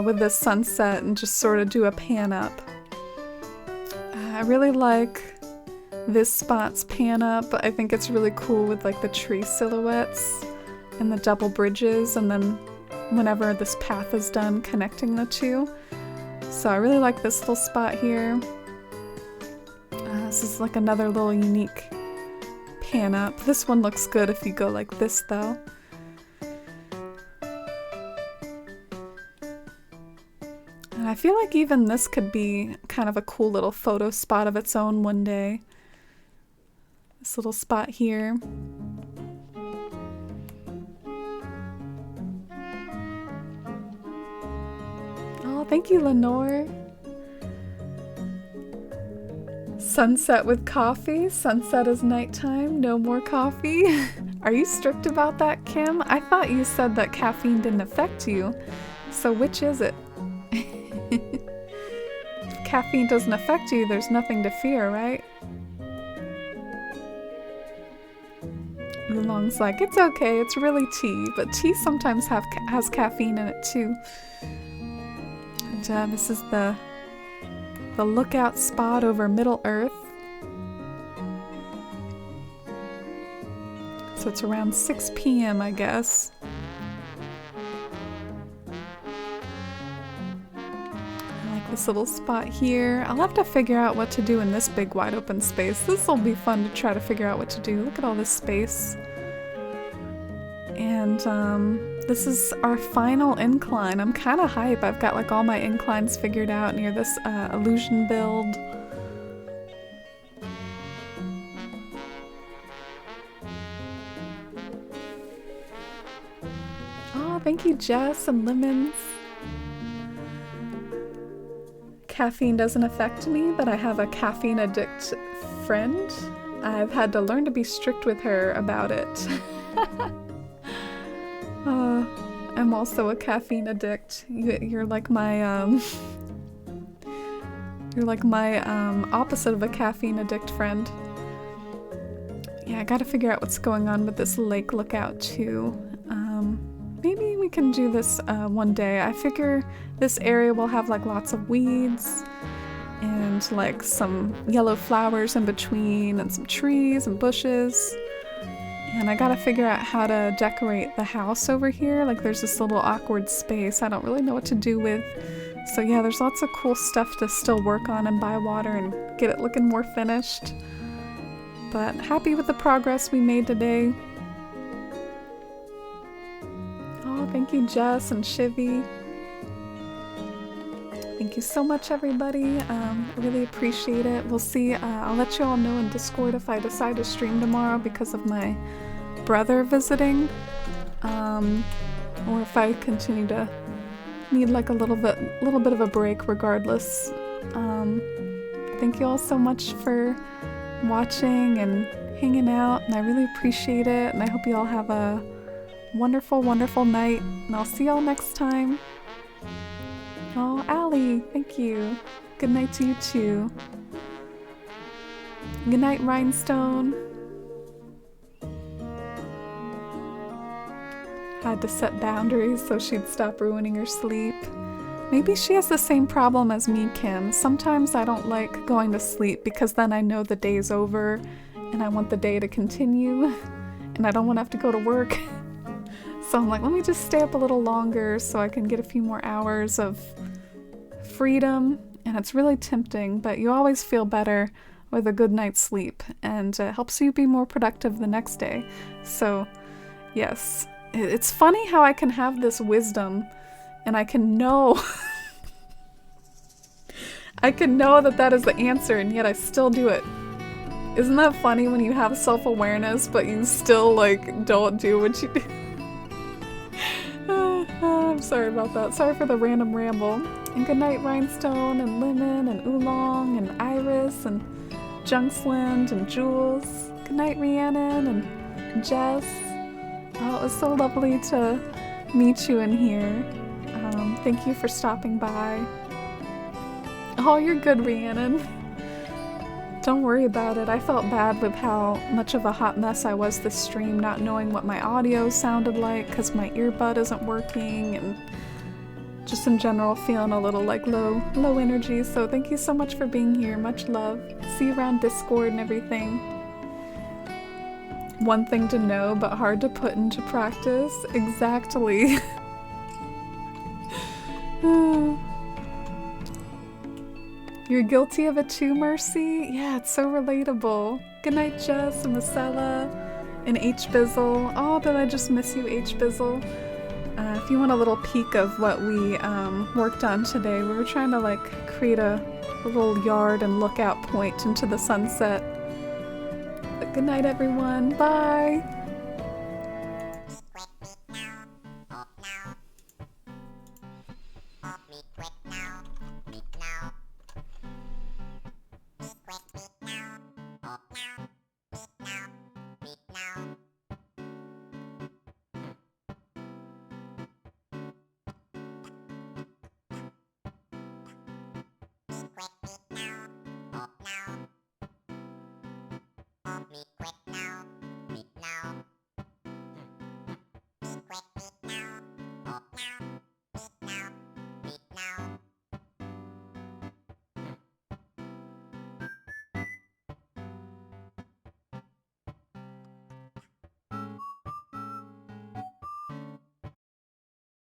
with this sunset and just sort of do a pan up. I really like this spot's pan up. I think it's really cool with like the tree silhouettes and the double bridges, and then whenever this path is done connecting the two. So I really like this little spot here. This is like another little unique pan up. This one looks good if you go like this though. And I feel like even this could be kind of a cool little photo spot of its own one day. This little spot here. Oh, thank you, Lenore. Sunset with coffee. Sunset is nighttime. No more coffee. Are you strict about that, Kim? I thought you said that caffeine didn't affect you. So which is it? If caffeine doesn't affect you, there's nothing to fear, right? Oolong's like, it's okay, it's really tea, but tea sometimes has caffeine in it too. And this is the lookout spot over Middle Earth. So it's around 6 p.m. I guess. I like this little spot here. I'll have to figure out what to do in this big wide open space. This will be fun to try to figure out what to do. Look at all this space. And this is our final incline. I'm kind of hype. I've got like all my inclines figured out near this illusion build. Oh, thank you, Jess and Lemons. Caffeine doesn't affect me, but I have a caffeine addict friend. I've had to learn to be strict with her about it. I'm also a caffeine addict. You're like my opposite of a caffeine addict friend. Yeah, I gotta figure out what's going on with this lake lookout too. Maybe we can do this one day. I figure this area will have like lots of weeds and like some yellow flowers in between and some trees and bushes. And I gotta figure out how to decorate the house over here. Like there's this little awkward space I don't really know what to do with. So yeah, there's lots of cool stuff to still work on and buy water and get it looking more finished. But happy with the progress we made today. Oh, thank you, Jess and Shivy. Thank you so much, everybody. I really appreciate it. We'll see. I'll let you all know in Discord if I decide to stream tomorrow because of my brother visiting, or if I continue to need like a little bit of a break. Regardless, thank you all so much for watching and hanging out, and I really appreciate it. And I hope you all have a wonderful, wonderful night, and I'll see y'all next time. Oh, Allie, thank you. Good night to you too. Good night, Rhinestone. Had to set boundaries so she'd stop ruining her sleep. Maybe she has the same problem as me, Kim. Sometimes I don't like going to sleep because then I know the day's over and I want the day to continue and I don't want to have to go to work. So I'm like, let me just stay up a little longer so I can get a few more hours of freedom. And it's really tempting, but you always feel better with a good night's sleep, and it helps you be more productive the next day. So yes, it's funny how I can have this wisdom and I can know I can know that that is the answer, and yet I still do it. Isn't that funny when you have self-awareness but you still like don't do what you do? I'm sorry about that. Sorry for the random ramble. And good night, Rhinestone and Lemon and Oolong and Iris and Junksland and Jules. Good night, Rhiannon and Jess. Oh, it was so lovely to meet you in here. Thank you for stopping by. Oh, you're good, Rhiannon. Don't worry about it. I felt bad with how much of a hot mess I was this stream, not knowing what my audio sounded like because my earbud isn't working, and just in general feeling a little like low energy. So thank you so much for being here. Much love. See you around Discord and everything. One thing to know, but hard to put into practice. Exactly. You're guilty of it too, Mercy? Yeah, it's so relatable. Good night, Jess and Marcella and H. Bizzle. Oh, did I just miss you, H. Bizzle? If you want a little peek of what we worked on today, we were trying to like create a little yard and lookout point into the sunset. But good night, everyone. Bye!